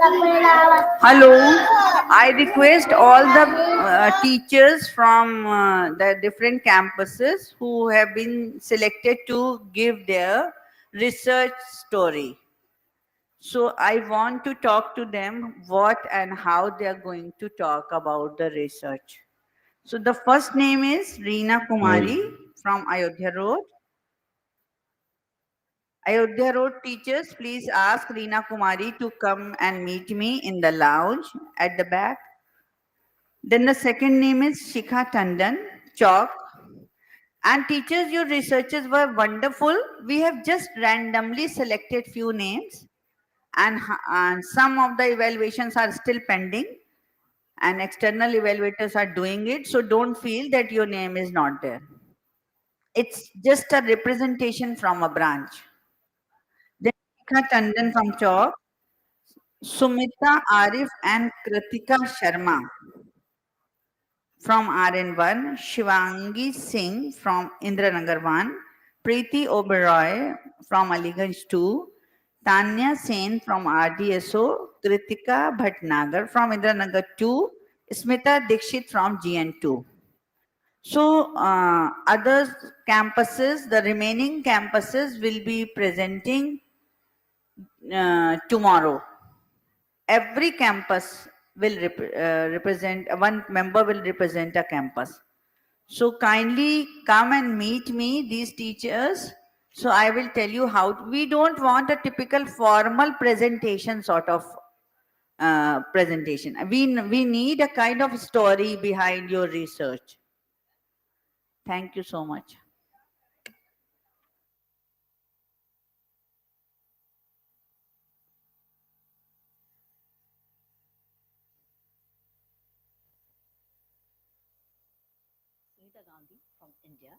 Hello, I request all the teachers from the different campuses who have been selected to give their research story. So I want to talk to them what and how they are going to talk about the research. So the first name is Reena Kumari Hi. from Ayodhya Road. Ayodhya Road teachers, please ask Reena Kumari to come and meet me in the lounge at the back. Then the second name is Shikha Tandon, Chalk. And teachers, your researches were wonderful. We have just randomly selected few names, and some of the evaluations are still pending, and external evaluators are doing it. So don't feel that your name is not there. It's just a representation from a branch. Then Shikha Tandon from Chalk, Sumita Arif and Kritika Sharma from RN1, Shivangi Singh from Indranagar 1, Priti Oberoy from Aliganj 2, Tanya Sen from RDSO, Kritika Bhatnagar from Indranagar 2, Smitha Dixit from GN2. So, other campuses, the remaining campuses will be presenting tomorrow. Every campus will represent, one member will represent a campus. So kindly come and meet me, these teachers. So I will tell you how. We don't want a typical formal presentation sort of presentation. We need a kind of story behind your research. Thank you so much. Smitha Gandhi from India.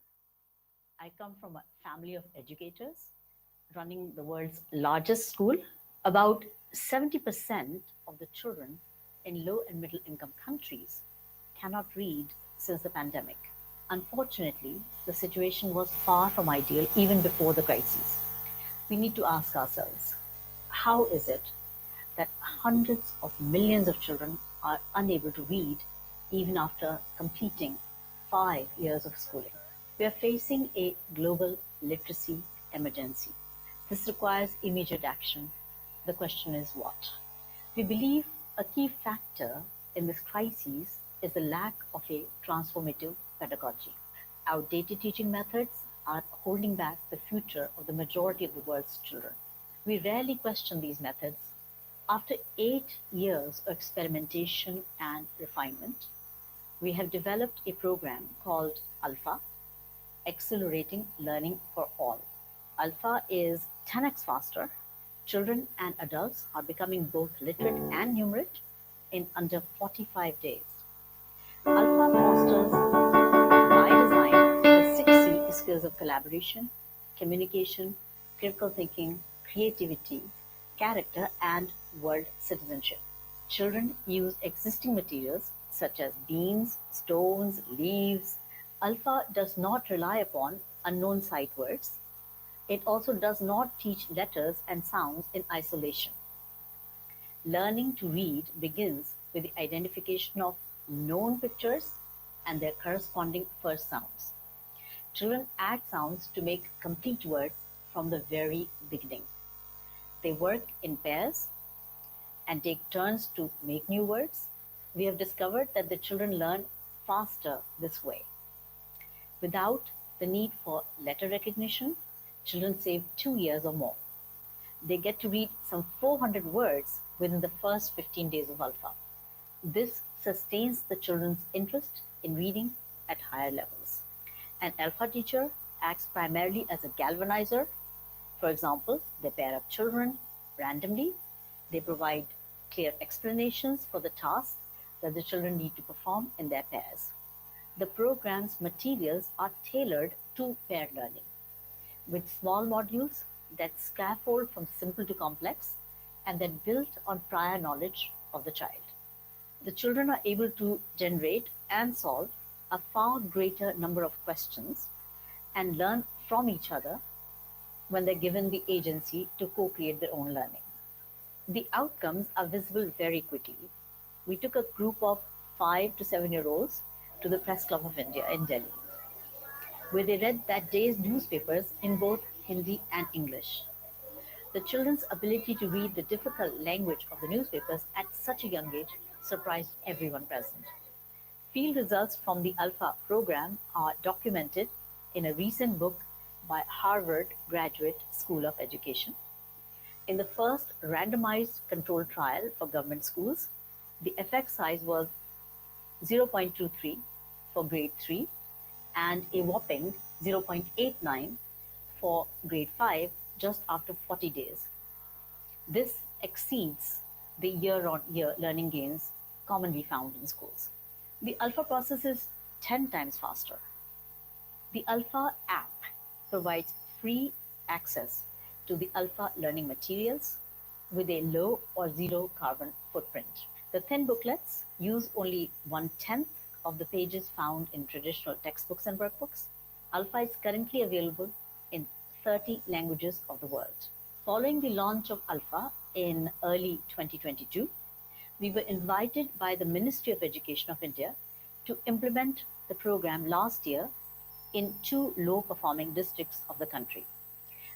I come from a family of educators running the world's largest school. About 70% of the children in low and middle income countries cannot read since the pandemic. Unfortunately, the situation was far from ideal even before the crisis. We need to ask ourselves, how is it that hundreds of millions of children are unable to read even after completing 5 years of schooling? We are facing a global literacy emergency. This requires immediate action. The question is what? We believe a key factor in this crisis is the lack of a transformative pedagogy. Outdated teaching methods are holding back the future of the majority of the world's children. We rarely question these methods. After 8 years of experimentation and refinement, we have developed a program called ALfA, Accelerating Learning for All. ALfA is 10x faster. Children and adults are becoming both literate and numerate in under 45 days. ALfA fosters by design the 6C skills of collaboration, communication, critical thinking, creativity, character, and world citizenship. Children use existing materials such as beans, stones, leaves. ALfA does not rely upon unknown sight words. It also does not teach letters and sounds in isolation. Learning to read begins with the identification of known pictures and their corresponding first sounds. Children add sounds to make complete words from the very beginning. They work in pairs and take turns to make new words. We have discovered that the children learn faster this way. Without the need for letter recognition, children save 2 years or more. They get to read some 400 words within the first 15 days of ALfA. This sustains the children's interest in reading at higher levels. An ALfA teacher acts primarily as a galvanizer. For example, they pair up children randomly. They provide clear explanations for the tasks that the children need to perform in their pairs. The program's materials are tailored to pair learning, with small modules that scaffold from simple to complex and that build on prior knowledge of the child. The children are able to generate and solve a far greater number of questions and learn from each other when they're given the agency to co-create their own learning. The outcomes are visible very quickly. We took a group of 5 to 7-year-olds to the Press Club of India in Delhi, where they read that day's newspapers in both Hindi and English. The children's ability to read the difficult language of the newspapers at such a young age surprised everyone present. Field results from the ALfA program are documented in a recent book by Harvard Graduate School of Education. In the first randomized controlled trial for government schools, the effect size was 0.23 for grade 3 and a whopping 0.89 for grade 5 just after 40 days. This exceeds the year on year learning gains commonly found in schools. The ALfA process is 10 times faster. The ALfA app provides free access to the ALfA learning materials with a low or zero carbon footprint. The thin booklets use only 1/10 of the pages found in traditional textbooks and workbooks. ALfA is currently available in 30 languages of the world. Following the launch of ALfA in early 2022, we were invited by the Ministry of Education of India to implement the program last year in 2 low-performing districts of the country.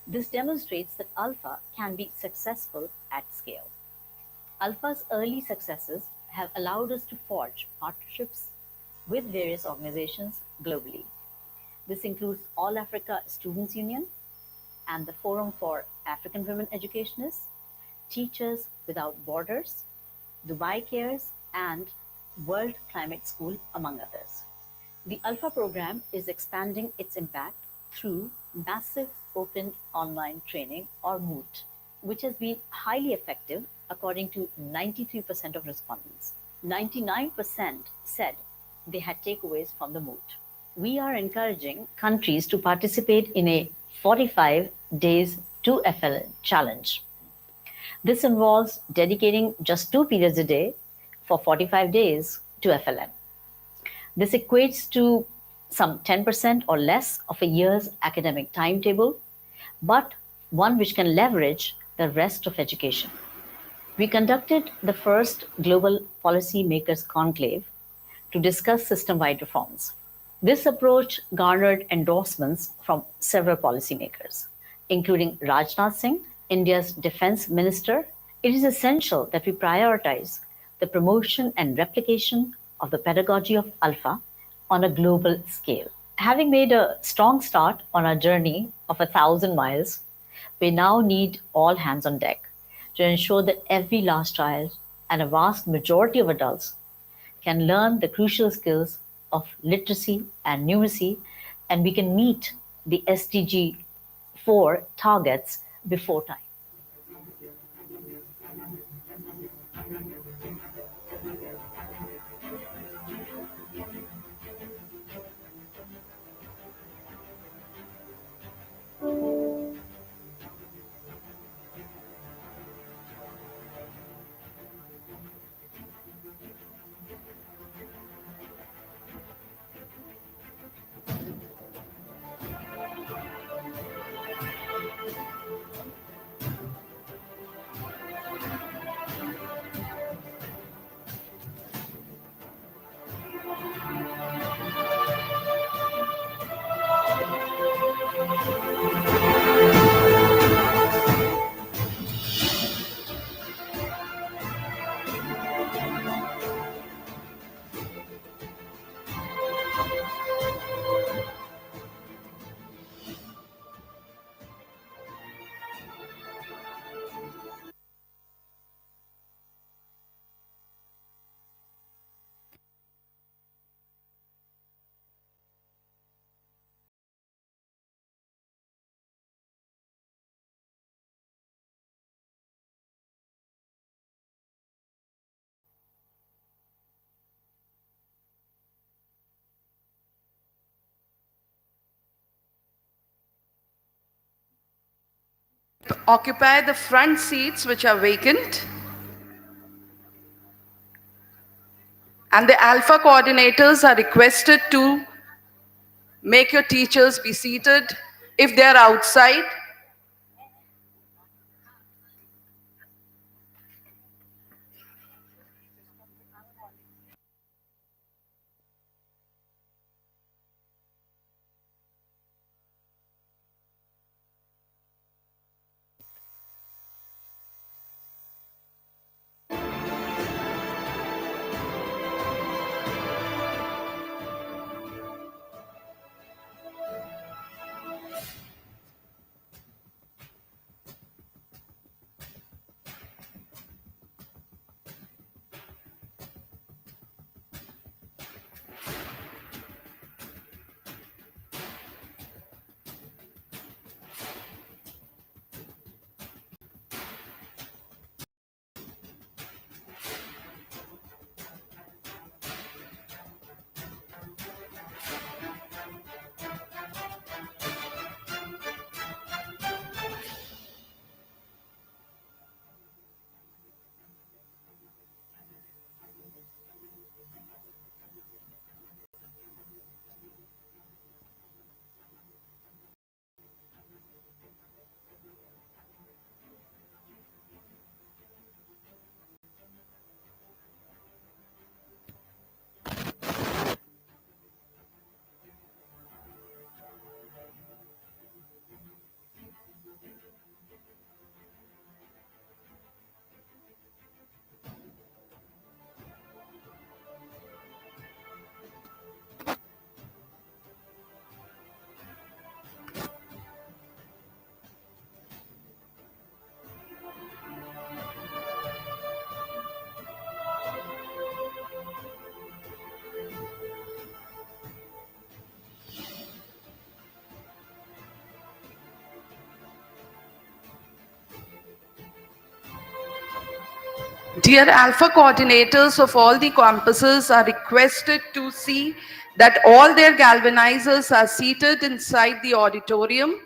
This demonstrates that ALfA can be successful at scale. ALfA's early successes have allowed us to forge partnerships with various organizations globally. This includes All Africa Students Union and the Forum for African Women Educationists, Teachers Without Borders, Dubai Cares, and World Climate School, among others. The ALfA program is expanding its impact through massive open online training, or MOOT, which has been highly effective according to 93% of respondents. 99% said they had takeaways from the MOOT. We are encouraging countries to participate in a 45 days to FLN challenge. This involves dedicating just 2 periods a day for 45 days to FLN. This equates to some 10% or less of a year's academic timetable, but one which can leverage the rest of education. We conducted the first Global Policymakers Conclave to discuss system-wide reforms. This approach garnered endorsements from several policymakers, including Rajnath Singh, India's Defense Minister. It is essential that we prioritize the promotion and replication of the pedagogy of ALfA on a global scale. Having made a strong start on our journey of 1,000 miles, we now need all hands on deck to ensure that every last child and a vast majority of adults can learn the crucial skills of literacy and numeracy, and we can meet the SDG 4 targets before time. Occupy the front seats which are vacant. And the ALfA coordinators are requested to make your teachers be seated. If they are outside, Dear ALfA coordinators of all the campuses are requested to see that all their galvanizers are seated inside the auditorium.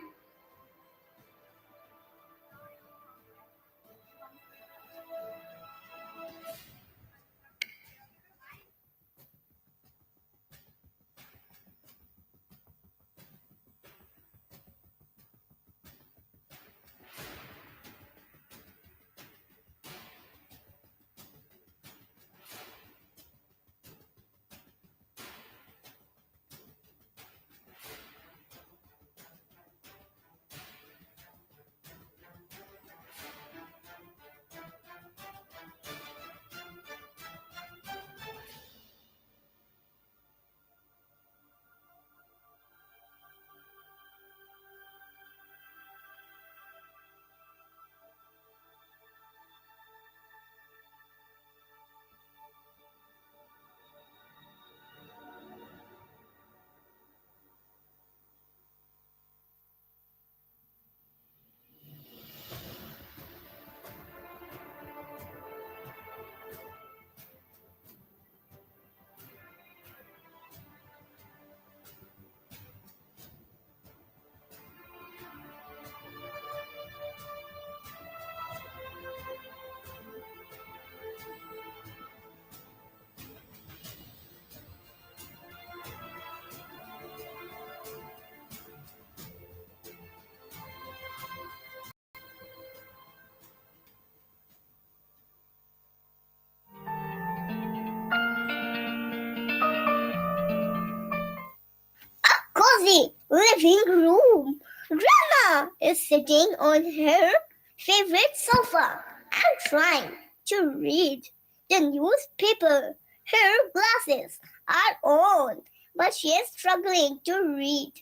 Cozy living room. Grandma is sitting on her favorite sofa and trying to read the newspaper. Her glasses are on, but she is struggling to read.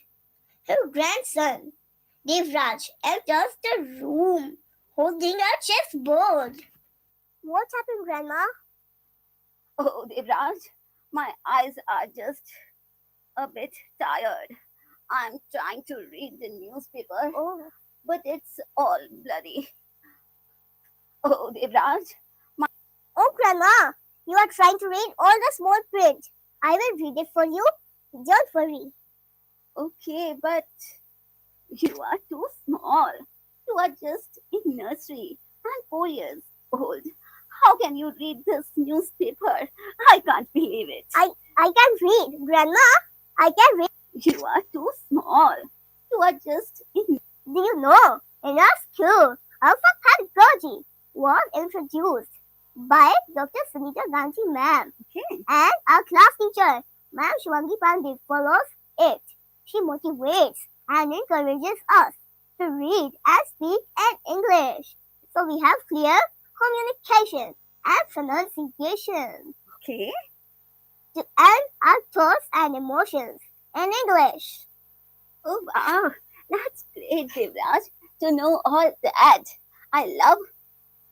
Her grandson, Devraj, enters the room holding a chessboard. What happened, Grandma? Oh, Devraj, my eyes are just a bit tired. I'm trying to read the newspaper, but it's all bloody. Oh, Devraj. Oh, Grandma, you are trying to read all the small print. I will read it for you. Don't worry. Okay, but you are too small. You are just in nursery and 4 years old. How can you read this newspaper? I can't believe it. I can read, Grandma. I can read. You are too small. You are just in. Do you know, in our school, ALfA pedagogy was introduced by Dr. Sunita Gandhi ma'am. Okay. And our class teacher, Ma'am Shivangi Pandit, follows it. She motivates and encourages us to read and speak in English. So we have clear communication and pronunciation. Okay. To end our thoughts and emotions in English. Oh, wow. That's great, Devraj, to know all that. I love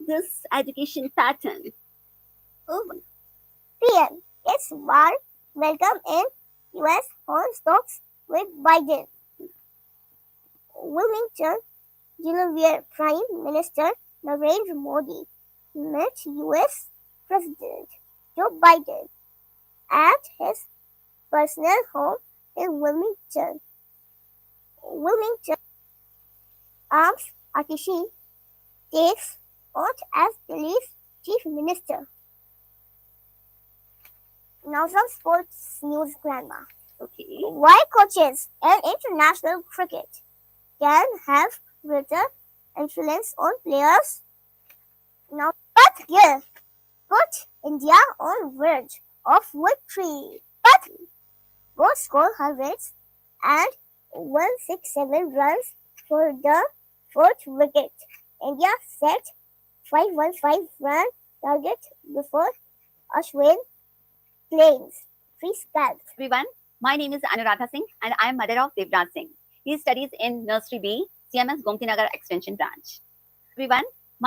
this education pattern. Oh, PM, it's warm welcome in US on stocks with Biden. Wilmington, Delaware Prime Minister Narendra Modi met US President Joe Biden at his personal home in Wilmington. Arms Atishi takes oath as Delhi's Chief Minister. Now some sports news, Grandma. Okay. Why coaches in international cricket can have greater influence on players? Now, but here, put India on verge of victory. But go score hundreds and 167 runs for the fourth wicket. India set 515 run target before Ashwin claims three scalped. Everyone, my name is Anuradha Singh and I am mother of Devraj Singh. He studies in Nursery B, CMS Gomtinagar Extension Branch. Everyone,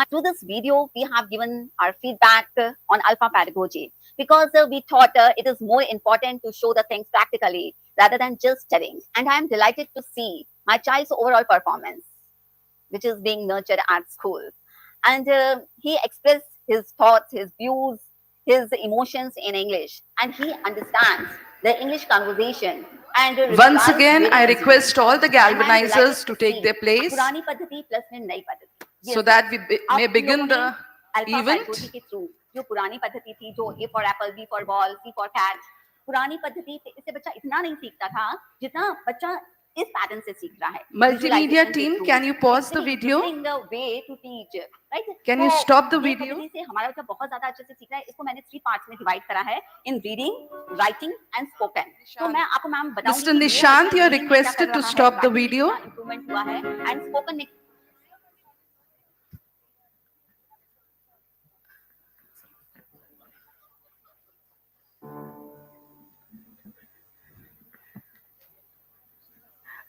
through this video, we have given our feedback on ALfA pedagogy because we thought it is more important to show the things practically rather than just studying. And I am delighted to see my child's overall performance, which is being nurtured at school. And he expressed his thoughts, his views, his emotions in English, and he understands the English conversation. And Once again, I request all the galvanizers to take their place so that we may begin the event. के through जो पुरानी पद्धति थी, जो A for apple, B for ball, C for cat, पुरानी पद्धति इससे बच्चा इतना नहीं सीखता था जितना बच्चा इस पैटर्न से सीख रहा है. Multimedia team, can you pause the video? The way to teach, right? Can you stop the video? से हमारा बच्चा बहुत ज्यादा अच्छे से सीख रहा है. इसको मैंने 3 पार्ट्स में डिवाइड करा है in reading, writing and spoken. तो मैं आपको मैम बताऊंगी. Mr. Nishant, you are requested to stop the video. Improvement हुआ है and spoken में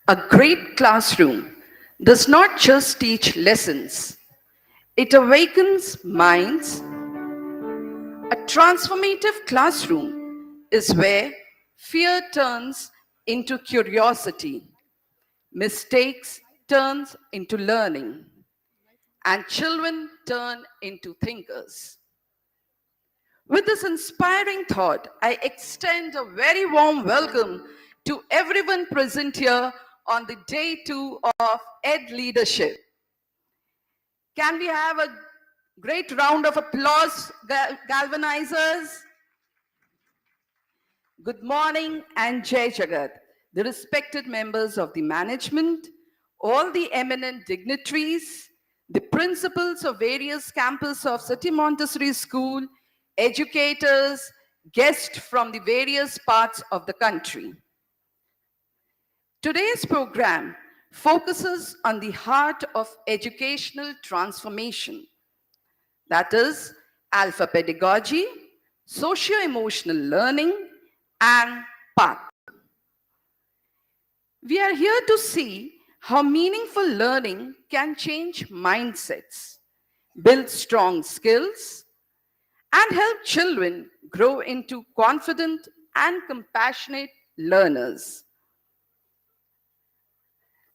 A great classroom does not just teach lessons, it awakens minds. A transformative classroom is where fear turns into curiosity, mistakes turns into learning, and children turn into thinkers. With this inspiring thought, I extend a very warm welcome to everyone present here on the day 2 of Ed Leadership. Can we have a great round of applause, galvanizers? Good morning and Jai Jagat, the respected members of the management, all the eminent dignitaries, the principals of various campuses of City Montessori School, educators, guests from the various parts of the country. Today's program focuses on the heart of educational transformation, that is, ALfA pedagogy, socio-emotional learning, and path. We are here to see how meaningful learning can change mindsets, build strong skills, and help children grow into confident and compassionate learners.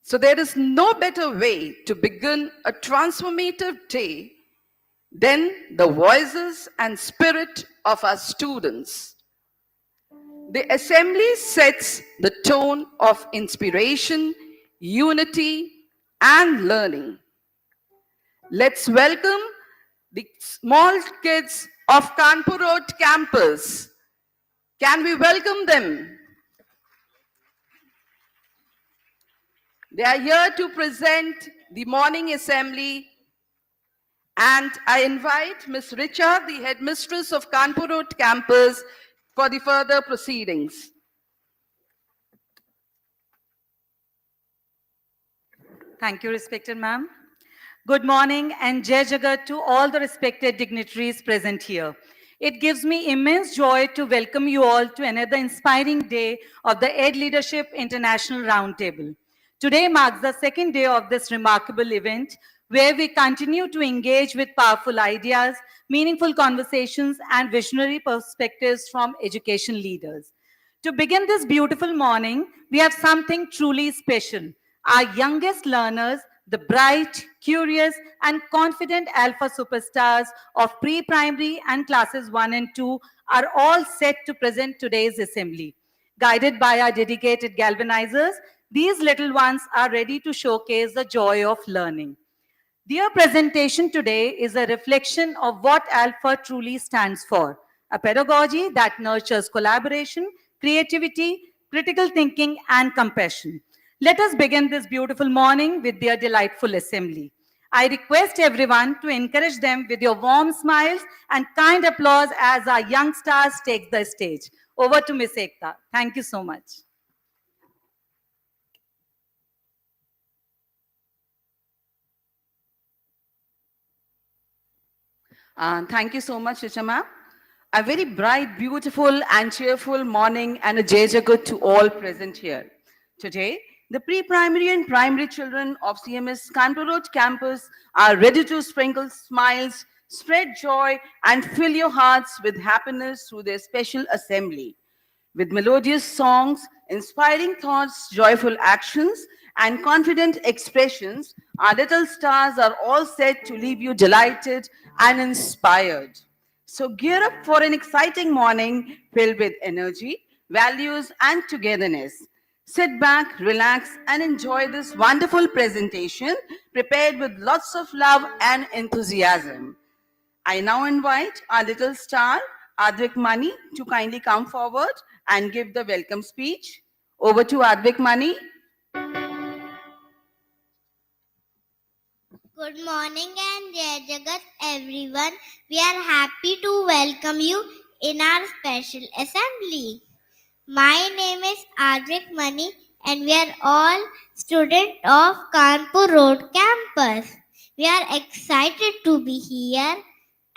So there is no better way to begin a transformative day than the voices and spirit of our students. The assembly sets the tone of inspiration, unity, and learning. Let's welcome the small kids of Kanpur Road campus. Can we welcome them? They are here to present the morning assembly, and I invite Ms. Richa, the headmistress of Kanpur Road campus, for the further proceedings. Thank you, respected ma'am. Good morning and Jai Jagat to all the respected dignitaries present here. It gives me immense joy to welcome you all to another inspiring day of the Ed Leadership International Roundtable. Today marks the second day of this remarkable event where we continue to engage with powerful ideas, meaningful conversations, and visionary perspectives from education leaders. To begin this beautiful morning, we have something truly special. Our youngest learners, the bright, curious, and confident ALfA superstars of pre-primary and classes 1 and 2 are all set to present today's assembly. Guided by our dedicated galvanizers, these little ones are ready to showcase the joy of learning. Their presentation today is a reflection of what ALfA truly stands for, a pedagogy that nurtures collaboration, creativity, critical thinking, and compassion. Let us begin this beautiful morning with their delightful assembly. I request everyone to encourage them with your warm smiles and kind applause as our young stars take the stage. Over to Ms. Ekta. Thank you so much. Thank you so much, Richa ma'am. A very bright, beautiful, and cheerful morning and a Jai Jagat to all present here. Today, the pre-primary and primary children of CMS Kanpur Road campus are ready to sprinkle smiles, spread joy, and fill your hearts with happiness through their special assembly. With melodious songs, inspiring thoughts, joyful actions, and confident expressions, our little stars are all set to leave you delighted and inspired. So gear up for an exciting morning filled with energy, values, and togetherness. Sit back, relax, and enjoy this wonderful presentation prepared with lots of love and enthusiasm. I now invite our little star, Advik Mani, to kindly come forward and give the welcome speech. Over to Advik Mani. Good morning and Jai Jagat everyone. We are happy to welcome you in our special assembly. My name is Advik Mani and we are all students of Kanpur Road campus. We are excited to be here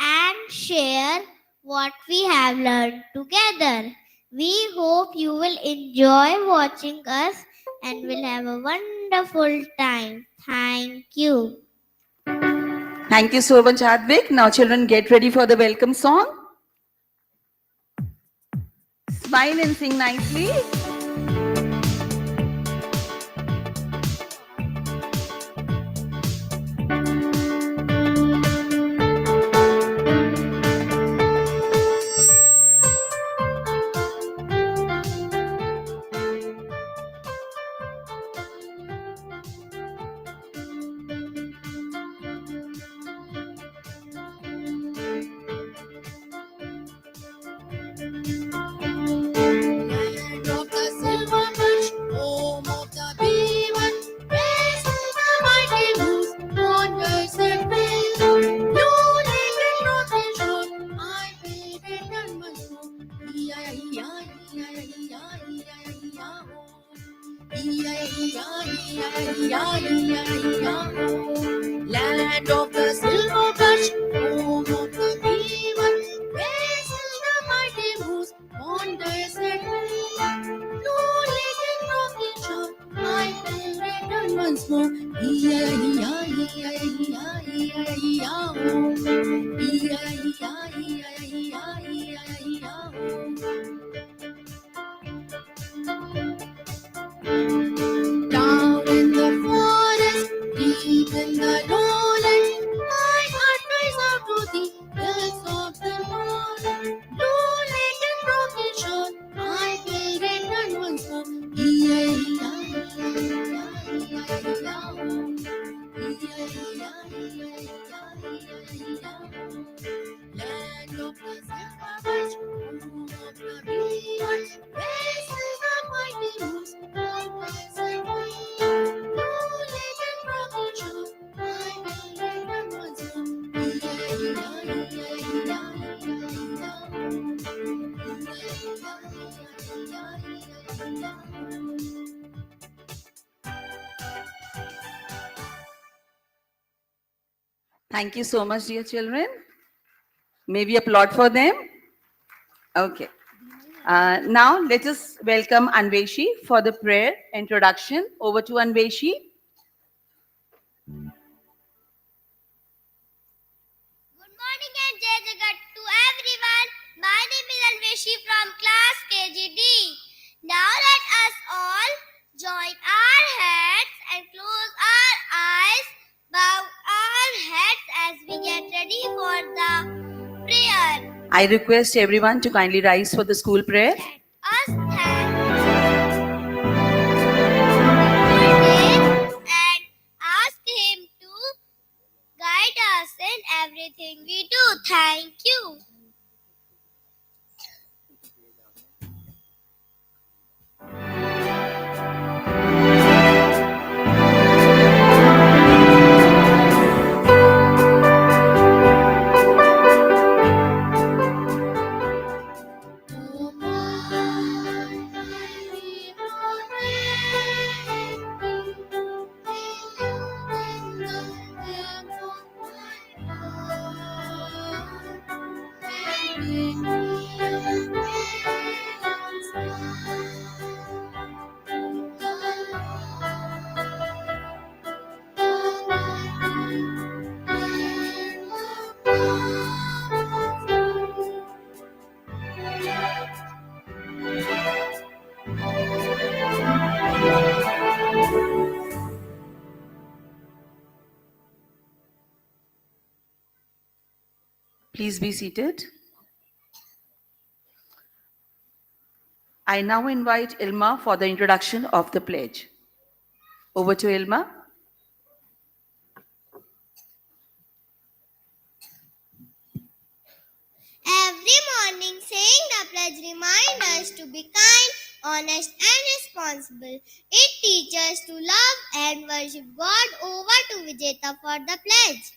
and share what we have learned together. We hope you will enjoy watching us and will have a wonderful time. Thank you. Thank you so much, Advik. Now, children, get ready for the welcome song. Smile and sing nicely. Land of the silver birch, home of the beaver, where silver mighty moose wanders at will. No lake and rocky shore, I will return once more. Down in the forest, deep in the lowlands, my heart cries out to the hills of the north. Blue lake and rocky shore, I will return once more. Land of the silver birch, home of the beaver, where silver mighty moose always and white. Blue lake and rocky shore, I will return once more. Thank you so much, dear children. May we applaud for them? Okay. Now, let us welcome Anveshi for the prayer introduction. Over to Anveshi. Good morning and Jai Jagat to everyone. My name is Alveshi from class KGD. Now let us all join our heads and close our eyes, bow our heads as we get ready for the prayer. I request everyone to kindly rise for the school prayer. Let us thank Lord and ask Him to guide us in everything we do. Thank you. Please be seated. I now invite Ilma for the introduction of the pledge. Over to Ilma. Every morning, saying the pledge reminds us to be kind, honest, and responsible. It teaches us to love and worship God. Over to Vijeta for the pledge.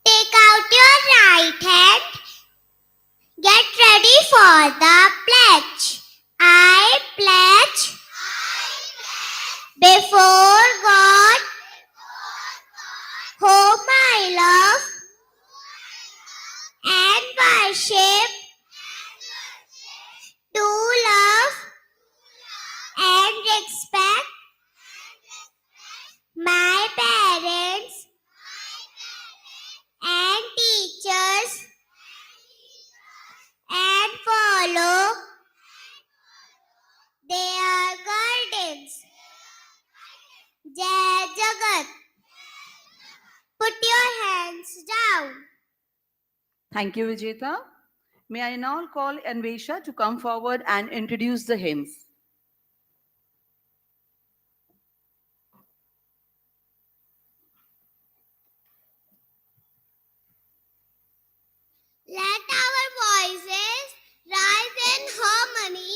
Take out your right hand. Get ready for the pledge. I pledge before God, whom I love and worship, to love and respect my parents and teachers and follow their guidance. Jai Jagat. Put your hands down. Thank you, Vijeta. May I now call Anvesha to come forward and introduce the hymns. Let our voices rise in harmony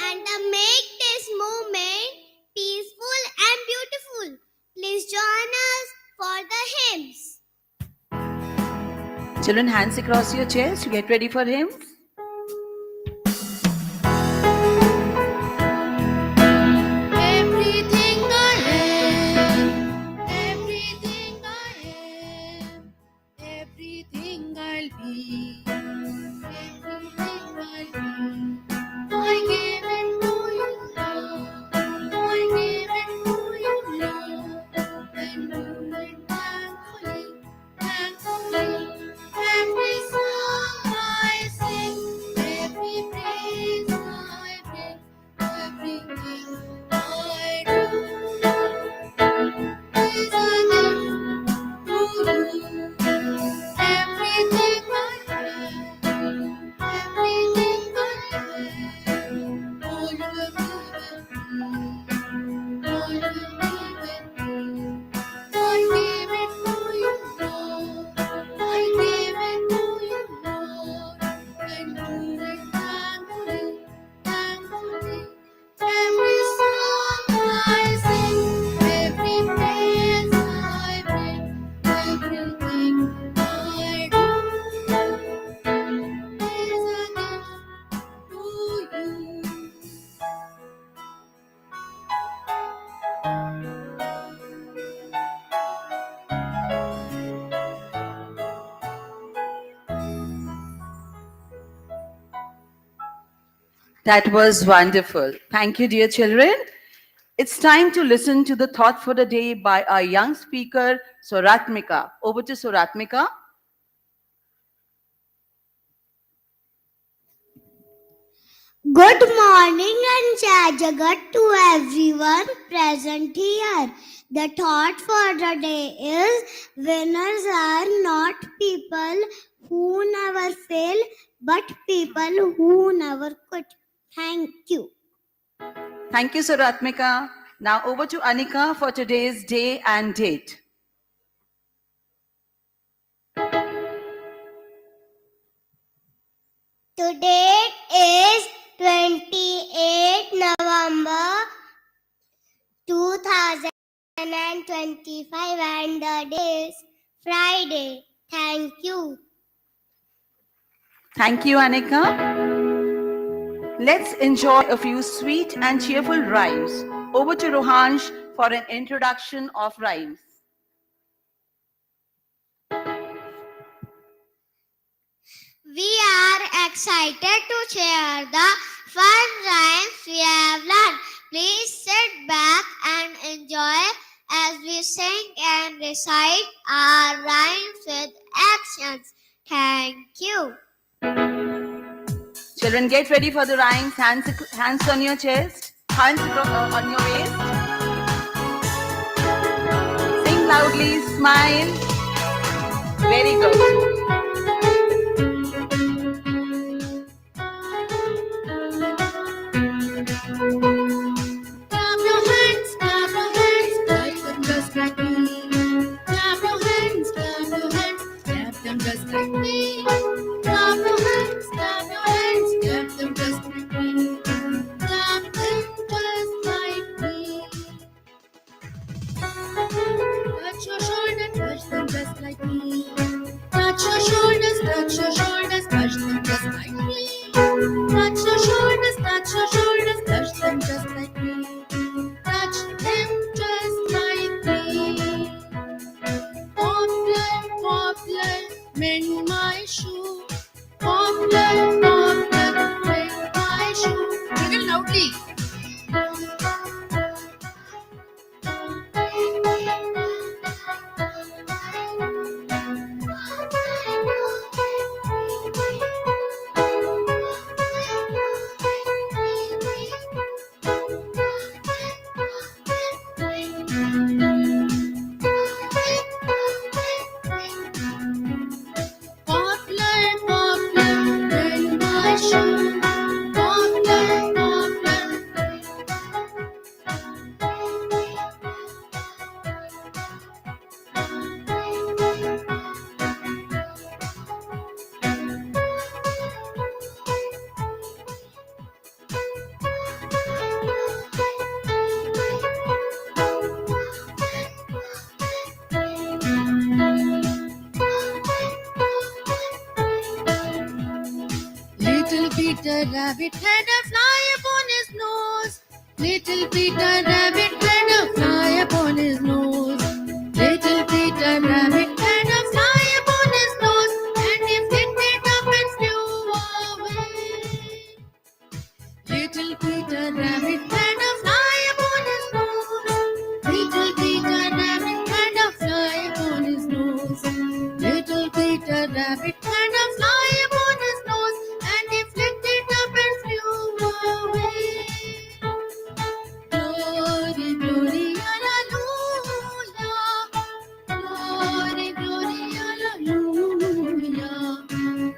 and make this moment peaceful and beautiful. Please join us for the hymns. Children, hands across your chairs to get ready for hymns. Everything I am, everything I am, everything I'll be, everything I'll be. I give it to you, Lord. I give it to you, Lord. And do it thankfully, thankfully. Every song I sing, every praise I bring, everything I do is a gift to you. Everything I have, everything I have, all you have given me, all you have given me. I give it to you, Lord. I give it to you, Lord. And do it thankfully, thankfully. Every song I sing, every praise I bring, everything I do is a gift to you. That was wonderful. Thank you, dear children. It's time to listen to the thought for the day by our young speaker, Soratmika. Over to Soratmika. Good morning and Jai Jagat to everyone present here. The thought for the day is winners are not people who never fail, but people who never quit. Thank you. Thank you, Soratmika. Now over to Anika for today's day and date. Today is 28 November 2025 and the day is Friday. Thank you. Thank you, Anika. Let's enjoy a few sweet and cheerful rhymes. Over to Rohansh for an introduction of rhymes. We are excited to share the fun rhymes we have learned. Please sit back and enjoy as we sing and recite our rhymes with actions. Thank you. Children, get ready for the rhymes. Hands on your chest, hands on your waist. Sing loudly, smile. Very good. Clap your hands, clap them just like me. Clap your hands, clap them just like me. Clap your hands, clap them just like me. Clap them just like me. Touch your shoulders, touch them just like me. Touch your shoulders, touch them just like me. Touch your shoulders, touch them just like me. Touch them just like me. Poplar, poplar, mend my shoe. Poplar, poplar, mend my shoe. Sing it loudly. Poplar, poplar, mend my shoe. Poplar, poplar. Little Peter Rabbit had a fly upon his nose. Little Peter Rabbit had a fly upon his nose. Little Peter Rabbit had a fly upon his nose, and he picked it up and flew away. Little Peter Rabbit had a fly upon his nose. Little Peter Rabbit had a fly upon his nose. Little Peter Rabbit had a fly upon his nose, and he flicked it up and flew away. Glory, glory, hallelujah. Glory, glory, hallelujah.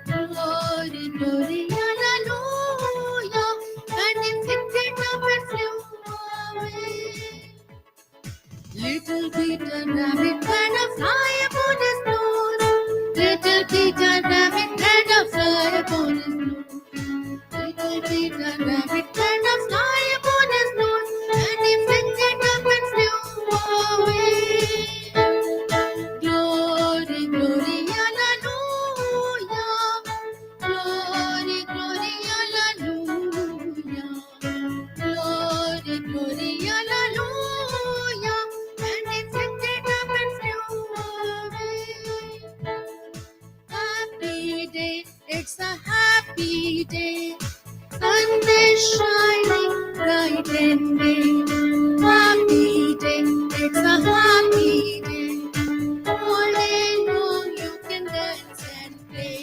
Glory, glory, hallelujah. And he flicked it up and flew away. Little Peter Rabbit had a fly upon his nose. Little Peter Rabbit had a fly upon his nose. Little Peter Rabbit had a fly upon his nose, and he picked it up and flew away. Glory, glory, hallelujah. Glory, glory, hallelujah. Glory, glory, hallelujah. And he picked it up and flew away. Happy day, it's a happy day. Sun is shining bright and day. Happy day, it's a happy day. All day long you can dance and play.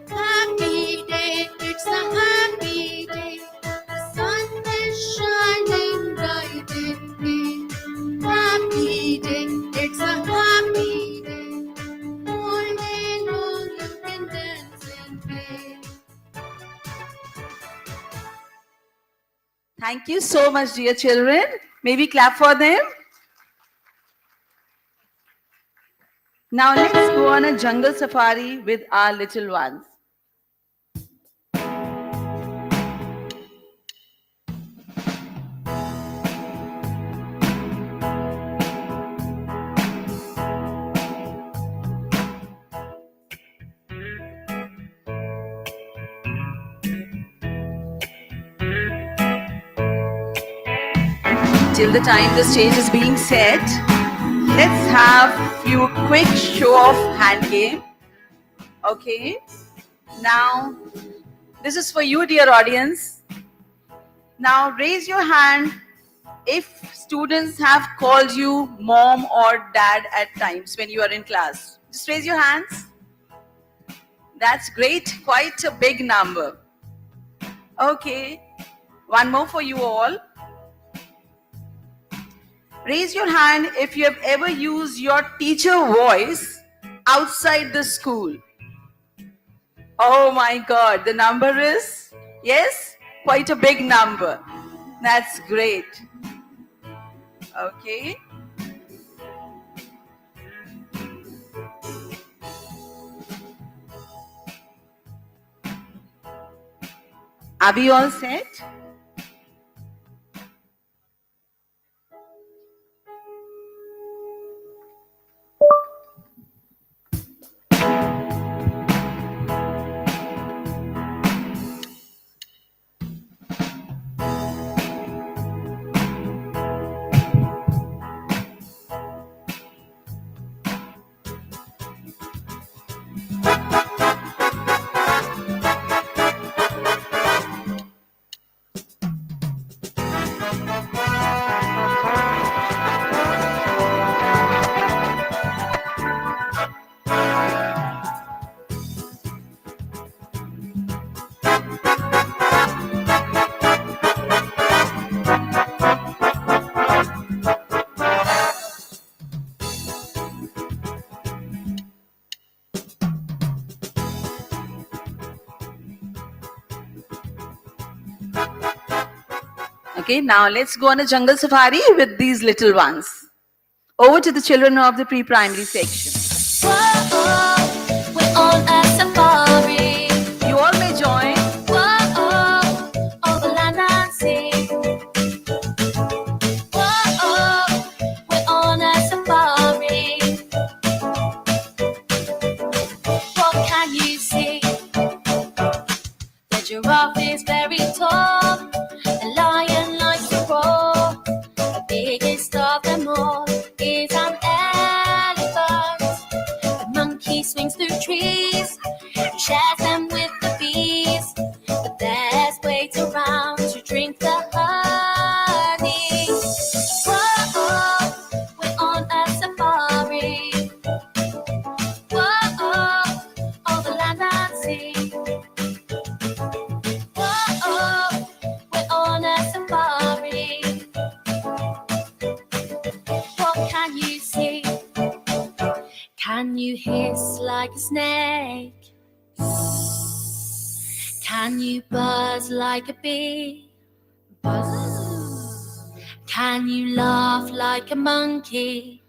Happy day, it's a happy day. The sun is shining bright and day. Happy day, it's a happy day. All day long you can dance and play. Thank you so much, dear children. May we clap for them? Now let's go on a jungle safari with our little ones. till the time the stage is being set, let's have few quick show of hand game. Okay. Now, this is for you, dear audience. Now, raise your hand if students have called you mom or dad at times when you are in class. Just raise your hands. That's great. Quite a big number. Okay. One more for you all. Raise your hand if you have ever used your teacher voice outside the school. Oh my God, the number is, yes, quite a big number. That's great. Okay. Are we all set? Okay, now let's go on a jungle safari with these little ones. Over to the children of the pre-primary section. Whoa, we're on a safari. You all may join. Whoa, over land and sea. Whoa, we're on a safari. What can you see? The giraffe is very tall. The lion likes to roar. The biggest of them all is an elephant. The monkey swings through trees, shares them with the bees. The bears wait around to drink the honey. Whoa, we're on a safari. Whoa, over land and sea. Whoa, we're on a safari. What can you see? Can you hiss like a snake? Can you buzz like a bee? Buzz. Can you laugh like a monkey?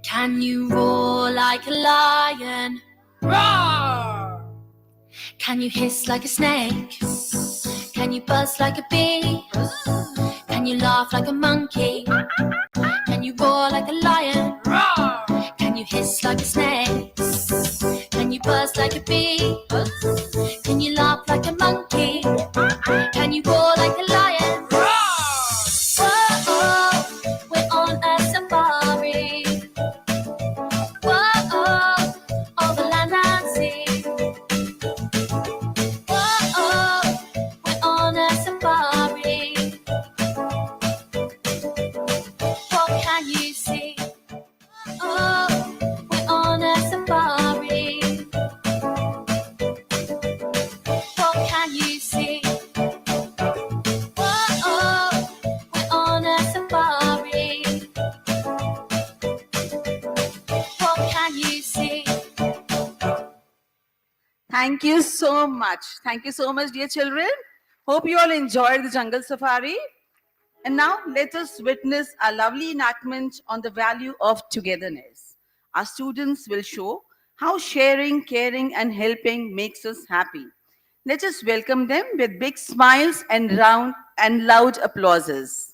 Can you roar like a lion? Roar! Can you hiss like a snake? Can you buzz like a bee? Can you laugh like a monkey? Can you roar like a lion? Roar! Can you hiss like a snake? Can you buzz like a bee? Can you laugh like a monkey? Can you roar like a lion? Roar! Whoa, we're on a safari. Whoa, over land and sea. Whoa, we're on a safari. What can you see? Oh, we're on a safari. What can you see? Oh, we're on a safari. What can you see? Thank you so much. Thank you so much, dear children. Hope you all enjoyed the jungle safari. And now let us witness a lovely enactment on the value of togetherness. Our students will show how sharing, caring, and helping makes us happy. Let us welcome them with big smiles and round and loud applauses.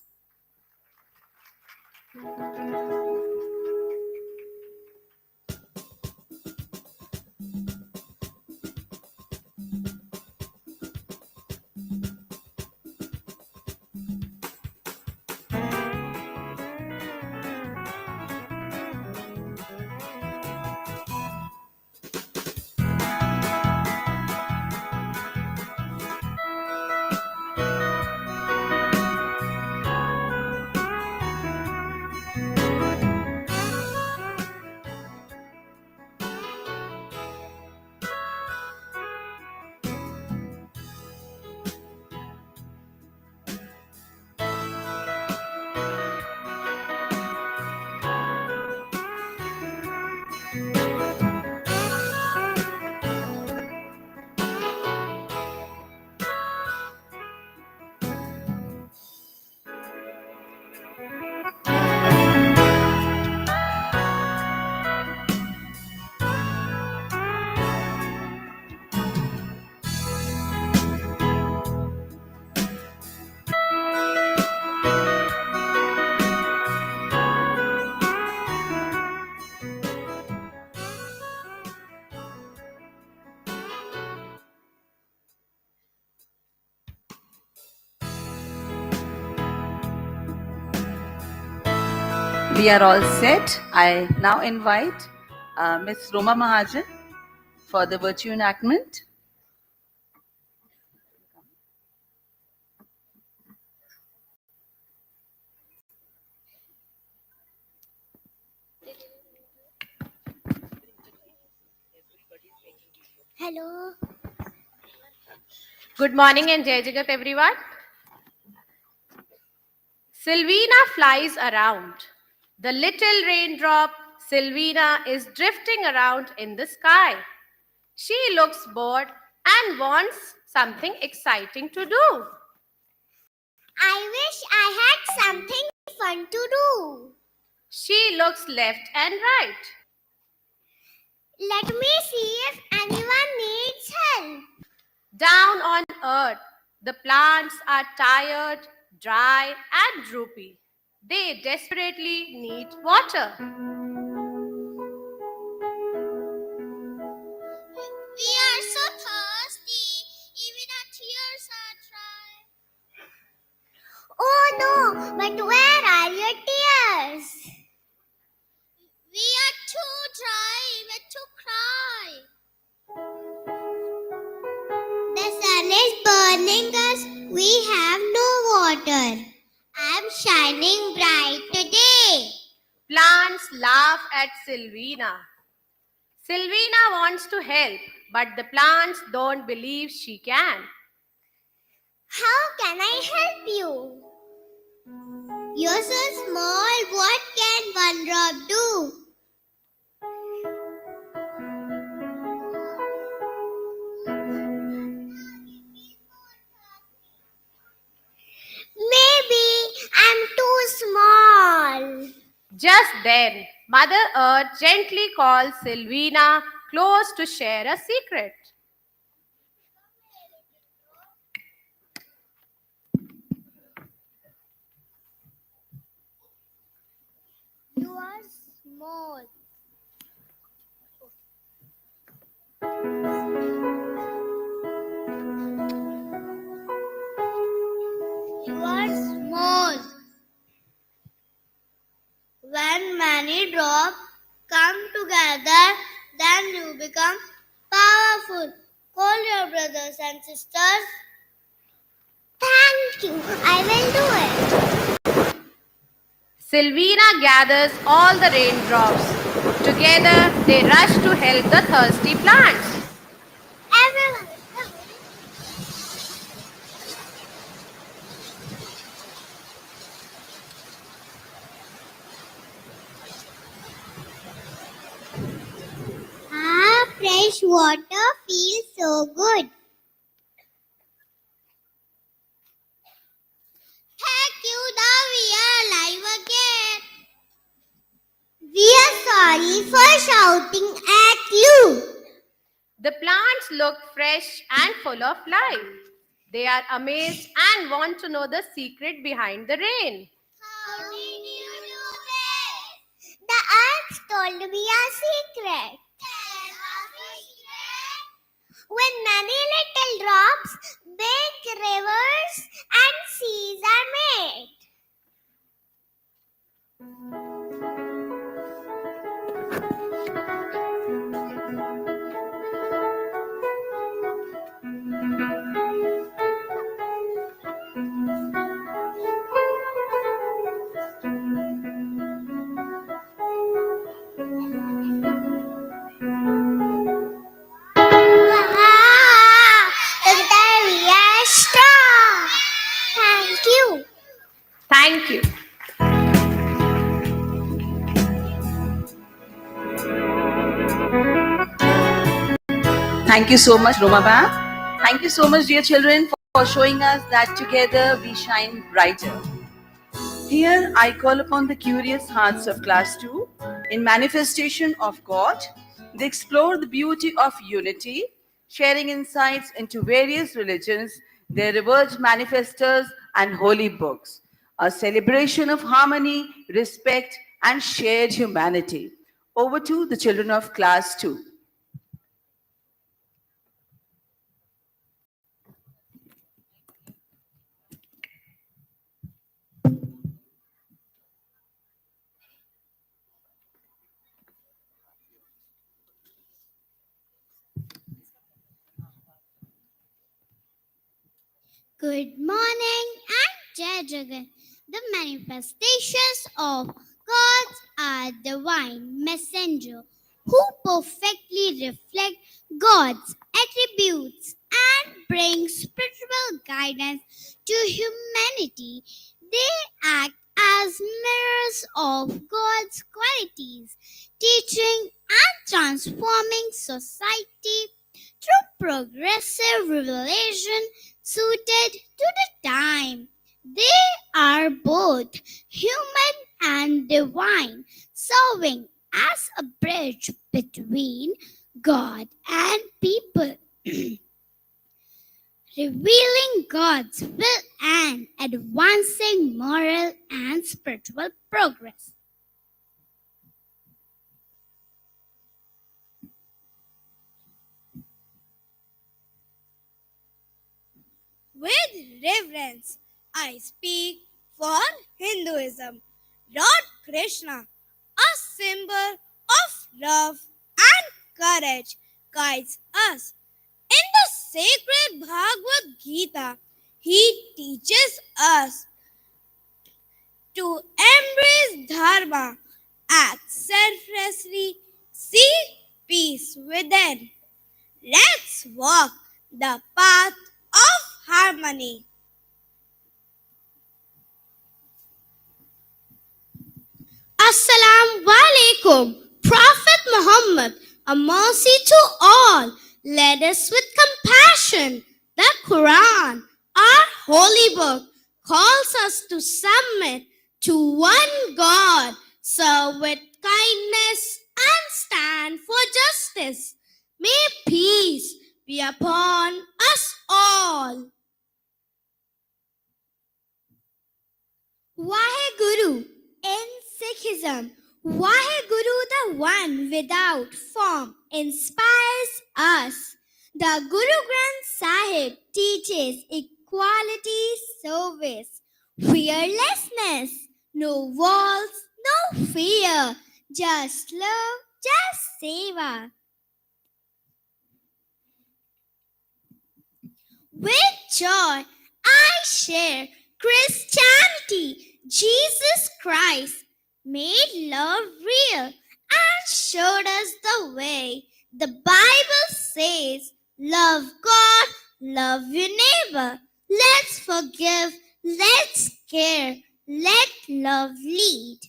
We are all set. I now invite Ms. Roma Mahajan for the virtue enactment. Hello. Good morning and Jai Jagat everyone. Sylvina flies around. The little raindrop, Sylvina, is drifting around in the sky. She looks bored and wants something exciting to do. I wish I had something fun to do. She looks left and right. Let me see if anyone needs help. Down on earth, the plants are tired, dry, and droopy. They desperately need water. We are so thirsty, even our tears are dry. Oh no, but where are your tears? We are too dry even to cry. The sun is burning us, we have no water. I'm shining bright today. Plants laugh at Sylvina. Sylvina wants to help, but the plants don't believe she can. How can I help you? You're so small, what can one drop do? Maybe I'm too small. Just then, Mother Earth gently calls Sylvina close to share a secret. You are small. You are small. When many drops come together, then you become powerful. Call your brothers and sisters. Thank you. I will do it. Sylvina gathers all the raindrops. Together, they rush to help the thirsty plants. Everyone. Fresh water feels so good. Thank you, now we are alive again. We are sorry for shouting at you. The plants look fresh and full of life. They are amazed and want to know the secret behind the rain. How did you do this? The earth told me a secret. Tell us a secret. When many little drops, big rivers and seas are made. Together we are strong. Thank you. Thank you. Thank you so much, Roma ma'am. Thank you so much, dear children, for showing us that together we shine brighter. Here I call upon the curious hearts of class 2 in manifestation of God. They explore the beauty of unity, sharing insights into various religions, their revered manifestors and holy books. A celebration of harmony, respect and shared humanity. Over to the children of class 2. Good morning and Jai Jagan. The manifestations of gods are divine messenger who perfectly reflect God's attributes and bring spiritual guidance to humanity. They act as mirrors of God's qualities, teaching and transforming society through progressive revelation suited to the time. They are both human and divine, serving as a bridge between God and people, revealing God's will and advancing moral and spiritual progress. With reverence, I speak for Hinduism. Lord Krishna, a symbol of love and courage, guides us. In the sacred Bhagavad Gita, he teaches us to embrace dharma, act selflessly, seek peace within. Let's walk the path of harmony. Assalamu alaikum. Prophet Muhammad, a mercy to all, led us with compassion. The Quran, our holy book, calls us to submit to one God, serve with kindness, and stand for justice. May peace be upon us all. Vaheguru. In Sikhism, Vaheguru, the one without form, inspires us. The Guru Granth Sahib teaches equality, service, fearlessness, no walls, no fear, just love, just seva. With joy, I share Christianity. Jesus Christ made love real and showed us the way. The Bible says, love God, love your neighbor. Let's forgive, let's care, let love lead.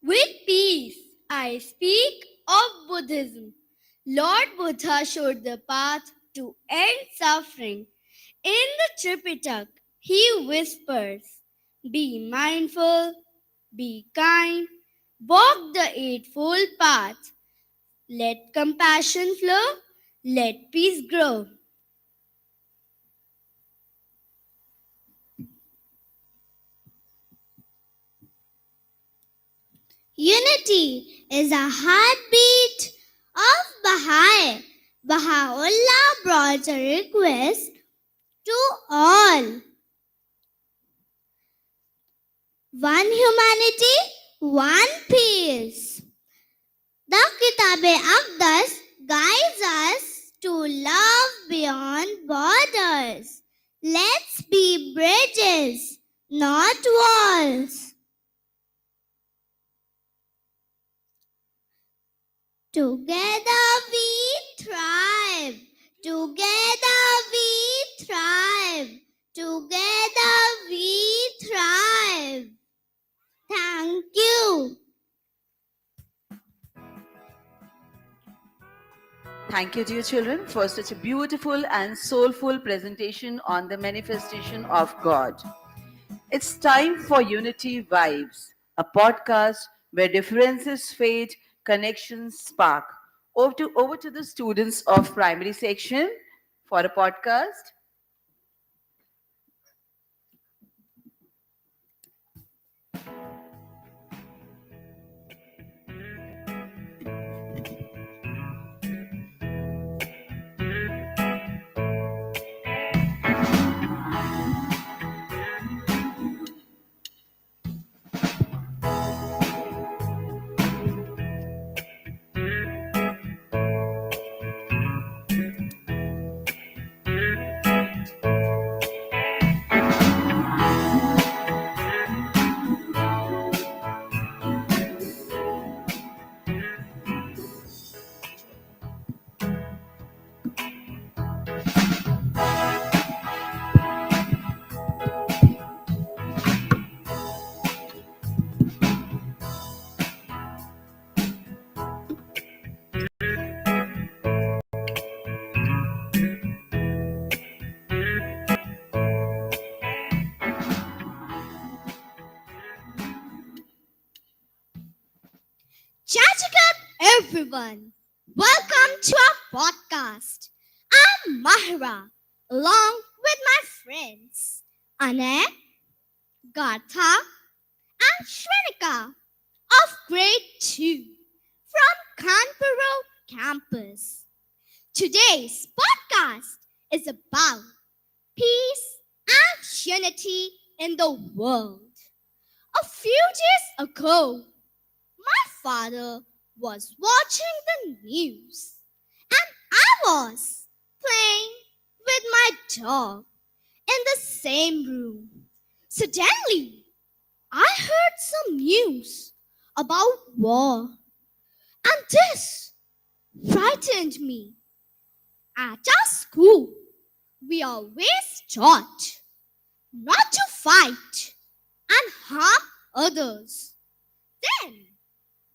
With peace, I speak of Buddhism. Lord Buddha showed the path to end suffering. In the Tripitaka, he whispers, be mindful, be kind, walk the Eightfold Path. Let compassion flow, let peace grow. Unity is a heartbeat of Baha'i. Baha'u'llah brought a request to all. One humanity, one peace. The Kitab-e-Aqdas guides us to love beyond borders. Let's be bridges, not walls. Together we thrive. Together we thrive. Together we thrive. Thank you. Thank you, dear children, for such a beautiful and soulful presentation on the manifestation of God. It's time for Unity Vibes, a podcast where differences fade, connections spark. Over to the students of primary section for a podcast. Jagat, everyone. Welcome to our podcast. I'm Mahira, along with my friends Anay, Gartha, and Shrenika of grade 2 from Kanpuro campus. Today's podcast is about peace and unity in the world. A few days ago, my father was watching the news and I was playing with my dog in the same room. Suddenly, I heard some news about war, and this frightened me. At our school, we always taught not to fight and harm others. Then,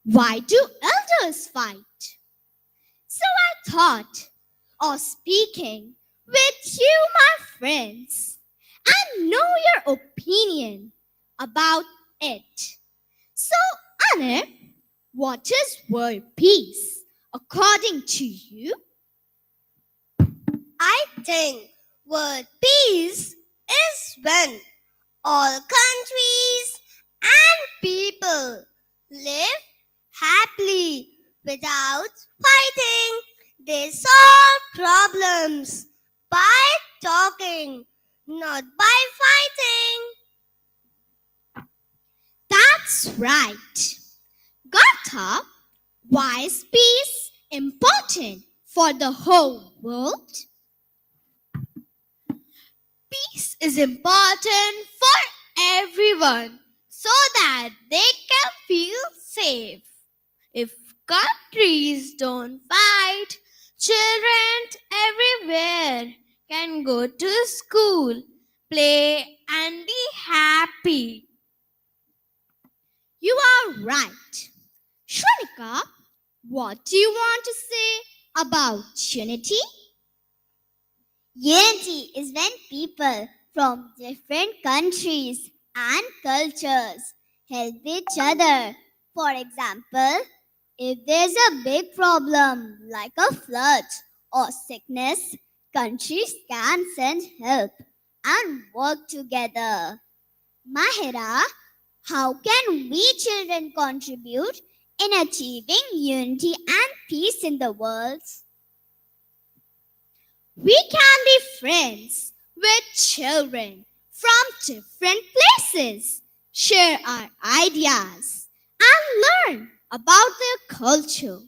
why do elders fight? So I thought of speaking with you, my friends, and know your opinion about it. So, Anne, what is word peace according to you? I think word peace is when all countries and people live happily without fighting. They solve problems by talking, not by fighting. That's right. Gartha, why is peace important for the whole world? Peace is important for everyone so that they can feel safe. If countries don't fight, children everywhere can go to school, play, and be happy. You are right. Shrenika, what do you want to say about unity? Unity is when people from different countries and cultures help each other. For example, if there's a big problem like a flood or sickness, countries can send help and work together. Mahira, how can we children contribute in achieving unity and peace in the world? We can be friends with children from different places, share our ideas, and learn about their culture.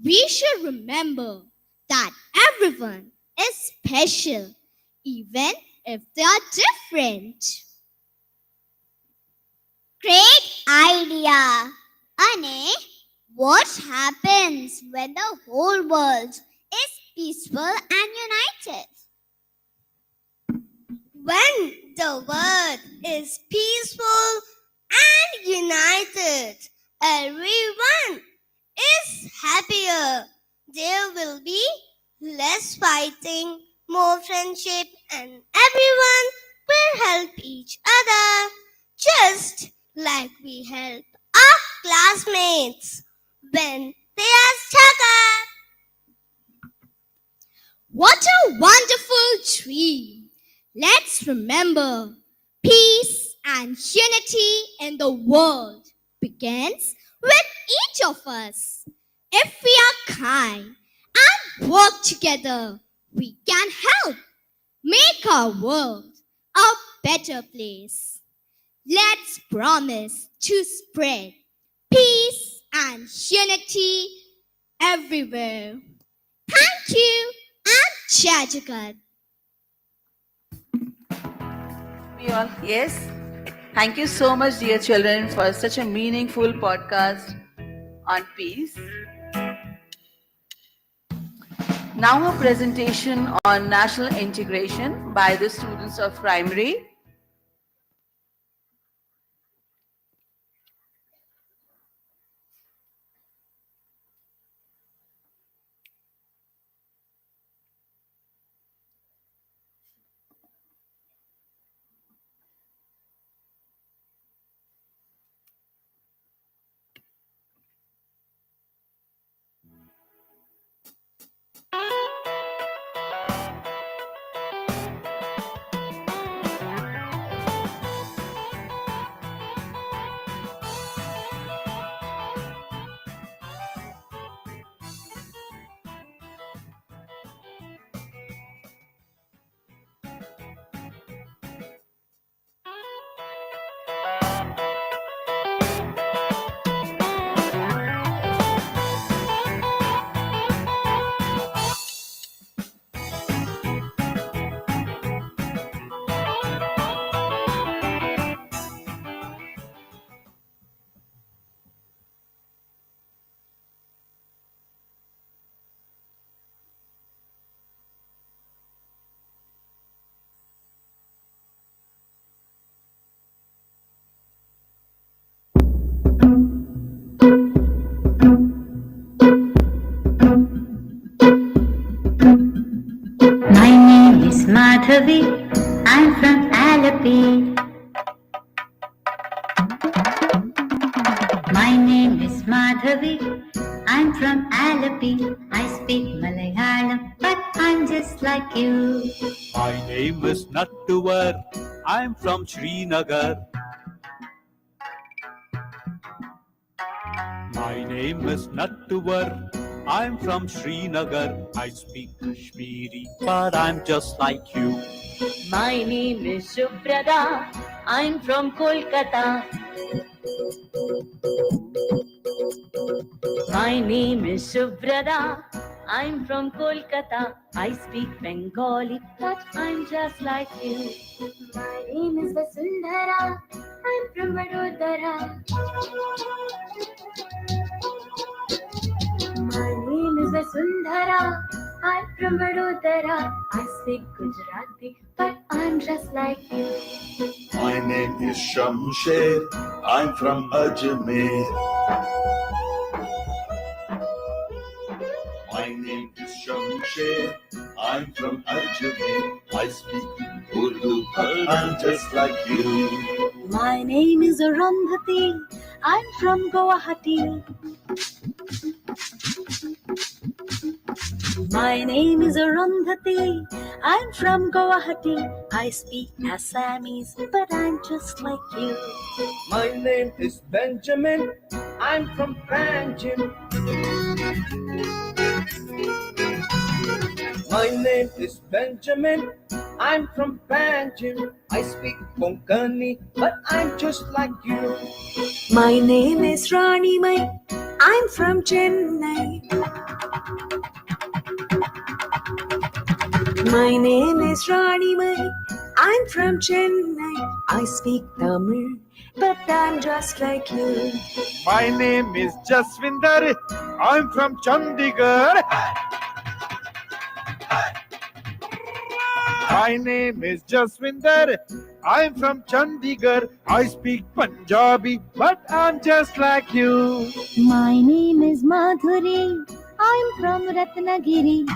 We should remember that everyone is special, even if they are different. Great idea! Ane, what happens when the whole world is peaceful and united? When the world is peaceful and united, everyone is happier. There will be less fighting, more friendship, and everyone will help each other. Just like we help our classmates when they are stuck up. What a wonderful dream! Let's remember peace and unity in the world begins with each of us. If we are kind and work together, we can help make our world a better place. Let's promise to spread peace and unity everywhere. Thank you and Jai Jagat. Yes. Thank you so much, dear children, for such a meaningful podcast on peace. Now, a presentation on national integration by the students of primary. Madhavi. I'm from ALfA. My name is Madhavi. I'm from ALfA. I speak Malayalam, but I'm just like you. My name is Nattuvar. I'm from Srinagar. My name is Nattuvar. I'm from Srinagar. I speak Kashmiri, but I'm just like you. My name is Subrata. I'm from Kolkata. My name is Subrata. I'm from Kolkata. I speak Bengali, but I'm just like you. My name is Vasundhara. I'm from Vadodara. My name is Vasundhara. I'm from Vadodara. I speak Gujarati, but I'm just like you. My name is Shamsher. I'm from Ajmer. My name is Shamsher. I'm from Ajmer. I speak Urdu, but I'm just like you. My name is Arundhati. I'm from Guwahati. My name is Arundhati. I'm from Guwahati. I speak Assamese, but I'm just like you. My name is Benjamin. I'm from Panjim. My name is Benjamin. I'm from Panjim. I speak Konkani, but I'm just like you. My name is Rani Mai. I'm from Chennai. My name is Rani Mai. I'm from Chennai. I speak Tamil, but I'm just like you. My name is Jaswinder. I'm from Chandigarh. My name is Jaswinder. I'm from Chandigarh. I speak Punjabi, but I'm just like you. My name is Madhuri. I'm from Ratnagiri.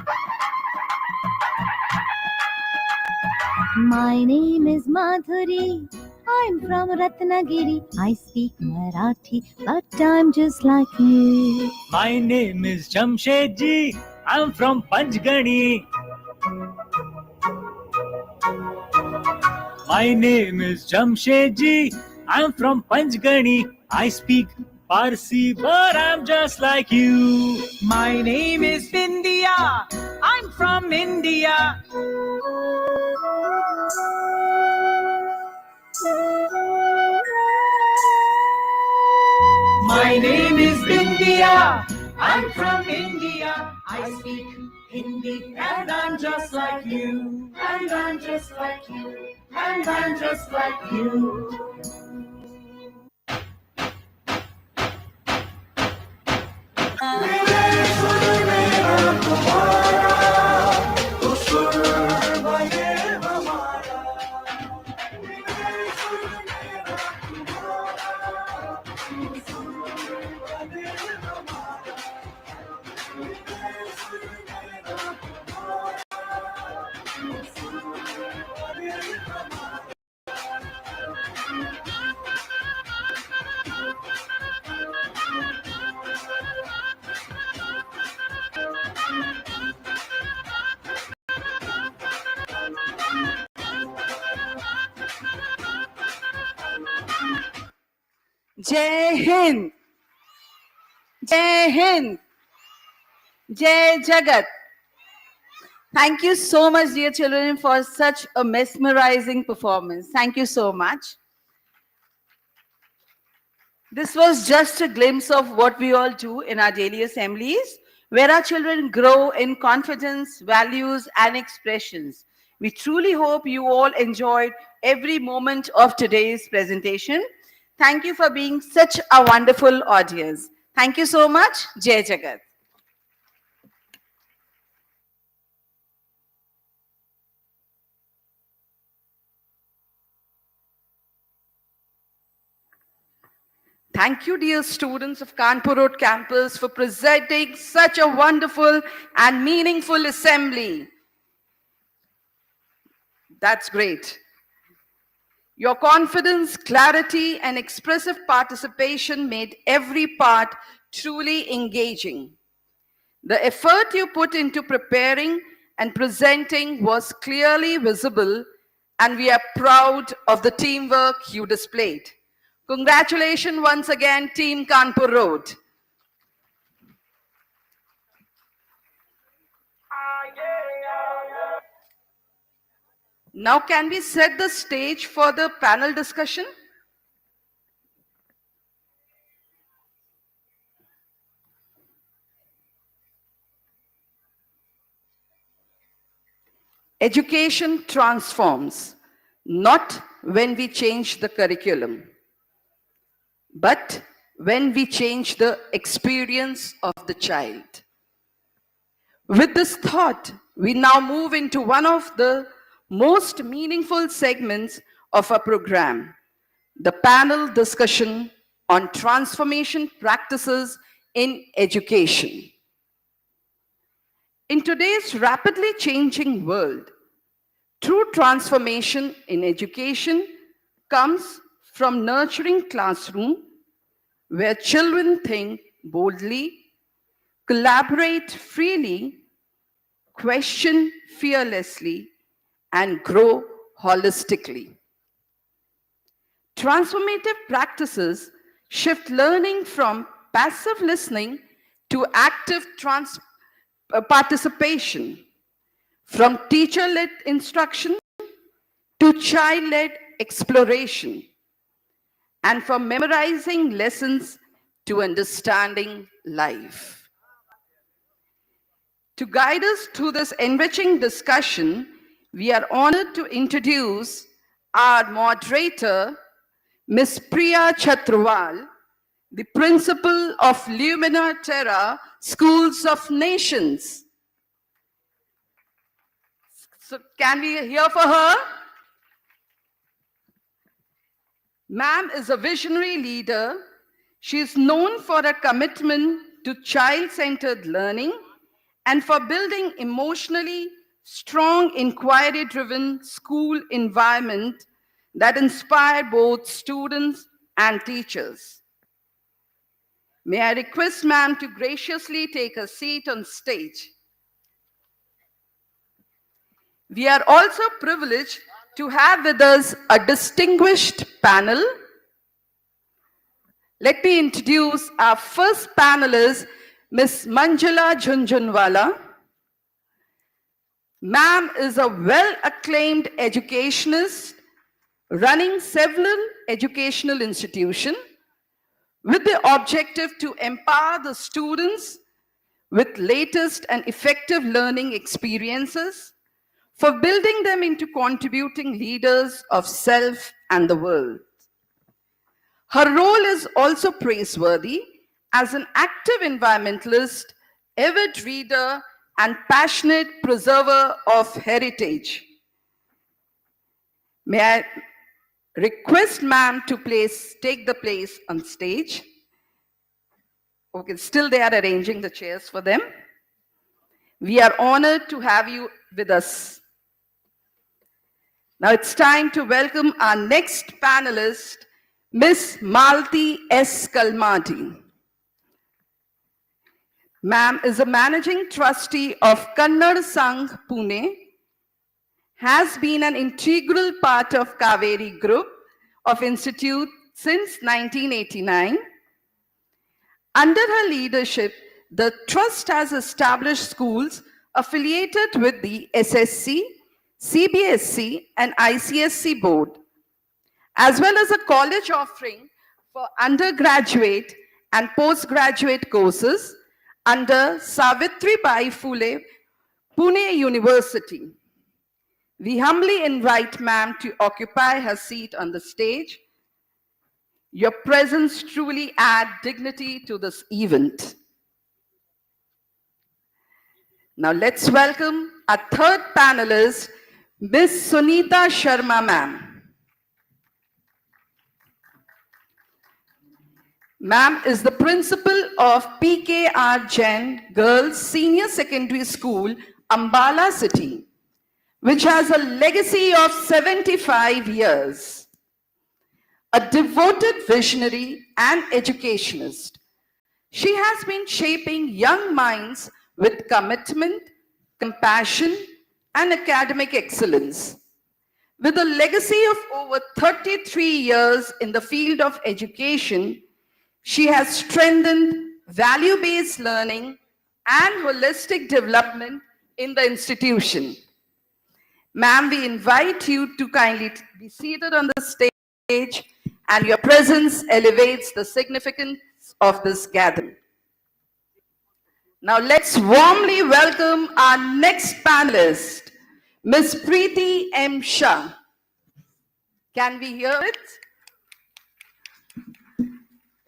My name is Madhuri. I'm from Ratnagiri. I speak Marathi, but I'm just like you. My name is Jamshedji. I'm from Panchgani. My name is Jamshedji. I'm from Panchgani. I speak Parsi, but I'm just like you. My name is Bindia. I'm from India. My name is Bindia. I'm from India. I speak Hindi, and I'm just like you. And I'm just like you. And I'm just like you. Jai Hind. Jai Hind. Jai Jagat. Thank you so much, dear children, for such a mesmerizing performance. Thank you so much. This was just a glimpse of what we all do in our daily assemblies, where our children grow in confidence, values, and expressions. We truly hope you all enjoyed every moment of today's presentation. Thank you for being such a wonderful audience. Thank you so much. Jai Jagat. Thank you, dear students of Kanpur Road campus, for presenting such a wonderful and meaningful assembly. That's great. Your confidence, clarity, and expressive participation made every part truly engaging. The effort you put into preparing and presenting was clearly visible, and we are proud of the teamwork you displayed. Congratulations once again, Team Kanpur Road. Now, can we set the stage for the panel discussion? Education transforms, not when we change the curriculum, but when we change the experience of the child. With this thought, we now move into one of the most meaningful segments of our program, the panel discussion on transformation practices in education. In today's rapidly changing world, true transformation in education comes from nurturing classroom where children think boldly, collaborate freely, question fearlessly, and grow holistically. Transformative practices shift learning from passive listening to active participation, from teacher-led instruction to child-led exploration, and from memorizing lessons to understanding life. To guide us through this enriching discussion, we are honored to introduce our moderator, Ms. Priya Chatrawal, the principal of Lumina Terra Schools of Nations. So can we hear for her? Ma'am is a visionary leader. She is known for her commitment to child-centered learning and for building emotionally strong, inquiry-driven school environment that inspire both students and teachers. May I request ma'am to graciously take a seat on stage. We are also privileged to have with us a distinguished panel. Let me introduce our first panelist, Ms. Manjula Jhunjhunwala. Ma'am is a well-acclaimed educationist running several educational institutions with the objective to empower the students with latest and effective learning experiences for building them into contributing leaders of self and the world. Her role is also praiseworthy as an active environmentalist, avid reader, and passionate preserver of heritage. May I request ma'am to take the place on stage. Okay, still they are arranging the chairs for them. We are honored to have you with us. Now it's time to welcome our next panelist, Ms. Malti S. Kalmati. Ma'am is a managing trustee of Kannada Sangh, Pune, has been an integral part of Kaveri Group of Institute since 1989. Under her leadership, the Trust has established schools affiliated with the SSC, CBSC, and ICSC board, as well as a college offering for undergraduate and postgraduate courses under Savitribai Phule, Pune University. We humbly invite ma'am to occupy her seat on the stage. Your presence truly adds dignity to this event. Now let's welcome our third panelist, Ms. Sunita Sharma ma'am. Ma'am is the principal of PKR Jain Girls Senior Secondary School, Ambala City. which has a legacy of 75 years. A devoted visionary and educationist, she has been shaping young minds with commitment, compassion, and academic excellence. With a legacy of over 33 years in the field of education, she has strengthened value-based learning and holistic development in the institution. Ma'am, we invite you to kindly be seated on the stage, and your presence elevates the significance of this gathering. Now let's warmly welcome our next panelist, Ms. Priti M. Shah. Can we hear it?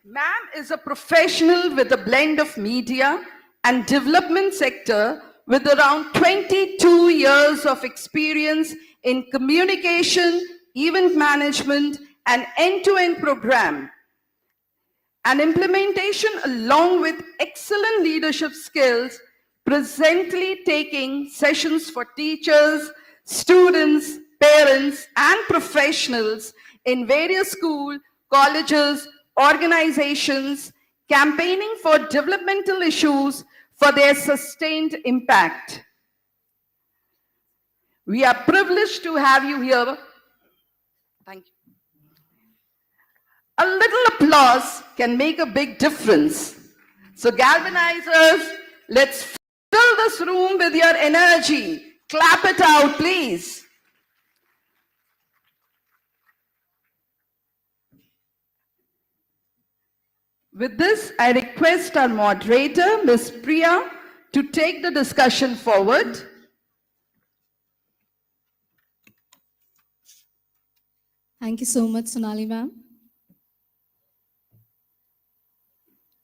Ma'am is a professional with a blend of media and development sector with around 22 years of experience in communication, event management, and end-to-end program and implementation, along with excellent leadership skills, presently taking sessions for teachers, students, parents, and professionals in various schools, colleges, organizations, campaigning for developmental issues for their sustained impact. We are privileged to have you here. Thank you. A little applause can make a big difference. So galvanizers, let's fill this room with your energy. Clap it out, please. With this, I request our moderator, Ms. Priya, to take the discussion forward. Thank you so much, Sonali ma'am.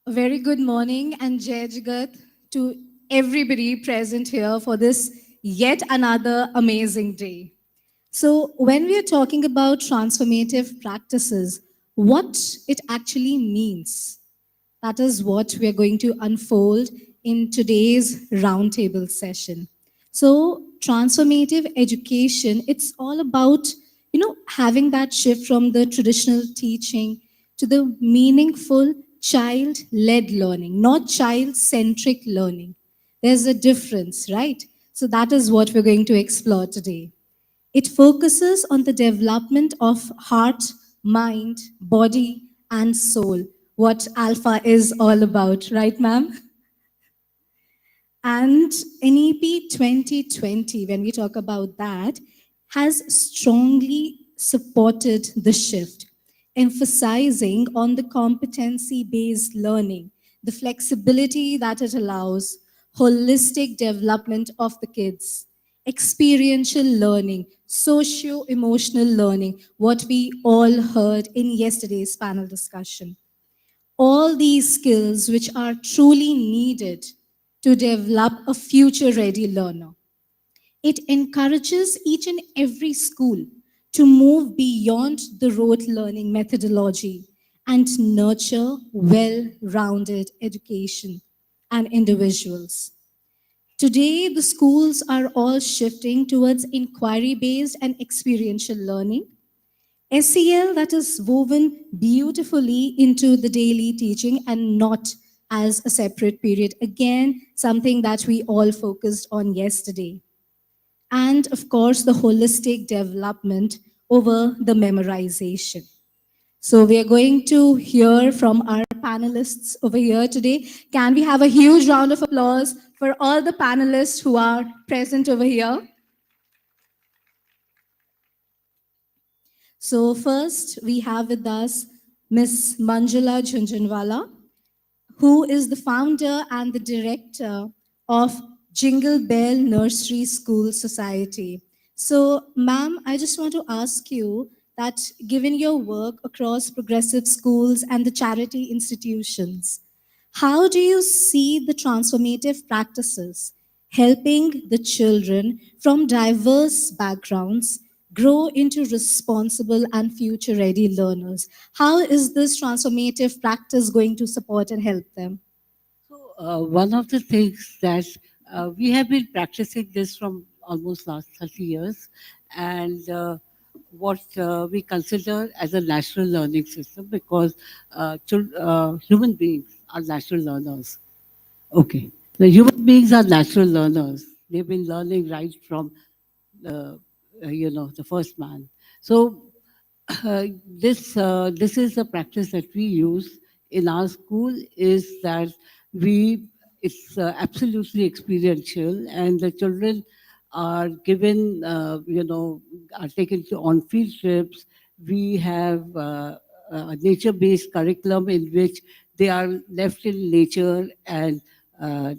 A very good morning and Jai Jagat to everybody present here for this yet another amazing day. So when we are talking about transformative practices, what it actually means, that is what we are going to unfold in today's roundtable session. So transformative education, it's all about, having that shift from the traditional teaching to the meaningful child-led learning, not child-centric learning. There's a difference, right? So that is what we're going to explore today. It focuses on the development of heart, mind, body, and soul, what ALfA is all about, right, ma'am? And NEP 2020, when we talk about that, has strongly supported the shift, emphasizing on the competency-based learning, the flexibility that it allows, holistic development of the kids, experiential learning, socio-emotional learning, what we all heard in yesterday's panel discussion. All these skills which are truly needed to develop a future-ready learner. It encourages each and every school to move beyond the rote learning methodology and nurture well-rounded education and individuals. Today, the schools are all shifting towards inquiry-based and experiential learning. SEL that is woven beautifully into the daily teaching and not as a separate period. Again, something that we all focused on yesterday. And of course, the holistic development over the memorization. So we are going to hear from our panelists over here today. Can we have a huge round of applause for all the panelists who are present over here? So first, we have with us Ms. Manjula Jhunjhunwala, who is the founder and the director of Jingle Bell Nursery School Society. So, ma'am, I just want to ask you that given your work across progressive schools and the charity institutions, how do you see the transformative practices helping the children from diverse backgrounds grow into responsible and future-ready learners? How is this transformative practice going to support and help them? So, one of the things that we have been practicing this from almost last 30 years, and what we consider as a natural learning system, because human beings are natural learners. Okay. The human beings are natural learners. They've been learning right from the first man. So this is a practice that we use in our school, is that it's absolutely experiential, and the children are given, are taken on field trips. We have a nature-based curriculum in which they are left in nature, and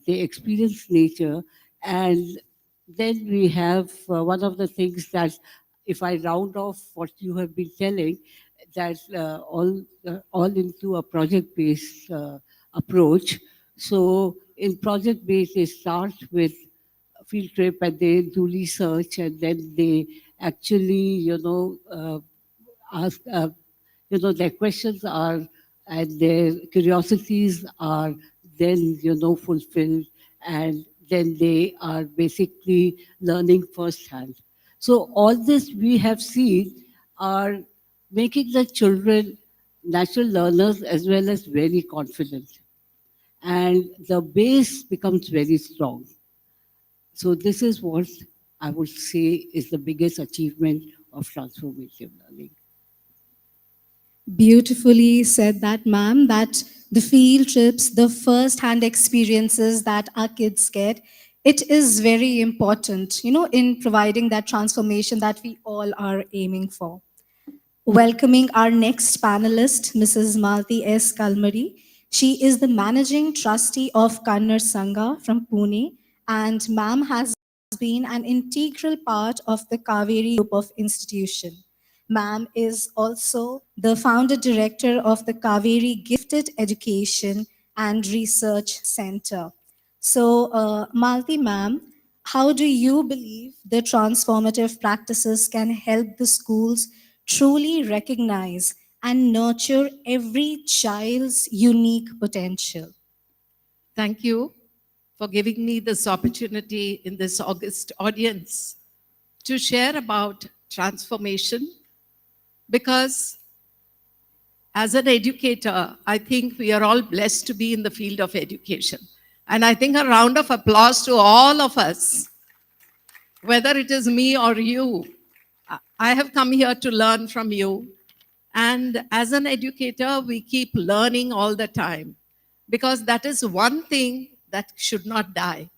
they experience nature. And then we have one of the things that, if I round off what you have been telling, that all into a project-based approach. So in project-based, they start with a field trip and they do research, and then they actually, ask, their questions are, and their curiosities are then, fulfilled, and then they are basically learning firsthand. So all this we have seen are making the children natural learners as well as very confident. And the base becomes very strong. So this is what I would say is the biggest achievement of transformative learning. Beautifully said that, ma'am, that the field trips, the first-hand experiences that our kids get, it is very important, in providing that transformation that we all are aiming for. Welcoming our next panelist, Mrs. Malti S. Kalmari. She is the Managing Trustee of Kannada Sangha from Pune, and ma'am has been an integral part of the Kaveri group of institution. Ma'am is also the founder director of the Kaveri Gifted Education and Research Center. So, Malti ma'am, how do you believe the transformative practices can help the schools truly recognize and nurture every child's unique potential? Thank you for giving me this opportunity in this august audience to share about transformation, because as an educator, I think we are all blessed to be in the field of education. And I think a round of applause to all of us, whether it is me or you. I have come here to learn from you. And as an educator, we keep learning all the time, because that is one thing that should not die.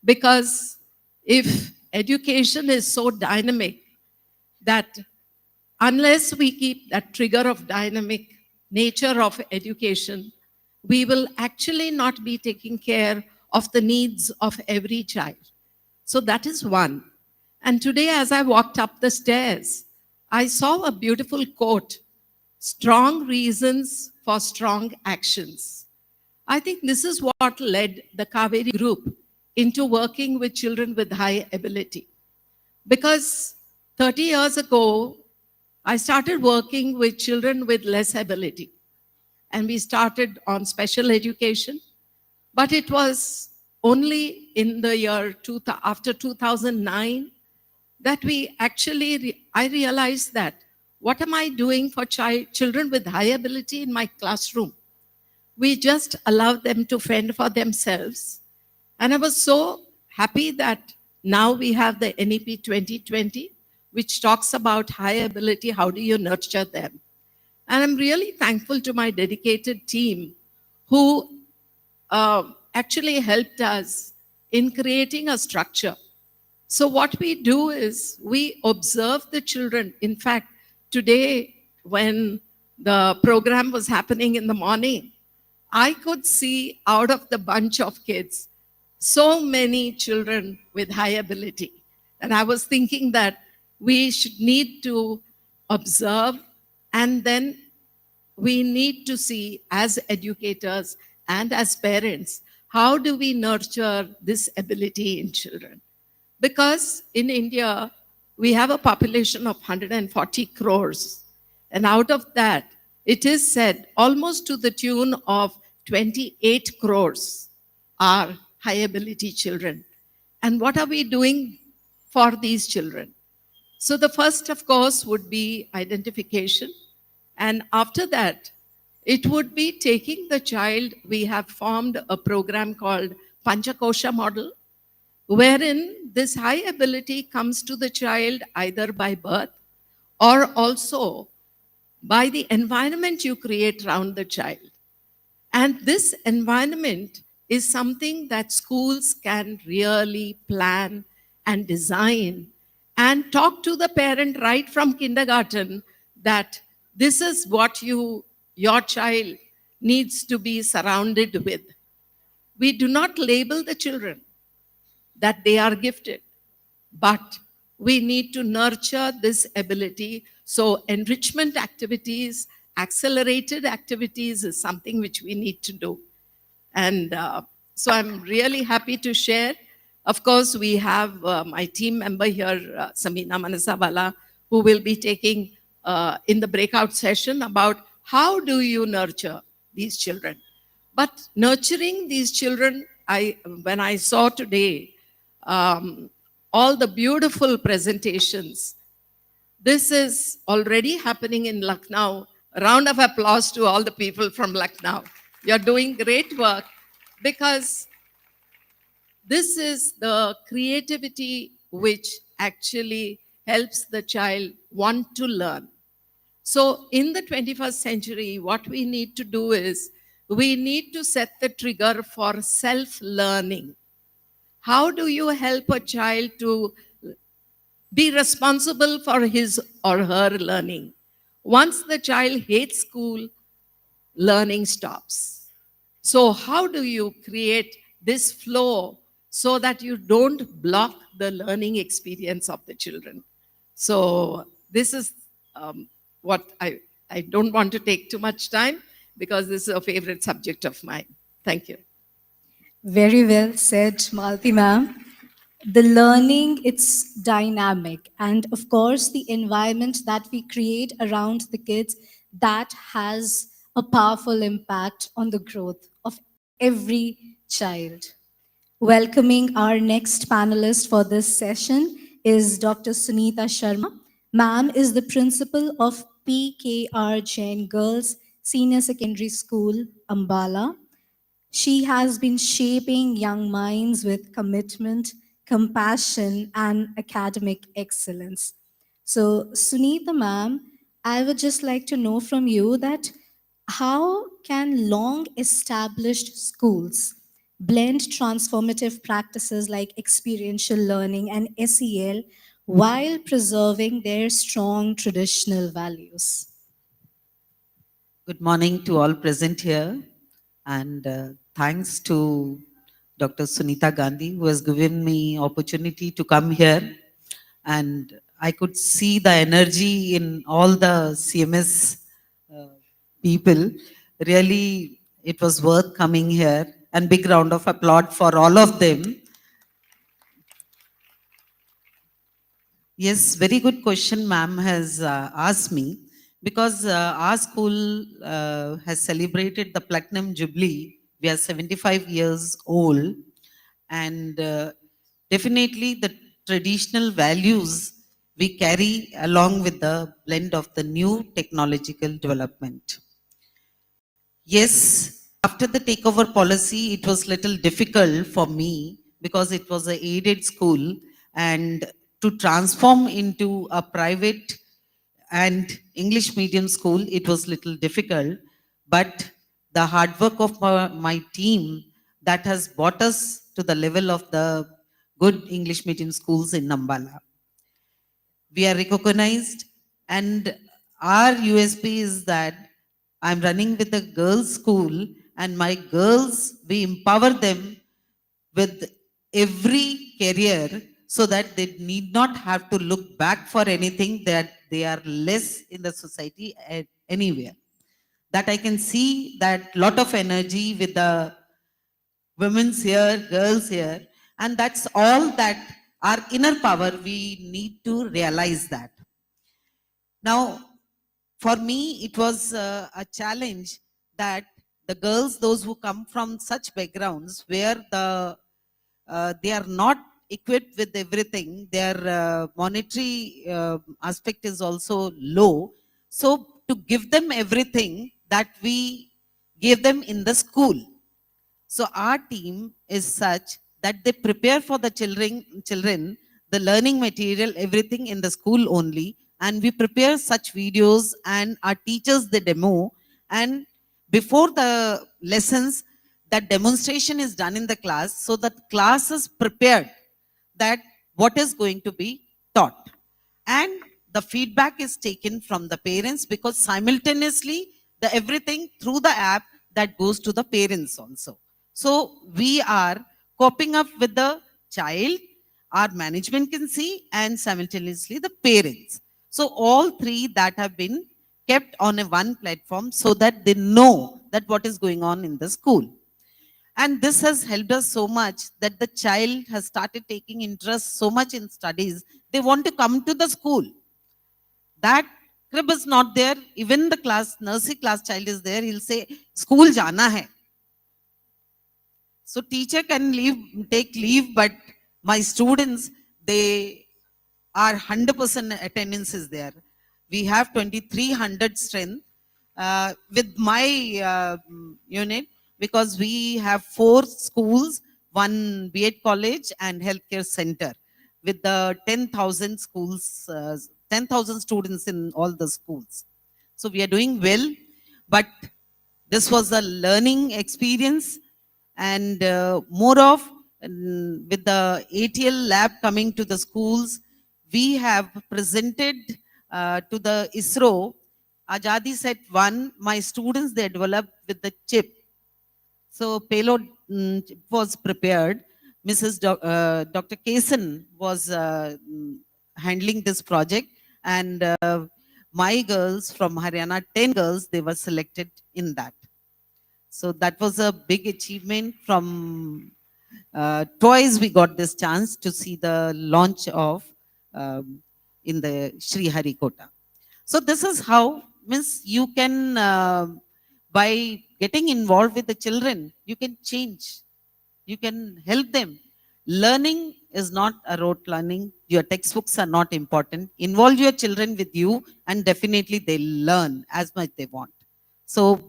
Because if education is so dynamic that unless we keep that trigger of dynamic nature of education, we will actually not be taking care of the needs of every child. So that is one. And today, as I walked up the stairs, I saw a beautiful quote, "Strong reasons for strong actions." I think this is what led the Kaveri group into working with children with high ability. Because 30 years ago, I started working with children with less ability. And we started on special education. But it was only in the year after 2009 that I realized that what am I doing for children with high ability in my classroom? We just allowed them to fend for themselves. And I was so happy that now we have the NEP 2020, which talks about high ability, how do you nurture them? And I'm really thankful to my dedicated team who actually helped us in creating a structure. So what we do is we observe the children. In fact, today when the program was happening in the morning, I could see out of the bunch of kids, so many children with high ability. And I was thinking that we should need to observe, and then we need to see as educators and as parents, how do we nurture this ability in children? Because in India, we have a population of 140 crores. And out of that, it is said almost to the tune of 28 crores are high ability children. And what are we doing for these children. So the first, of course, would be identification. And after that, it would be taking the child. We have formed a program called Panchakosha model, wherein this high ability comes to the child either by birth or also by the environment you create around the child. And this environment is something that schools can really plan and design and talk to the parent right from kindergarten that this is what your child needs to be surrounded with. We do not label the children that they are gifted, but we need to nurture this ability. So enrichment activities, accelerated activities is something which we need to do. And so I'm really happy to share. Of course, we have my team member here, Samina Manasawala, who will be taking in the breakout session about how do you nurture these children. But nurturing these children, when I saw today all the beautiful presentations, this is already happening in Lucknow. A round of applause to all the people from Lucknow. You're doing great work because this is the creativity which actually helps the child want to learn. So in the 21st century, what we need to do is we need to set the trigger for self-learning. How do you help a child to be responsible for his or her learning? Once the child hates school, learning stops. So how do you create this flow so that you don't block the learning experience of the children? So this is what I don't want to take too much time because this is a favorite subject of mine. Thank you. Very well said, Malti ma'am. The learning, it's dynamic. And of course, the environment that we create around the kids, that has a powerful impact on the growth of every child. Welcoming our next panelist for this session is Dr. Smitha Sharma. Ma'am is the principal of PKR Jain Girls Senior Secondary School, Ambala. She has been shaping young minds with commitment, compassion, and academic excellence. So, Sunita ma'am, I would just like to know from you that how can long-established schools blend transformative practices like experiential learning and SEL while preserving their strong traditional values? Good morning to all present here, and thanks to Dr. Sunita Gandhi, who has given me opportunity to come here. And I could see the energy in all the CMS people. Really, it was worth coming here. And big round of applause for all of them. Yes, very good question ma'am has asked me, because our school has celebrated the Platinum Jubilee. We are 75 years old, and definitely the traditional values we carry along with the blend of the new technological development. Yes, after the takeover policy, it was little difficult for me because it was an aided school, and to transform into a private and English medium school, it was little difficult. But the hard work of my team that has brought us to the level of the good English medium schools in Ambala. We are recognized, and our USP is that I'm running with a girls' school, and my girls, we empower them with every career so that they need not have to look back for anything, that they are less in the society anywhere. That I can see that lot of energy with the women's here, girls here, and that's all that our inner power, we need to realize that. Now, for me, it was a challenge that the girls, those who come from such backgrounds where they are not equipped with everything. Their monetary aspect is also low. So to give them everything that we gave them in the school. So our team is such that they prepare for the children the learning material, everything in the school only. And we prepare such videos and our teachers the demo. And before the lessons, that demonstration is done in the class so that class is prepared that what is going to be taught. And the feedback is taken from the parents because simultaneously the everything through the app that goes to the parents also. So we are coping up with the child, our management can see, and simultaneously the parents. So all three that have been kept on a one platform so that they know that what is going on in the school. And this has helped us so much that the child has started taking interest so much in studies. They want to come to the school. That crib is not there. Even the class, nursery class child is there. He'll say, school jana hai. So teacher can take leave, but my students, they are 100% attendance is there. We have 2,300 strength with my unit because we have 4 schools, 1 B.Ed college and healthcare center with the 10,000 schools, 10,000 students in all the schools. So we are doing well, but this was a learning experience. And more of with the ATL lab coming to the schools, we have presented to the ISRO, Ajadi Set 1, my students, they developed with the chip. So payload was prepared. Dr. Kasan was handling this project, and my girls from Haryana, 10 girls, they were selected in that. So that was a big achievement. From twice we got this chance to see the launch of in the Sri Harikota. So this is how, means you can, by getting involved with the children, you can change, you can help them. Learning is not a rote learning. Your textbooks are not important. Involve your children with you and definitely they'll learn as much they want. So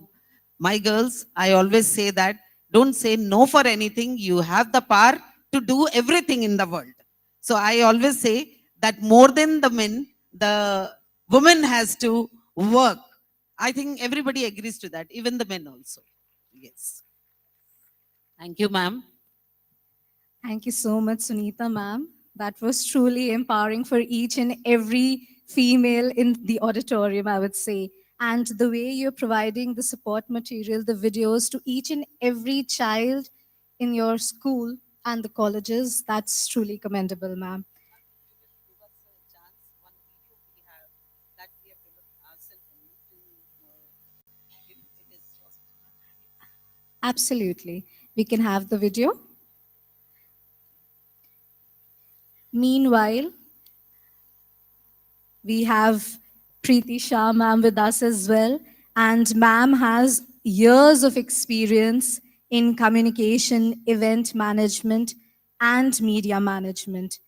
my girls, I always say that don't say no for anything. You have the power to do everything in the world. So I always say that more than the men, the woman has to work. I think everybody agrees to that, even the men also. Yes. Thank you, ma'am. Thank you so much, Sunita ma'am. That was truly empowering for each and every female in the auditorium, I would say. And the way you're providing the support material, the videos to each and every child in your school and the colleges, that's truly commendable, ma'am. Absolutely. We can have the video. Meanwhile, we have Priti Shah ma'am with us as well. And ma'am has years of experience in communication, event management, and media management.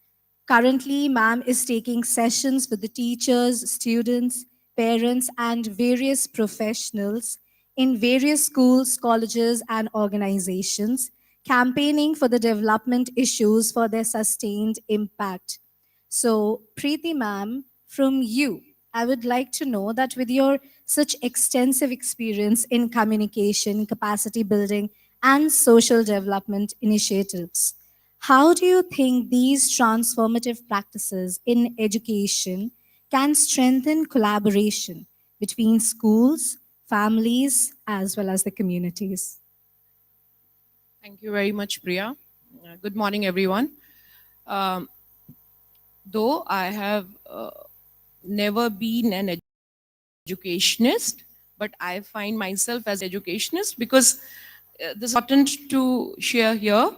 Currently, ma'am is taking sessions with the teachers, students, parents, and various professionals in various schools, colleges, and organizations, campaigning for the development issues for their sustained impact. So, Preeti ma'am, from you, I would like to know that with your such extensive experience in communication, capacity building, and social development initiatives, how do you think these transformative practices in education can strengthen collaboration between schools, families, as well as the communities? Thank you very much, Priya. Good morning, everyone. Though I have never been an educationist, but I find myself as an educationist because this is important to share here.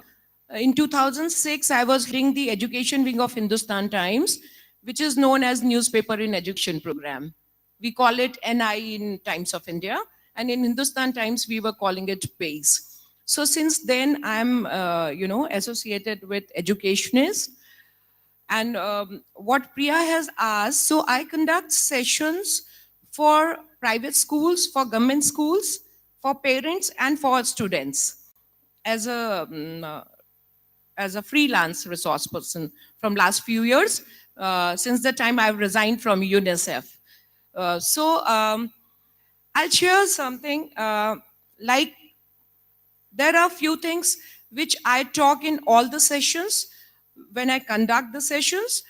In 2006, I was leading the education wing of Hindustan Times, which is known as Newspaper in Education Program. We call it NI in Times of India, and in Hindustan Times, we were calling it PACE. So since then, I'm, associated with educationists. And what Priya has asked, so I conduct sessions for private schools, for government schools, for parents, and for students as a freelance resource person from last few years, since the time I've resigned from UNICEF. I'll share something like there are few things which I talk in all the sessions when I conduct the sessions.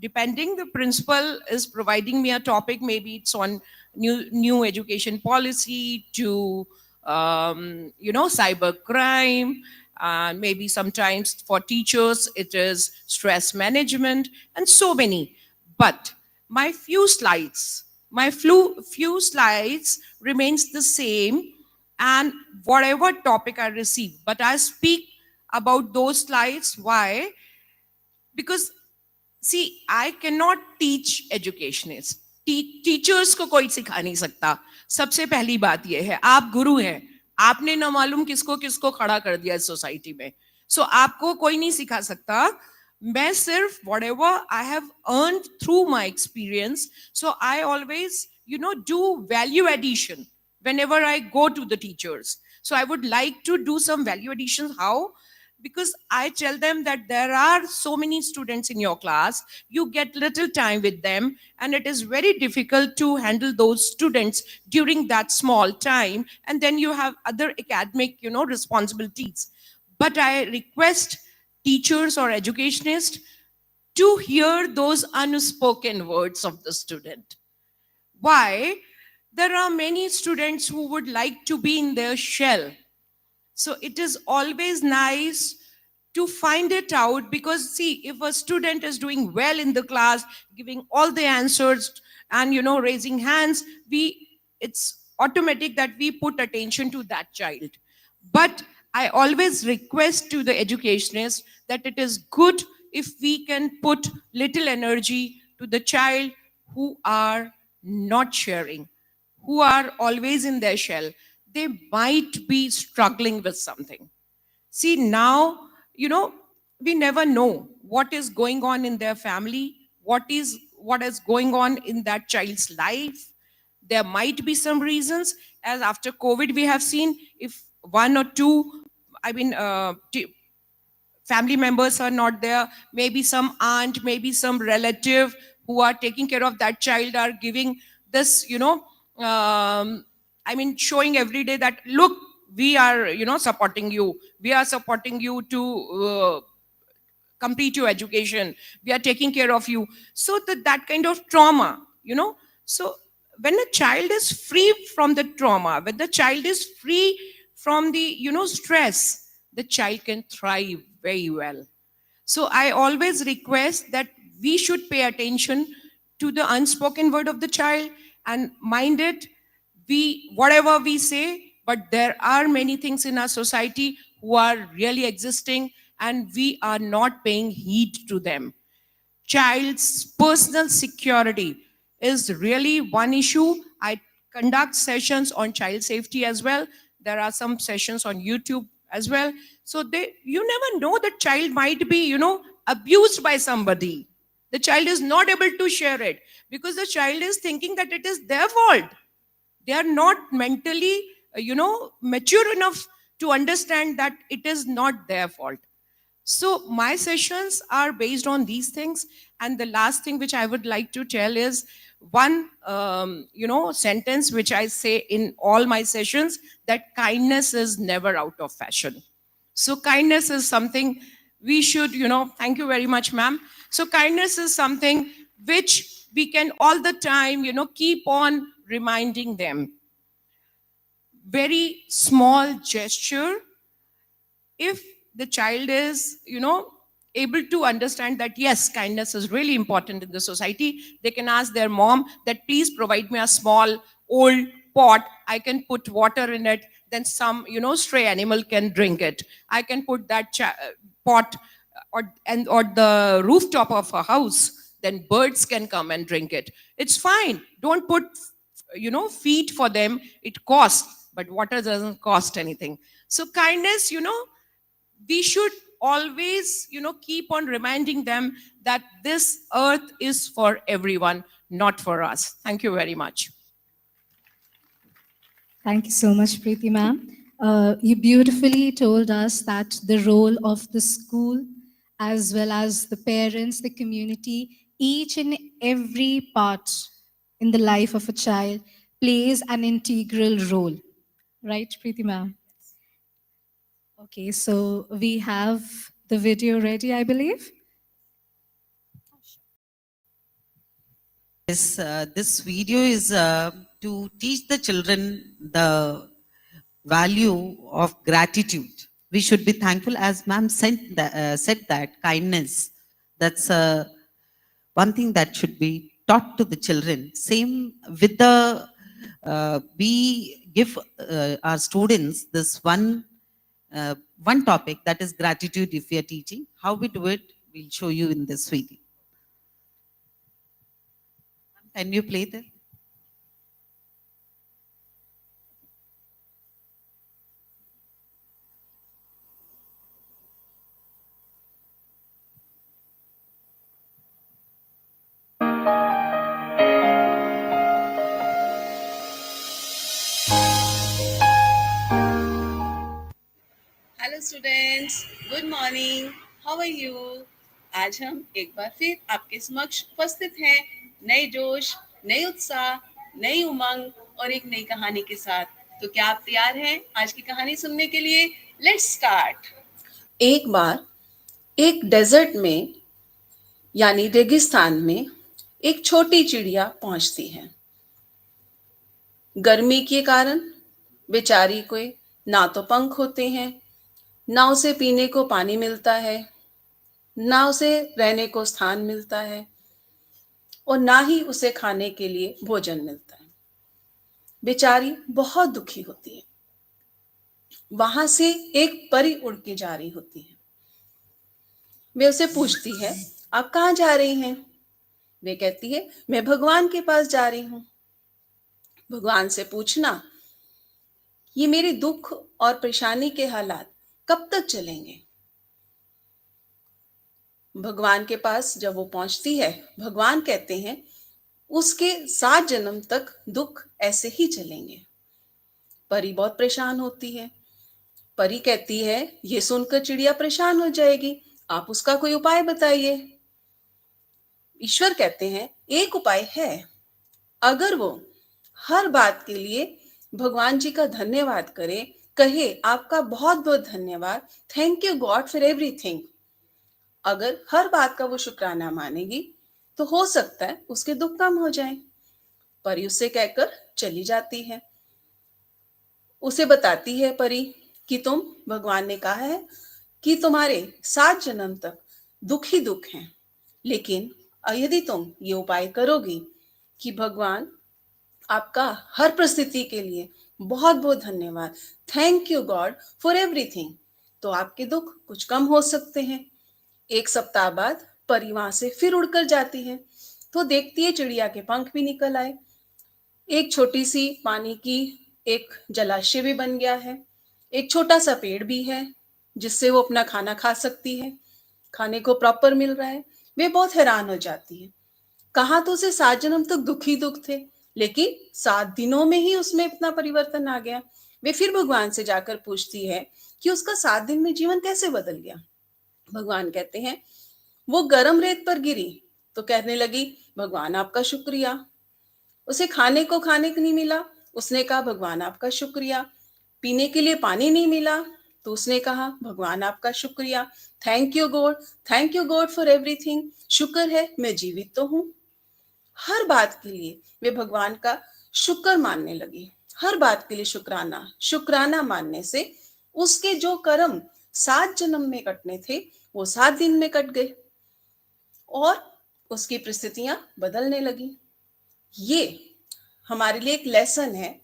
Depending, the principal is providing me a topic, maybe it's on new education policy to cyber crime, and maybe sometimes for teachers it is stress management, and so many. But my few slides remains the same, and whatever topic I receive, but I speak about those slides. Why? Because see, I cannot teach educationists. Teachers को कोई सिखा नहीं सकता. सबसे पहली बात ये है, आप गुरु हैं, आपने ना मालूम किसको किसको खड़ा कर दिया इस सोसाइटी में. सो आपको कोई नहीं सिखा सकता. मैं सिर्फ whatever I have earned through my experience, so I always do value addition whenever I go to the teachers. So I would like to do some value addition. How? Because I tell them that there are so many students in your class, you get little time with them, and it is very difficult to handle those students during that small time, and then you have other academic responsibilities. But I request teachers or educationists to hear those unspoken words of the student. Why? There are many students who would like to be in their shell. So it is always nice to find it out, because see, if a student is doing well in the class, giving all the answers and raising hands, it's automatic that we put attention to that child. But I always request to the educationists that it is good if we can put little energy to the child who are not sharing, who are always in their shell. They might be struggling with something. See, now, we never know what is going on in their family, what is going on in that child's life. There might be some reasons, as after COVID we have seen, if one or two, family members are not there, maybe some aunt, maybe some relative who are taking care of that child are giving this, showing every day that, look, we are, supporting you. We are supporting you to complete your education. We are taking care of you. So that kind of trauma, So when a child is free from the trauma, when the child is free from the, stress, the child can thrive very well. So I always request that we should pay attention to the unspoken word of the child and mind it. Whatever we say, but there are many things in our society who are really existing, and we are not paying heed to them. Child's personal security is really one issue. I conduct sessions on child safety as well. There are some sessions on YouTube as well. So you never know, the child might be, abused by somebody. The child is not able to share it because the child is thinking that it is their fault. They are not mentally, mature enough to understand that it is not their fault. So my sessions are based on these things. And the last thing which I would like to tell is one, sentence which I say in all my sessions, that kindness is never out of fashion. So kindness is something we should, thank you very much, ma'am. So kindness is something which we can all the time, keep on reminding them. Very small gesture. If the child is, able to understand that, yes, kindness is really important in the society, they can ask their mom that, please provide me a small old pot. I can put water in it. Then some, stray animal can drink it. I can put that pot or the rooftop of a house. Then birds can come and drink it. It's fine. Don't put, feed for them. It costs. but water doesn't cost anything. So kindness, we should always, keep on reminding them that this earth is for everyone, not for us. Thank you very much. Thank you so much, Priti ma'am. You beautifully told us that the role of the school, as well as the parents, the community, each and every part in the life of a child plays an integral role. Right, Priti ma'am? Okay, so we have the video ready, I believe. This video is to teach the children the value of gratitude. We should be thankful, as ma'am said that kindness, that's one thing that should be taught to the children. Same with the, we give our students this one topic, that is gratitude. If we are teaching, how we do it, we'll show you in this video. Can you play that? Hello students, good morning, how are you. आज हम एक बार फिर आपके समक्ष उपस्थित हैं नए जोश, नए उत्साह, नई उमंग और एक नई कहानी के साथ। तो क्या आप तैयार हैं आज की कहानी सुनने के लिए? Let's start. एक बार एक डेजर्ट में यानी रेगिस्तान में एक छोटी चिड़िया पहुंचती है। गर्मी के कारण बेचारी को ना तो पंख होते हैं, ना उसे पीने को पानी मिलता है, ना उसे रहने को स्थान मिलता है और ना ही उसे खाने के लिए भोजन मिलता है। बेचारी बहुत दुखी होती है। वहां से एक परी उड़ के जा रही होती है। वे उसे पूछती है, आप कहाँ जा रही हैं? वे कहती है, मैं भगवान के पास जा रही हूं। भगवान से पूछना, ये मेरे दुख और परेशानी के हालात कब तक चलेंगे? भगवान के पास जब वो पहुंचती है, भगवान कहते हैं उसके 7 जन्म तक दुख ऐसे ही चलेंगे। परी बहुत परेशान होती है। परी कहती है, ये सुनकर चिड़िया परेशान हो जाएगी, आप उसका कोई उपाय बताइए। ईश्वर कहते हैं, एक उपाय है। अगर वो हर बात के लिए भगवान जी का धन्यवाद करे, कहे आपका बहुत बहुत धन्यवाद, thank you God for everything. अगर हर बात का वो शुक्राना मानेगी तो हो सकता है उसके दुख कम हो जाएं। परी उससे कहकर चली जाती है। उसे बताती है परी कि तुम, भगवान ने कहा है कि तुम्हारे 7 जन्म तक दुख ही दुख हैं, लेकिन यदि तुम ये उपाय करोगी कि भगवान आपका हर परिस्थिति के लिए बहुत बहुत धन्यवाद, thank you God for everything, तो आपके दुख कुछ कम हो सकते हैं। 1 सप्ताह बाद परी वहां से फिर उड़कर जाती है तो देखती है चिड़िया के पंख भी निकल आए। एक छोटी सी पानी की एक जलाशय भी बन गया है। एक छोटा सा पेड़ भी है जिससे वो अपना खाना खा सकती है, खाने को प्रॉपर मिल रहा है। वे बहुत हैरान हो जाती है। कहा तो उसे 7 जन्म तक दुख ही दुख थे, लेकिन 7 दिनों में ही उसमें इतना परिवर्तन आ गया। वे फिर भगवान से जाकर पूछती है कि उसका 7 दिन में जीवन कैसे बदल गया। भगवान कहते हैं, वो गर्म रेत पर गिरी तो कहने लगी, भगवान आपका शुक्रिया। उसे खाने को नहीं मिला, उसने कहा, भगवान आपका शुक्रिया। पीने के लिए पानी नहीं मिला तो उसने कहा, भगवान आपका शुक्रिया, thank you God for everything, शुक्र है मैं जीवित तो हूं। हर बात के लिए वे भगवान का शुक्र मानने लगी। हर बात के लिए शुक्राना मानने से उसके जो कर्म 7 जन्म में कटने थे वो 7 दिन में कट गए और उसकी परिस्थितियां बदलने लगी। ये हमारे लिए एक लेसन है,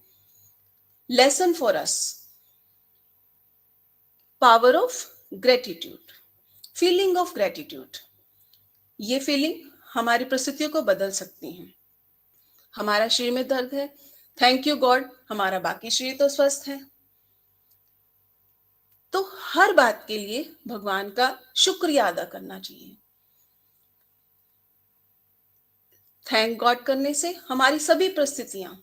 lesson for us, power of gratitude, feeling of gratitude. ये फीलिंग हमारी परिस्थितियों को बदल सकती हैं। हमारा शरीर में दर्द है थैंक यू गॉड हमारा बाकी शरीर तो स्वस्थ है। तो हर बात के लिए भगवान का शुक्रिया अदा करना चाहिए। थैंक गॉड करने से हमारी सभी परिस्थितियां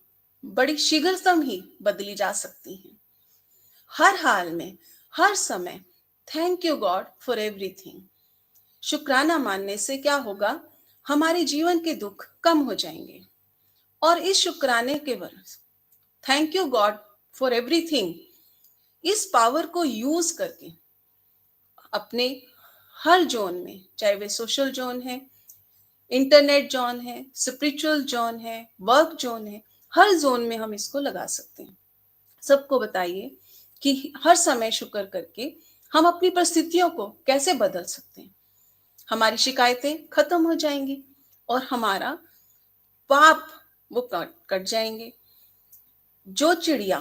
बड़ी शीघ्रतम ही बदली जा सकती हैं। हर हाल में, हर समय thank you God for everything. शुक्राना मानने से क्या होगा, हमारे जीवन के दुख कम हो जाएंगे। और इस शुक्राने के वर्ष thank you God for everything, इस पावर को यूज करके अपने हर जोन में, चाहे वे सोशल जोन है, इंटरनेट जोन है, स्पिरिचुअल जोन है, वर्क जोन है, हर जोन में हम इसको लगा सकते हैं। सबको बताइए कि हर समय शुक्र करके हम अपनी परिस्थितियों को कैसे बदल सकते हैं। हमारी शिकायतें खत्म हो जाएंगी और हमारा पाप वो कट जाएंगे। जो चिड़िया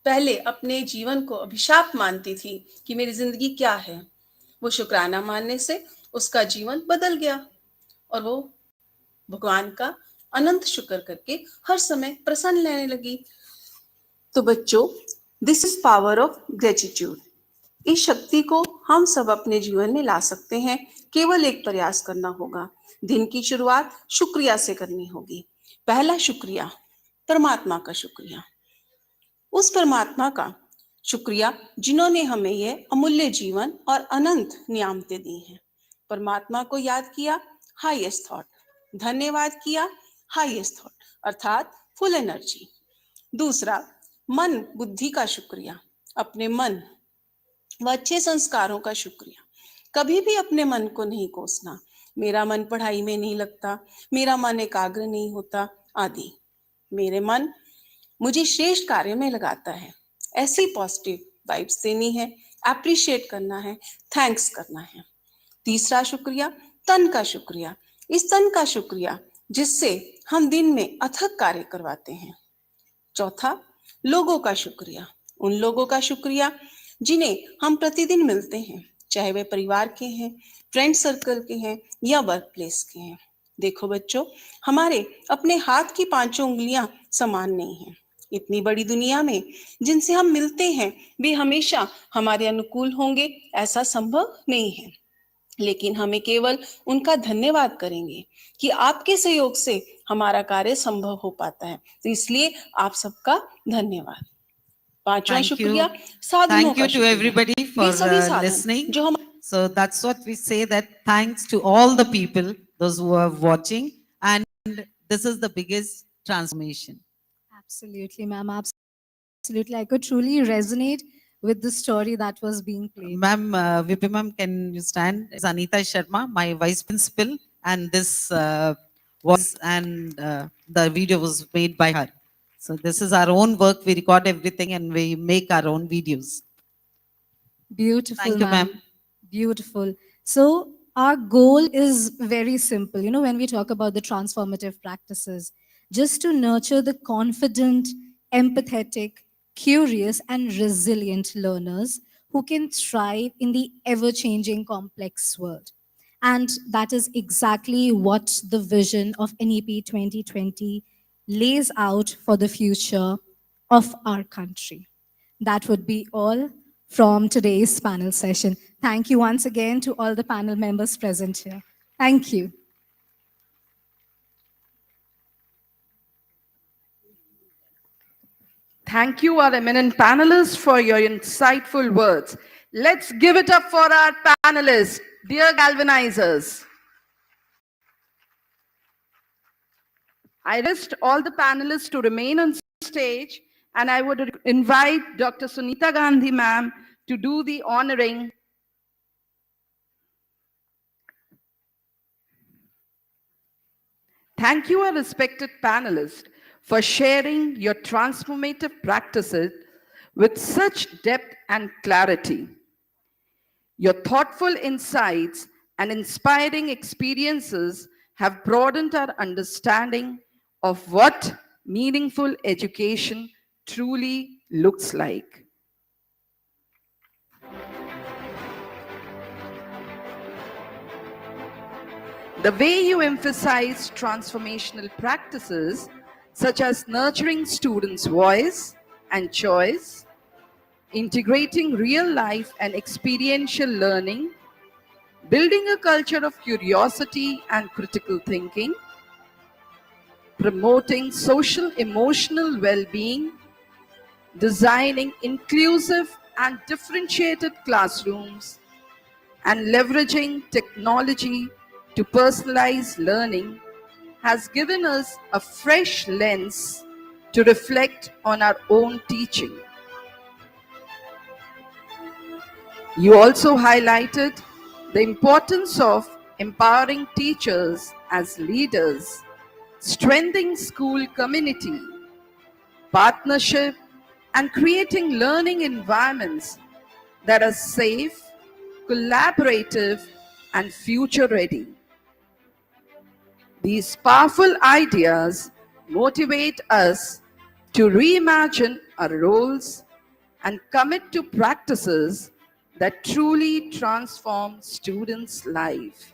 पहले अपने जीवन को अभिशाप मानती थी कि मेरी जिंदगी क्या है, वो शुक्राना मानने से उसका जीवन बदल गया और वो भगवान का अनंत शुक्र करके हर समय प्रसन्न रहने लगी। तो बच्चों, this is power of gratitude. इस शक्ति को हम सब अपने जीवन में ला सकते हैं। केवल एक प्रयास करना होगा। दिन की शुरुआत शुक्रिया से करनी होगी। पहला शुक्रिया परमात्मा का शुक्रिया, उस परमात्मा का शुक्रिया जिन्होंने हमें यह अमूल्य जीवन और अनंत नियामतें दी हैं। परमात्मा को याद किया, हाईएस्ट थॉट। धन्यवाद किया, हाईएस्ट थॉट अर्थात फुल एनर्जी। दूसरा, मन बुद्धि का शुक्रिया, अपने मन व अच्छे संस्कारों का शुक्रिया। कभी भी अपने मन को नहीं कोसना, मेरा मन पढ़ाई में नहीं लगता, मेरा मन एकाग्र नहीं होता आदि। मेरे मन मुझे श्रेष्ठ कार्य में लगाता है। ऐसी पॉजिटिव वाइब्स देनी है, अप्रिशिएट करना है, थैंक्स करना है। तीसरा शुक्रिया तन का शुक्रिया, इस तन का शुक्रिया जिससे हम दिन में अथक कार्य करवाते हैं। चौथा, लोगों का शुक्रिया, उन लोगों का शुक्रिया जिन्हें हम प्रतिदिन मिलते हैं, चाहे वे परिवार के हैं, फ्रेंड सर्कल के हैं या वर्क प्लेस के हैं। देखो बच्चों, हमारे अपने हाथ की पांचों उंगलियां समान नहीं हैं। इतनी बड़ी दुनिया में जिनसे हम मिलते हैं वे हमेशा हमारे अनुकूल होंगे ऐसा संभव नहीं है, लेकिन हमें केवल उनका धन्यवाद करेंगे कि आपके सहयोग से हमारा कार्य संभव हो पाता है। तो इसलिए आप सबका धन्यवाद। पांचवा शुक्रिया साधनों Thank का you to शुक्रिया। everybody for वे सभी साधन listening. जो हम So that's what we say, that thanks to all the people, those who are watching, and this is the biggest transformation. Absolutely, ma'am. Absolutely. I could truly resonate with the story that was being played. Ma'am, VP ma'am, can you stand? It's Anita Sharma, my vice principal, and this was the video was made by her. So this is our own work. We record everything and we make our own videos. Beautiful, Thank you, ma'am. Beautiful. So our goal is very simple. You know, when we talk about the transformative practices, just to nurture the confident, empathetic, curious, and resilient learners who can thrive in the ever-changing complex world. And that is exactly what the vision of NEP 2020 lays out for the future of our country. That would be all from today's panel session. Thank you once again to all the panel members present here. Thank you. Thank you, our eminent panelists, for your insightful words. Let's give it up for our panelists, dear galvanizers. I request all the panelists to remain on stage, and I would invite Dr. Sunita Gandhi, ma'am, to do the honoring. Thank you, our respected panelists, for sharing your transformative practices with such depth and clarity. Your thoughtful insights and inspiring experiences have broadened our understanding of what meaningful education truly looks like. The way you emphasize transformational practices such as nurturing students' voice and choice, integrating real life and experiential learning, building a culture of curiosity and critical thinking, promoting social emotional well-being, designing inclusive and differentiated classrooms, and leveraging technology to personalize learning has given us a fresh lens to reflect on our own teaching. You also highlighted the importance of empowering teachers as leaders, strengthening school community, partnership, and creating learning environments that are safe, collaborative, and future ready. These powerful ideas motivate us to reimagine our roles and commit to practices that truly transform students' life.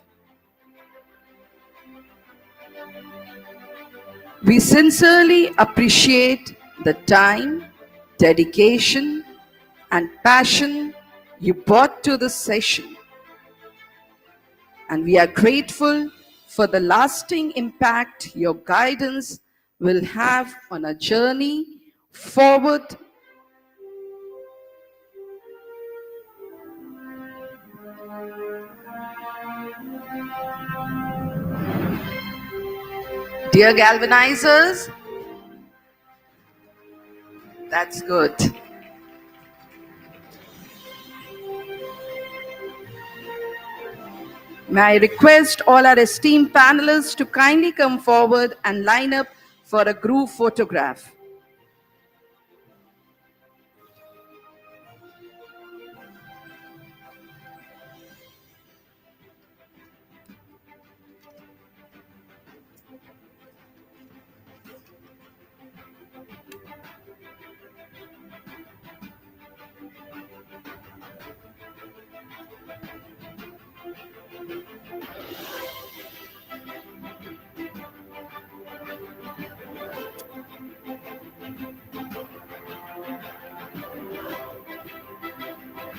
We sincerely appreciate the time, dedication, and passion you brought to this session. And we are grateful for the lasting impact your guidance will have on our journey forward. Dear galvanizers, that's good. May I request all our esteemed panelists to kindly come forward and line up for a group photograph.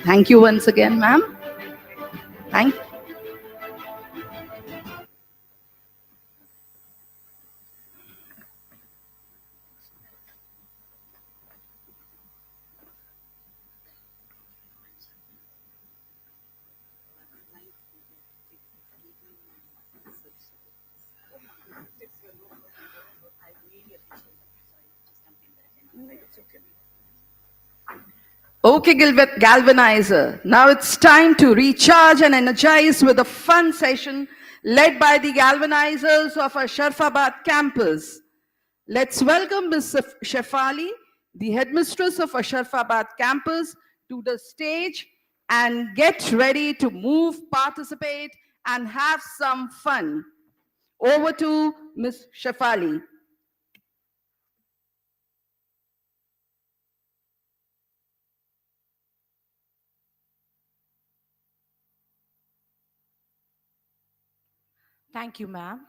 Thank you once again, ma'am. Thank you. Okay, Galvanizer, now it's time to recharge and energize with a fun session led by the galvanizers of our Sharfabad campus. Let's welcome Ms. Shefali, the headmistress of our Sharfabad campus, to the stage and get ready to move, participate, and have some fun. Over to Ms. Shefali. Thank you, ma'am.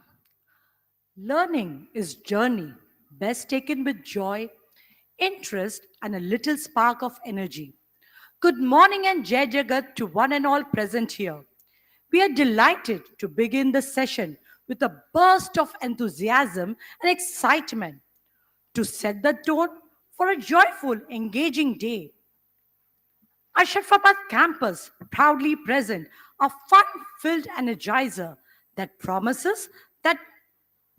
Learning is journey, best taken with joy, interest, and a little spark of energy. Good morning and Jai Jagat to one and all present here. We are delighted to begin the session with a burst of enthusiasm and excitement to set the tone for a joyful, engaging day. Our Sharfabad campus proudly present a fun-filled energizer that promises that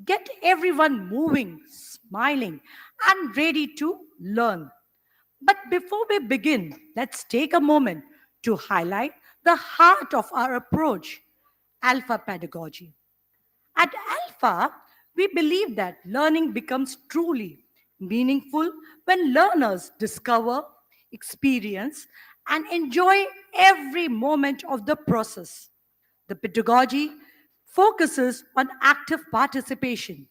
get everyone moving, smiling, and ready to learn. But before we begin, let's take a moment to highlight the heart of our approach, ALfA pedagogy. At ALfA, we believe that learning becomes truly meaningful when learners discover, experience, and enjoy every moment of the process. The pedagogy focuses on active participation,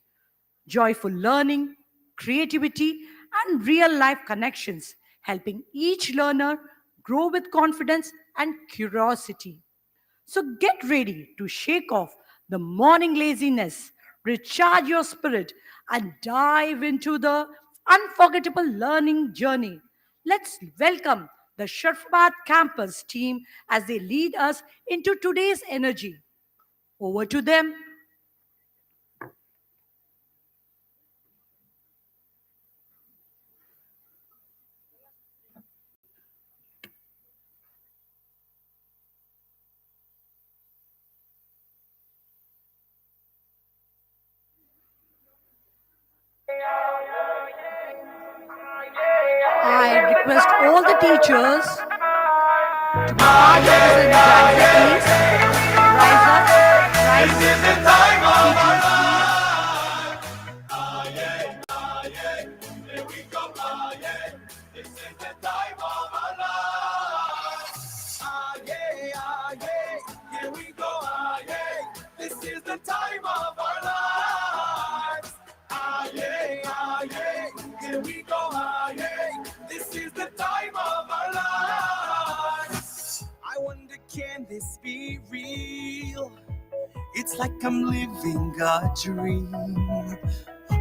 joyful learning, creativity, and real life connections, helping each learner grow with confidence and curiosity. So get ready to shake off the morning laziness, recharge your spirit, and dive into the unforgettable learning journey. Let's welcome the Sharfabad campus team as they lead us into today's energy. Over to them. I request all the teachers to be part of this energizer, please. Rise up, rise. Teachers, please. Here we go, this is the time of our lives. Here we go, this is the time of our lives. I wonder, can this be real? It's like I'm living a dream,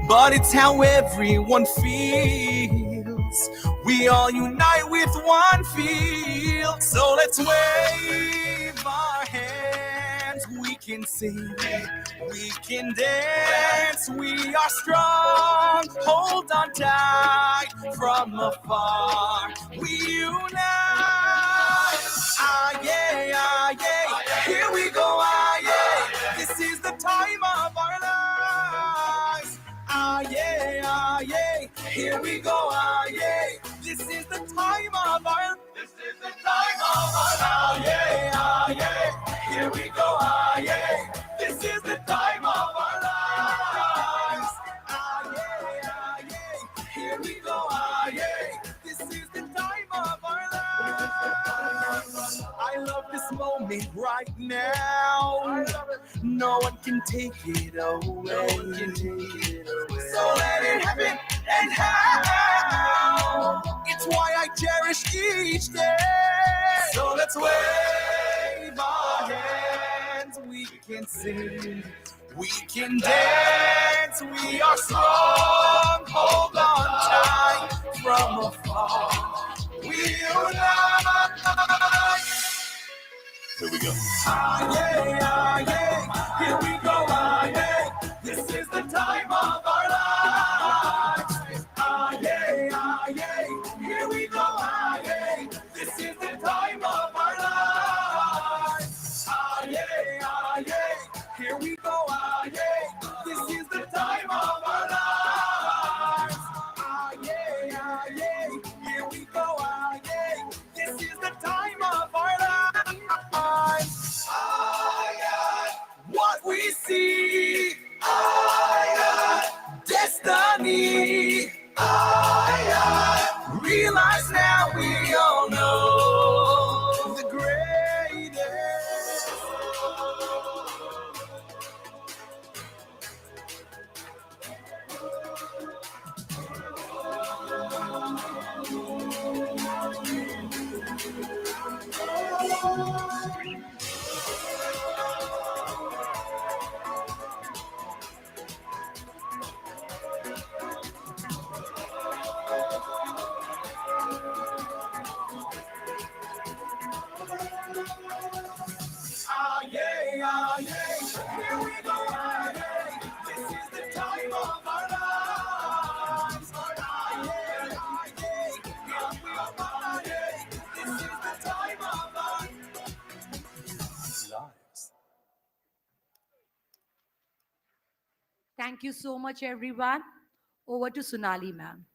but it's how everyone feels. We all unite with one feel. So let's wave our hands. We can sing, we can dance. We are strong, hold on tight. From afar we unite. Here we go, this is the time of our lives. Here we go, this is the time of our. This is the time of our lives. Here we go, this is the time of our lives. Here we go, this is the time of our lives. I love this moment right now. No one can take it away. So let it happen and how. It's why I cherish each day. So let's wave our hands. We can sing, we can dance. We are strong, hold on tight. From afar we unite. Here we go. Here we go, this is the time of our lives. Here we go, this is the time of our lives. Here we go, this is the time of our lives. Here we go, this is the time of our lives. What we see, destiny. Realize now we all know the greatest. Here we go, this is the time of our lives. This is the time of our lives. Thank you so much, everyone. Over to Sonali, ma'am.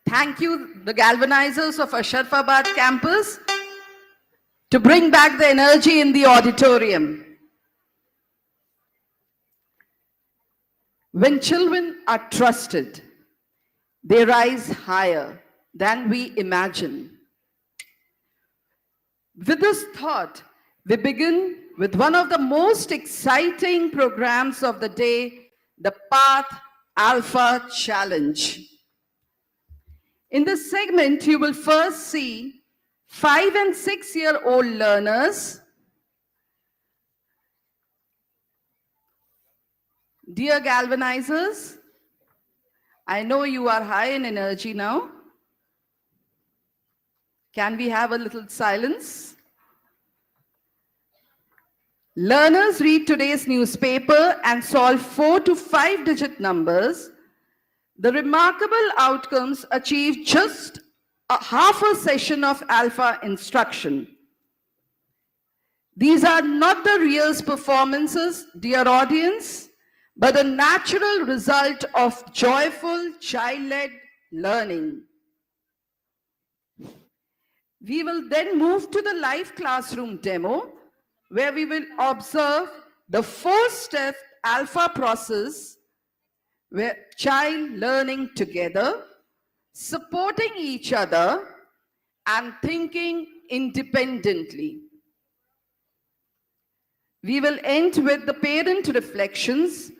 Thank you, the galvanizers of Sharfabad campus, to bring back the energy in the auditorium. When children are trusted, they rise higher than we imagine. With this thought, we begin with one of the most exciting programs of the day, the Path ALfA Challenge. In this segment, you will first see 5 and 6-year-old learners, dear galvanizers, I know you are high in energy now. Can we have a little silence? Learners read today's newspaper and solve 4 to 5-digit numbers. The remarkable outcomes achieved just a half a session of ALfA instruction. These are not the real performances, dear audience, but a natural result of joyful child-led learning. We will then move to the live classroom demo, where we will observe the 4-step ALfA process, where child learning together, supporting each other, and thinking independently. We will end with the parent reflections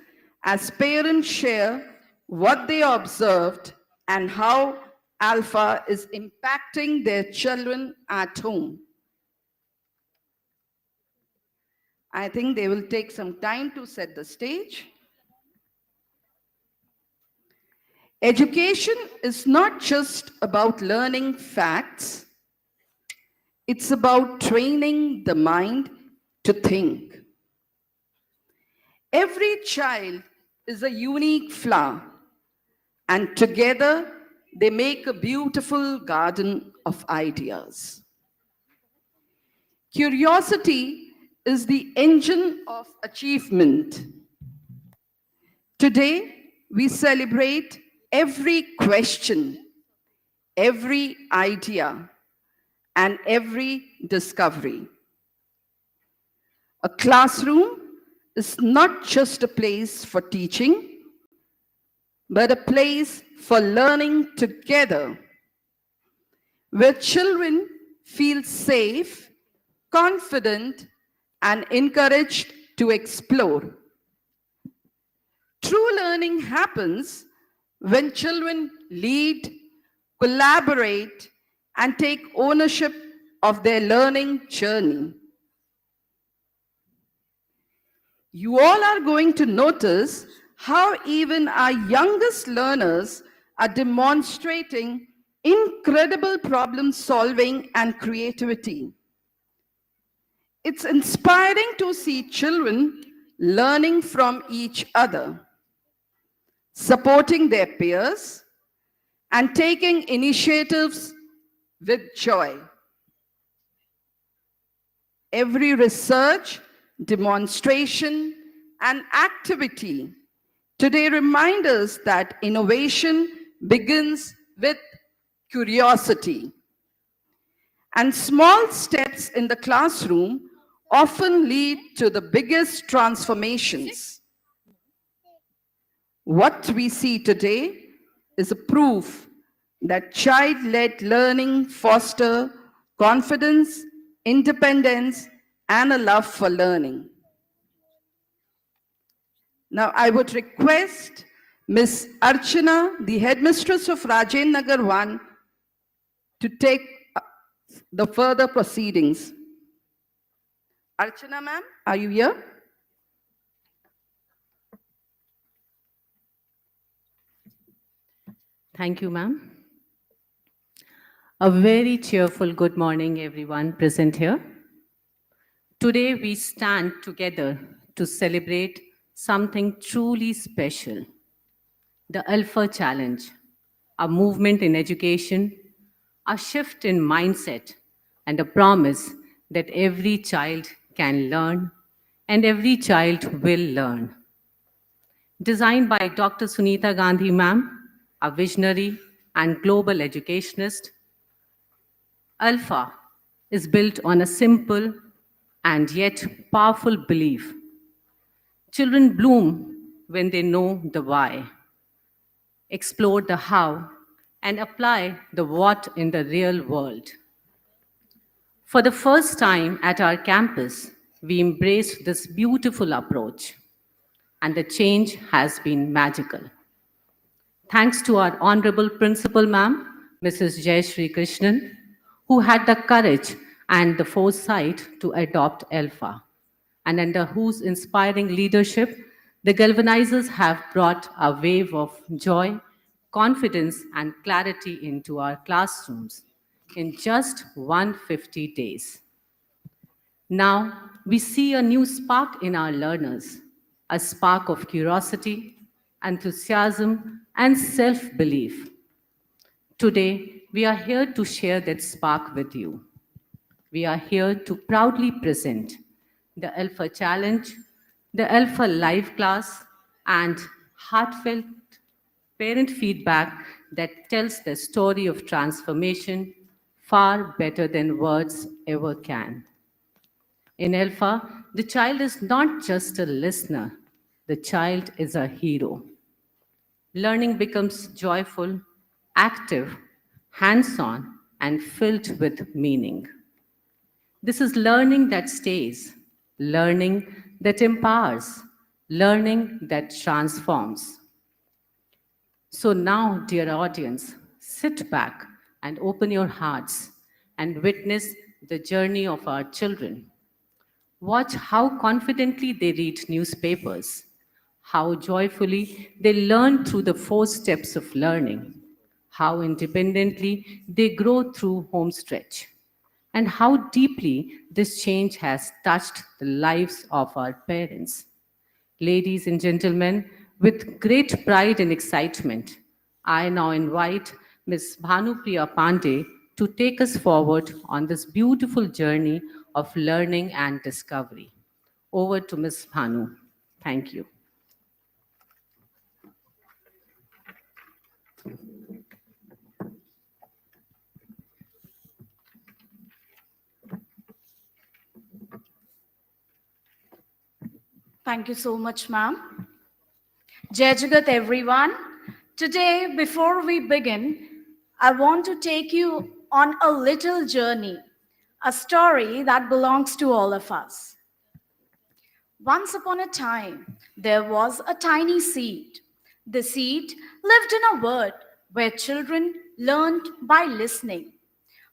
as parents share what they observed and how ALfA is impacting their children at home. I think they will take some time to set the stage. Education is not just about learning facts, it's about training the mind to think. Every child is a unique flower, and together they make a beautiful garden of ideas. Curiosity is the engine of achievement. Today, we celebrate every question, every idea, and every discovery. A classroom is not just a place for teaching, but a place for learning together, where children feel safe, confident, and encouraged to explore. True learning happens when children lead, collaborate, and take ownership of their learning journey. You all are going to notice how even our youngest learners are demonstrating incredible problem solving and creativity. It's inspiring to see children learning from each other, supporting their peers, and taking initiatives with joy. Every research, demonstration, and activity today reminds us that innovation begins with curiosity. And small steps in the classroom often lead to the biggest transformations. What we see today is a proof that child-led learning fosters confidence, independence, and a love for learning. Now, I would request Ms. Archana, the headmistress of Rajendra Nagar 1, to take the further proceedings. Archana ma'am, are you here? Thank you, ma'am. A very cheerful good morning, everyone present here. Today, we stand together to celebrate something truly special, the ALfA Challenge, a movement in education, a shift in mindset, and a promise that every child can learn and every child will learn. Designed by Dr. Sunita Gandhi ma'am, a visionary and global educationist, ALfA is built on a simple and yet powerful belief. Children bloom when they know the why, explore the how, and apply the what in the real world. For the first time at our campus, we embraced this beautiful approach, and the change has been magical. Thanks to our Honorable Principal Ma'am, Mrs. Jayashree Krishnan, who had the courage and the foresight to adopt ALfA, and under whose inspiring leadership, the galvanizers have brought a wave of joy, confidence, and clarity into our classrooms in just 150 days. Now, we see a new spark in our learners, a spark of curiosity, enthusiasm, and self belief. Today, we are here to share that spark with you. We are here to proudly present the ALfA Challenge, the ALfA Live class, and heartfelt parent feedback that tells the story of transformation far better than words ever can. In ALfA, the child is not just a listener, the child is a hero. Learning becomes joyful, active, hands on, and filled with meaning. This is learning that stays, learning that empowers, learning that transforms. So now, dear audience, sit back and open your hearts and witness the journey of our children. Watch how confidently they read newspapers, how joyfully they learn through the 4 steps of learning, how independently they grow through home stretch, and how deeply this change has touched the lives of our parents. Ladies and gentlemen, with great pride and excitement, I now invite Ms. Bhanupriya Pandey to take us forward on this beautiful journey of learning and discovery. Over to Ms. Bhanu. Thank you. Thank you so much, ma'am. Jai Jagat, everyone. Today, before we begin, I want to take you on a little journey, a story that belongs to all of us. Once upon a time, there was a tiny seed. The seed lived in a world where children learned by listening.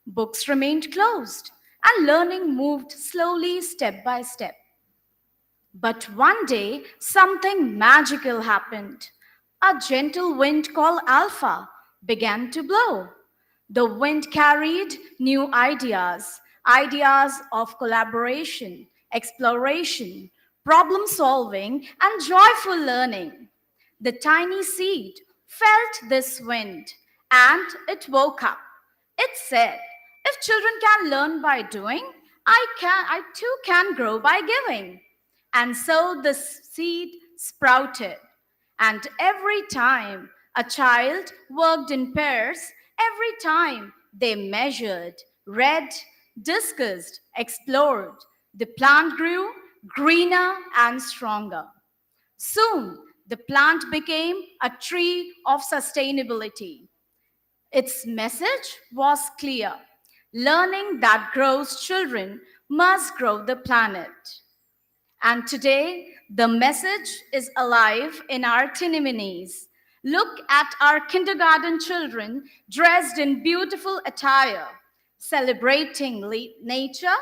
Books remained closed, and learning moved slowly, step by step. But one day, something magical happened. A gentle wind called ALfA began to blow. The wind carried new ideas, ideas of collaboration, exploration, problem solving, and joyful learning. The tiny seed felt this wind and it woke up. It said, if children can learn by doing, I too can grow by giving. And so the seed sprouted. And every time a child worked in pairs, every time they measured, read, discussed, explored, the plant grew greener and stronger. Soon, the plant became a tree of sustainability. Its message was clear. Learning that grows children must grow the planet. And today, the message is alive in our tiniminis. Look at our kindergarten children dressed in beautiful attire, celebrating nature,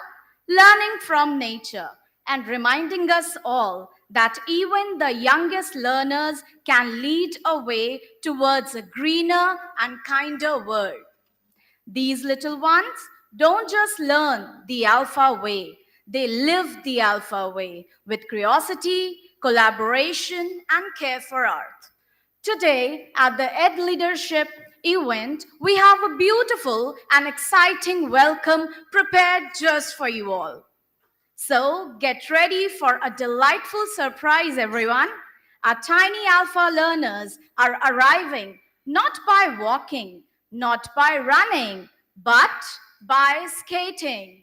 learning from nature, and reminding us all that even the youngest learners can lead a way towards a greener and kinder world. These little ones don't just learn the ALfA way, they live the ALfA way with curiosity, collaboration, and care for art. Today, at the Ed Leadership event, we have a beautiful and exciting welcome prepared just for you all. So get ready for a delightful surprise, everyone. Our tiny ALfA learners are arriving not by walking, not by running, but by skating.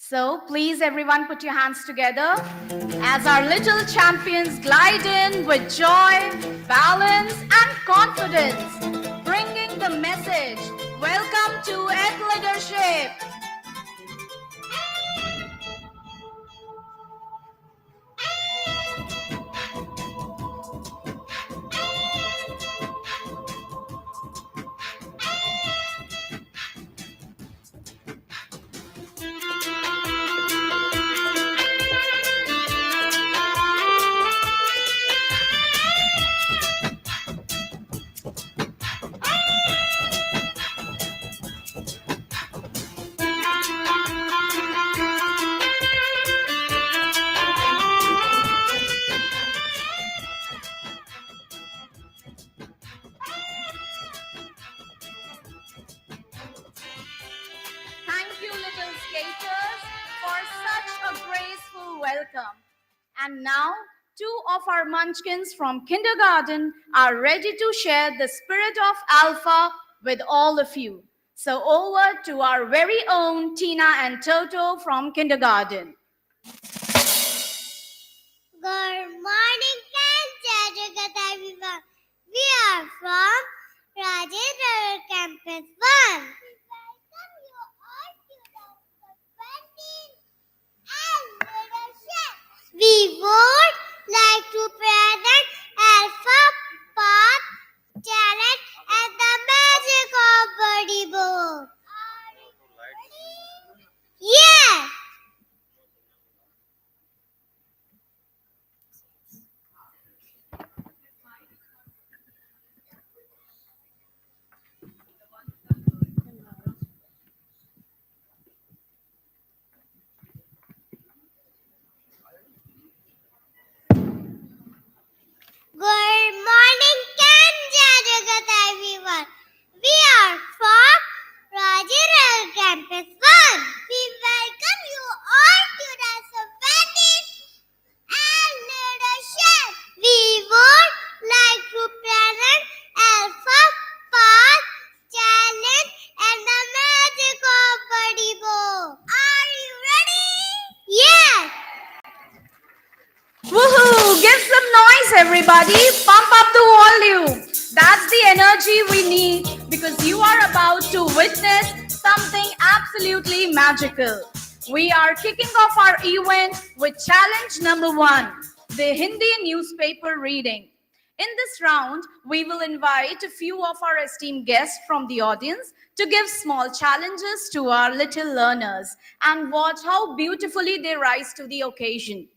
So please, everyone, put your hands together as our little champions glide in with joy, balance, and confidence, bringing the message, welcome to Ed Leadership. And now, two of our munchkins from kindergarten are ready to share the spirit of ALfA with all of you. So over to our very own Tina and Toto from kindergarten. Good morning, Jagat everyone. We are from Rajendra Campus 1. We welcome you all to the 20th and leadership. We would like to present ALfA, Path, Talent, and the magic of Buddy Book. Yes! Good morning, Jagat everyone. We are from Rajendra Campus 1. We welcome you all to the 17th and leadership. We would like to present ALfA, Path, Talent, and the magic of Buddy Book. Are you ready? Yes! Woohoo! Give some noise, everybody. Pump up the volume. That's the energy we need because you are about to witness something absolutely magical. We are kicking off our event with challenge number 1, the Hindi newspaper reading. In this round, we will invite a few of our esteemed guests from the audience to give small challenges to our little learners and watch how beautifully they rise to the occasion.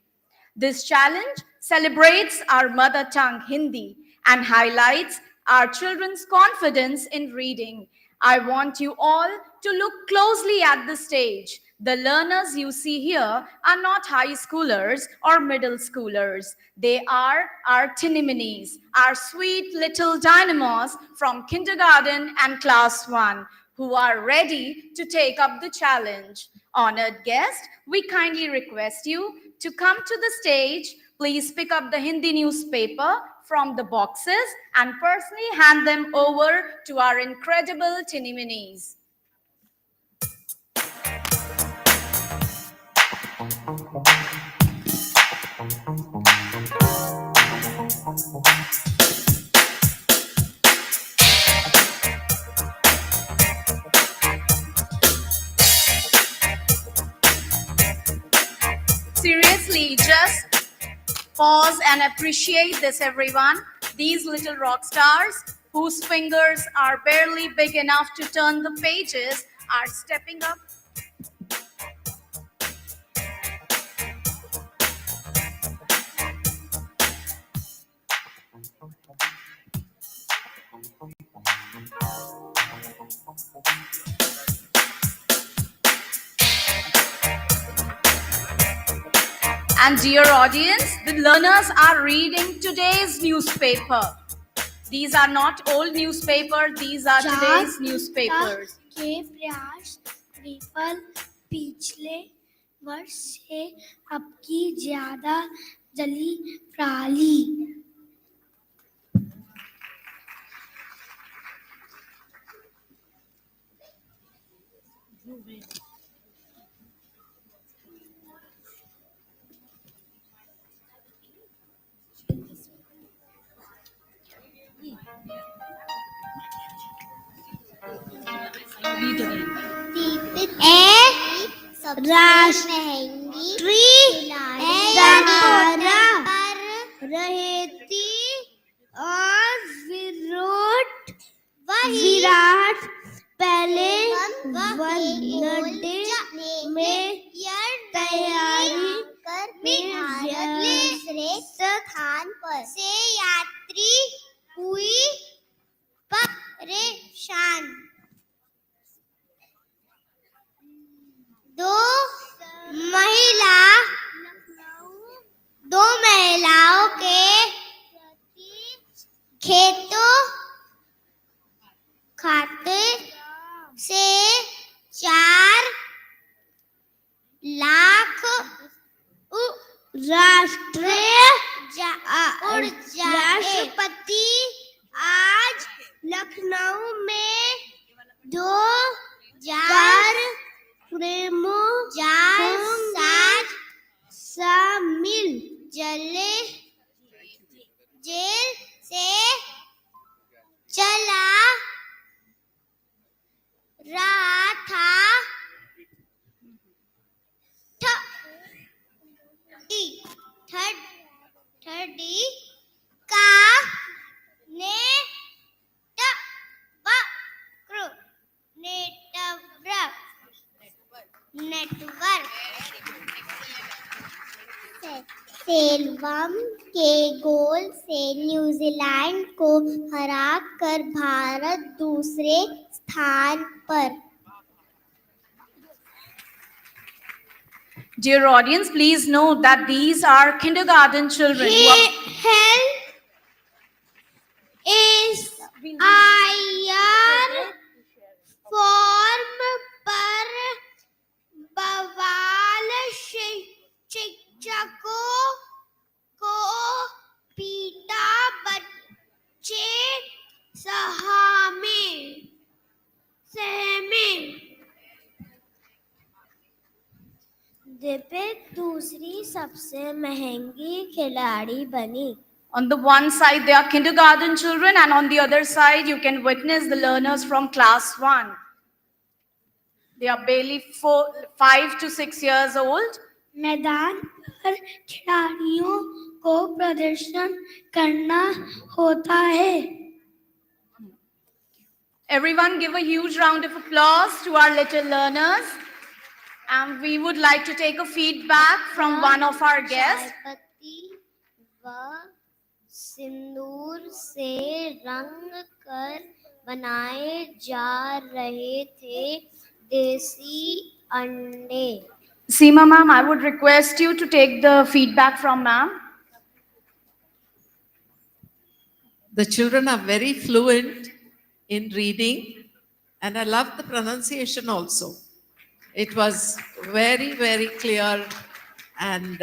This challenge celebrates our mother tongue Hindi and highlights our children's confidence in reading. I want you all to look closely at the stage. The learners you see here are not high schoolers or middle schoolers. They are our tiniminis, our sweet little dynamos from kindergarten and class 1 who are ready to take up the challenge. Honored guest, we kindly request you to come to the stage. Please pick up the Hindi newspaper from the boxes and personally hand them over to our incredible tiniminis. Seriously, just pause and appreciate this, everyone. These little rock stars, whose fingers are barely big enough to turn the pages, are stepping up. And dear audience, the learners are reading today's newspaper. These are not old newspapers, these are today's newspapers. के प्रयास विफल पिछले वर्ष से अब की ज्यादा जली प्राली राष्ट्रीय सहारा रहेती और विराट पहले वनडे में तैयारी में स्थान पर से यात्री हुई परेशान दो महिलाओं के खेतों खाते से 4 लाख राष्ट्र जेल से चला रहा था थर्डी का नेटवर्क सेल्वम के गोल से न्यूजीलैंड को हराकर भारत दूसरे स्थान पर। Dear audience, please note that these are kindergarten children. Health is iron form पर बवाल शिक्षकों को पीटा बच्चे सहमे दिपित दूसरी सबसे महंगी खिलाड़ी बनी। On the one side, they are kindergarten children, and on the other side, you can witness the learners from class 1. They are barely 5 to 6 years old. मैदान पर खिलाड़ियों को प्रदर्शन करना होता है। Everyone give a huge round of applause to our little learners. And we would like to take a feedback from one of our guests. सिंदूर से रंग कर बनाए जा रहे थे देसी अंडे। Seema ma'am, I would request you to take the feedback from ma'am. The children are very fluent in reading, and I love the pronunciation also. It was very, very clear and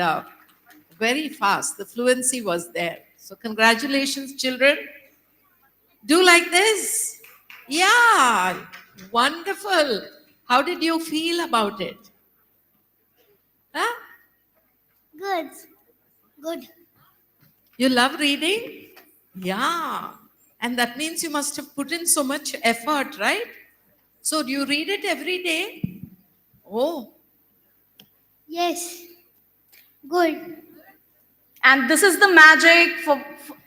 very fast. The fluency was there. So congratulations, children. Do like this. Yeah, wonderful. How did you feel about it? Huh? Good. You love reading? Yeah. And that means you must have put in so much effort, right? So do you read it every day? Oh. Yes. Good. And this is the magic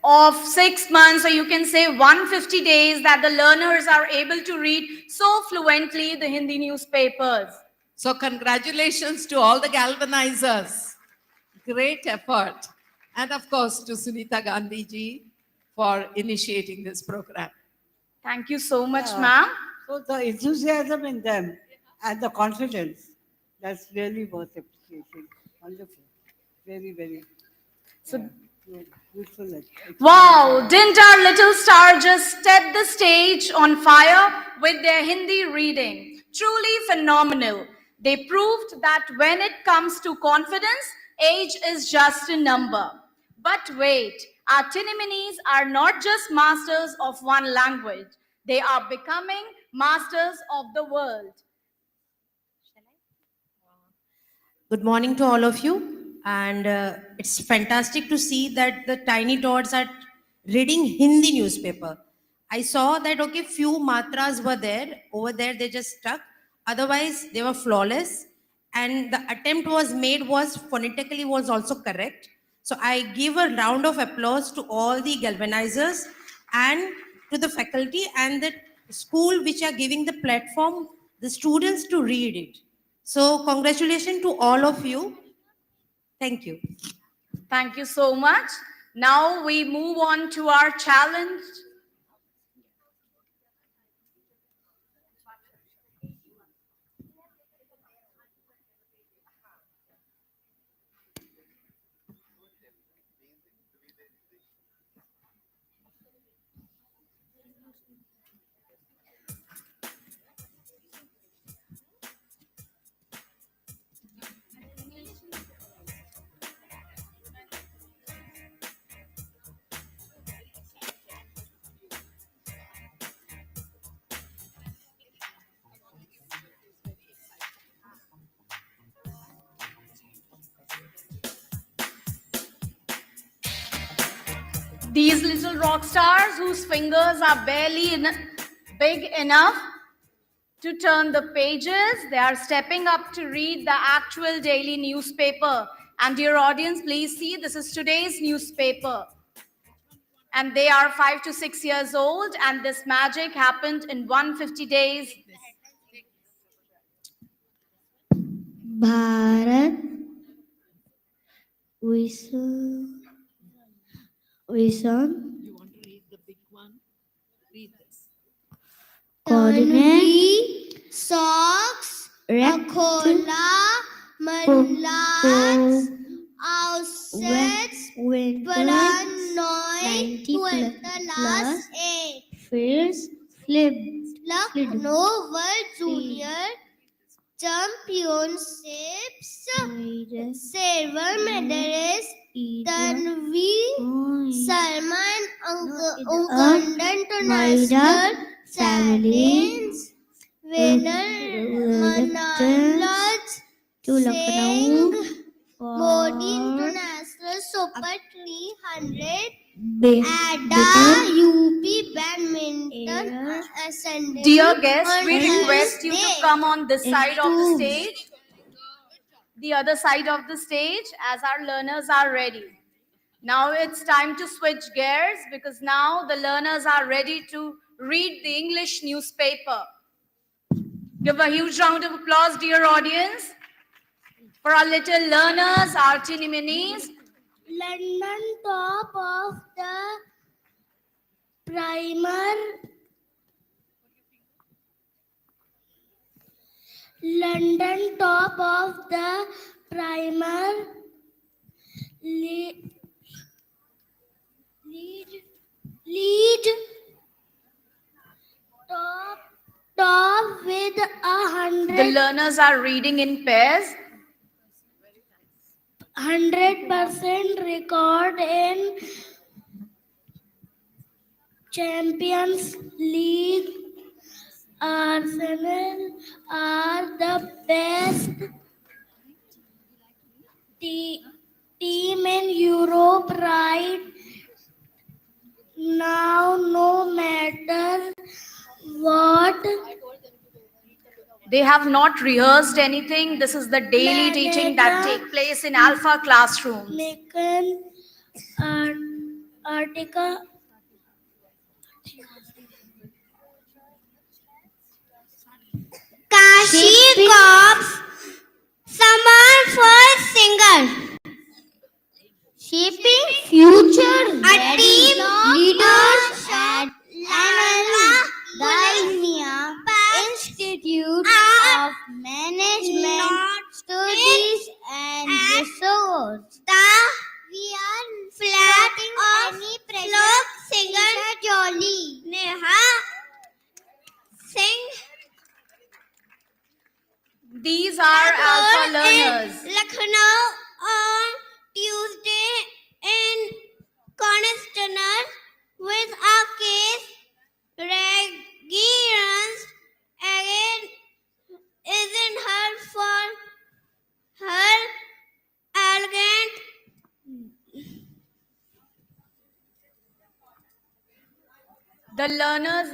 of 6 months, or you can say 150 days, that the learners are able to read so fluently the Hindi newspapers. So congratulations to all the galvanizers. Great effort. And of course to Sunita Gandhi ji for initiating this program. Thank you so much, ma'am. So the enthusiasm in them and the confidence, that's really worth appreciating. Wonderful. Very, very beautiful. Wow, didn't our little star just set the stage on fire with their Hindi reading? Truly phenomenal. They proved that when it comes to confidence, age is just a number. But wait, our Tiniminis are not just masters of one language. They are becoming masters of the world. Good morning to all of you. And it's fantastic to see that the tiny tots are reading Hindi newspaper. I saw that, okay, few matras were there. Over there, they just stuck. Otherwise, they were flawless. And the attempt was made was phonetically was also correct. So I give a round of applause to all the galvanizers and to the faculty and the school which are giving the platform, the students to read it. So congratulations to all of you. Thank you. Thank you so much. Now we move on to our challenge. These little rock stars whose fingers are barely big enough to turn the pages, they are stepping up to read the actual daily newspaper. And dear audience, please see, this is today's newspaper. And they are 5 to 6 years old, and this magic happened in 150 days. Bharat Vision. You want to read the big one? Read this. Coordinate. Socks. Rakhola. Malats. Outsets. Paranoid. 90 plus 8. Fierce. Flip. Lucknow World Junior Championships. Silver medalist. Tanvi. Sharma and Ugandan International Challenge. Winner Manalaj Singh. Modi International Super 300. Ada UP Badminton Ascendant. Dear guests, we request you to come on this side of the stage, the other side of the stage, as our learners are ready. Now it's time to switch gears because now the learners are ready to read the English newspaper. Give a huge round of applause, dear audience, for our little learners, our teeny minis. London top of the primer. London top of the primer. Lead top with 100. The learners are reading in pairs. 100% record in Champions League. Arsenal are the best team in Europe right now, no matter what. They have not rehearsed anything. This is the daily teaching that takes place in ALfA classrooms. Macon article. Kashi Cops, Saman for singer. Shaping future. A team leaders at Dalmia Institute of Management Studies and Research. We are flatting of folk singer Jolly. Neha Singh. These are ALfA learners. Lucknow on Tuesday in Constantinople with a case registrants again isn't her for her elegant The learners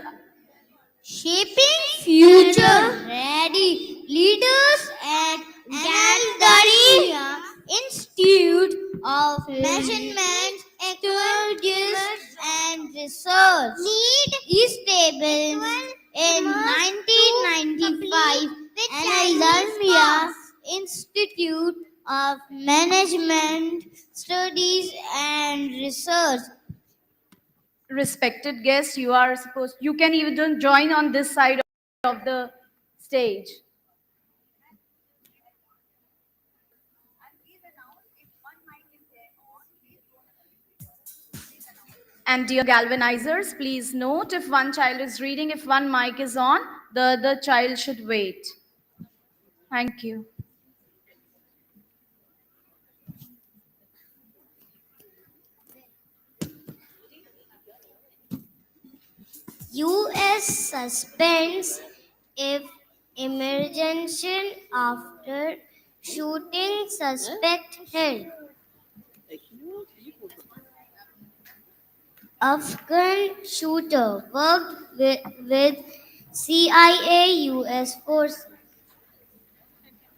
shaping future ready leaders at Dalmia Institute of Measurement, Ecologists and Research. Lead established in 1995 and Dalmia Institute of Management Studies and Research. respected guests, you can even join on this side of the stage. And dear galvanizers, please note if one child is reading, if one mic is on, the other child should wait. Thank you. U.S. suspends if emergency after shooting suspect held. Afghan shooter worked with CIA US force.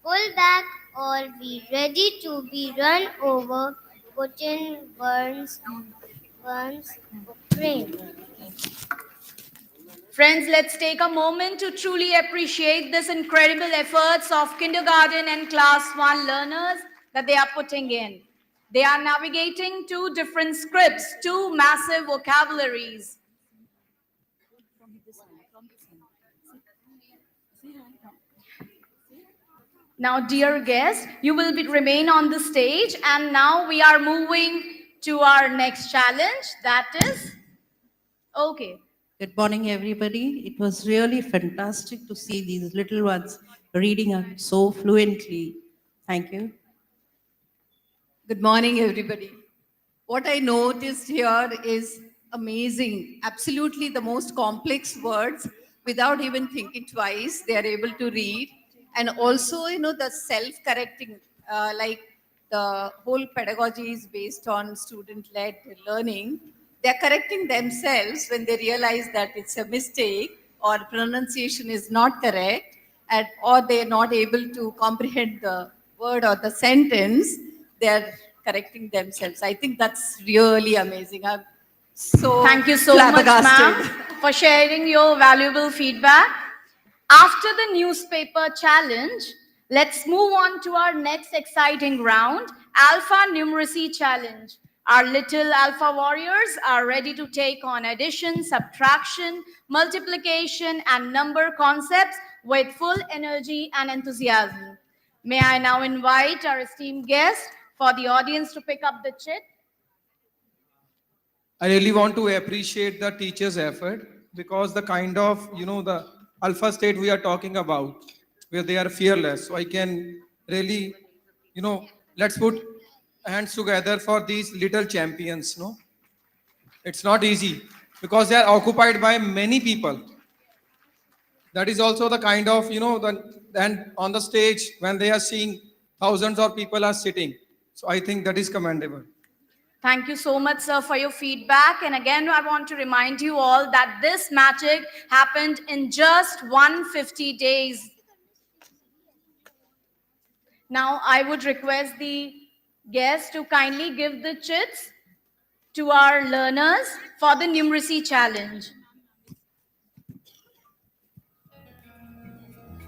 Pull back or be ready to be run over. Putin burns Ukraine. Friends, let's take a moment to truly appreciate this incredible efforts of kindergarten and class 1 learners that they are putting in. They are navigating 2 different scripts, 2 massive vocabularies. Now, dear guests, you will remain on the stage, and now we are moving to our next challenge, that is, okay. Good morning, everybody. It was really fantastic to see these little ones reading so fluently. Thank you. Good morning, everybody. What I noticed here is amazing. Absolutely the most complex words without even thinking twice, they are able to read. And also, the self-correcting, like the whole pedagogy is based on student-led learning. They're correcting themselves when they realize that it's a mistake or pronunciation is not correct, or they're not able to comprehend the word or the sentence. They're correcting themselves. I think that's really amazing. I'm so Thank you so much, flabbergasted. ma'am, for sharing your valuable feedback. After the newspaper challenge, let's move on to our next exciting round, ALfA Numeracy Challenge. Our little ALfA warriors are ready to take on addition, subtraction, multiplication, and number concepts with full energy and enthusiasm. May I now invite our esteemed guest for the audience to pick up the chit. I really want to appreciate the teachers' effort, because the kind of, the alpha state we are talking about, where they are fearless. So I can really, let's put hands together for these little champions. No, it's not easy because they are occupied by many people. That is also the kind of, and on the stage when they are seeing thousands of people are sitting. So I think that is commendable. Thank you so much, sir, for your feedback. And again, I want to remind you all that this magic happened in just 150 days. Now, I would request the guests to kindly give the chits to our learners for the numeracy challenge.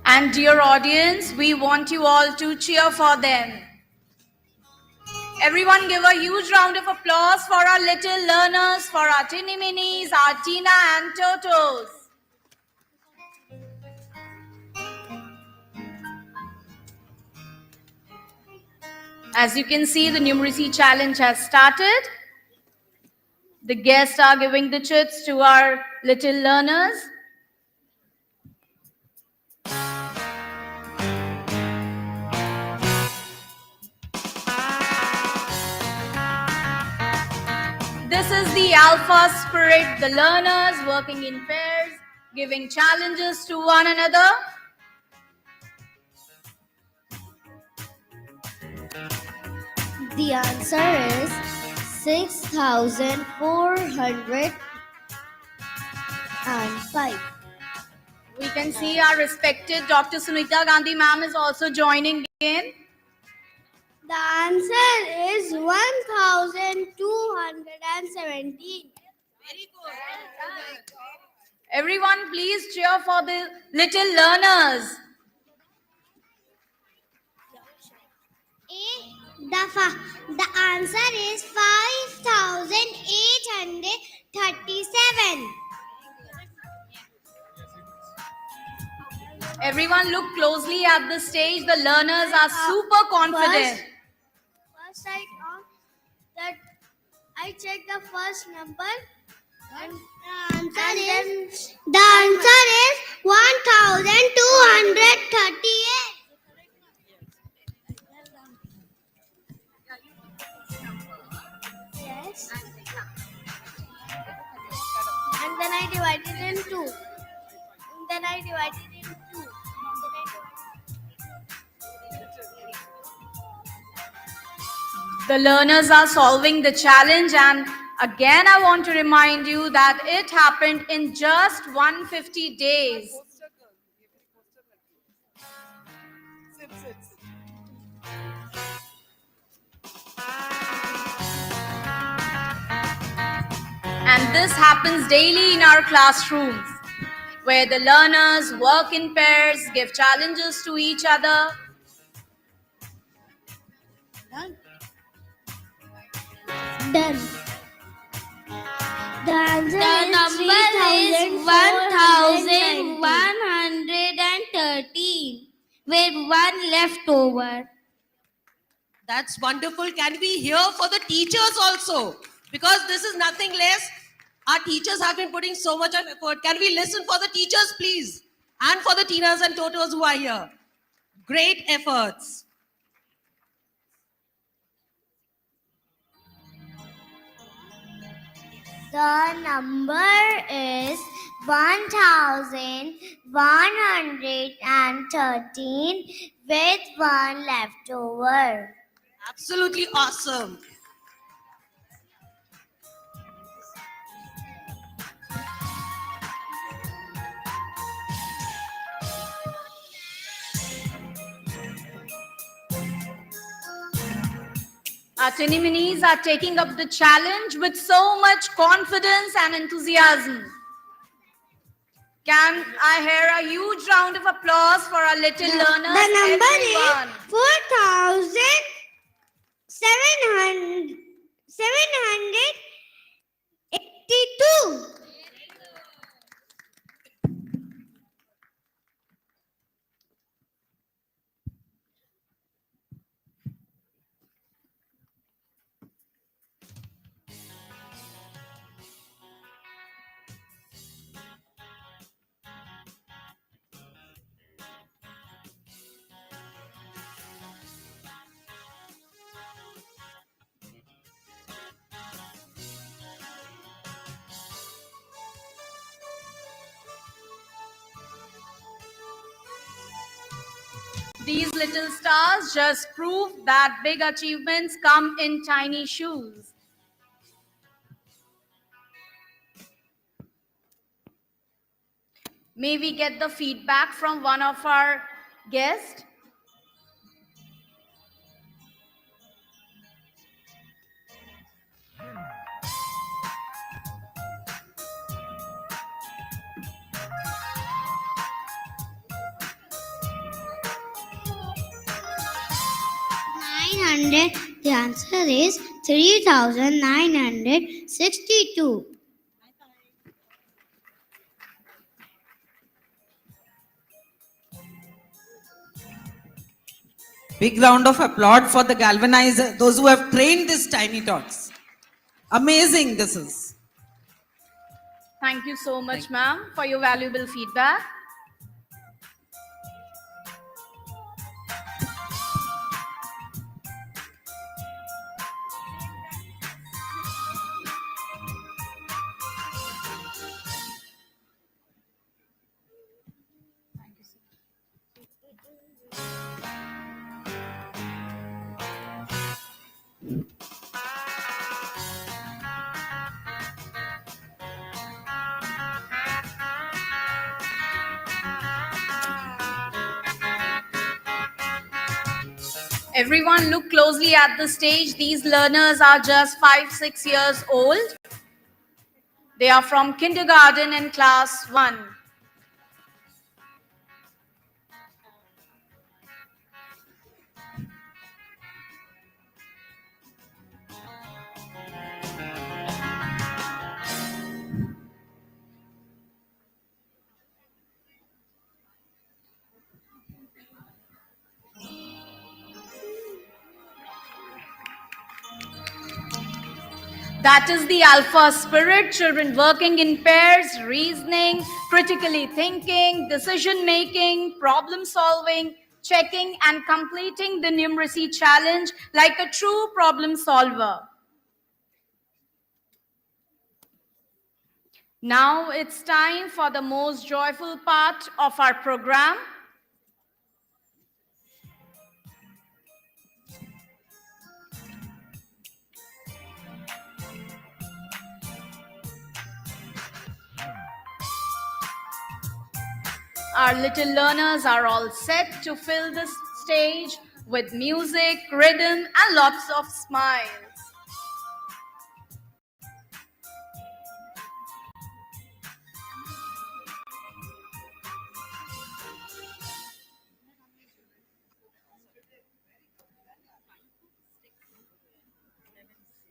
And dear audience, we want you all to cheer for them. Everyone give a huge round of applause for our little learners, for our tinny minis, our Tina and Totos. As you can see, the numeracy challenge has started. The guests are giving the chits to our little learners. This is the ALfA spirit, the learners working in pairs, giving challenges to one another. The answer is 6,405. We can see our respected Dr. Smitha Gandhi ma'am is also joining in. The answer is 1,217. Very good. Everyone, please cheer for the little learners. The answer is 5,837. Everyone look closely at the stage. The learners are super confident. First I checked the first number and the answer is 1,238. Yes. And then I divided in 2. The learners are solving the challenge, and Again, I want to remind you that it happened in just 150 days. And this happens daily in our classrooms, where the learners work in pairs, give challenges to each other. Done. The answer The number is 1113 with one left over. That's wonderful. Can we hear for the teachers also? Because this is nothing less. Our teachers have been putting so much of effort. Can we listen for the teachers, please? And for the Tinas and Totos who are here. Great efforts. The number is 1113 with one left over. Absolutely awesome. Our Tinny Minis are taking up the challenge with so much confidence and enthusiasm. Can I hear a huge round of applause for our little learners? The number everyone? is 4782. These little stars just prove that big achievements come in tiny shoes. May we get the feedback from one of our guests? The answer is 3962. Big round of applause for the galvanizer, those who have trained these tiny tots. Amazing this is. Thank you so much, ma'am, for your valuable feedback. Everyone look closely at the stage. These learners are just 5-6 years old. They are from kindergarten and class 1. That is the ALfA spirit, children working in pairs, reasoning, critically thinking, decision making, problem solving, checking and completing the numeracy challenge like a true problem solver. Now it's time for the most joyful part of our program. Our little learners are all set to fill the stage with music, rhythm, and lots of smiles.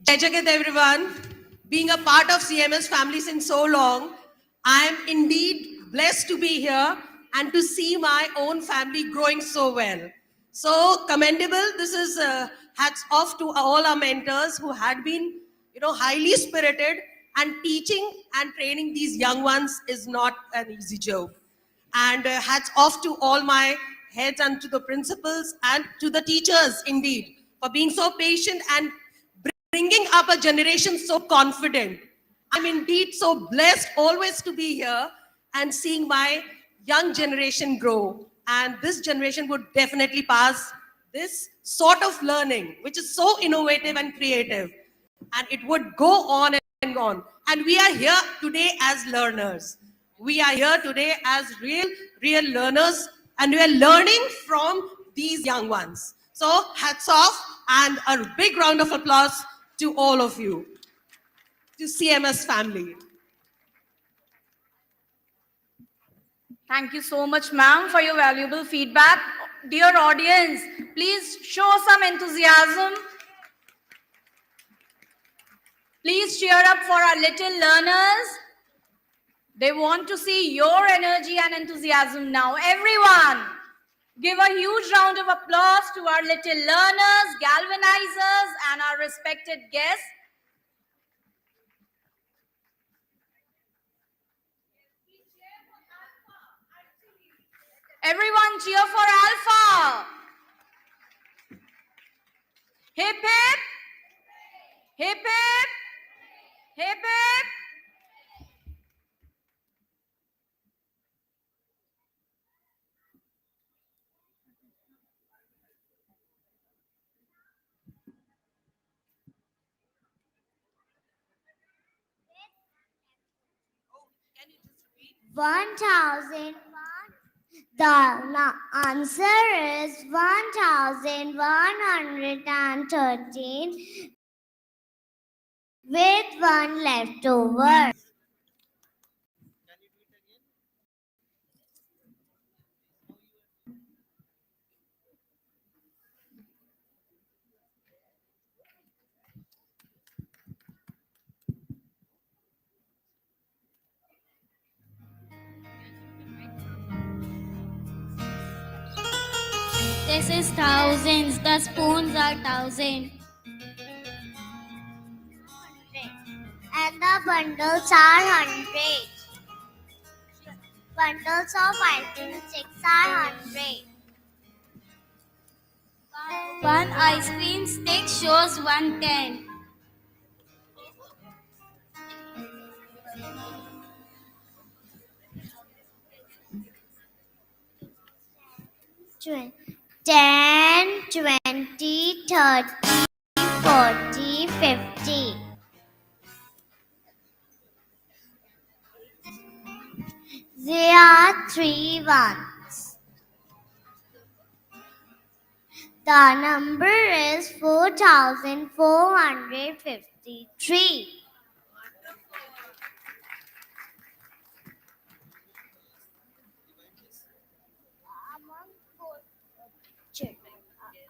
Jai Jagat everyone. Being a part of CMS family since so long, I am indeed blessed to be here and to see my own family growing so well. So commendable. This is hats off to all our mentors who had been, highly spirited, and teaching and training these young ones is not an easy job. And hats off to all my heads and to the principals and to the teachers indeed for being so patient and bringing up a generation so confident. I'm indeed so blessed always to be here and seeing my young generation grow. And this generation would definitely pass this sort of learning, which is so innovative and creative. And it would go on and on. And we are here today as learners. We are here today as real learners, and we are learning from these young ones. So hats off and a big round of applause to all of you, to CMS family. Thank you so much, ma'am, for your valuable feedback. Dear audience, please show some enthusiasm. Please cheer up for our little learners. They want to see your energy and enthusiasm now. Everyone, give a huge round of applause to our little learners, galvanizers, and our respected guests. Everyone cheer for ALfA. Hip hip. Hip hip. Hip hip. One thousand. The answer is 1113 with one left over. This is thousands. The spoons are thousand. And the bundles are 100. Bundles of ice cream sticks are 100. One ice cream stick shows 110. Tw- 10, 20, 30, 40, 50. There are 3 ones. The number is 4453.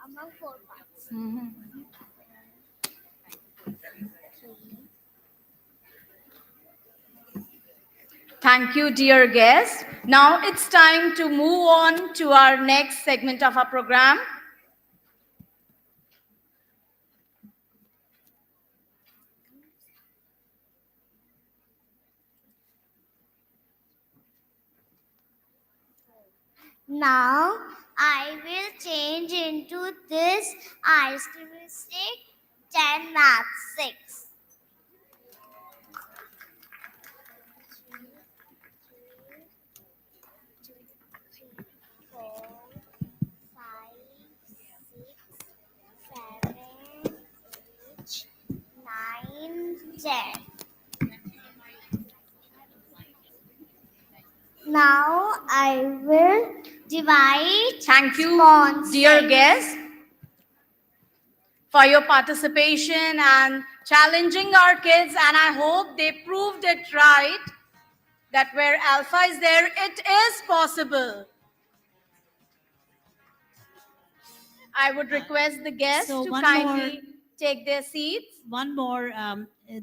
Among 4 parts. Thank you, dear guests. Now it's time to move on to our next segment of our program. Now I will change into this ice cream stick 10 math 6. Now I will divide. Thank you, dear guests, for your participation and challenging our kids. And I hope they proved it right that where ALfA is there, it is possible. I would request the guests So to one kindly more- take their seats. One more,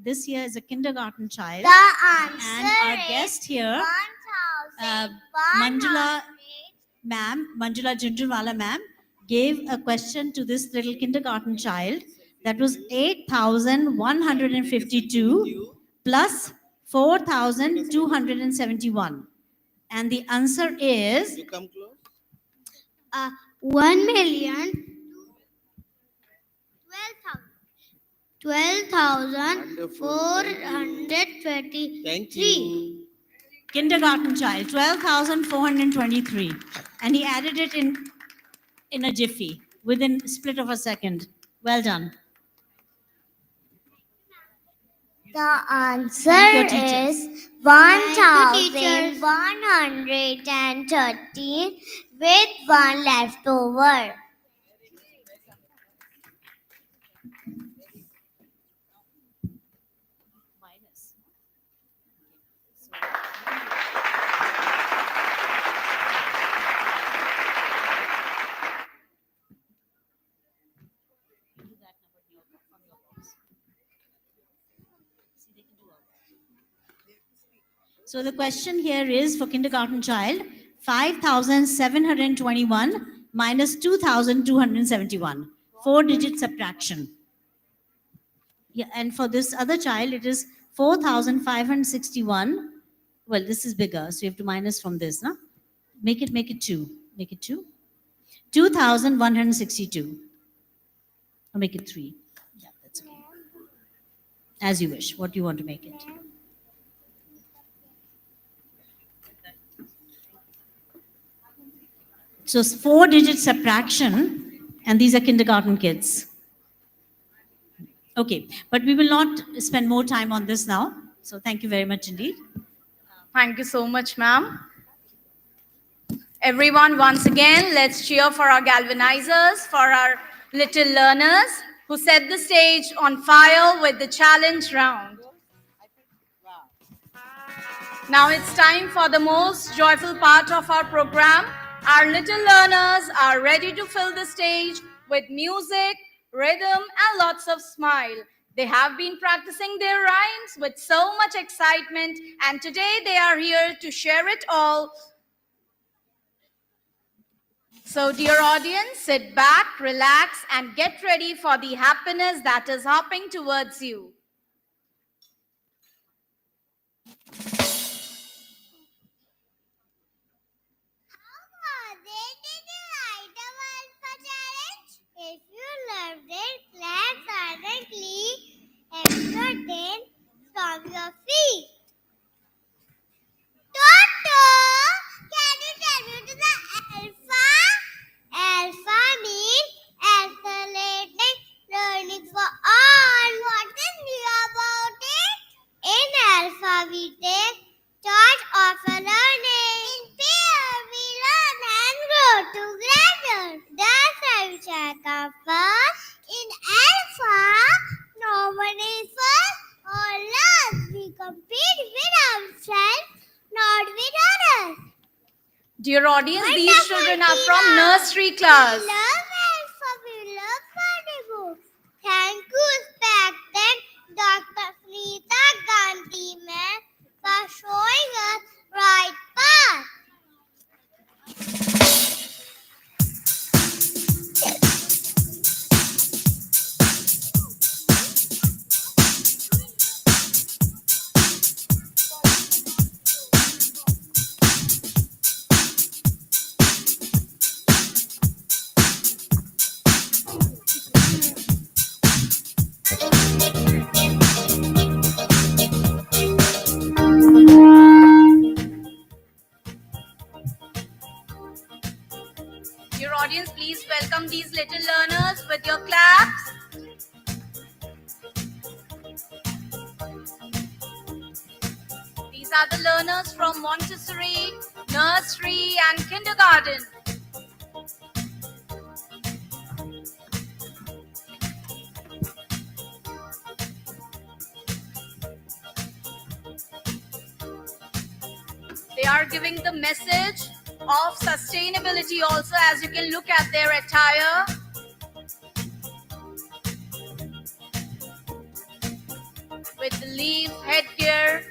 this year is a kindergarten child. The answer and our guest here, Manjula ma'am, Manjula Junjunwala ma'am, gave a question to this little kindergarten child that was 8,152 plus 4,271. And the answer is 1,12,423. Thank you. Kindergarten child, 12,423. And he added it in a jiffy, within a split of a second. Well done. The answer Thank your teachers. is 1,113 with one left over. So the question here is for kindergarten child, 5,721 minus 2,271. 4-digit subtraction. Yeah, and for this other child, it is 4,561. Well, this is bigger, so you have to minus from this, no? Make it 2. Make it 2. 2,162. Or make it 3. Yeah, that's okay. As you wish. What do you want to make it? So it's 4-digit subtraction, and these are kindergarten kids. Okay, but we will not spend more time on this now. So thank you very much indeed. Thank you so much, ma'am. Everyone, once again, let's cheer for our galvanizers, for our little learners who set the stage on fire with the challenge round. Now it's time for the most joyful part of our program. Our little learners are ready to fill the stage with music, rhythm, and lots of smile. They have been practicing their rhymes with so much excitement, and today they are here to share it all. So, dear audience, sit back, relax, and get ready for the happiness that is hopping towards you. If you loved it, clap silently. Extra dance from your feet. Toto, can you tell me to the ALfA? ALfA means accelerated learning for all. What is new about it? In ALfA, we take charge of a learning. In peer, we learn and grow together. That's how we check our first. In ALfA, no one is first or last. We compete with ourselves, not with others. Dear audience, these children are from nursery class. We love ALfA, we love funny books. Thank you, respected Dr. Smitha Gandhi ma'am, for showing us right path. Dear audience, please welcome these little learners with your claps. These are the learners from Montessori nursery and kindergarten. They are giving the message of sustainability also, as you can look at their attire. With the leaf headgear.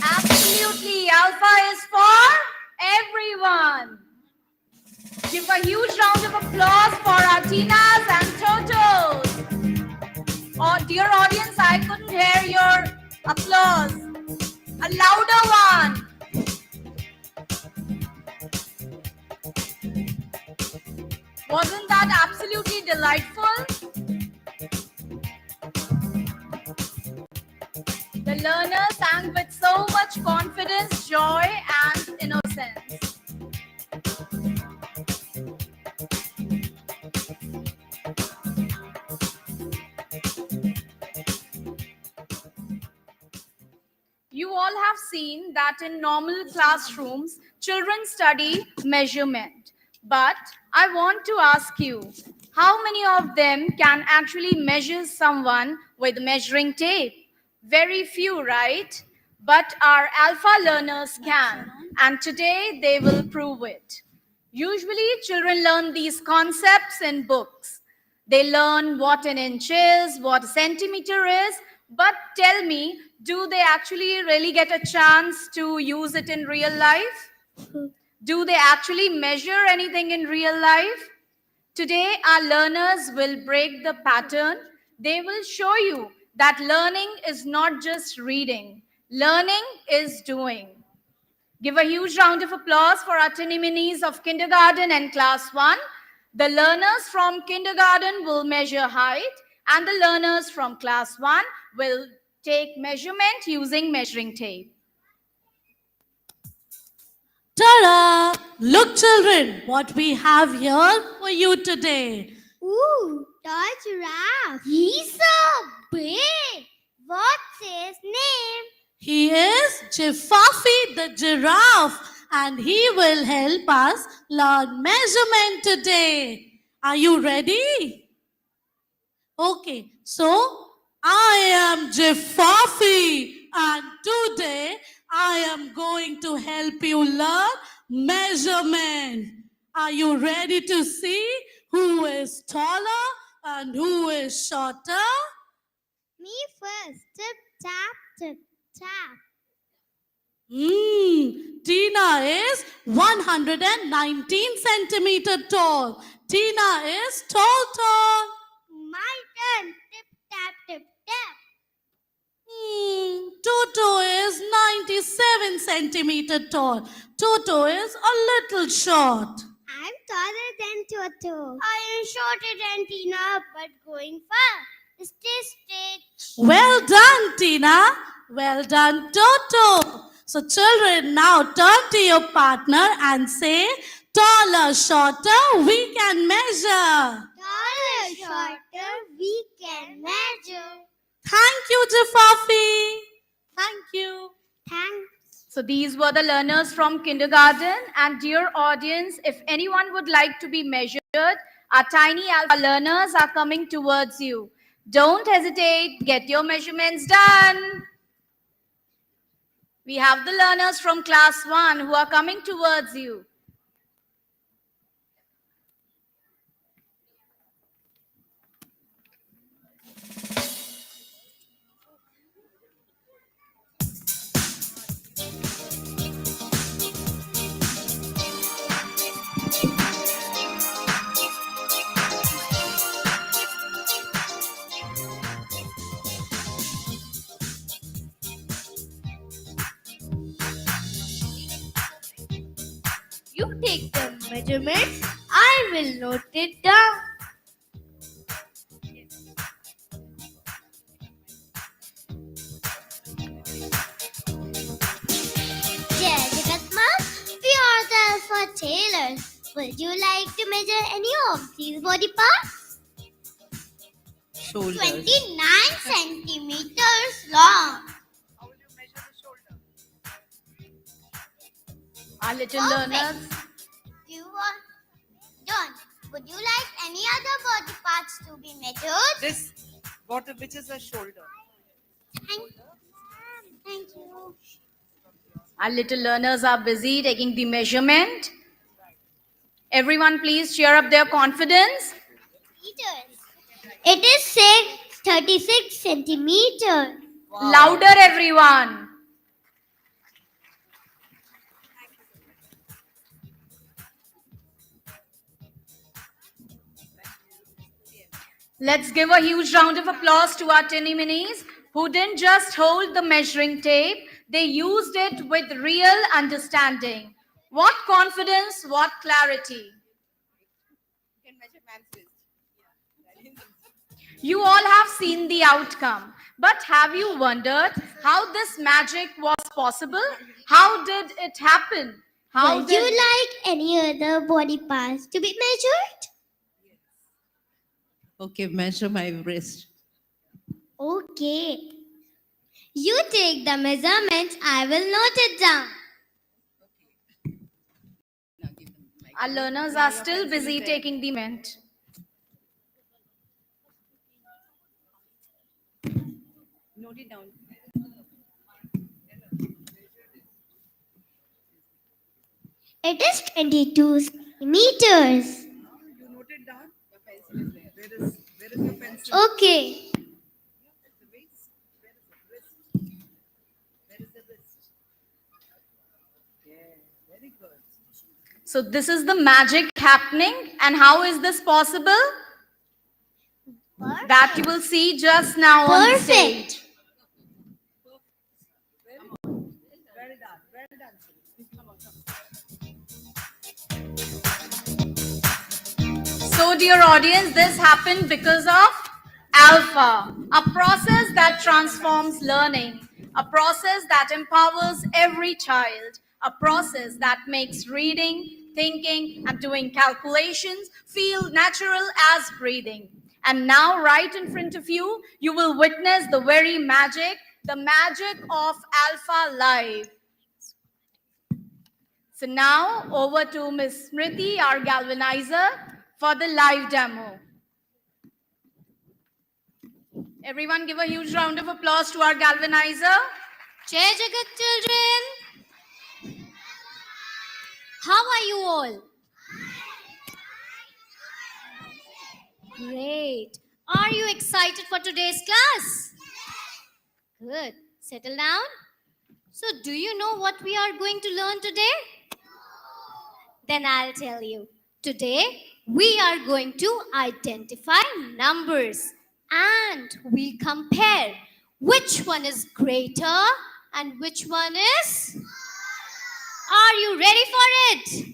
Absolutely, ALfA is for everyone. Give a huge round of applause for our Tinas and Totos. Oh, dear audience, I couldn't hear your applause. A louder one. Wasn't that absolutely delightful? The learners sang with so much confidence, joy, and innocence. You all have seen that in normal classrooms, children study measurement. But I want to ask you, how many of them can actually measure someone with measuring tape? Very few, right? But our ALfA learners can, and today they will prove it. Usually, children learn these concepts in books. They learn what an inch is, what a centimeter is, but tell me, do they actually really get a chance to use it in real life? Do they actually measure anything in real life? Today, our learners will break the pattern. They will show you that learning is not just reading. Learning is doing. Give a huge round of applause for our tiny minis of kindergarten and class 1. The learners from kindergarten will measure height, and the learners from class 1 will take measurement using measuring tape. Ta-da! Look, children, what we have here for you today. Ooh, the giraffe. He's so big. What's his name? He is Jiffafi the giraffe, and he will help us learn measurement today. Are you ready? Okay, so I am Jiffafi, and today I am going to help you learn measurement. Are you ready to see who is taller and who is shorter? Me first. Tip, tap, tip, tap. Tina is 119 centimeter tall. Tina is tall. My turn. Tip, tap, tip, tap. Toto is 97 centimeter tall. Toto is a little short. I'm taller than Toto. I am shorter than Tina, but going far. Stay straight. Well done, Tina. Well done, Toto. So children, now turn to your partner and say, taller, shorter, we can measure. Taller, shorter, we can measure. Thank you, Jiffafi. Thank you. Thanks. So these were the learners from kindergarten. And dear audience, if anyone would like to be measured, our tiny ALfA learners are coming towards you. Don't hesitate. Get your measurements done. We have the learners from class 1 who are coming towards you. You take the measurements. I will note it down. We are the ALfA tailors. Would you like to measure any of these body parts? Shoulders. 29 centimeters long. How will you measure the shoulder? Our little Perfect. learners. Done. Would you like any other body parts to be measured? Which is a shoulder? Thank you. Our little learners are busy taking the measurement. Everyone, please cheer up their confidence. It is 36 centimeters. Wow. Louder, everyone. Let's give a huge round of applause to our tinny minis who didn't just hold the measuring tape, they used it with real understanding. What confidence, what clarity. You all have seen the outcome, but have you wondered how this magic was possible? How did it happen? Would you like any other body parts to be measured? Okay, measure my wrist. Okay. You take the measurements, I will note it down. Our learners are still busy taking the measurement. Note it down. It is 22 centimeters. You noted down? Your pencil is there. Where is your pencil? Okay. So this is the magic happening. And how is this possible? Perfect. That you will see just now on the stage. So, dear audience, this happened because of ALfA, a process that transforms learning, a process that empowers every child, a process that makes reading, thinking, and doing calculations feel natural as breathing. And now, right in front of you, you will witness the very magic, the magic of ALfA Live. So now, over to Ms. Smriti, our galvanizer, for the live demo. Everyone give a huge round of applause to our galvanizer. Jai Jagat children, how are you all? Great. Are you excited for today's class? Good. Settle down. So, do you know what we are going to learn today? Then I'll tell you. Today, we are going to identify numbers and we'll compare which one is greater and which one is. Are you ready for it?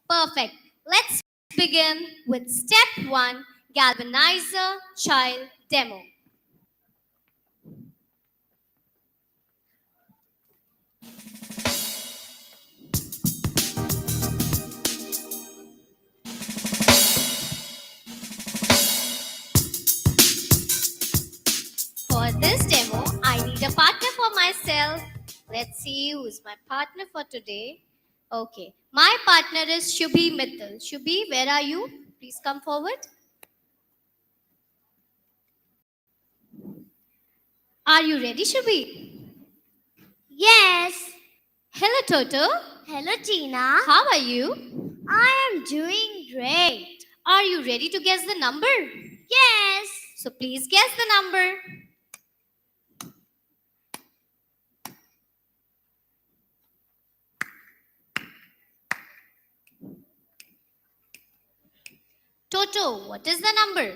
Perfect. Let's begin with step 1, galvanizer child demo. For this demo, I need a partner for myself. Let's see who's my partner for today. Okay, my partner is Shubhi Mittal. Shubhi, where are you? Please come forward. Are you ready, Shubhi? Yes. Hello, Toto. Hello, Tina. How are you? I am doing great. Are you ready to guess the number? Yes. So please guess the number. Toto, what is the number?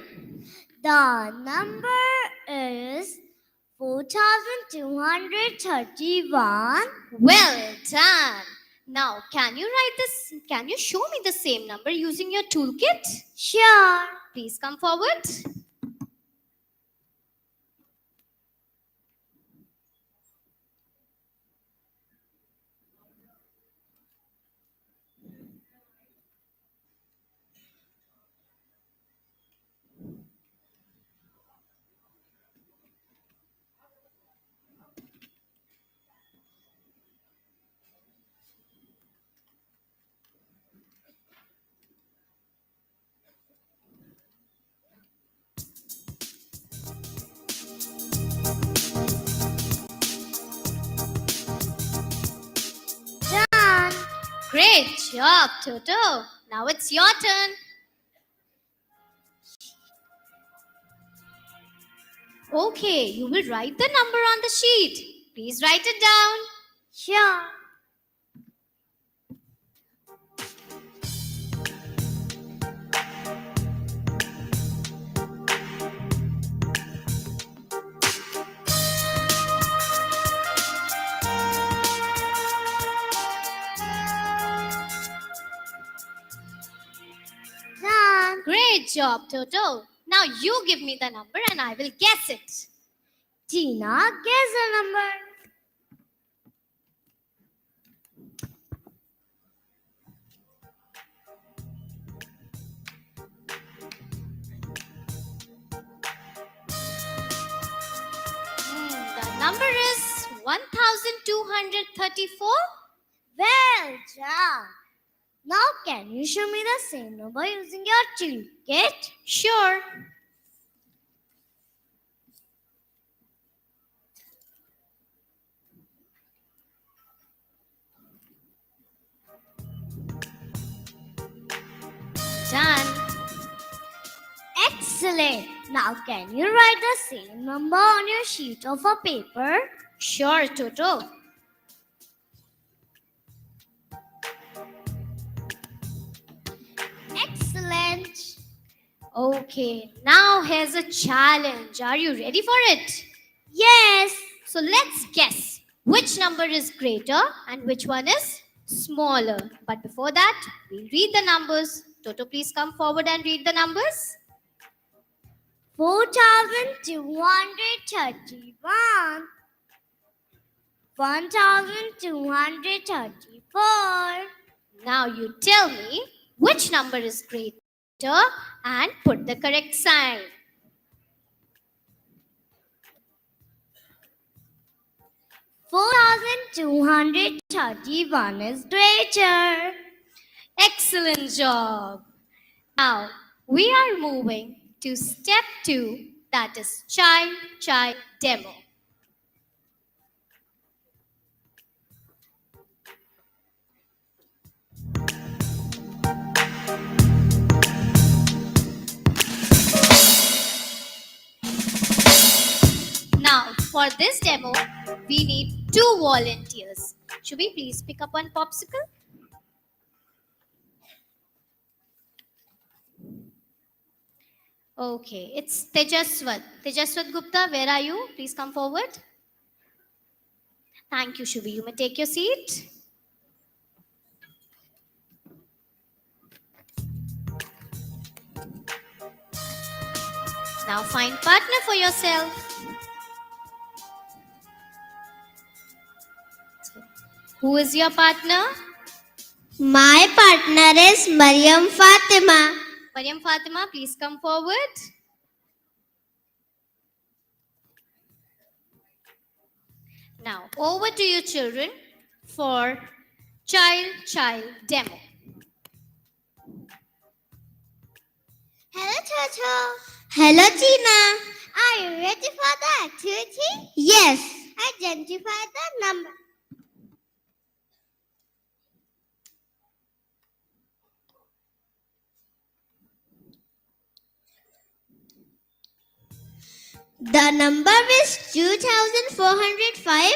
The number is 4,231. Well done. Now, can you write this? Can you show me the same number using your toolkit? Sure. Please come forward. Done. Great job, Toto. Now it's your turn. Okay, you will write the number on the sheet. Please write it down. Sure. Done. Great job, Toto. Now you give me the number and I will guess it. Tina, guess the number. The number is 1234. Well done. Now, can you show me the same number using your toolkit? Sure. Done. Excellent. Now, can you write the same number on your sheet of a paper? Sure, Toto. Excellent. Okay, now here's a challenge. Are you ready for it? Yes. So let's guess which number is greater and which one is smaller. But before that, we'll read the numbers Toto, please come forward and read the numbers. 4,231. 1,234. Now you tell me which number is greater and put the correct sign. 4,231 is greater. Excellent job. Now we are moving to step 2, that is child demo. Now, for this demo, we need 2 volunteers. Should we please pick up one popsicle? Okay, it's Tejaswat. Tejaswat Gupta, where are you? Please come forward. Thank you, Shubhi. You may take your seat. Now find partner for yourself. Who is your partner? My partner is Mariam Fatima. Mariam Fatima, please come forward. Now, over to you children for child demo. Hello, Toto. Hello, Tina. Are you ready for the activity? Yes. Identify the number. The number is 2,405.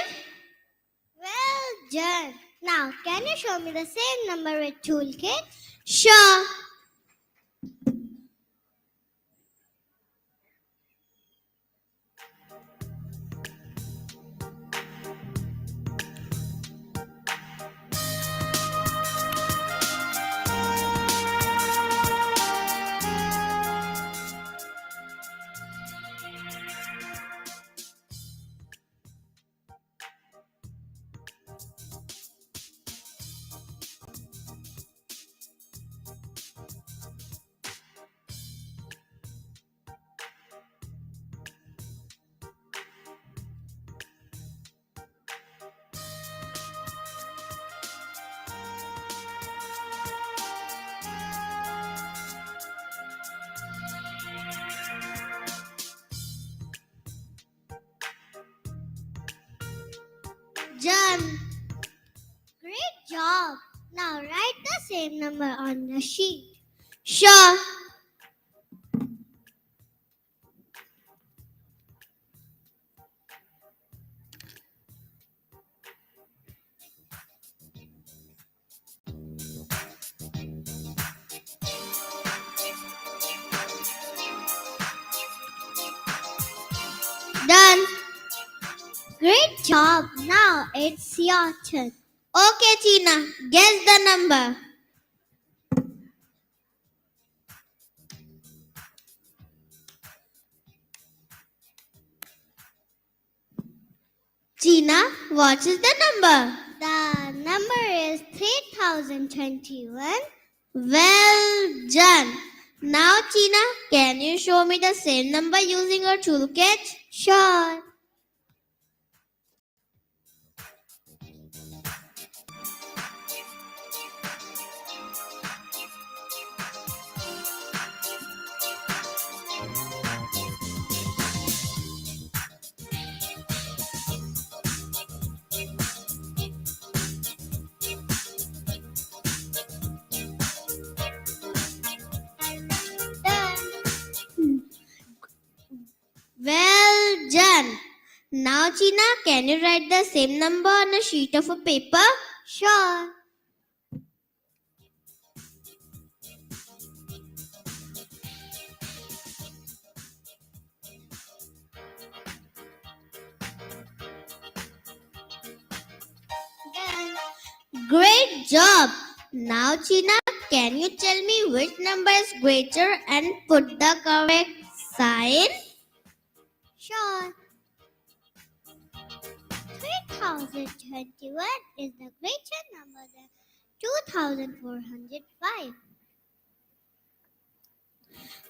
Well done. Now, can you show me the same number with toolkit? Sure. Done. Great job. Now write the same number on the sheet. Sure. Done. Great job. Now it's your turn. Okay, Tina. Guess the number. Tina, what is the number? The number is 3021. Well done. Now, Tina, can you show me the same number using your toolkit? Sure. Well done. Now, Tina, can you write the same number on a sheet of a paper? Sure. Done. Great job. Now, Tina, Can you tell me which number is greater and put the correct sign? Sure. 3021 is the greater number than 2405.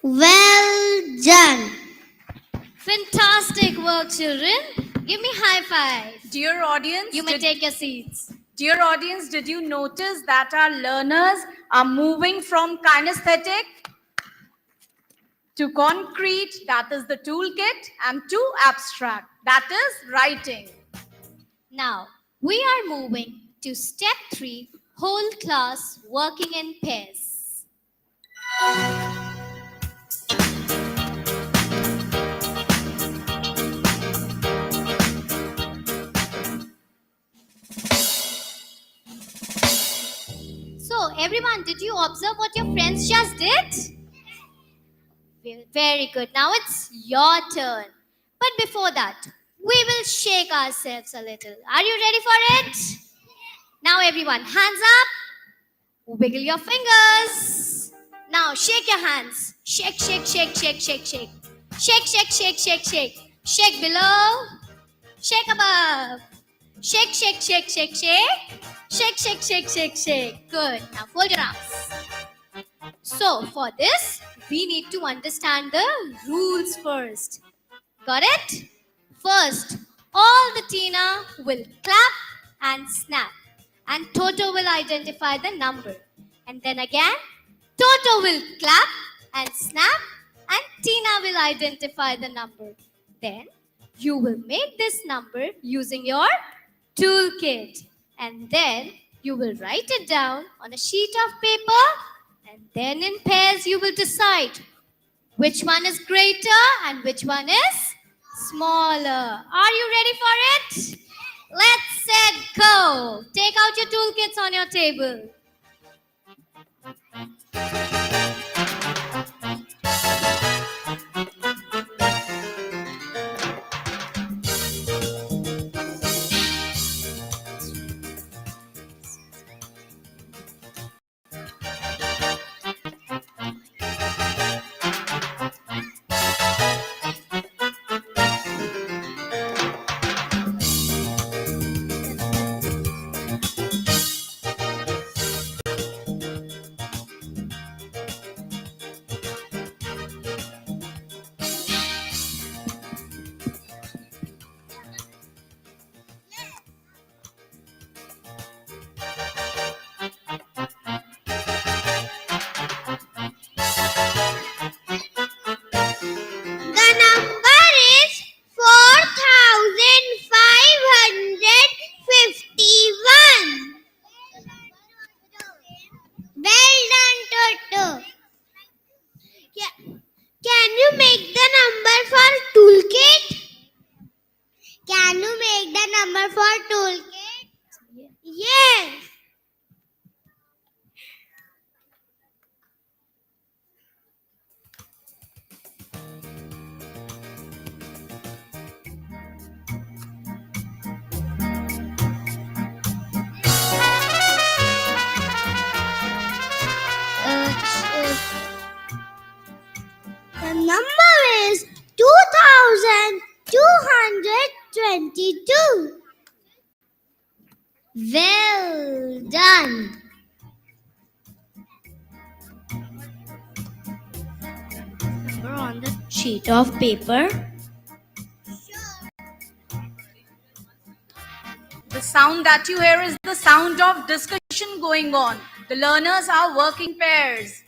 Well done. Fantastic work, children. Give me high five. Dear audience, You may take your seats. Dear audience, did you notice that our learners are moving from kinesthetic to concrete, that is the toolkit, and to abstract, that is writing? Now, we are moving to step 3, whole class working in pairs. So, everyone, did you observe what your friends just did? Very good. Now it's your turn. But before that, we will shake ourselves a little. Are you ready for it? Now, everyone, hands up. Wiggle your fingers. Now, shake your hands. Shake, shake, shake, shake, shake, shake. Shake, shake, shake, shake, shake. Shake below. Shake above. Shake, shake, shake, shake, shake. Shake, shake, shake, shake, shake. Good. Now, fold your arms. So, for this, we need to understand the rules first. Got it? First, all the Tina will clap and snap. And Toto will identify the number. And then again, Toto will clap and snap. And Tina will identify the number. Then, you will make this number using your toolkit. And then, you will write it down on a sheet of paper. And then in pairs, you will decide which one is greater and which one is smaller. Are you ready for it? Let's set go. Take out your toolkits on your table. The number is 2222. Well done. Number on the sheet of paper. The sound that you hear is the sound of discussion going on. The learners are working pairs.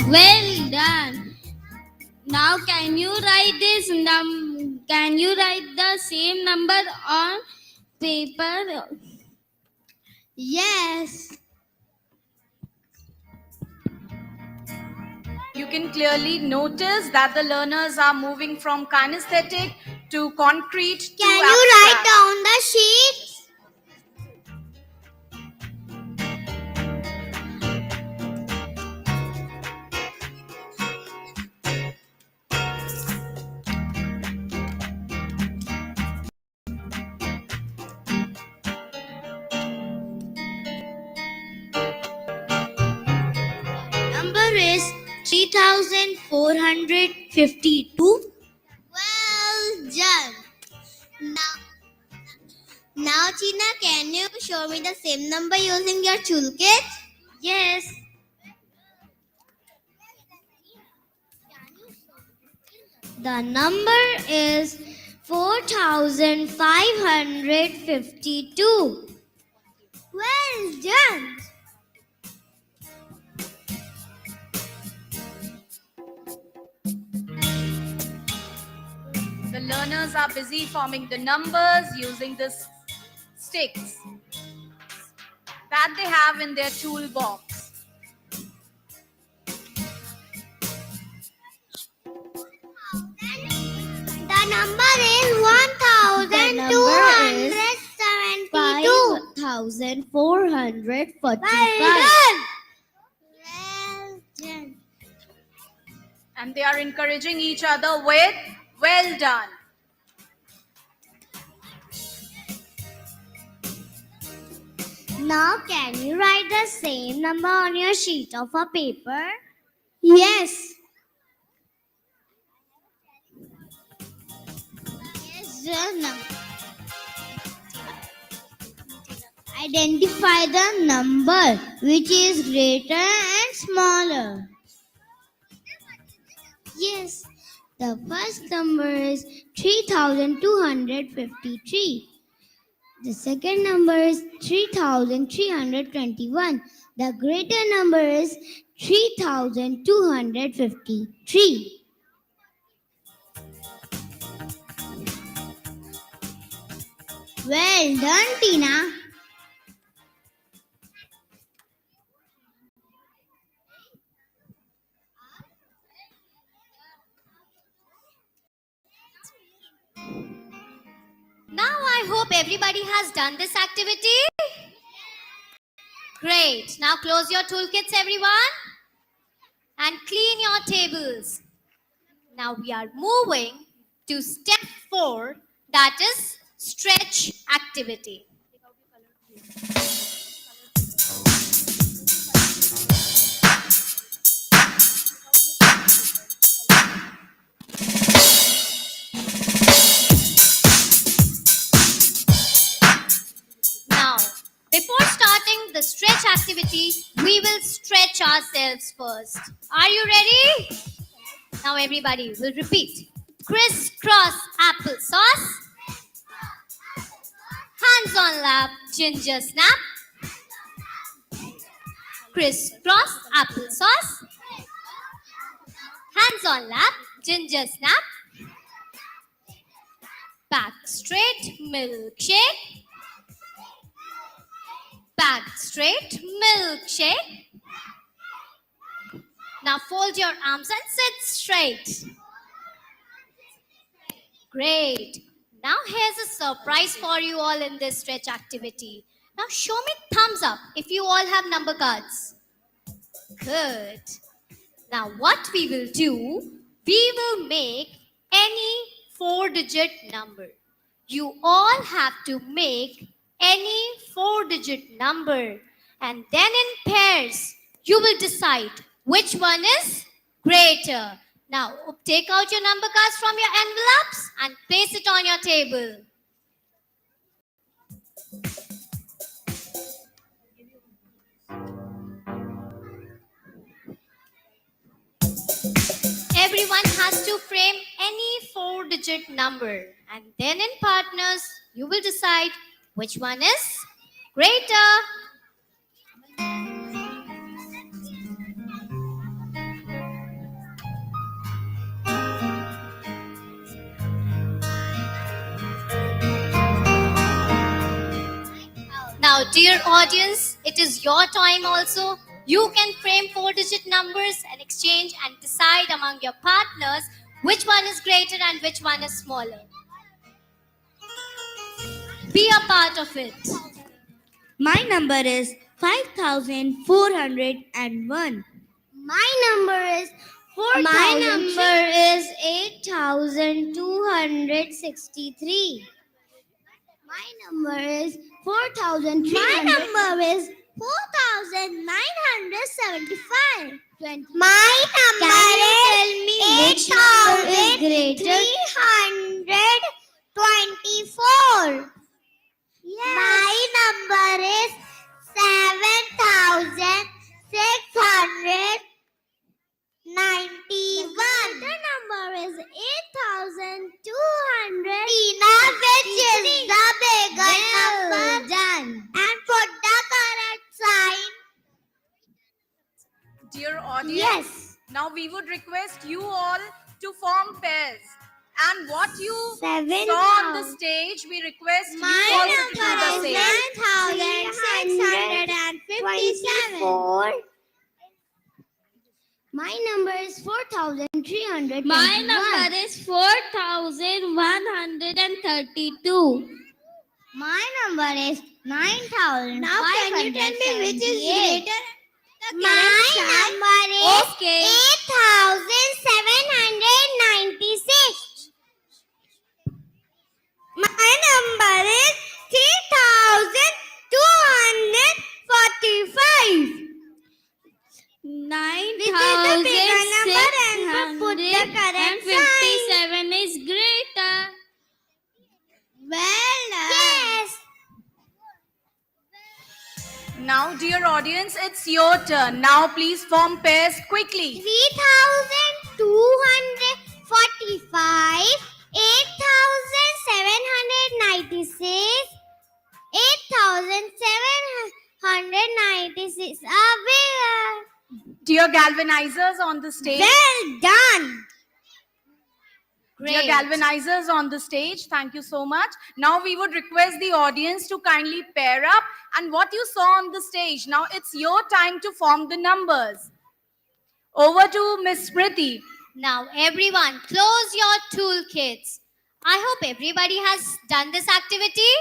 Well done. Now can you write the same number on paper? Yes. You can clearly notice that the learners are moving from kinesthetic to concrete to Can you abstract. write down the sheets? is 3452. Well done. Now, Tina, can you show me the same number using your toolkit? Yes. The number is 4552. Well done. The learners are busy forming the numbers using the sticks that they have in their toolbox. The number is 1272. 5445. And they are encouraging each other with well done. Now, can you write the same number on your sheet of a paper? Yes. Yes, Jana. Identify the number which is greater and smaller. Yes, the first number is 3253. The second number is 3321. The greater number is 3253. Well done, Tina. Now I hope everybody has done this activity. Great. Now close your toolkits, everyone, and clean your tables. Now we are moving to step 4, that is stretch activity. Now, before starting the stretch activity, we will stretch ourselves first. Are you ready? Now everybody will repeat. Crisscross applesauce. Hands on lap, ginger snap. Crisscross applesauce. Hands on lap, ginger snap. Back straight, milkshake. Back straight, milkshake. Now fold your arms and sit straight. Great. Now here's a surprise for you all in this stretch activity. Now show me thumbs up if you all have number cards. Good. Now what we will do, we will make any 4-digit number. You all have to make any 4-digit number, and then in pairs you will decide which one is greater. Now take out your number cards from your envelopes and place it on your table. Everyone has to frame any 4-digit number, and then in partners you will decide which one is greater. Now, dear audience, it is your time also. You can frame 4-digit numbers and exchange and decide among your partners which one is greater and which one is smaller. Be a part of it. My number is 5401. My number is 8263. My number is 4300. My number is 4000. 8,975. My number is 8,324. My number is 7,691. The number is 8,200. Tina, which is the bigger number? Done. And put the correct sign. Dear audience, Yes. now we would request you all to form pairs. And what you saw on the stage, we request you all to do the same. 9,657. My number is 4,300. My number is 4,132. My number is 9,000. Now can you tell me which is greater? My number is 8,796. My number is 3,245. 9,657 is greater. Well done. Yes. Now, dear audience, it's your turn. Now, please form pairs quickly. 3,245, 8,796, 8,796 are bigger. Dear galvanizers on the stage. Well done. Dear galvanizers on the stage, thank you so much. Now we would request the audience to kindly pair up. And what you saw on the stage, now it's your time to form the numbers. Over to Miss Priti. Now everyone, close your toolkits. I hope everybody has done this activity.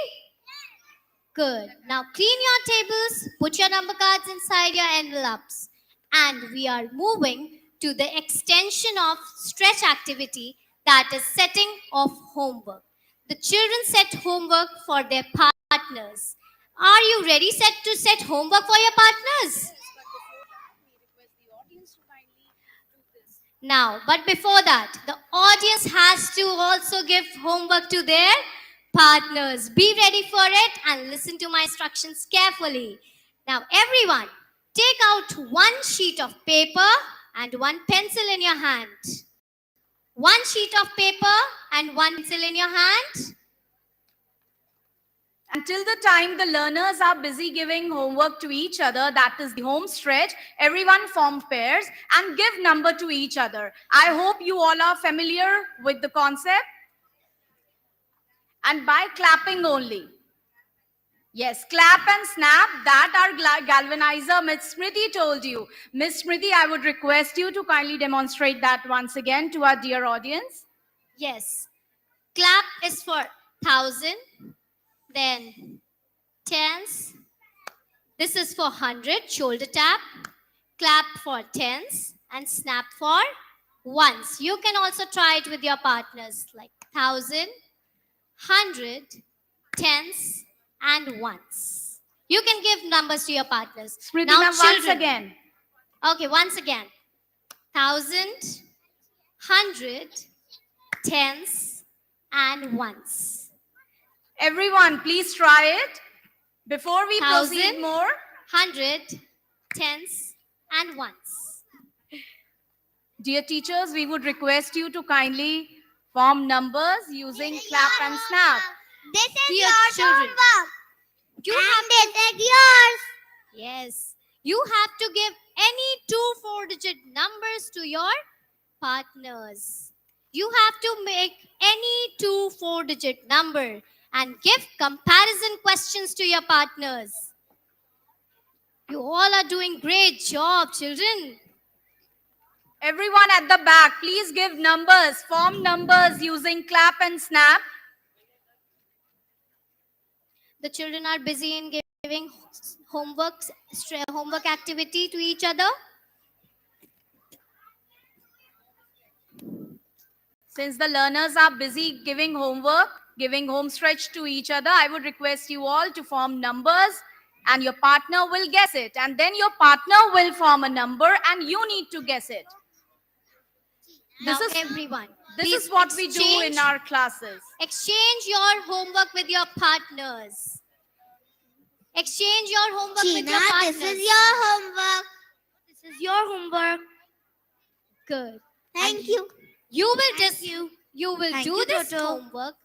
Good. Now clean your tables, put your number cards inside your envelopes. And we are moving to the extension of stretch activity, that is setting of homework. The children set homework for their partners. Are you ready to set homework for your partners? Now, but before that, the audience has to also give homework to their partners. Be ready for it and listen to my instructions carefully. Now, everyone, take out one sheet of paper and one pencil in your hand. One sheet of paper and one pencil in your hand. Until the time the learners are busy giving homework to each other, that is the home stretch, everyone form pairs and give number to each other. I hope you all are familiar with the concept. And by clapping only. Yes, clap and snap, that our galvanizer Miss Smriti told you. Miss Smriti, I would request you to kindly demonstrate that once again to our dear audience. Yes. Clap is for 1,000, then tens. This is for 100, shoulder tap. Clap for tens and snap for ones. You can also try it with your partners, like 1,000, 100, tens, and ones. You can give numbers to your partners. Smriti, now once again. Okay, once again. 1,000, 100, tens, and ones. Everyone, please try it. Before we 1,000, proceed more. 100, tens, and ones. Dear teachers, we would request you to kindly form numbers using clap and snap. This is Dear your children, homework. You And have this is yours. Yes. You have to give any 2 4-digit numbers to your partners. You have to make any 2 4-digit number and give comparison questions to your partners. You all are doing great job, children. Everyone at the back, please give numbers, form numbers using clap and snap. The children are busy in giving homework activity to each other. Since the learners are busy giving homework, giving home stretch to each other, I would request you all to form numbers and your partner will guess it, and then your partner will form a number and you need to guess it. Now everyone, This please is what we do in exchange- our classes. Exchange your homework with your partners. Exchange your homework with Sheena, your partners. this is your homework. This is your homework. Good. Thank you. You will you will Thank do you, this Toto. homework.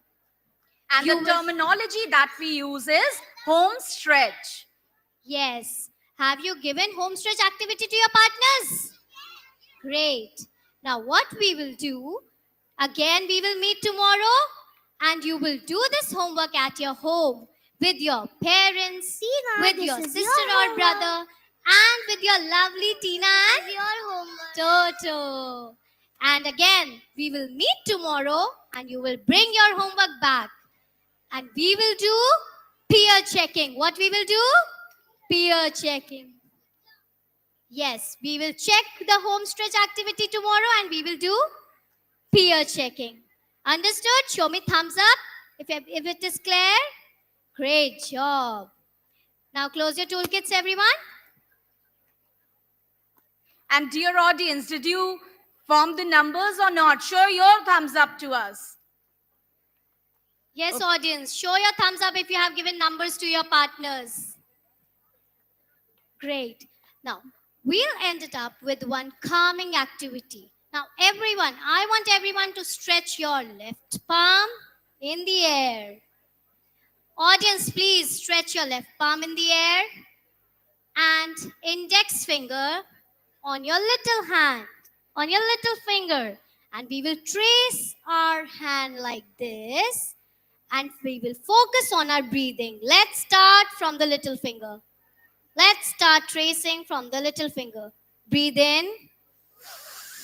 And You the will- terminology that we use is home stretch. Yes. Have you given home stretch activity to your partners? Great. Now what we will do, again we will meet tomorrow and you will do this homework at your home with your parents, with this your is sister your or homework. brother, and with your lovely Tina and Your homework. Toto. And again, we will meet tomorrow and you will bring your homework back. And we will do peer checking. What we will do? Peer checking. Yes, we will check the home stretch activity tomorrow and we will do peer checking. Understood? Show me thumbs up if it is clear. Great job. Now close your toolkits, everyone. And dear audience, did you form the numbers or not? Show your thumbs up to us. Yes, audience, show your thumbs up if you have given numbers to your partners. Great. Now, we'll end it up with one calming activity. Now, everyone, I want everyone to stretch your left palm in the air. Audience, please stretch your left palm in the air and index finger on your little hand, on your little finger. And we will trace our hand like this and we will focus on our breathing. Let's start from the little finger. Let's start tracing from the little finger. Breathe in,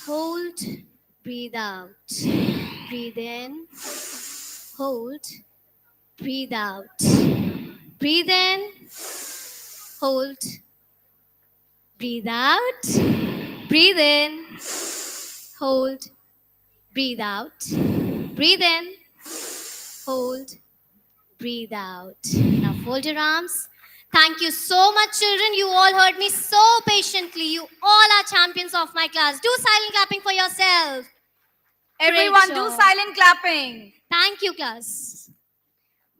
hold, breathe out. Breathe in, hold, breathe out. Breathe in, hold, breathe out. Breathe in, hold, breathe out. Breathe in, hold, breathe out. Now fold your arms. Thank you so much, children. You all heard me so patiently. You all are champions of my class. Do silent clapping for yourself. Everyone, Great do job. silent clapping. Thank you, class.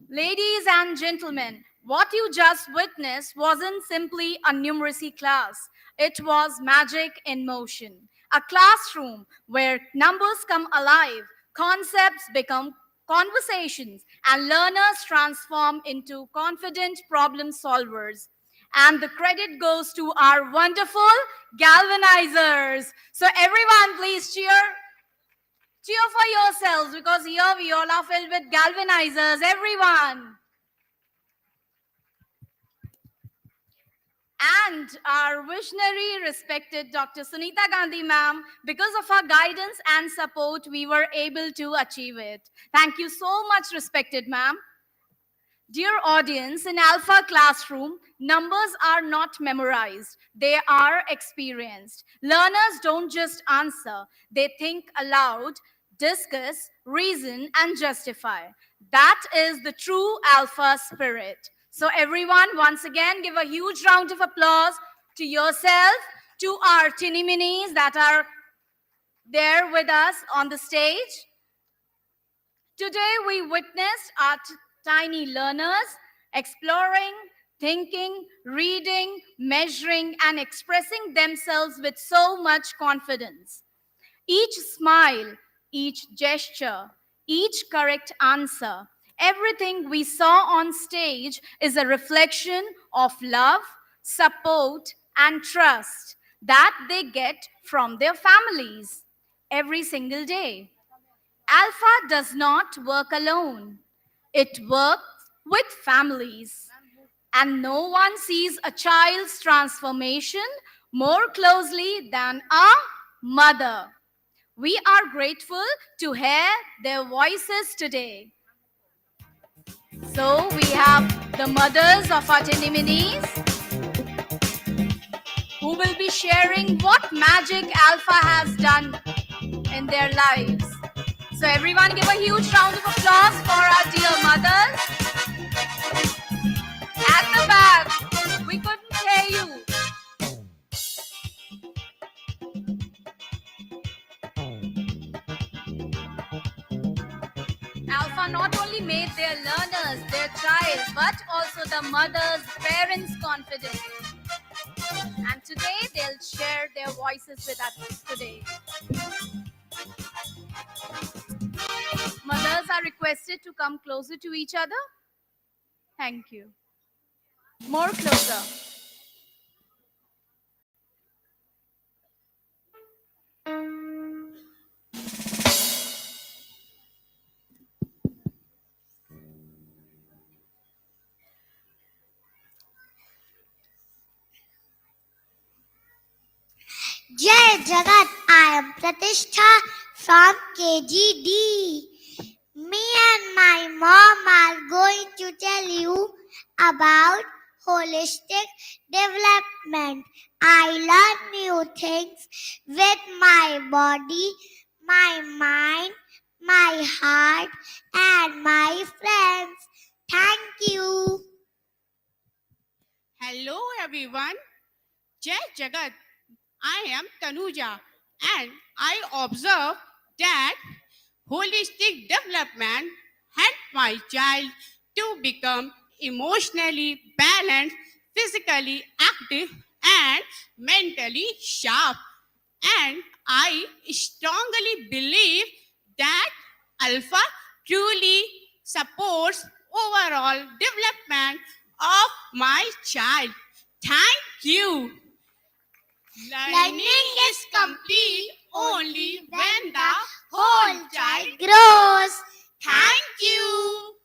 Ladies and gentlemen, what you just witnessed wasn't simply a numeracy class. It was magic in motion. A classroom where numbers come alive, concepts become conversations, and learners transform into confident problem solvers. And the credit goes to our wonderful galvanizers. So everyone, please cheer for yourselves, because here we all are filled with galvanizers. Everyone. And our visionary, respected Dr. Sunita Gandhi ma'am, because of her guidance and support, we were able to achieve it. Thank you so much, respected ma'am. Dear audience, in ALfA classroom, numbers are not memorized. They are experienced. Learners don't just answer. They think aloud, discuss, reason, and justify. That is the true ALfA spirit. So everyone, once again, give a huge round of applause to yourself, to our tinny minis that are there with us on the stage. Today, we witnessed our tiny learners exploring, thinking, reading, measuring, and expressing themselves with so much confidence. Each smile, each gesture, each correct answer, everything we saw on stage is a reflection of love, support, and trust that they get from their families every single day. ALfA does not work alone. It works with families. And no one sees a child's transformation more closely than a mother. We are grateful to hear their voices today. So we have the mothers of our tinny minis who will be sharing what magic ALfA has done in their lives. So everyone give a huge round of applause for our dear mothers. At the back, but also the mothers, parents' confidence. And today they'll share their voices with us today. Mothers are requested to come closer to each other. Thank you. More closer. Jai Jagat, I am Pratishtha from KGD. Me and my mom are going to tell you about holistic development. I learn new things with my body, my mind, my heart, and my friends. Thank you. Hello everyone. Jai Jagat. I am Tanuja and I observe that holistic development helps my child to become emotionally balanced, physically active and mentally sharp. And I strongly believe that ALfA truly supports overall development of my child. Thank you. Learning is complete only when the whole child grows. Thank you.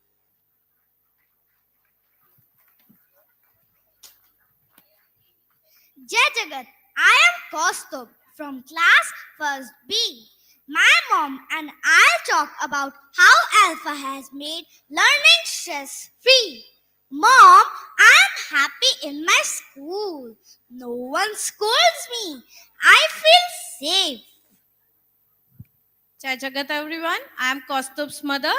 Jai Jagat, I am Kaustubh from class 1st B. My mom and I talk about how ALfA has made learning stress-free. Mom, I am happy in my school. No one scolds me. I feel safe. Jai Jagat everyone, I am Kaustubh's mother.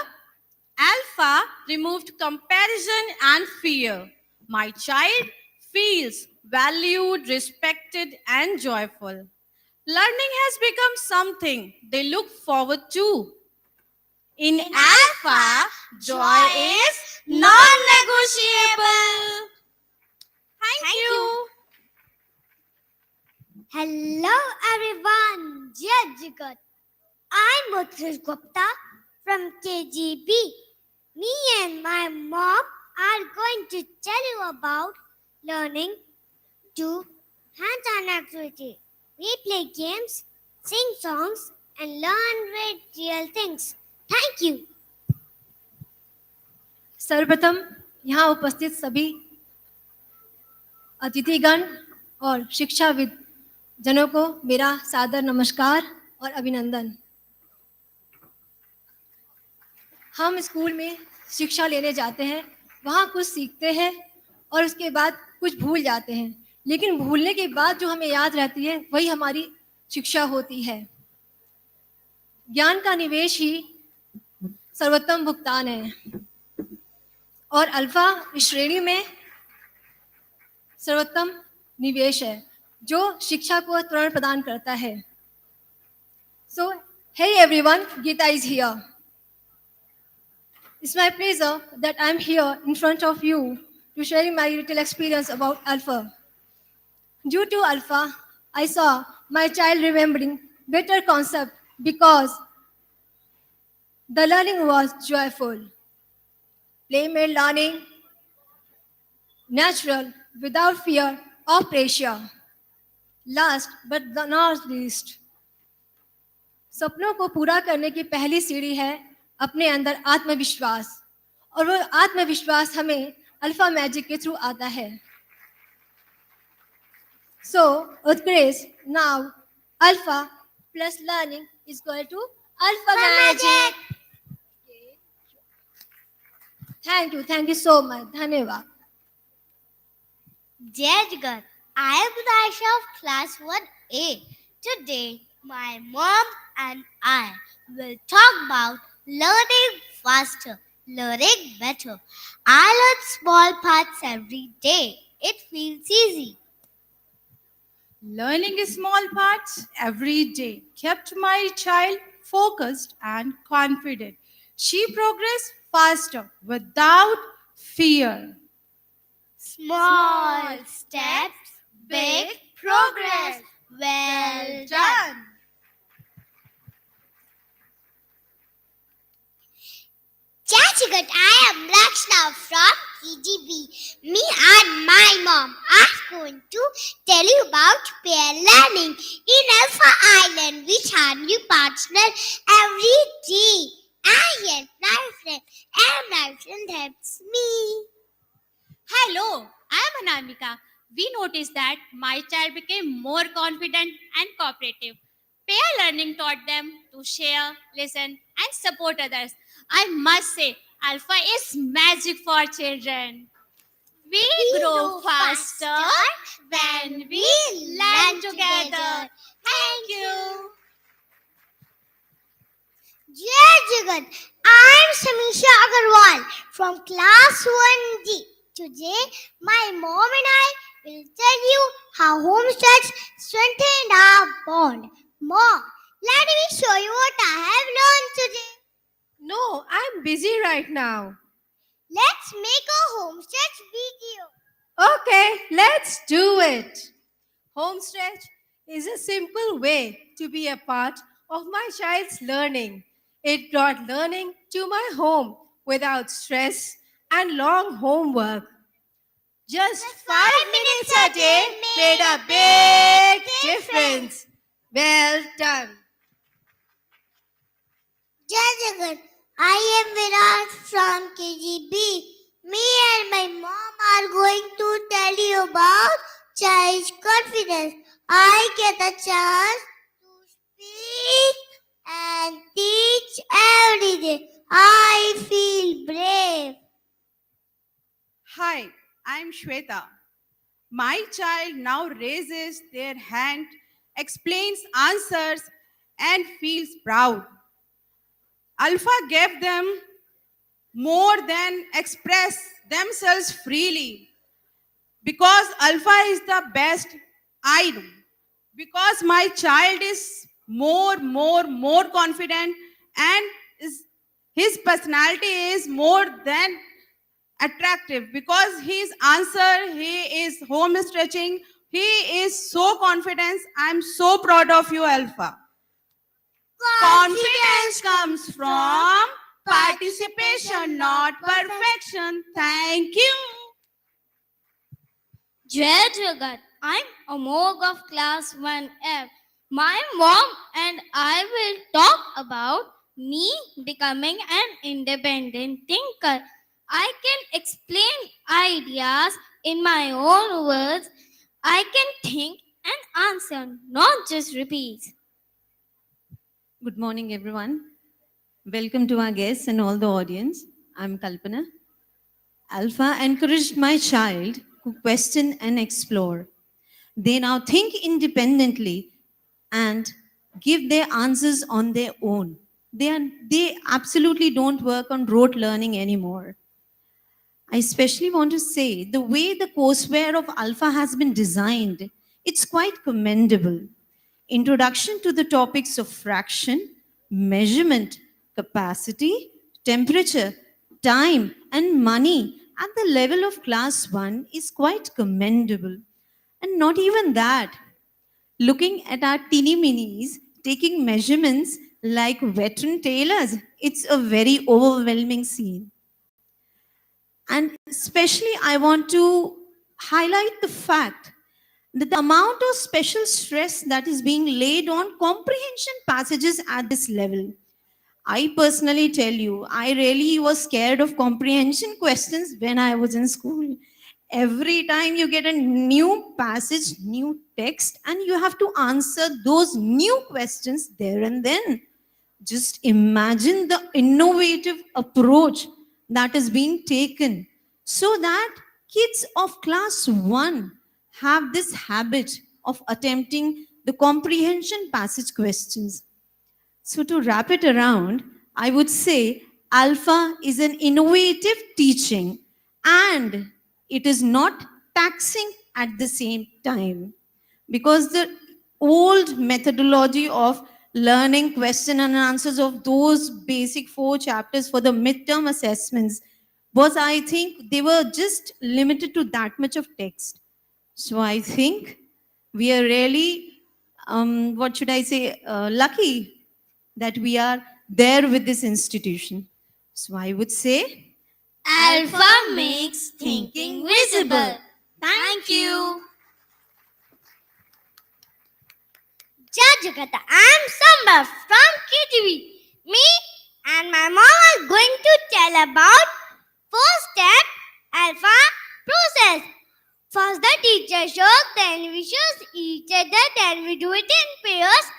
ALfA removed comparison and fear. My child feels valued, respected and joyful. Learning has become something they look forward to. In ALfA, joy is non-negotiable. Thank you. Hello everyone, Jai Jagat. I'm Muthish Gupta from KGB. Me and my mom are going to tell you about learning to hands-on activity. We play games, sing songs, and learn with real things. Thank you. सर्वप्रथम यहाँ उपस्थित सभी अतिथिगण और शिक्षाविद जनों को मेरा सादर नमस्कार और अभिनंदन। हम स्कूल में शिक्षा लेने जाते हैं, वहाँ कुछ सीखते हैं और उसके बाद कुछ भूल जाते हैं, लेकिन भूलने के बाद जो हमें याद रहती है वही हमारी शिक्षा होती है। ज्ञान का निवेश ही सर्वोत्तम भुगतान है और अल्फा इस श्रेणी में सर्वोत्तम निवेश है जो शिक्षा को त्वरण प्रदान करता है। So, hey everyone, Geeta is here. It's my pleasure that I'm here in front of you to share my little experience about ALfA. Due to ALfA, I saw my child remembering better concept because the learning was joyful. Play made learning natural without fear or pressure. Last but not least, सपनों को पूरा करने की पहली सीढ़ी है अपने अंदर आत्मविश्वास और वो आत्मविश्वास हमें अल्फा मैजिक के थ्रू आता है। So, Utkarsh, now alpha plus learning is equal to alpha magic. Thank you so much. धन्यवाद। Jai Jagat, I am Raisha of class 1A. Today, my mom and I will talk about learning faster, learning better. I learn small parts every day. It feels easy. Learning small parts every day kept my child focused and confident. She progressed faster without fear. Small steps, big progress. Well done. Jajagat, I am Rakshna from KGB. Me and my mom are going to tell you about peer learning in ALfA Island. We have new partner every day. I help my friend and my friend helps me. Hello, I am Anamika. We noticed that my child became more confident and cooperative. Peer learning taught them to share, listen, and support others. I must say, ALfA is magic for children. We grow faster when we learn together. Thank you. Jajagat, I am Samisha Agarwal from class 1D. Today, my mom and I will tell you how homesteads strengthened our bond. Mom, let me show you what I have learned today. No, I'm busy right now. Let's make a homestead video. Okay, let's do it. Homestretch is a simple way to be a part of my child's learning. It brought learning to my home without stress and long homework. Just 5 minutes a day made a big difference. Well done. Jajagat, I am Virat from KGB. Me and my mom are going to tell you about child's confidence. I get a chance to speak and teach every day. I feel brave. Hi, I'm Shweta. My child now raises their hand, explains answers, and feels proud. ALfA gave them more than express themselves freely. Because ALfA is the best, I know. Because my child is more confident and his personality is more than attractive. Because his answer, he is home stretching, he is so confident. I'm so proud of you, ALfA. Confidence comes from participation, not perfection. Thank you. Jai Jagat, I'm Amog of class 1F. My mom and I will talk about me becoming an independent thinker. I can explain ideas in my own words. I can think and answer, not just repeat. Good morning, everyone. Welcome to our guests and all the audience. I'm Kalpana. ALfA encouraged my child to question and explore. They now think independently and give their answers on their own. They absolutely don't work on rote learning anymore. I especially want to say the way the courseware of ALfA has been designed, it's quite commendable. Introduction to the topics of fraction, measurement, capacity, temperature, time, and money at the level of class 1 is quite commendable. And not even that. Looking at our teeny minis taking measurements like veteran tailors, it's a very overwhelming scene. And especially, I want to highlight the fact that the amount of special stress that is being laid on comprehension passages at this level. I personally tell you, I really was scared of comprehension questions when I was in school. Every time you get a new passage, new text, and you have to answer those new questions there and then. Just imagine the innovative approach that is being taken so that kids of class 1 have this habit of attempting the comprehension passage questions. So to wrap it around, I would say ALfA is an innovative teaching and it is not taxing at the same time. Because the old methodology of learning question and answers of those basic 4 chapters for the midterm assessments was, I think, they were just limited to that much of text. So I think we are really, what should I say, lucky that we are there with this institution. So I would say, ALfA makes thinking visible. Thank you. Jai Jagata, I'm Samba from KTV. Me and my mom are going to tell about first step ALfA process. First the teacher shows, then we show each other, then we do it in pairs,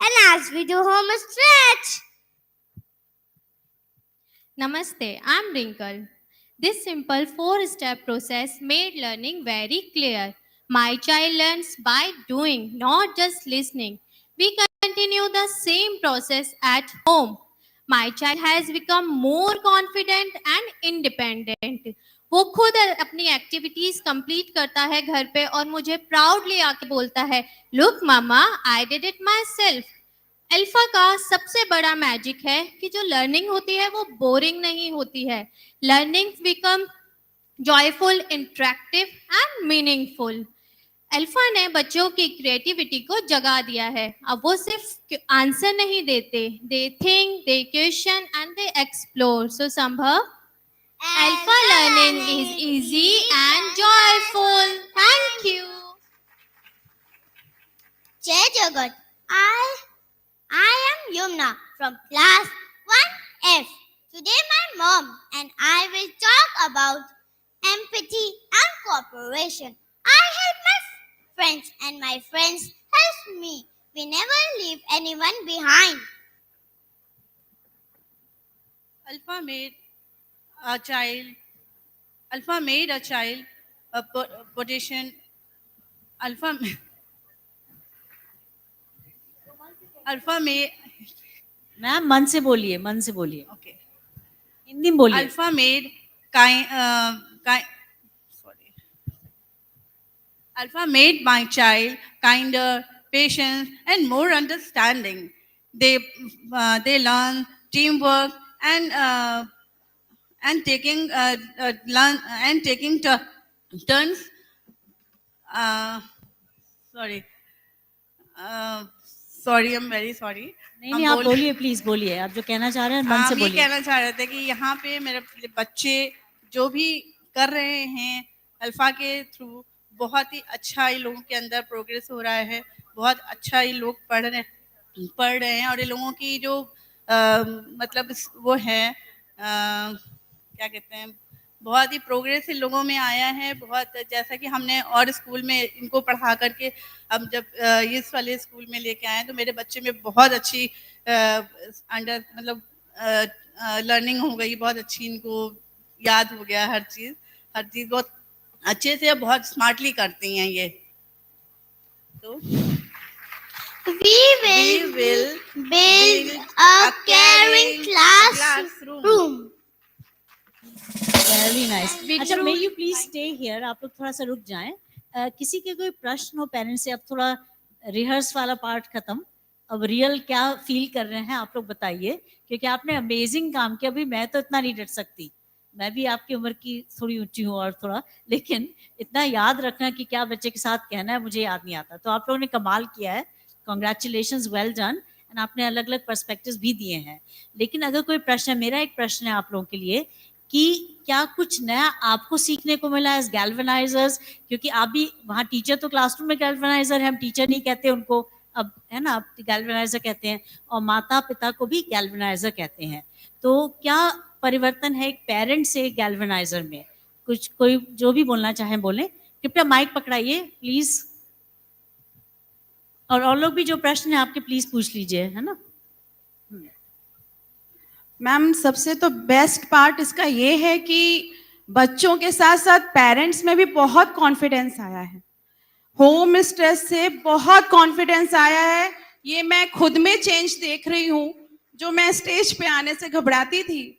and as we do home stretch. Namaste, I'm Wrinkle. This simple 4-step process made learning very clear. My child learns by doing, not just listening. We continue the same process at home. My child has become more confident and independent. वो खुद अपनी activities complete करता है घर पे और मुझे proudly आके बोलता है, look mama, I did it my self. Alpha का सबसे बड़ा मैजिक है कि जो लर्निंग होती है वो बोरिंग नहीं होती है. Learning become joyful, interactive and meaningful. Alpha ने बच्चों की क्रिएटिविटी को जगा दिया है. अब वो सिर्फ आंसर नहीं देते, they think, they question and they explore. So Sambhav, alpha learning is easy and joyful. Thank you. Jai Jagat, I am Yumna from class 1F. Today my mom and I will talk about empathy and cooperation. I help my friends and my friends help me. We never leave anyone behind. ALfA made a child a potential. ALfA made. Ma'am मन से बोलिए, मन से बोलिए. Okay. Hindi में बोलिए. ALfA made ALfA made my child kinder, patient, and more understanding. They learn teamwork and taking turns. Sorry, I'm very sorry. नहीं, आप बोलिए, प्लीज बोलिए. आप जो कहना चाह रहे हैं मन से बोलिए. हम ये कहना चाह रहे थे कि यहाँ पे मेरे बच्चे जो भी कर रहे हैं अल्फा के थ्रू, बहुत ही अच्छा ही लोगों के अंदर प्रोग्रेस हो रहा है. बहुत अच्छा ही लोग पढ़ रहे हैं और ये लोगों की जो मतलब वो है क्या कहते हैं, बहुत ही प्रोग्रेस इन लोगों में आया है. बहुत जैसा कि हमने और स्कूल में इनको पढ़ा करके अब जब इस वाले स्कूल में लेके आए तो मेरे बच्चे में बहुत अच्छी मतलब लर्निंग हो गई. बहुत अच्छी इनको याद हो गया हर चीज़ बहुत अच्छे से, बहुत स्मार्टली करती हैं ये. तो We will build a caring classroom. Very nice. अच्छा, may you please stay here. आप लोग थोड़ा सा रुक जाएं. किसी के कोई प्रश्न हो पेरेंट्स से? अब थोड़ा रिहर्स वाला पार्ट खत्म, अब रियल क्या फील कर रहे हैं आप लोग बताइए, क्योंकि आपने अमेजिंग काम किया. अभी मैं तो इतना नहीं डट सकती, मैं भी आपकी उम्र की थोड़ी ऊंची हूँ और थोड़ा, लेकिन इतना याद रखना कि क्या बच्चे के साथ कहना है मुझे याद नहीं आता. तो आप लोगों ने कमाल किया है. Congratulations, well done. एंड आपने अलग अलग पर्सपेक्टिव्स भी दिए हैं. लेकिन अगर कोई प्रश्न है, मेरा एक प्रश्न है आप लोगों के लिए कि क्या कुछ नया आपको सीखने को मिला एज गैल्वेनाइजर्स? क्योंकि आप भी वहाँ टीचर तो क्लासरूम में गैल्वेनाइजर है, हम टीचर नहीं कहते उनको अब, है ना, आप गैल्वेनाइजर कहते हैं, और माता पिता को भी गैल्वेनाइजर कहते हैं. तो क्या परिवर्तन है एक पेरेंट से गैल्वेनाइजर में? कुछ कोई जो भी बोलना चाहे बोलें. कृपया माइक पकड़ाइए प्लीज, और लोग भी जो प्रश्न है आपके प्लीज पूछ लीजिए, है ना. मैम, सबसे तो बेस्ट पार्ट इसका ये है कि बच्चों के साथ साथ पेरेंट्स में भी बहुत कॉन्फिडेंस आया है. होम स्ट्रेस से बहुत कॉन्फिडेंस आया है. ये मैं खुद में चेंज देख रही हूँ. जो मैं स्टेज पे आने से घबराती थी,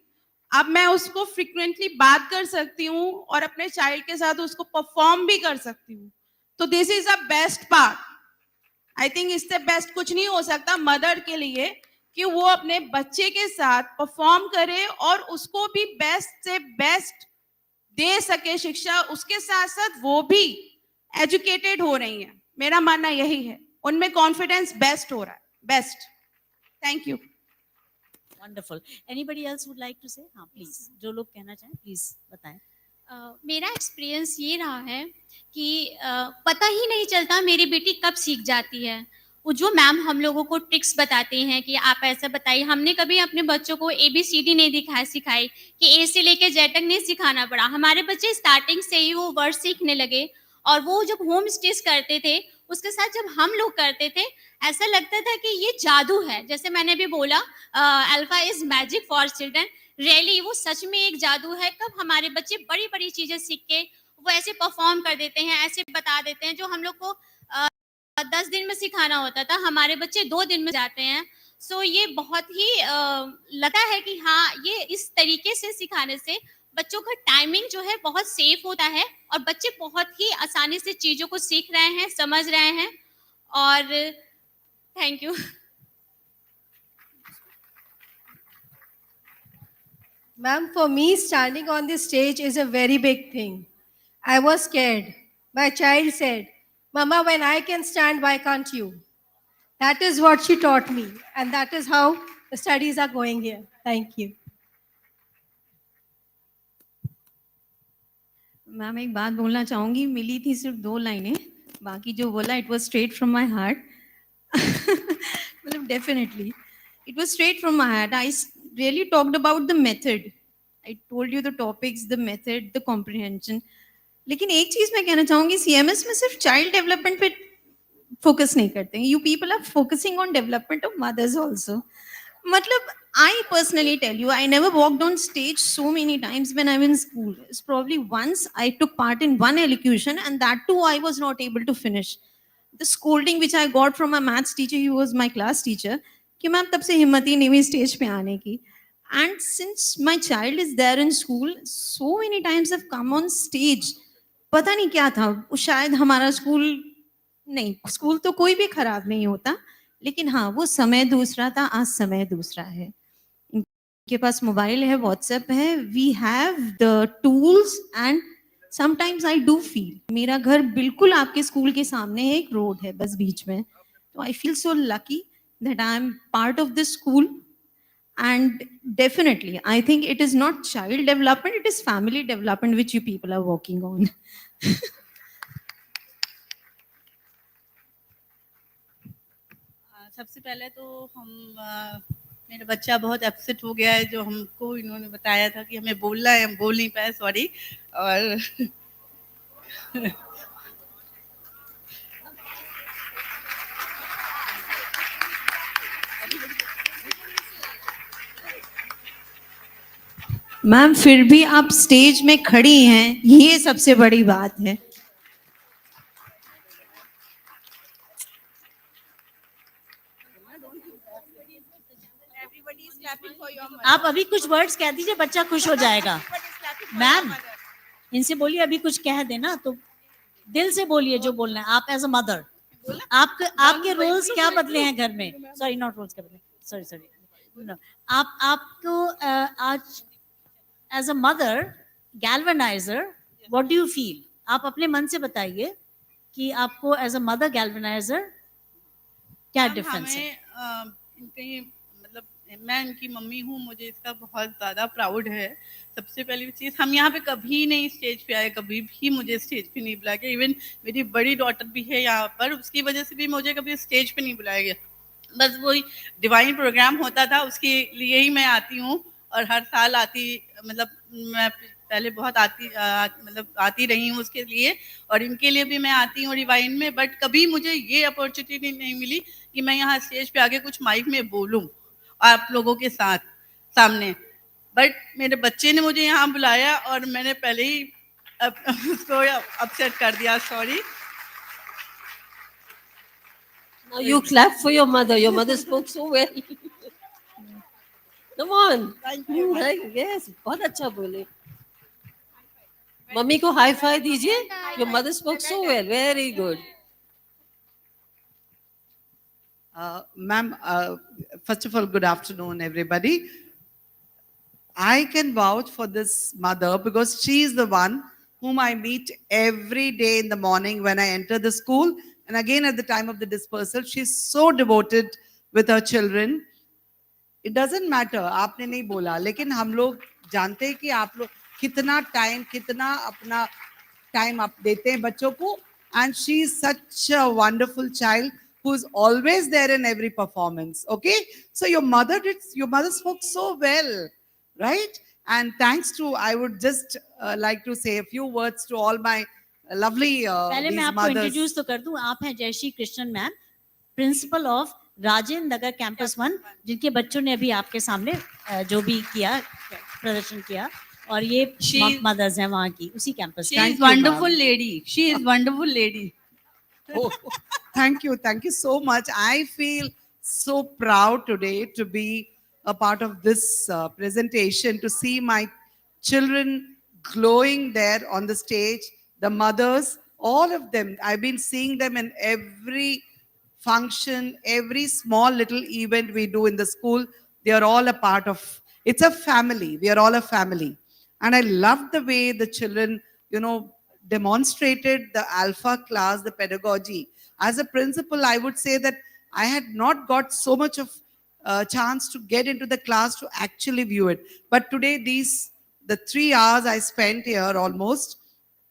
अब मैं उसको फ्रिक्वेंटली बात कर सकती हूँ और अपने चाइल्ड के साथ उसको परफॉर्म भी कर सकती हूँ. तो this is a best part. I think इससे बेस्ट कुछ नहीं हो सकता मदर के लिए कि वो अपने बच्चे के साथ परफॉर्म करे और उसको भी बेस्ट से बेस्ट दे सके शिक्षा, उसके साथ साथ वो भी एजुकेटेड हो रही हैं। मेरा मानना यही है, उनमें कॉन्फिडेंस बेस्ट हो रहा है, best. Thank you. Wonderful. Anybody else would like to say? हाँ प्लीज, जो लोग कहना चाहें प्लीज बताएं। मेरा एक्सपीरियंस ये रहा है कि पता ही नहीं चलता मेरी बेटी कब सीख जाती है। वो जो मैम हम लोगों को ट्रिक्स बताते हैं कि आप ऐसा बताइए, हमने कभी अपने बच्चों को ABCD नहीं सिखाई कि A से लेके Z तक नहीं सिखाना पड़ा। हमारे बच्चे स्टार्टिंग से ही वो वर्ड सीखने लगे, और वो जब होम स्टेज करते थे उसके साथ जब हम लोग करते थे, ऐसा लगता था कि ये जादू है। जैसे मैंने भी बोला, alpha is magic for children. Really वो सच में एक जादू है। कब हमारे बच्चे बड़ी बड़ी चीजें सीख के वो ऐसे परफॉर्म कर देते हैं, ऐसे बता देते हैं, जो हम लोग को 10 दिन में सिखाना होता था, हमारे बच्चे 2 दिन में जाते हैं। सो ये बहुत ही लगता है कि हाँ, ये इस तरीके से सिखाने से बच्चों का टाइमिंग जो है बहुत सेफ होता है, और बच्चे बहुत ही आसानी से चीजों को सीख रहे हैं, समझ रहे हैं। और thank you. Ma'am, for me, standing on this stage is a very big thing. I was scared. My child said, Mama, when I can stand, why can't you? That is what she taught me, and that is how the studies are going here. Thank you. Ma'am एक बात बोलना चाहूँगी, मिली थी सिर्फ 2 लाइनें, बाकी जो बोला it was straight from my heart. मतलब definitely it was straight from my heart. I really talked about the method. I told you the topics, the method, the comprehension. लेकिन एक चीज मैं कहना चाहूंगी, CMS में सिर्फ चाइल्ड डेवलपमेंट पे फोकस नहीं करते हैं. You people are focusing on development of mothers also. मतलब I personally tell you, I never walked on stage so many times when I was in school. It's probably once I took part in one elocution, and that too I was not able to finish. The scolding which I got from my maths teacher, he was my class teacher, कि ma'am तब से हिम्मत ही नहीं हुई stage पे आने की. And since my child is there in school, so many times I've come on stage. पता नहीं क्या था, शायद हमारा स्कूल, नहीं स्कूल तो कोई भी खराब नहीं होता, लेकिन हाँ वो समय दूसरा था, आज समय दूसरा है. इनके पास मोबाइल है, व्हाट्सएप है, we have the tools, and sometimes I do feel मेरा घर बिल्कुल आपके स्कूल के सामने है, एक रोड है बस बीच में. तो I feel so lucky that I am part of this school, and definitely I think it is not child development, it is family development which you people are working on. सबसे पहले तो मेरा बच्चा बहुत अपसेट हो गया है, जो हमको इन्होंने बताया था कि हमें बोलना है, हम बोल नहीं पाए, सॉरी. और मैम फिर भी आप स्टेज में खड़ी हैं, ये सबसे बड़ी बात है. आप अभी कुछ वर्ड्स कह दीजिए, बच्चा खुश हो जाएगा. मैम इनसे बोलिए अभी कुछ कह देना, तो दिल से बोलिए जो बोलना है. आप एज अ मदर, आपके रोल्स क्या बदले हैं घर में? सॉरी, नॉट रोल्स क्या बदले, सॉरी. आपको आज as a mother galvaniser, what do you feel? आप अपने मन से बताइए कि आपको एज अ मदर गैल्वेनाइजर क्या डिफरेंस है? इनके मतलब मैं इनकी मम्मी हूँ, मुझे इसका बहुत ज़्यादा प्राउड है. सबसे पहली चीज़, हम यहाँ पे कभी नहीं स्टेज पे आए, कभी भी मुझे स्टेज पे नहीं बुलाया गया. इवन मेरी बड़ी डॉटर भी है यहाँ पर, उसकी वजह से भी मुझे कभी स्टेज पे नहीं बुलाया गया. बस वही डिवाइन प्रोग्राम होता था, उसके लिए ही मैं आती हूँ, और हर साल आती, मतलब मैं पहले बहुत आती रही हूँ उसके लिए, और इनके लिए भी मैं आती हूँ डिवाइन में. बट कभी मुझे ये अपॉर्चुनिटी नहीं मिली कि मैं यहाँ स्टेज पे आके कुछ माइक में बोलूँ आप लोगों के सामने. बट मेरे बच्चे ने मुझे यहाँ बुलाया, और मैंने पहले ही उसको अपसेट कर दिया, sorry. Now you clap for your mother. Your mother spoke so well. Come on. Thank you. Yes, बहुत अच्छा बोले. मम्मी को हाई फाई दीजिए. Your mother spoke so well. Very good. Ma'am, first of all, good afternoon, everybody. I can vouch for this mother because she is the one whom I meet every day in the morning when I enter the school and again at the time of the dispersal. She's so devoted with her children. It doesn't matter, आपने नहीं बोला, लेकिन हम लोग जानते हैं कि आप लोग कितना टाइम, कितना अपना टाइम आप देते हैं बच्चों को. And she is such a wonderful child who is always there in every performance. Okay, so your mother spoke so well, right? And thanks to, I would just like to say a few words to all my lovely पहले मैं these आपको mothers. Introduce तो कर दूं. आप हैं Jayashree Krishnan ma'am, principal of Rajendra Nagar campus 1, जिनके बच्चों ने अभी आपके सामने जो भी किया, प्रदर्शन किया, और ये मदर्स हैं वहाँ की, उसी campus. She is wonderful lady. She is wonderful lady. Oh, thank you so much. I feel so proud today to be a part of this presentation, to see my children glowing there on the stage, the mothers, all of them. I've been seeing them in every function, every small little event we do in the school. They are all a part of, it's a family. We are all a family. And I love the way the children, demonstrated the ALfA class, the pedagogy. As a principal, I would say that I had not got so much of chance to get into the class to actually view it. But today, the 3 hours I spent here almost,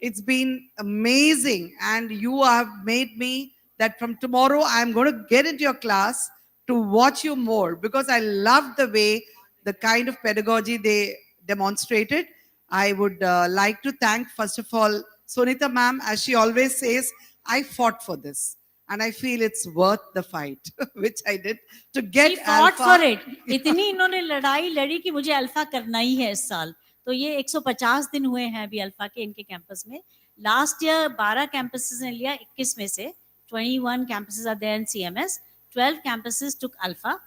it's been amazing. And you have made me that from tomorrow, I'm going to get into your class to watch you more, because I love the way, the kind of pedagogy they demonstrated. I would like to thank, first of all, Sunita ma'am. As she always says, I fought for this. And I feel it's worth the fight, which I did to get She fought ALfA. for it. इतनी इन्होंने लड़ाई लड़ी कि मुझे alpha करना ही है इस साल. तो ये 150 दिन हुए हैं अभी अल्फा के इनके कैंपस में. लास्ट ईयर 12 कैंपसेस ने लिया 21 में से. 21 campuses are there in CMS. 12 campuses took alpha,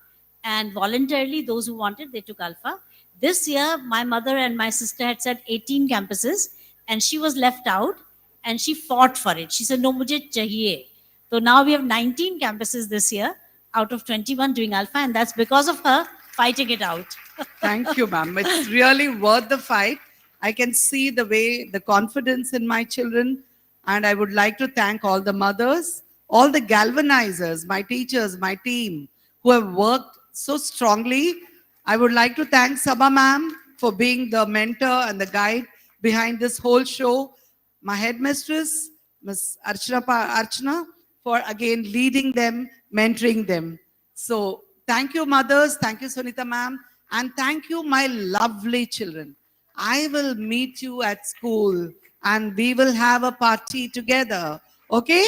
and voluntarily those who wanted, they took alpha. This year, my mother and my sister had said 18 campuses, and she was left out, and she fought for it. She said, no, mujhe chahiye. So now we have 19 campuses this year out of 21 doing alpha, and that's because of her fighting it out. Thank you, ma'am. It's really worth the fight. I can see the way, the confidence in my children, and I would like to thank all the mothers, all the galvanizers, my teachers, my team, who have worked so strongly. I would like to thank Sabha ma'am for being the mentor and the guide behind this whole show. My headmistress, Ms. Archana, for again leading them, mentoring them. So thank you, mothers. Thank you, Sunita ma'am. And thank you, my lovely children. I will meet you at school and we will have a party together. Okay?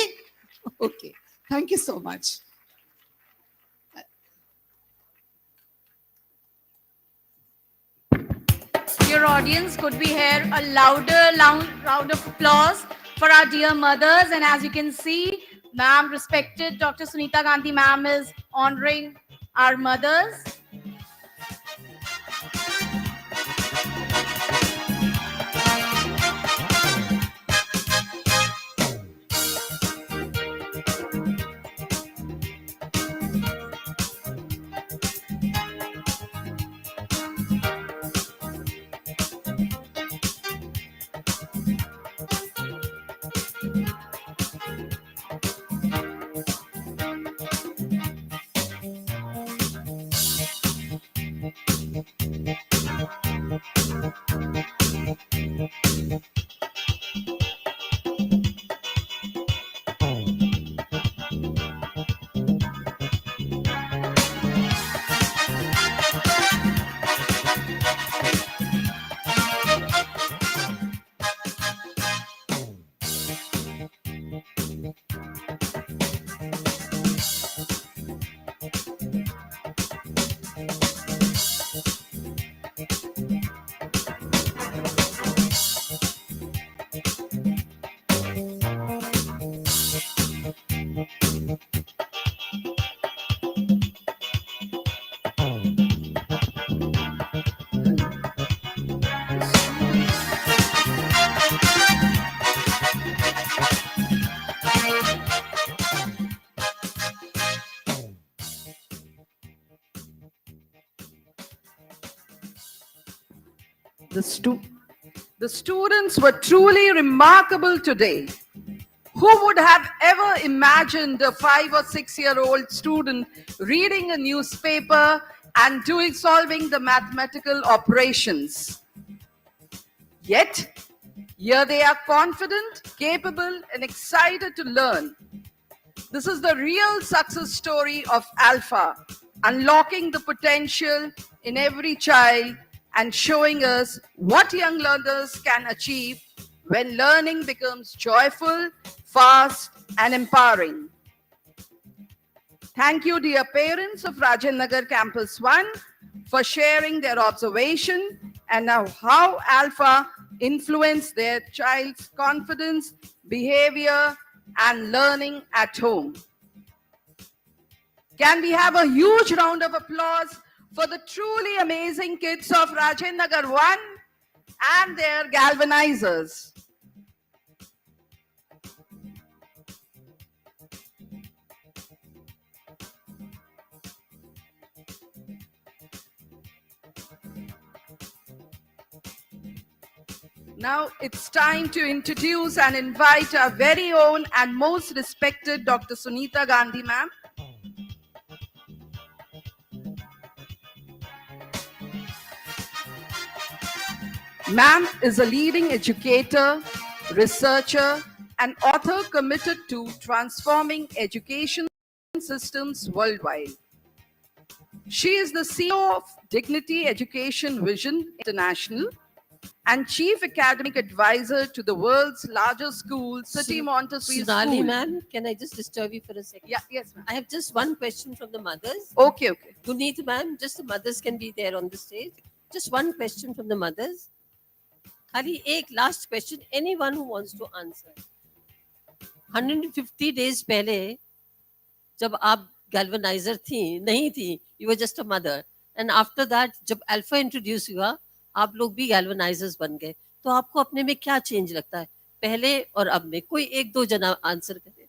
Okay. Thank you so much. Dear audience, could we hear a louder round of applause for our dear mothers? And as you can see, ma'am, respected Dr. Sunita Gandhi ma'am is honoring our mothers. The students were truly remarkable today. Who would have ever imagined a 5 or 6-year-old student reading a newspaper and solving the mathematical operations? Yet, here they are confident, capable, and excited to learn. This is the real success story of ALfA, unlocking the potential in every child and showing us what young learners can achieve when learning becomes joyful, fast, and empowering. Thank you, dear parents of Rajennagar Campus 1, for sharing their observation and how ALfA influenced their child's confidence, behavior, and learning at home. Can we have a huge round of applause for the truly amazing kids of Rajennagar 1 and their galvanizers? Now it's time to introduce and invite our very own and most respected Dr. Sunita Gandhi ma'am. Ma'am is a leading educator, researcher, and author committed to transforming education systems worldwide. She is the CEO of Dignity Education Vision International and Chief Academic Advisor to the world's largest school, City Montessori Sonali School. ma'am, can I just disturb you for a second? Yeah, yes, ma'am. I have just one question from the mothers. Okay, okay. Guneet ma'am, just the mothers can be there on the stage. Just one question from the mothers. Khali, ek last question, anyone who wants to answer. 150 days पहले जब आप galvanizer थी, नहीं थी, you were just a mother. And after that, जब ALfA introduce हुआ, आप लोग भी galvanizers बन गए. तो आपको अपने में क्या change लगता है? पहले और अब में कोई एक दो जना आंसर करे.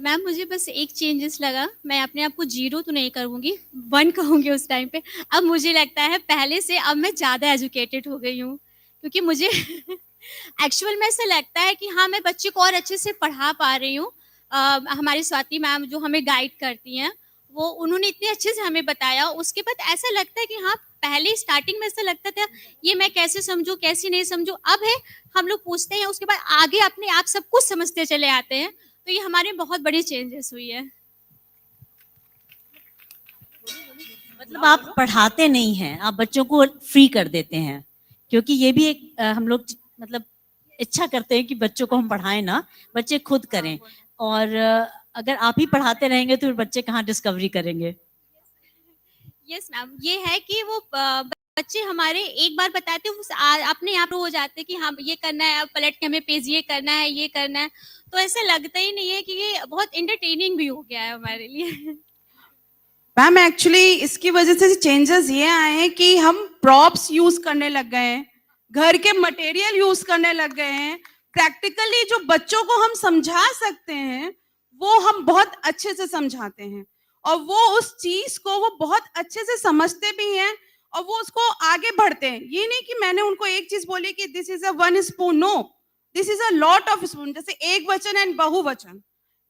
मैम मुझे बस एक चेंजेस लगा. मैं अपने आप को 0 तो नहीं करूँगी, 1 कहूँगी उस टाइम पे. अब मुझे लगता है पहले से अब मैं ज़्यादा एजुकेटेड हो गई हूँ, क्योंकि मुझे एक्चुअल में ऐसा लगता है कि हाँ मैं बच्चे को और अच्छे से पढ़ा पा रही हूँ. हमारी स्वाति मैम जो हमें गाइड करती हैं, वो उन्होंने इतने अच्छे से हमें बताया. उसके बाद ऐसा लगता है कि हाँ पहले स्टार्टिंग में ऐसा लगता था ये मैं कैसे समझूं कैसे नहीं समझूं. अब है हम लोग पूछते हैं, उसके बाद आगे अपने आप सब कुछ समझते चले आते हैं. तो ये हमारे बहुत बड़ी चेंजेस हुई है. मतलब आप पढ़ाते नहीं हैं, आप बच्चों को फ्री कर देते हैं, क्योंकि ये भी एक हम लोग मतलब इच्छा करते हैं कि बच्चों को हम पढ़ाएं ना, बच्चे खुद करें. और अगर आप ही पढ़ाते रहेंगे तो फिर बच्चे कहाँ डिस्कवरी करेंगे. यस मैम, ये है कि वो बच्चे हमारे एक बार बताते हैं अपने आप हो जाते हैं कि हाँ ये करना है, अब पलट के हमें पेज ये करना है, ये करना है. तो ऐसा लगता ही नहीं है कि ये बहुत इंटरटेनिंग भी हो गया है हमारे लिए. मैम एक्चुअली इसकी वजह से चेंजेस ये आए हैं कि हम प्रॉप्स यूज करने लग गए हैं, घर के मटेरियल यूज करने लग गए हैं. प्रैक्टिकली जो बच्चों को हम समझा सकते हैं वो हम बहुत अच्छे से समझाते हैं, और वो उस चीज को वो बहुत अच्छे से समझते भी हैं और वो उसको आगे बढ़ते हैं. ये नहीं कि मैंने उनको एक चीज बोली कि this is a 1 spoon. No, this is a lot of spoon. जैसे एक वचन एंड बहुवचन,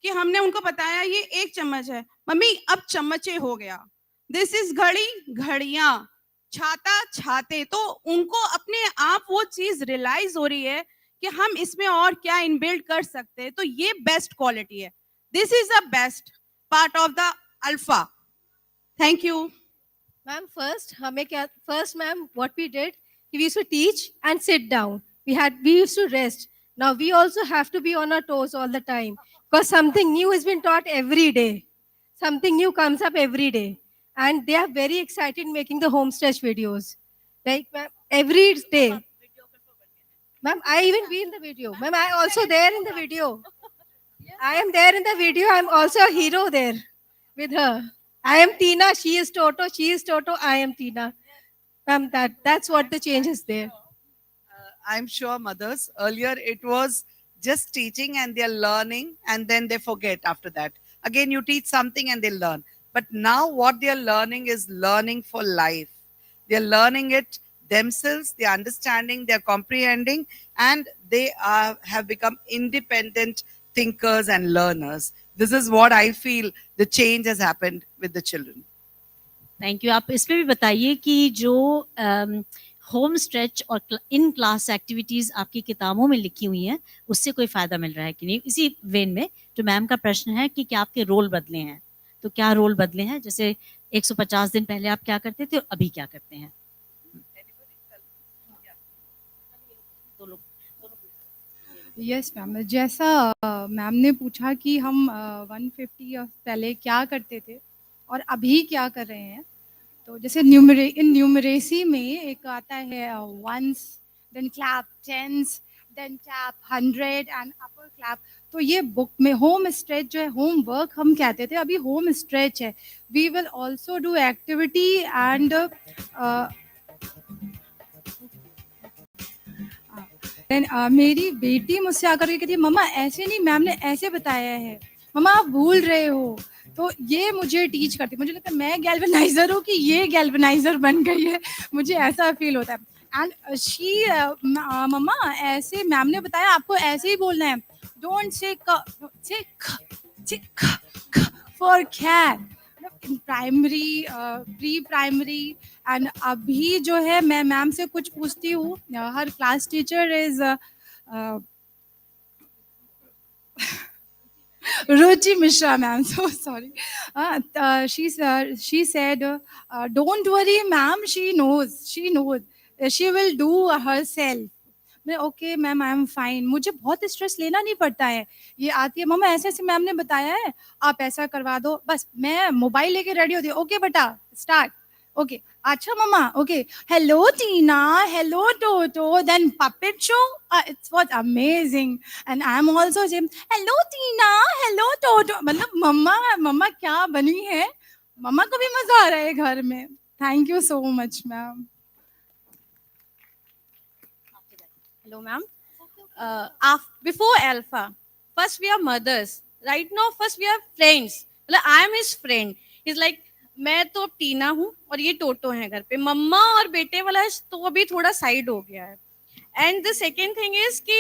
कि हमने उनको बताया ये 1 चम्मच है, मम्मी अब चम्मचे हो गया. दिस इज घड़ी, घड़ियां, छाता, छाते. तो उनको अपने आप वो चीज रियलाइज हो रही है कि हम इसमें और क्या इनबिल्ड कर सकते हैं. तो ये बेस्ट क्वालिटी है. This is the best part of the ALfA. Thank you ma'am. First ma'am what we did, we used to teach and sit down. We used to rest. Now we also have to be on our toes all the time, because something new has been taught every day. Something new comes up every day, and they are very excited making the home stretch videos. Like ma'am, every day. Ma'am, I even be in the video. Ma'am, I also there in the video. I am there in the video. I'm also a hero there with her. I am Tina. She is Toto. She is Toto. I am Tina. Ma'am, that's what the change is there. I'm sure, mothers, earlier it was just teaching and they're learning and then they forget after that. Again, you teach something and they learn. But now what they're learning is learning for life. They're learning it themselves, they're understanding, they're comprehending, and they have become independent thinkers and learners. This is what I feel the change has happened with the children. Thank you. आप इसमें भी बताइए कि जो home stretch और in class activities आपकी किताबों में लिखी हुई हैं उससे कोई फ़ायदा मिल रहा है कि नहीं. इसी वेन में जो मैम का प्रश्न है कि क्या आपके रोल बदले हैं, तो क्या रोल बदले हैं, जैसे 150 दिन पहले आप क्या करते थे और अभी क्या करते हैं. यस मैम, जैसा मैम ने पूछा कि हम 150 पहले क्या करते थे और अभी क्या कर रहे हैं, तो जैसे न्यूमरेसी में एक आता है once, then clap, tense, then tap, 100 and upper clap. तो ये बुक में होम स्ट्रेच जो है, होम वर्क हम कहते थे, अभी होम स्ट्रेच है. We will also do activity and then मेरी बेटी मुझसे आकर के कहती है मम्मा ऐसे नहीं, मैम ने ऐसे बताया है, मम्मा आप भूल रहे हो. तो ये मुझे टीच करती, मुझे लगता है मैं गैल्वेनाइजर हूँ कि ये गैल्वेनाइजर बन गई है, मुझे ऐसा फील होता है. एंड शी मम्मा ऐसे मैम ने बताया आपको ऐसे ही बोलना है, don't say for cat. Primary, pre primary and अभी जो है मैं मैम से कुछ पूछती हूँ, हर class teacher is Ruchi Mishra, ma'am. So sorry. She said, "Don't worry, ma'am. She knows. She knows. She will do herself." मैं okay ma'am, I am fine, मुझे बहुत स्ट्रेस लेना नहीं पड़ता है. ये आती है मम्मा ऐसे ऐसे मैम ने बताया है, आप ऐसा करवा दो, बस मैं मोबाइल लेके रेडी होती हूँ. ओके बेटा start. Okay. Acha mama. Okay. Hello Tina. Hello Toto. Then puppet show. It was amazing. And I'm also saying hello Tina. Hello Toto. मतलब मम्मा क्या बनी है, मम्मा को भी मजा आ रहा है घर में. Thank you so much, ma'am. Hello, ma'am. Before ALfA, first we are mothers. Right now, first we are friends. Like I am his friend. He's like, मैं तो टीना हूँ और ये टोटो है घर पे. मम्मा और बेटे वाला तो अभी थोड़ा साइड हो गया है. And the second thing is कि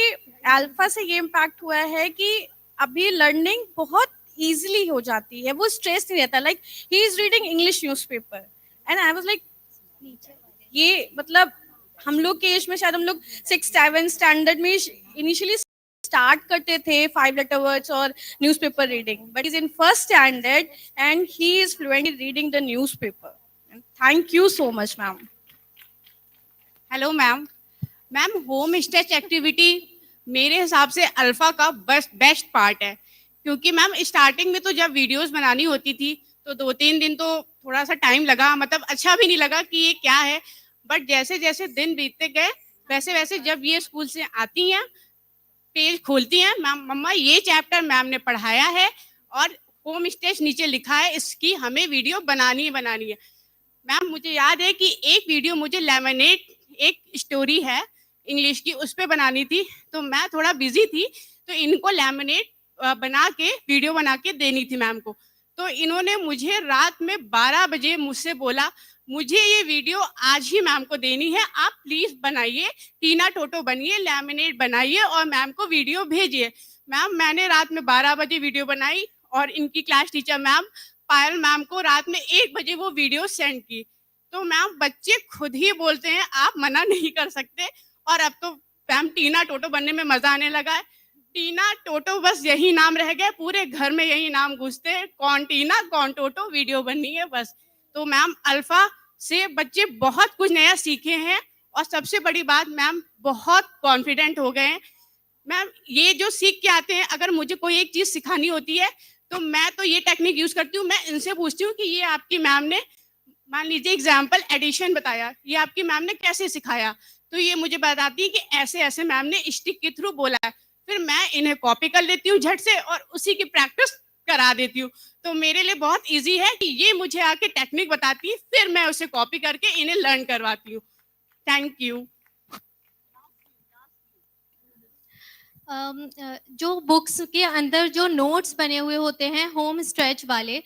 ALfA से ये इम्पैक्ट हुआ है कि अभी लर्निंग बहुत ईजिली हो जाती है, वो स्ट्रेस नहीं रहता. Like he is reading English newspaper and I was like, ये मतलब हम लोग के एज में शायद हम लोग 6-7 स्टैंडर्ड में इनिशियली स्टार्ट करते थे 5 लेटर वर्ड्स और newspaper reading, but is in first standard and he is fluently reading the newspaper. Thank you so much ma'am. Hello ma'am. Ma'am home stretch activity मेरे हिसाब से ALfA का best part है, क्योंकि ma'am starting में तो जब वीडियोस बनानी होती थी तो 2-3 दिन तो थोड़ा सा टाइम लगा, मतलब अच्छा भी नहीं लगा कि ये क्या है. बट जैसे जैसे दिन बीतते गए वैसे वैसे जब ये स्कूल से आती हैं, पेज खोलती हैं, मैम मम्मा ये चैप्टर मैम ने पढ़ाया है और होम स्ट्रेच नीचे लिखा है, इसकी हमें वीडियो बनानी है. मैम मुझे याद है कि एक वीडियो मुझे लेमिनेट, एक स्टोरी है इंग्लिश की, उस पर बनानी थी, तो मैं थोड़ा बिजी थी, तो इनको लेमिनेट बना के वीडियो बना के देनी थी मैम को. तो इन्होंने मुझे रात में 12 बजे मुझसे बोला मुझे ये वीडियो आज ही मैम को देनी है, आप प्लीज बनाइए, टीना टोटो बनिए, लैमिनेट बनाइए और मैम को वीडियो भेजिए. मैम मैंने रात में 12 बजे वीडियो बनाई और इनकी क्लास टीचर मैम पायल मैम को रात में 1 बजे वो वीडियो सेंड की. तो मैम बच्चे खुद ही बोलते हैं, आप मना नहीं कर सकते. और अब तो मैम टीना टोटो बनने में मजा आने लगा है. टीना टोटो बस यही नाम रह गया, पूरे घर में यही नाम गूंजते हैं, कौन टीना कौन टोटो, वीडियो बननी है बस. तो मैम ALfA से बच्चे बहुत कुछ नया सीखे हैं और सबसे बड़ी बात मैम बहुत कॉन्फिडेंट हो गए हैं. मैम ये जो सीख के आते हैं, अगर मुझे कोई एक चीज़ सिखानी होती है तो मैं तो ये टेक्निक यूज़ करती हूँ, मैं इनसे पूछती हूँ कि ये आपकी मैम ने, मान लीजिए एग्जाम्पल एडिशन बताया, ये आपकी मैम ने कैसे सिखाया, तो ये मुझे बताती है कि ऐसे ऐसे मैम ने स्टिक के थ्रू बोला है. फिर मैं इन्हें कॉपी कर लेती हूँ झट से और उसी की प्रैक्टिस करा देती हूँ. तो मेरे लिए बहुत इजी है कि ये मुझे आके टेक्निक बताती है, फिर मैं उसे कॉपी करके इन्हें लर्न करवाती हूँ. Thank you. जो बुक्स के अंदर जो नोट्स बने हुए होते हैं होम स्ट्रेच वाले,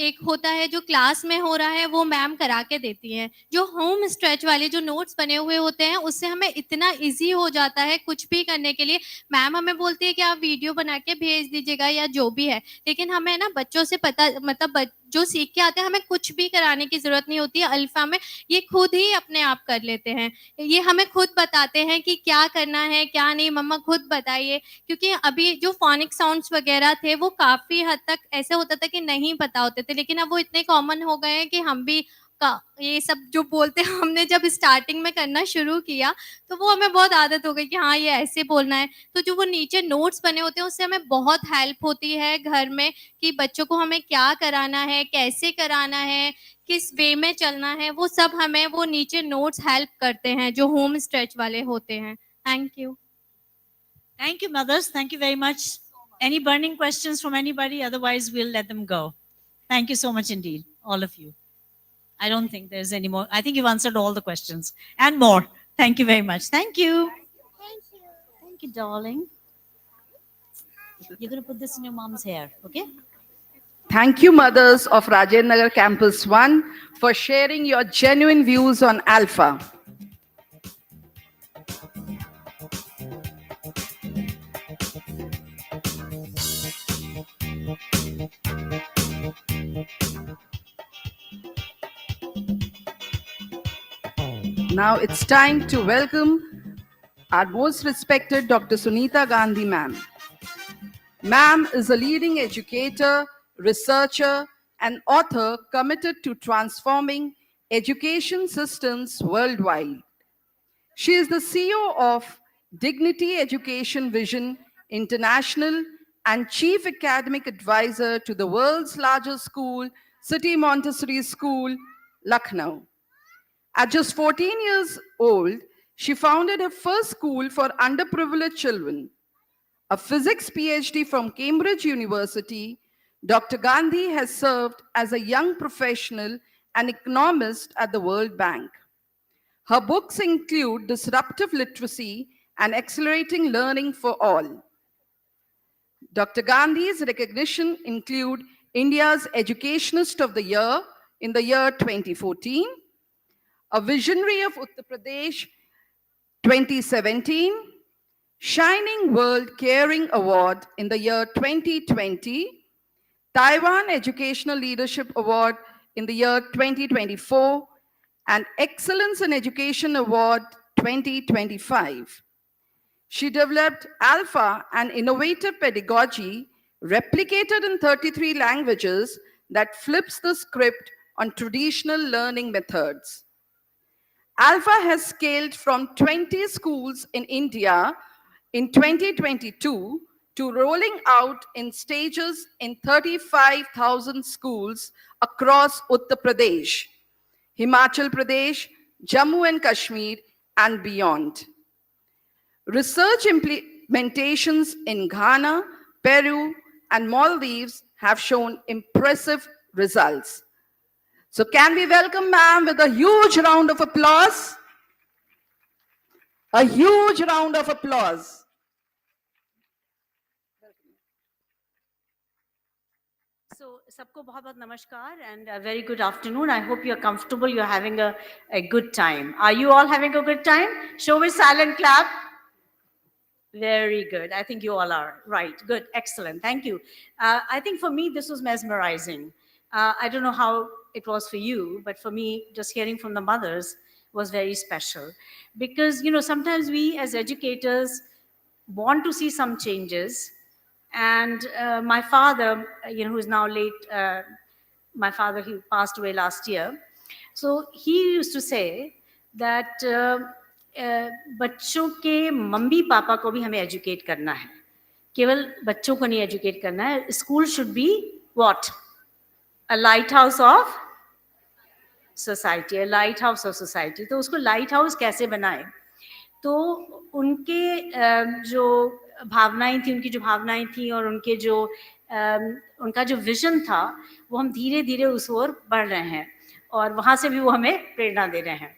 एक होता है जो क्लास में हो रहा है वो मैम करा के देती हैं। जो होम स्ट्रेच वाले जो नोट्स बने हुए होते हैं उससे हमें इतना इजी हो जाता है कुछ भी करने के लिए। मैम हमें बोलती है कि आप वीडियो बना के भेज दीजिएगा या जो भी है, लेकिन हमें ना बच्चों से पता मतलब जो सीख के आते हैं हमें कुछ भी कराने की जरूरत नहीं होती है। अल्फा में ये खुद ही अपने आप कर लेते हैं, ये हमें खुद बताते हैं कि क्या करना है क्या नहीं। मम्मा खुद बताइए, क्योंकि अभी जो फोनिक साउंड्स वगैरह थे वो काफी हद तक ऐसे होता था कि नहीं पता होते थे, लेकिन अब वो इतने कॉमन हो गए हैं कि हम भी ये सब जो बोलते हैं हमने जब स्टार्टिंग में करना शुरू किया तो वो हमें बहुत आदत हो गई कि हाँ ये ऐसे बोलना है। तो जो वो नीचे नोट्स बने होते हैं उससे हमें बहुत हेल्प होती है घर में कि बच्चों को हमें क्या कराना है, कैसे कराना है, किस वे में चलना है, वो सब हमें वो नीचे नोट्स हेल्प करते हैं जो होम स्ट्रेच वाले होते हैं। Thank you. Thank you, mothers. Thank you very much. Any burning questions from anybody? Otherwise, we'll let them go. Thank you so much indeed, all of you. I don't think there's any more. I think you've answered all the questions and more. Thank you very much. Thank you. Thank you, darling. You're going to put this in your mom's hair, okay? Thank you, mothers of Rajendra Nagar Campus 1, for sharing your genuine views on ALfA. Now it's time to welcome our most respected Dr. Sunita Gandhi ma'am. Ma'am is a leading educator, researcher, and author committed to transforming education systems worldwide. She is the CEO of Dignity Education Vision International and Chief Academic Advisor to the world's largest school, City Montessori School, Lucknow. At just 14 years old, she founded her first school for underprivileged children. A physics PhD from Cambridge University, Dr. Gandhi has served as a young professional and economist at the World Bank. Her books include Disruptive Literacy and Accelerating Learning for All. Dr. Gandhi's recognition include India's Educationist of the Year in the year 2014, a Visionary of Uttar Pradesh 2017, Shining World Caring Award in the year 2020, Taiwan Educational Leadership Award in the year 2024, and Excellence in Education Award 2025. She developed ALfA, an innovative pedagogy replicated in 33 languages that flips the script on traditional learning methods. ALfA has scaled from 20 schools in India in 2022 to rolling out in stages in 35,000 schools across Uttar Pradesh, Himachal Pradesh, Jammu and Kashmir, and beyond. Research implementations in Ghana, Peru, and Maldives have shown impressive results. So can we welcome ma'am with a huge round of applause? A huge round of applause. So, सबको बहुत-बहुत नमस्कार and a very good afternoon. I hope you're comfortable, you're having a good time. Are you all having a good time? Show me silent clap. Very good. I think you all are. Right. Good. Excellent. Thank you. I think for me, this was mesmerizing. I don't know how it was for you, but for me, just hearing from the mothers was very special. Because, you know, sometimes we as educators want to see some changes. And my father, you know, who's now late, my father, he passed away last year. So he used to say that बच्चों के mummy papa को भी हमें educate करना है, केवल बच्चों को नहीं एजुकेट करना है. School should be what? A light house of society, a light house of society. तो उसको लाइट हाउस कैसे बनाए? तो उनके जो भावनाएं थी, उनकी जो भावनाएं थी और उनके जो उनका जो विजन था, वो हम धीरे धीरे उस ओर बढ़ रहे हैं और वहाँ से भी वो हमें प्रेरणा दे रहे हैं.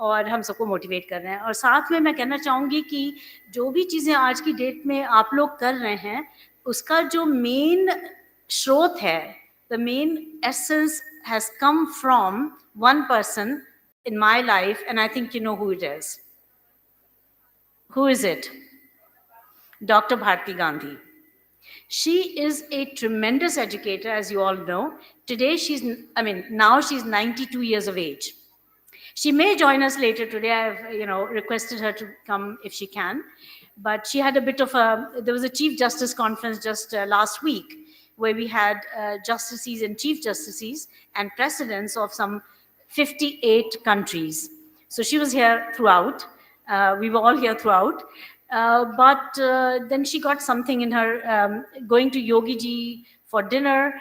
और हम सबको मोटिवेट कर रहे हैं। और साथ में मैं कहना चाहूँगी कि जो भी चीज़ें आज की डेट में आप लोग कर रहे हैं, उसका जो मेन स्रोत है, the main essence has come from one person in my life, and I think you know who it is. Who is it? Dr. Bharti Gandhi. She is a tremendous educator, as you all know. Today now she's 92 years of age. She may join us later today. I've, requested her to come if she can. But she had a bit of there was a Chief Justice conference just last week where we had justices and Chief Justices and presidents of some 58 countries. So she was here throughout. We were all here throughout. But then she got something in her, going to Yogi Ji for dinner.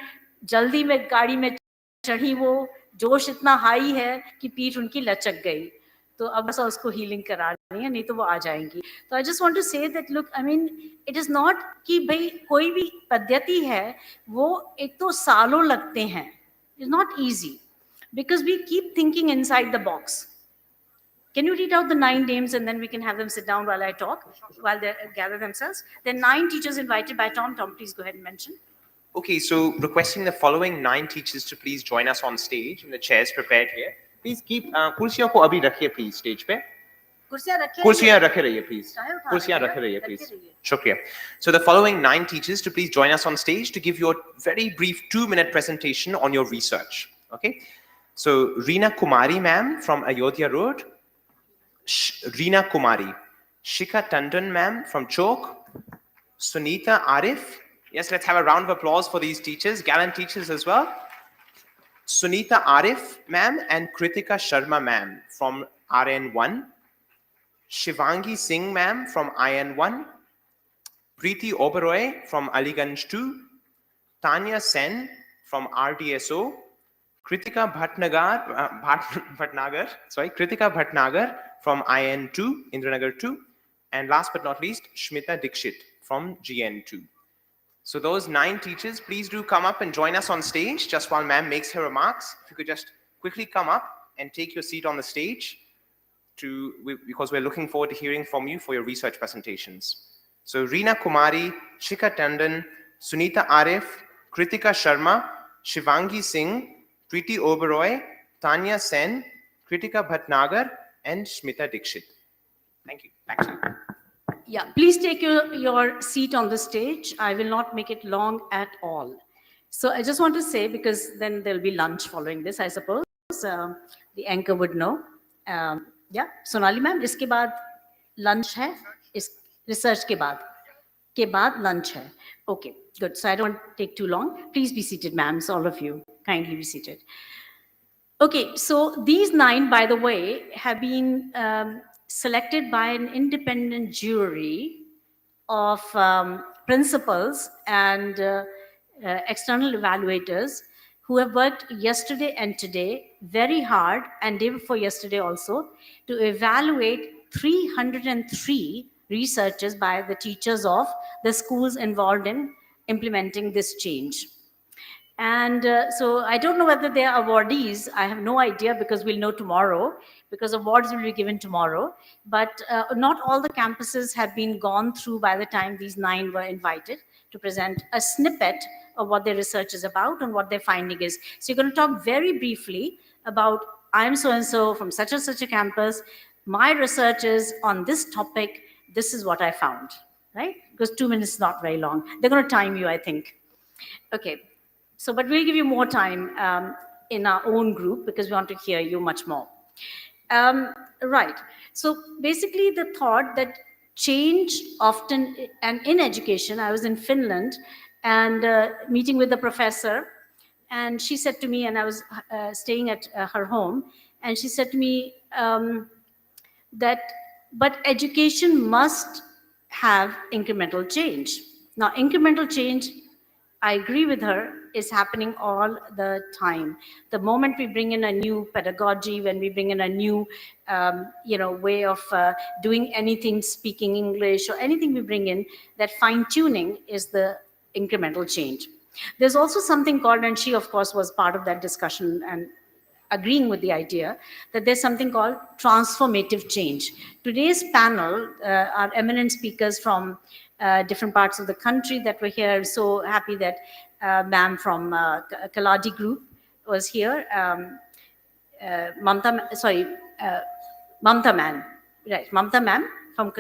Jaldi mein gaadi mein चढ़ी वो, जोश इतना high है कि पीठ उनकी लचक गई, तो अब बस उसको हीलिंग करा रही है, नहीं तो वो आ जाएंगी। तो I just want to say that look, I mean it is not कि भाई कोई भी पद्धति है वो एक तो सालों लगते हैं, it is not easy because we keep thinking inside the box. Can you read out the 9 names and then we can have them sit down while I talk, while they gather themselves? There are 9 teachers invited by Tom. Tom, please go ahead and mention. Okay, so requesting the following 9 teachers to please join us on stage, and the chairs prepared here. Please keep कुर्सियों को अभी रखिए please stage पे. कुर्सियां रखे रहिए please. कुर्सियां रखे रहिए please. शुक्रिया. So the following 9 teachers to please join us on stage to give your very brief 2-minute presentation on your research. Okay. So Reena Kumari ma'am from Ayodhya Road. Reena Kumari. Shikha Tandon ma'am from Chowk. Sunita Arif. Yes, let's have a round of applause for these teachers, gallant teachers as well. Sunita Arif ma'am and Kritika Sharma ma'am from RN1. Shivangi Singh ma'am from IN1. Priti Oberoy from Aliganj 2. Tanya Sen from RDSO. Kritika Bhatnagar from IN2, Indranagar 2. And last but not least, Smitha Dixit from GN2. So those 9 teachers, please do come up and join us on stage just while ma'am makes her remarks. If you could just quickly come up and take your seat on the stage because we're looking forward to hearing from you for your research presentations. So Reena Kumari, Shikha Tandon, Sunita Arif, Kritika Sharma, Shivangi Singh, Priti Oberoy, Tanya Sen, Kritika Bhatnagar, and Smitha Dixit. Thank you. Back to you. Yeah, please take your seat on the stage. I will not make it long at all. So I just want to say, because then there'll be lunch following this, I suppose. The anchor would know. Yeah, Sonali ma'am, iske baad lunch hai. Is research ke baad lunch hai. Okay, good. So I don't take too long. Please be seated, ma'am. So all of you, kindly be seated. Okay, so these 9, by the way, have been selected by an independent jury of principals and external evaluators who have worked yesterday and today very hard, and day before yesterday also, to evaluate 303 researches by the teachers of the schools involved in implementing this change. And so I don't know whether they are awardees. I have no idea, because we'll know tomorrow, because awards will be given tomorrow. But not all the campuses have been gone through by the time these 9 were invited to present a snippet of what their research is about and what their finding is. So you're going to talk very briefly about, I'm so-and-so from such and such a campus. My research is on this topic. This is what I found, right? Because 2 minutes is not very long. They're going to time you, I think. Okay. So, but we'll give you more time in our own group, because we want to hear you much more. Right. So basically the thought that change often, and in education, I was in Finland and meeting with the professor, and she said to me, and I was staying at her home, and she said to me that, but education must have incremental change. Now, incremental change, I agree with her, is happening all the time. The moment we bring in a new pedagogy, when we bring in a new, way of doing anything, speaking English or anything we bring in, that fine-tuning is the incremental change. There's also something called, and she of course was part of that discussion and agreeing with the idea that there's something called transformative change. Today's panel are eminent speakers from different parts of the country that were here. I'm so happy that ma'am from Kaladi group was here. Mamta ma'am, right, Mamta ma'am from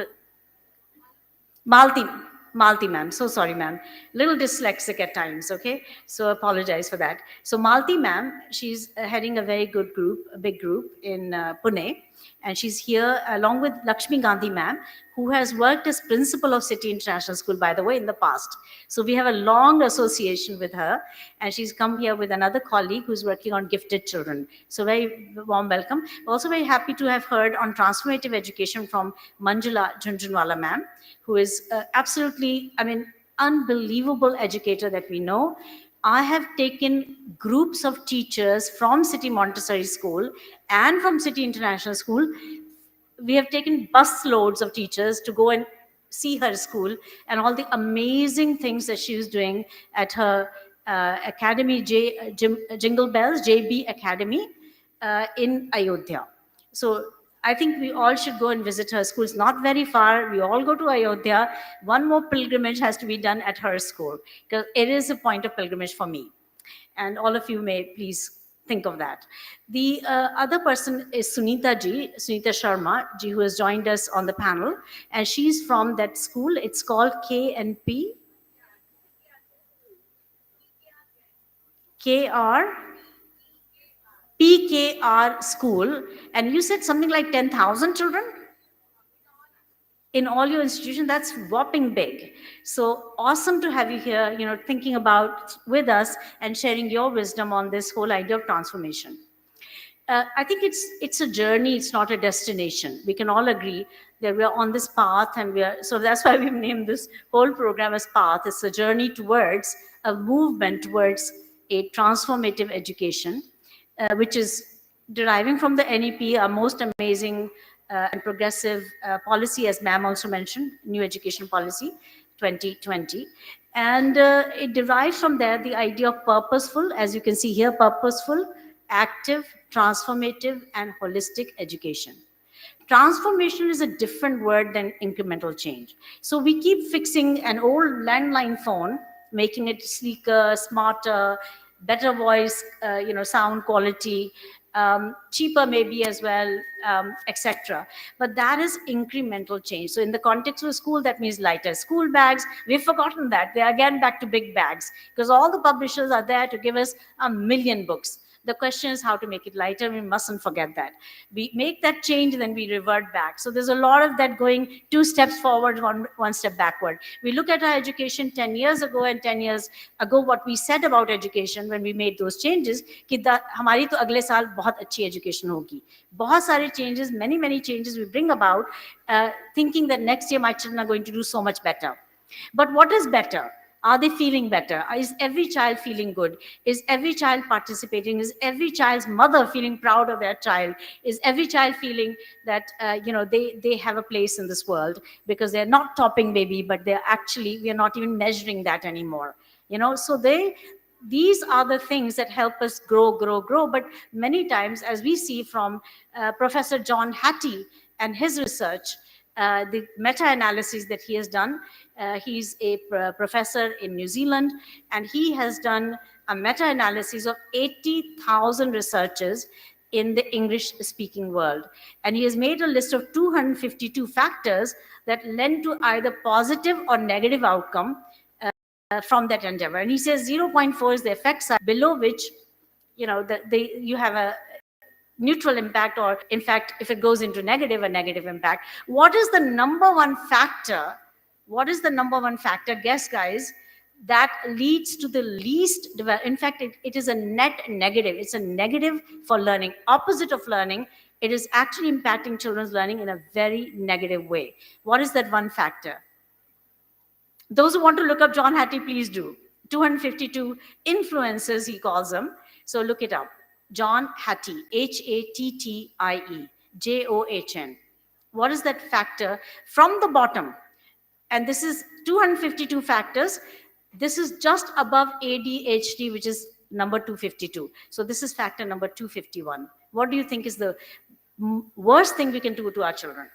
Malti ma'am, so sorry ma'am, little dyslexic at times, okay, so apologize for that. So Malti ma'am, she's heading a very good group, a big group in Pune, and she's here along with Lakshmi Gandhi ma'am, who has worked as principal of City International School, by the way, in the past. So we have a long association with her, and she's come here with another colleague who's working on gifted children. So very warm welcome. Also very happy to have heard on transformative education from Manjula Jhunjhunwala ma'am, who is absolutely, I mean, unbelievable educator that we know. I have taken groups of teachers from City Montessori School and from City International School. We have taken bus loads of teachers to go and see her school and all the amazing things that she was doing at her academy, Jingle Bells, JB Academy in Ayodhya. So I think we all should go and visit her school. It's not very far. We all go to Ayodhya. One more pilgrimage has to be done at her school because it is a point of pilgrimage for me. And all of you may please think of that. The other person is Sunita Sharma ji, who has joined us on the panel. And she's from that school. It's called KNP. PKR school, and you said something like 10,000 children in all your institutions. That's whopping big. So awesome to have you here, you know, thinking about with us and sharing your wisdom on this whole idea of transformation. I think it's a journey, it's not a destination. We can all agree that we're on this path, and so that's why we've named this whole program as Path. It's a journey towards a movement towards a transformative education, which is deriving from the NEP, our most amazing and progressive policy, as ma'am also mentioned, New Education Policy 2020. And it derives from there the idea of purposeful, as you can see here, purposeful, active, transformative, and holistic education. Transformation is a different word than incremental change. So we keep fixing an old landline phone, making it sleeker, smarter, better voice, sound quality, cheaper maybe as well, etc. But that is incremental change. So in the context of a school, that means lighter school bags. We've forgotten that. They're again back to big bags because all the publishers are there to give us 1 million books. The question is how to make it lighter. We mustn't forget that. We make that change, then we revert back. So there's a lot of that going 2 steps forward, one step backward. We look at our education 10 years ago and 10 years ago, what we said about education when we made those changes, कि हमारी तो अगले साल बहुत अच्छी education होगी. बहुत सारे changes, many changes we bring about, thinking that next year my children are going to do so much better. But what is better? Are they feeling better? Is every child feeling good? Is every child participating? Is every child's mother feeling proud of their child? Is every child feeling that they have a place in this world? Because they're not topping maybe, but they're actually, we are not even measuring that anymore. So these are the things that help us grow. But many times, as we see from Professor John Hattie and his research, the meta-analysis that he has done. He's a professor in New Zealand, and he has done a meta-analysis of 80,000 researchers in the English-speaking world. And he has made a list of 252 factors that lend to either positive or negative outcome from that endeavor. And he says 0.4 is the effect size, below which, you have a neutral impact, or in fact, if it goes into negative, a negative impact. What is the number one factor? Guess, guys, that leads to the least development. In fact, it is a net negative. It's a negative for learning. Opposite of learning, it is actually impacting children's learning in a very negative way. What is that one factor? Those who want to look up John Hattie, please do. 252 influences, he calls them. So look it up. John Hattie, Hattie, John. What is that factor? From the bottom, and this is 252 factors. This is just above ADHD, which is number 252. So this is factor number 251. What do you think is the worst thing we can do to our children?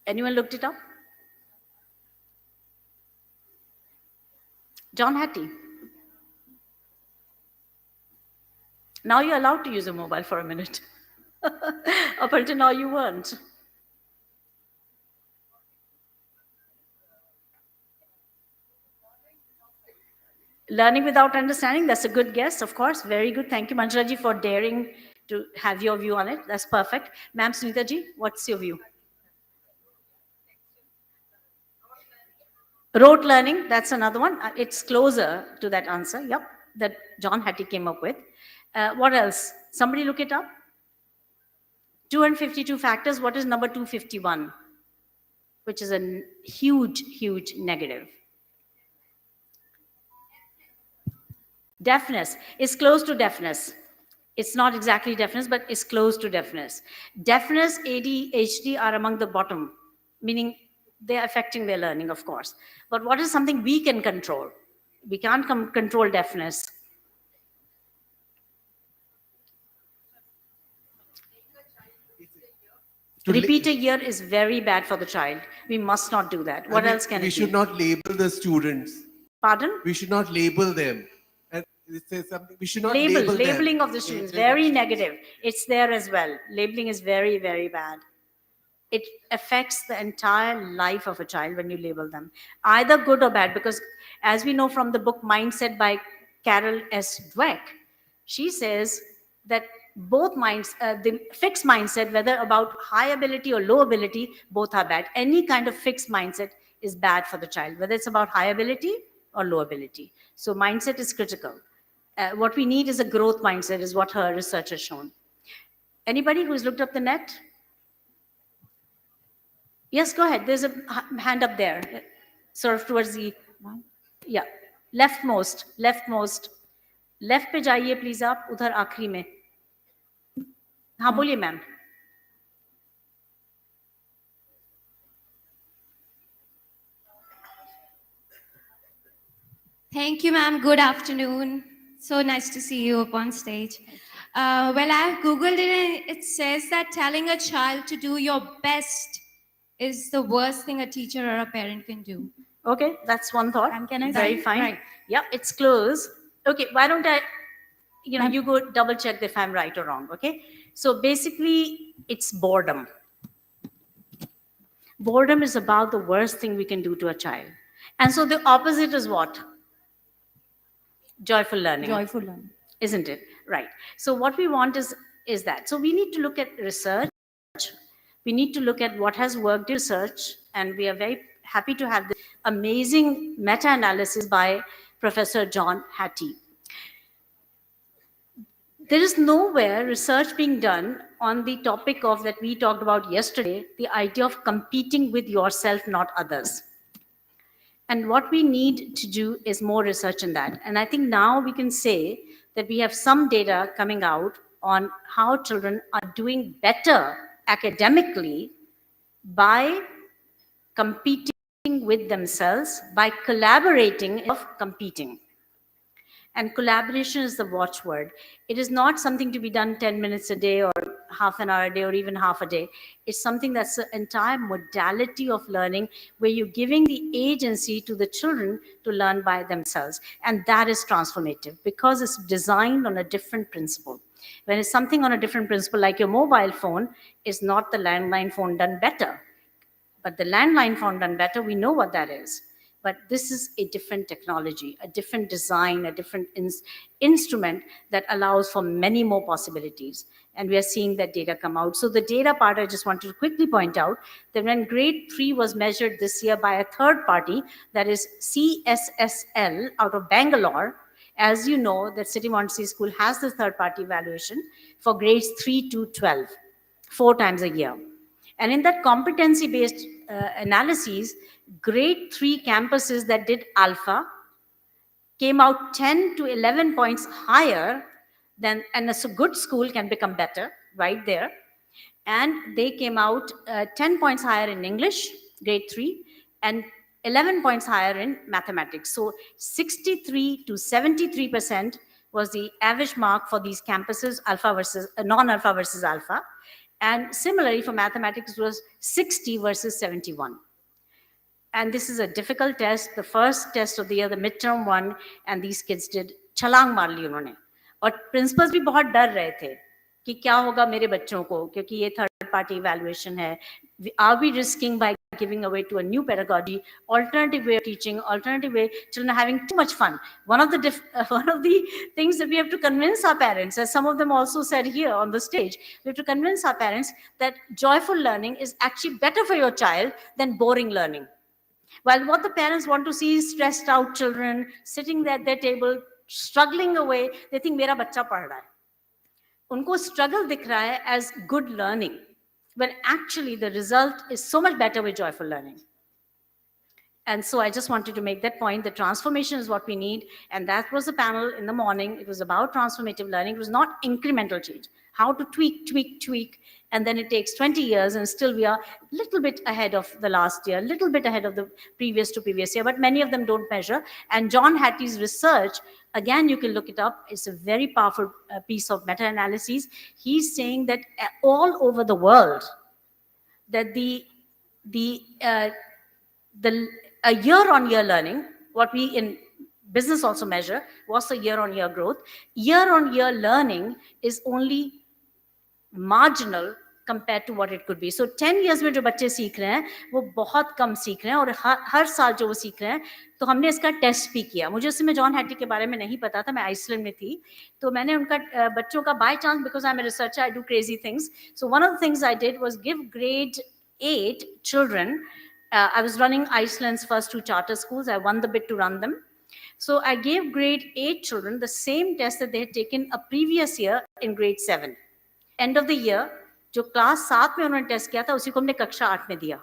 Anyone looked it up? John Hattie. Now you're allowed to use a mobile for a minute. Up until now you weren't. Learning without understanding, that's a good guess, of course. Very good. Thank you, Manjula ji, for daring to have your view on it. That's perfect. Ma'am Smitha ji, what's your view? Rote learning, that's another one. It's closer to that answer, yep, that John Hattie came up with. What else? Somebody look it up. 252 factors. What is number 251? Which is a huge, huge negative. Deafness is close to deafness. It's not exactly deafness, but it's close to deafness. Deafness, ADHD are among the bottom, meaning they're affecting their learning, of course. But what is something we can control? We can't control deafness. Repeat a year is very bad for the child. We must not do that. What else can it be? We should not label the students. Pardon? We should not label them. And it says something. We should not label them. Labeling of the students, very negative. It's there as well. Labeling is very, very bad. It affects the entire life of a child when you label them, either good or bad, because as we know from the book Mindset by Carol S. Dweck, she says that both minds, the fixed mindset, whether about high ability or low ability, both are bad. Any kind of fixed mindset is bad for the child, whether it's about high ability or low ability. So mindset is critical. What we need is a growth mindset, is what her research has shown. Anybody who's looked up the net? Yes, go ahead. There's a hand up there, sort of towards the, yeah, leftmost. Left पे जाइए please आप, उधर आखिरी में. हाँ बोलिए ma'am. Thank you, ma'am. Good afternoon. So nice to see you up on stage. Well, I've Googled it and it says that telling a child to do your best is the worst thing a teacher or a parent can do. Okay, that's one thought. Can I Very say? fine. Right. Yeah, it's close. Okay, why don't I, you go double check if I'm right or wrong, okay? So basically, it's boredom. Boredom is about the worst thing we can do to a child. And so the opposite is what? Joyful learning. Joyful learning. Isn't it? Right. So what we want is that. So we need to look at research. We need to look at what has worked in research, and we are very happy to have this amazing meta-analysis by Professor John Hattie. There is nowhere research being done on the topic of that we talked about yesterday, the idea of competing with yourself, not others. And what we need to do is more research in that. And I think now we can say that we have some data coming out on how children are doing better academically by competing with themselves, by collaborating of competing. And collaboration is the watchword. It is not something to be done 10 minutes a day or half an hour a day or even half a day. It's something that's an entire modality of learning where you're giving the agency to the children to learn by themselves. And that is transformative because it's designed on a different principle. When it's something on a different principle, like your mobile phone, is not the landline phone done better. But the landline phone done better, we know what that is. But this is a different technology, a different design, a different instrument that allows for many more possibilities. And we are seeing that data come out. So the data part, I just wanted to quickly point out that when grade 3 was measured this year by a third party, that is CSSL out of Bangalore, as you know, that City Montessori School has this third party evaluation for grades 3 to 12, 4 times a year. And in that competency-based analyses, grade 3 campuses that did ALfA came out 10 to 11 points higher than, and a good school can become better right there. And they came out 10 points higher in English, grade 3, and 11 points higher in mathematics. So 63 to 73% was the average mark for these campuses, alpha versus non-alpha versus alpha. And similarly for mathematics was 60 versus 71. And this is a difficult test, the first test of the year, the midterm one, and these kids did छलांग मार ली उन्होंने. और principles भी बहुत डर रहे थे कि क्या होगा मेरे बच्चों को, क्योंकि ये थर्ड पार्टी इवैल्यूएशन है. Are we risking by giving away to a new pedagogy, alternative way of teaching, alternative way, children are having too much fun. One of the things that we have to convince our parents, as some of them also said here on the stage, we have to convince our parents that joyful learning is actually better for your child than boring learning. While what the parents want to see is stressed out children sitting there at their table, struggling away, they think मेरा बच्चा पढ़ रहा है. उनको struggle दिख रहा है as good learning, when actually the result is so much better with joyful learning. And so I just wanted to make that point. The transformation is what we need. And that was the panel in the morning. It was about transformative learning. It was not incremental change. How to tweak. And then it takes 20 years and still we are a little bit ahead of the last year, a little bit ahead of the previous year, but many of them don't measure. And John Hattie's research, again, you can look it up. It's a very powerful piece of meta-analysis. He's saying that all over the world, that a year-on-year learning, what we in business also measure, was the year-on-year growth. Year-on-year learning is only marginal compared to what it could be. So 10 years में जो बच्चे सीख रहे हैं वो बहुत कम सीख रहे हैं और हर साल जो वो सीख रहे हैं तो हमने इसका टेस्ट भी किया. मुझे उस समय जॉन हैटी के बारे में नहीं पता था, मैं आइसलैंड में थी, तो मैंने उनका बच्चों का by chance, because I am a researcher, I do crazy things, so one of the things I did was give grade 8 children. I was running Iceland's first 2 charter schools. I won the bid to run them. So I gave grade 8 children the same test that they had taken a previous year in grade 7. End of the year, जो class 7 में उन्होंने test किया था, उसी को हमने कक्षा 8 में दिया.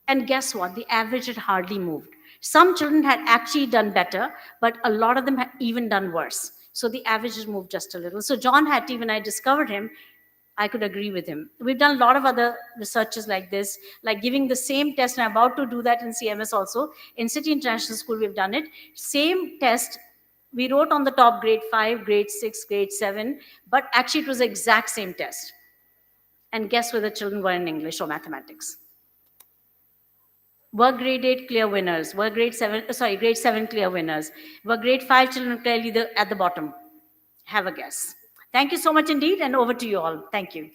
And guess what? The average had hardly moved. Some children had actually done better, but a lot of them had even done worse. So the average has moved just a little. So John Hattie, when I discovered him, I could agree with him. We've done a lot of other researches like this, like giving the same test, and I'm about to do that in CMS also. In City International School, we've done it. Same test, we wrote on the top grade 5, grade 6, grade 7, but actually it was the exact same test. And guess where the children were in English or mathematics? Were grade 8 clear winners? Were grade 7 clear winners? Were grade 5 children clearly at the bottom? Have a guess. Thank you so much indeed, and over to you all. Thank you.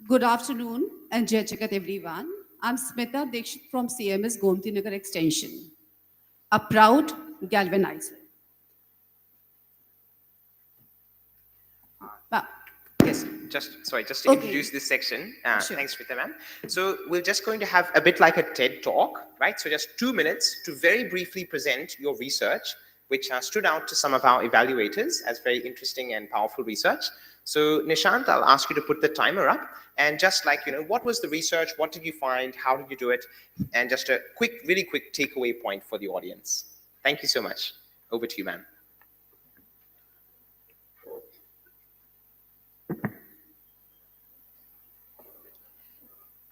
Good afternoon and Jai Jagat everyone. I'm Smitha Dixit from CMS Gomtinagar Extension, a proud galvanizer. Yes, just to introduce this section. Sure. Thanks, Smitha, ma'am. So we're just going to have a bit like a TED talk, right? So just 2 minutes to very briefly present your research, which stood out to some of our evaluators as very interesting and powerful research. So Nishant, I'll ask you to put the timer up and just what was the research? What did you find? How did you do it? And just a really quick takeaway point for the audience. Thank you so much. Over to you, ma'am.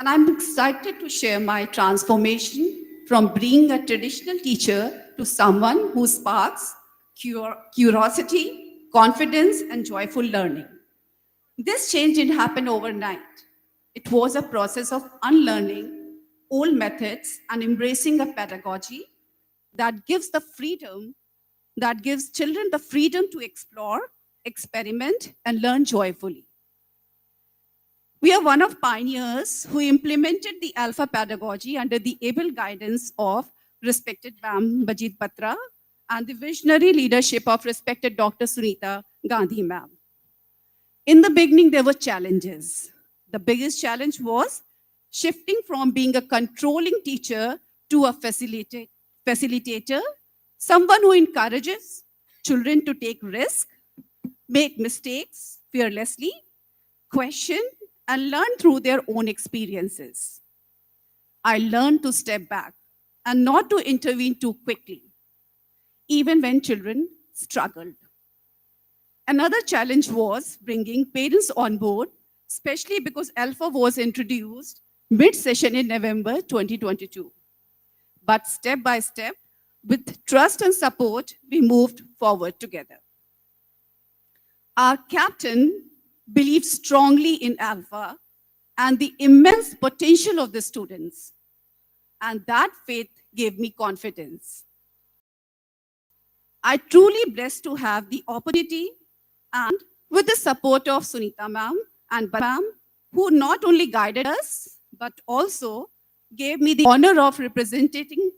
And I'm excited to share my transformation from being a traditional teacher to someone who sparks curiosity, confidence, and joyful learning. This change didn't happen overnight. It was a process of unlearning old methods and embracing a pedagogy that gives children the freedom to explore, experiment, and learn joyfully. We are one of pioneers who implemented the ALfA pedagogy under the able guidance of respected Ma'am Bajit Batra and the visionary leadership of respected Dr. Sunita Gandhi Ma'am. In the beginning, there were challenges. The biggest challenge was shifting from being a controlling teacher to a facilitator, someone who encourages children to take risks, make mistakes fearlessly, question, and learn through their own experiences. I learned to step back and not to intervene too quickly, even when children struggled. Another challenge was bringing parents on board, especially because ALfA was introduced mid-session in November 2022. But step by step, with trust and support, we moved forward together. Our captain believed strongly in ALfA and the immense potential of the students. And that faith gave me confidence. I truly blessed to have the opportunity and with the support of Sunita ma'am and ma'am, who not only guided us, but also gave me the honor of representing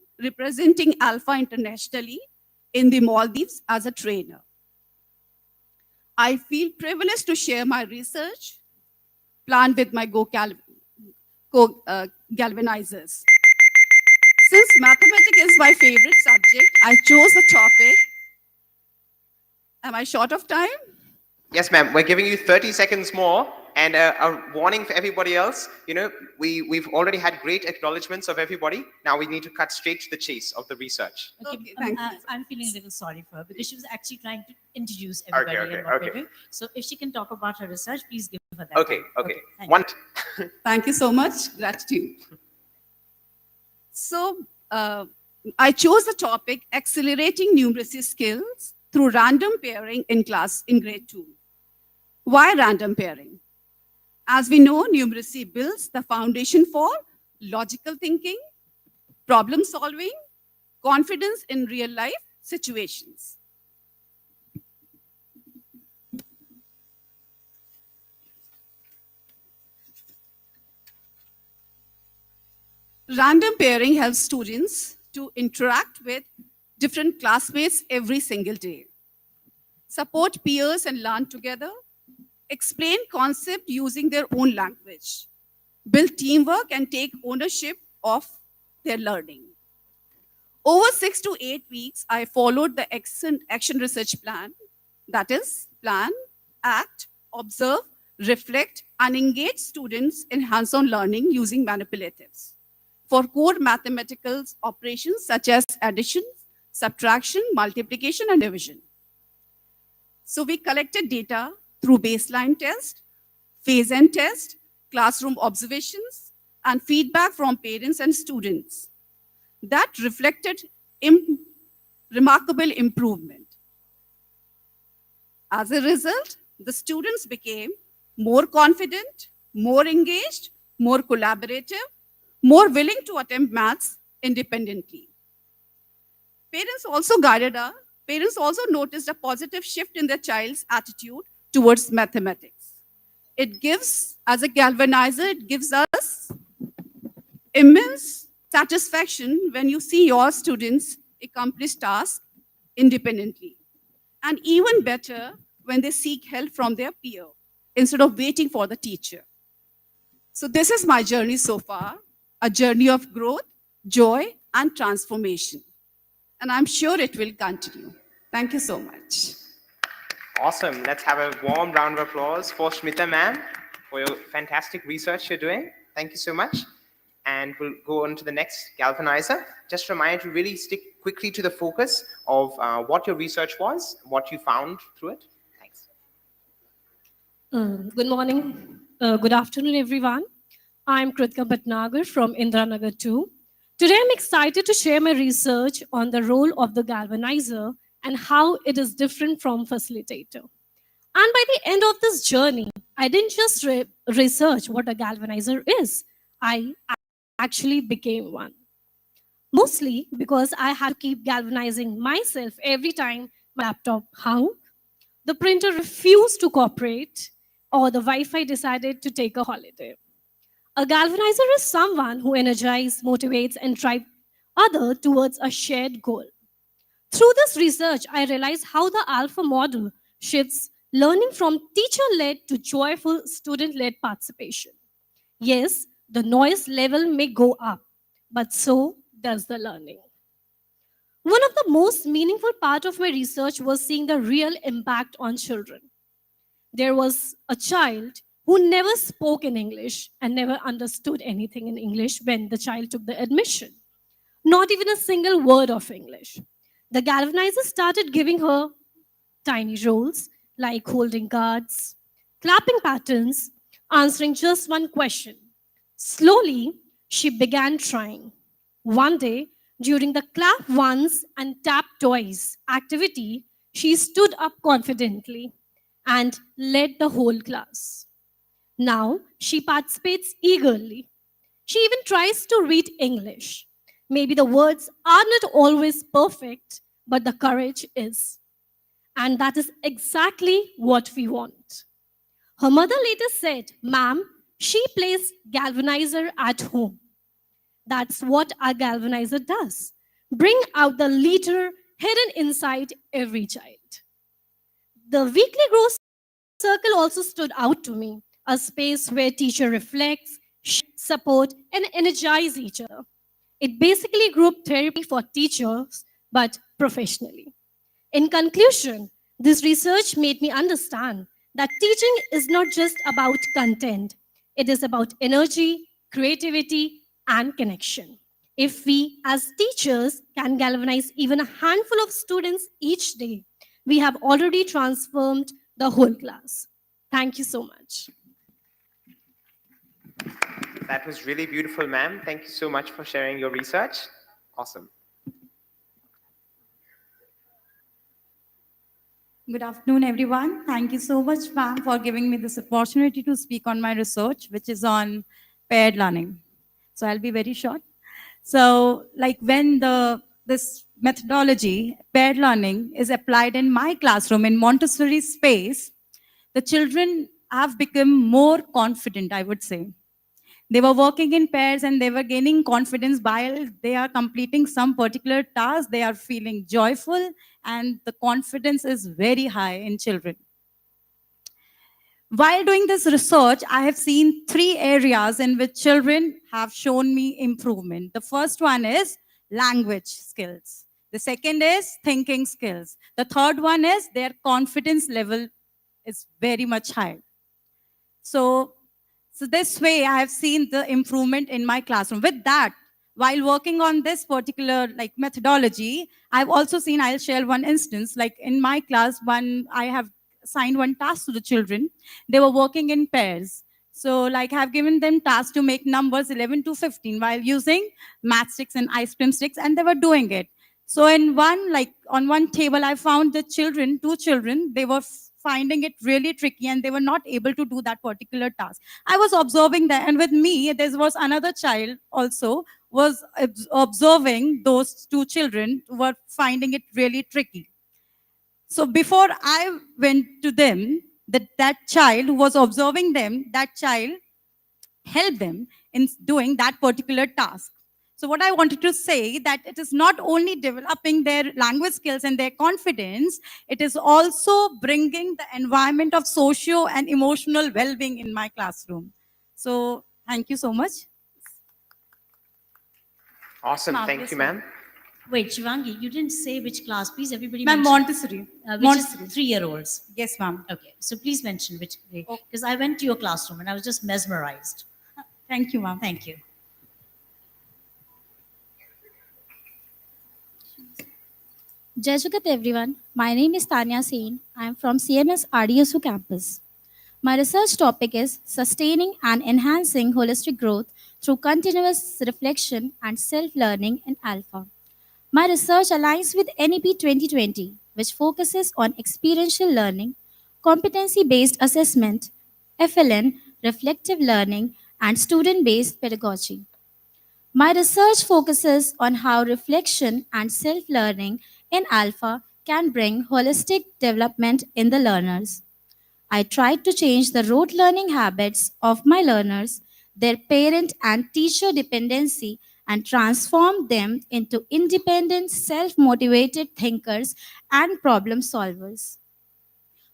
ALfA internationally in the Maldives as a trainer. I feel privileged to share my research plan with my galvanizers. Since mathematics is my favorite subject, I chose the topic. Am I short of time? Yes, ma'am. We're giving you 30 seconds more. And a warning for everybody else, we've already had great acknowledgements of everybody. Now we need to cut straight to the chase of the research. Okay, I'm feeling a little sorry for her because she was actually trying to introduce everybody. Okay. So if she can talk about her research, please give her that. Okay. Thank you so much. Gratitude. So I chose the topic accelerating numeracy skills through random pairing in class in grade 2. Why random pairing? As we know, numeracy builds the foundation for logical thinking, problem solving, confidence in real life situations. Random pairing helps students to interact with different classmates every single day, support peers and learn together, explain concept using their own language, build teamwork and take ownership of their learning. Over 6 to 8 weeks, I followed the action research plan. That is, plan, act, observe, reflect, and engage students in hands-on learning using manipulatives for core mathematical operations such as addition, subtraction, multiplication, and division. So we collected data through baseline test, phase end test, classroom observations, and feedback from parents and students. That reflected remarkable improvement. As a result, the students became more confident, more engaged, more collaborative, more willing to attempt maths independently. Parents also noticed a positive shift in their child's attitude towards mathematics. It gives, as a galvanizer, it gives us immense satisfaction when you see your students accomplish tasks independently. And even better when they seek help from their peer instead of waiting for the teacher. So this is my journey so far, a journey of growth, joy, and transformation. And I'm sure it will continue. Thank you so much. Awesome. Let's have a warm round of applause for Smitha ma'am for your fantastic research you're doing. Thank you so much. And we'll go on to the next galvanizer. Just a reminder to really stick quickly to the focus of what your research was, what you found through it. Thanks. Good morning. Good afternoon, everyone. I'm Kritika Bhatnagar from Indranagar 2. Today, I'm excited to share my research on the role of the galvanizer and how it is different from facilitator. And by the end of this journey, I didn't just research what a galvanizer is. I actually became one. Mostly because I had to keep galvanizing myself every time my laptop hung, the printer refused to cooperate, or the Wi-Fi decided to take a holiday. A galvanizer is someone who energizes, motivates, and drives others towards a shared goal. Through this research, I realized how the ALfA model shifts learning from teacher-led to joyful student-led participation. Yes, the noise level may go up, but so does the learning. One of the most meaningful parts of my research was seeing the real impact on children. There was a child who never spoke in English and never understood anything in English when the child took the admission. Not even a single word of English. The galvanizer started giving her tiny roles, like holding cards, clapping patterns, answering just one question. Slowly, she began trying. One day, during the clap once and tap twice activity, she stood up confidently and led the whole class. Now, she participates eagerly. She even tries to read English. Maybe the words are not always perfect, but the courage is. And that is exactly what we want. Her mother later said, "Ma'am, she plays galvanizer at home." That's what our galvanizer does. Bring out the leader hidden inside every child. The weekly growth circle also stood out to me, a space where teacher reflects, support, and energize each other. It basically group therapy for teachers, but professionally. In conclusion, this research made me understand that teaching is not just about content. It is about energy, creativity, and connection. If we, as teachers, can galvanize even a handful of students each day, we have already transformed the whole class. Thank you so much. That was really beautiful, ma'am. Thank you so much for sharing your research. Awesome. Good afternoon, everyone. Thank you so much, ma'am, for giving me this opportunity to speak on my research, which is on paired learning. So I'll be very short. So like when this methodology, paired learning, is applied in my classroom in Montessori space, the children have become more confident, I would say. They were working in pairs and they were gaining confidence while they are completing some particular task. They are feeling joyful and the confidence is very high in children. While doing this research, I have seen 3 areas in which children have shown me improvement. The first one is language skills. The second is thinking skills. The third one is their confidence level is very much high. So this way, I have seen the improvement in my classroom. With that, while working on this particular methodology, I've also seen, I'll share one instance, like in my class, I have assigned one task to the children. They were working in pairs. So I've given them tasks to make numbers 11 to 15 while using matchsticks and ice cream sticks, and they were doing it. So on one table, I found the children, 2 children, they were finding it really tricky and they were not able to do that particular task. I was observing that, and with me, there was another child also was observing those 2 children who were finding it really tricky. So before I went to them, that child who was observing them, that child helped them in doing that particular task. So what I wanted to say that it is not only developing their language skills and their confidence, it is also bringing the environment of socio and emotional well-being in my classroom. So thank you so much. Awesome. Thank you, ma'am. Wait, Shivangi, you didn't say which class. Please, everybody Ma'am, mention. Montessori. Which is 3-year-olds. Yes, ma'am. Okay, so please mention which grade. Because I went to your classroom and I was just mesmerized. Thank you, ma'am. Thank you. Jai Jagat everyone, my name is Tanya Sen. I am from CMS RDSU campus. My research topic is sustaining and enhancing holistic growth through continuous reflection and self-learning in ALfA. My research aligns with NEP 2020, which focuses on experiential learning, competency-based assessment, FLN, reflective learning, and student-based pedagogy. My research focuses on how reflection and self-learning in ALfA can bring holistic development in the learners. I tried to change the rote learning habits of my learners, their parent and teacher dependency, and transform them into independent, self-motivated thinkers and problem solvers.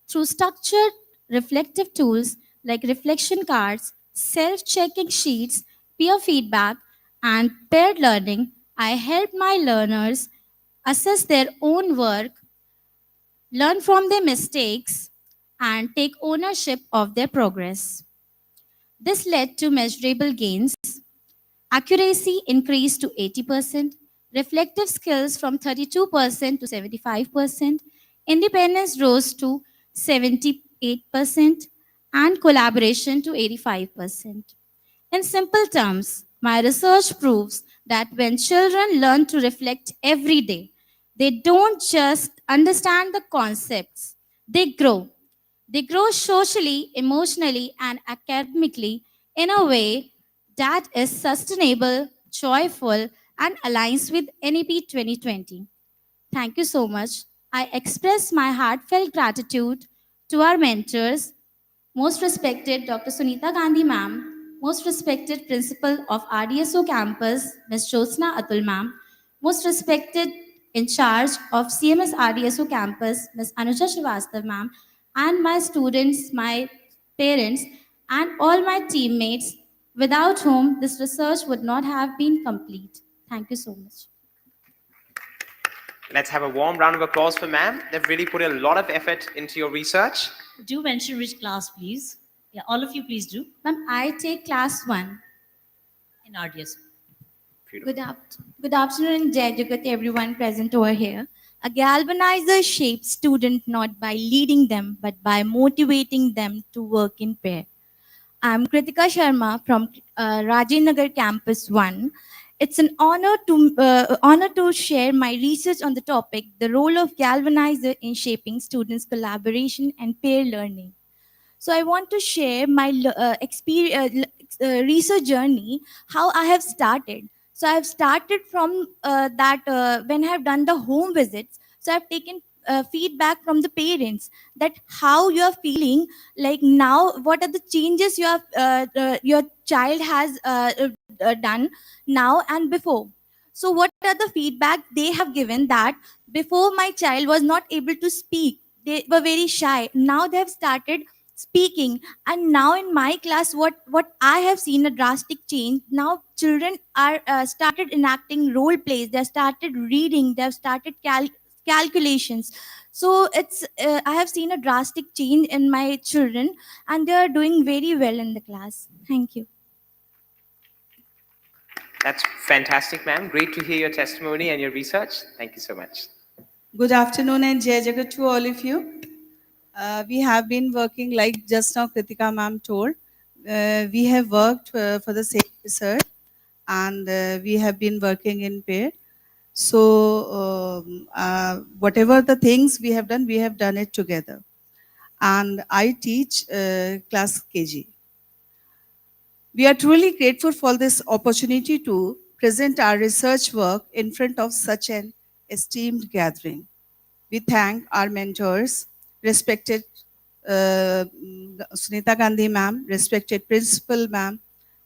Through structured reflective tools like reflection cards, self-checking sheets, peer feedback, and paired learning, I help my learners assess their own work, learn from their mistakes, and take ownership of their progress. This led to measurable gains. Accuracy increased to 80%, reflective skills from 32% to 75%, independence rose to 78%, and collaboration to 85%. In simple terms, my research proves that when children learn to reflect every day, they don't just understand the concepts, they grow. They grow socially, emotionally, and academically in a way that is sustainable, joyful, and aligns with NEP 2020. Thank you so much. I express my heartfelt gratitude to our mentors, most respected Dr. Sunita Gandhi ma'am, most respected principal of RDSO campus, Ms. Jyotsna Atul ma'am, most respected in charge of CMS RDSO campus, Ms. Anuja Srivastav ma'am, and my students, my parents, and all my teammates, without whom this research would not have been complete. Thank you so much. Let's have a warm round of applause for ma'am. They've really put a lot of effort into your research. Do mention which class, please. Yeah, all of you, please do. Ma'am, I take class 1. In RDS. Good afternoon, Jai Jagat, everyone present over here. A galvanizer shapes students not by leading them, but by motivating them to work in pair. I'm Kritika Sharma from Rajinagar Campus 1. It's an honor to share my research on the topic, the role of galvanizer in shaping students' collaboration and peer learning. So I want to share my research journey, how I have started. So I have started from when I have done the home visits. So I've taken feedback from the parents that how you are feeling like now, what are the changes your child has done now and before. So what are the feedback they have given that before my child was not able to speak, they were very shy. Now they have started speaking, and now in my class what I have seen a drastic change. Now children are started enacting role plays, they have started reading, they have started calculations. So it's I have seen a drastic change in my children, and they are doing very well in the class. Thank you. That's fantastic, ma'am. Great to hear your testimony and your research. Thank you so much. Good afternoon and Jai Jagat to all of you. We have been working, like just now Kritika ma'am told, we have worked for the same research, and we have been working in pair. So whatever the things we have done it together. And I teach class KG. We are truly grateful for this opportunity to present our research work in front of such an esteemed gathering. We thank our mentors, respected Sunita Gandhi ma'am, respected principal ma'am,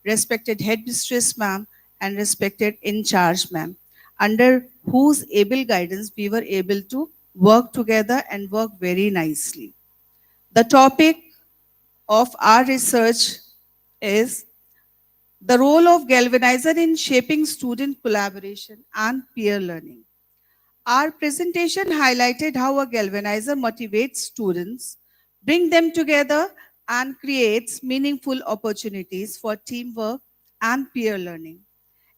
respected headmistress ma'am, and respected in charge ma'am, under whose able guidance we were able to work together and work very nicely. The topic of our research is the role of galvanizer in shaping student collaboration and peer learning. Our presentation highlighted how a galvanizer motivates students, bring them together, and creates meaningful opportunities for teamwork and peer learning.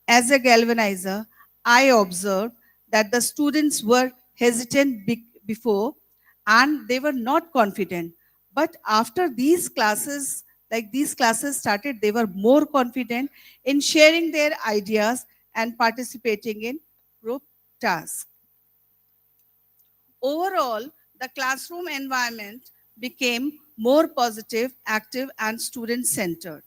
As a galvanizer, I observed that the students were hesitant before and they were not confident. But after these classes started, they were more confident in sharing their ideas and participating in group tasks. Overall, the classroom environment became more positive, active, and student-centered.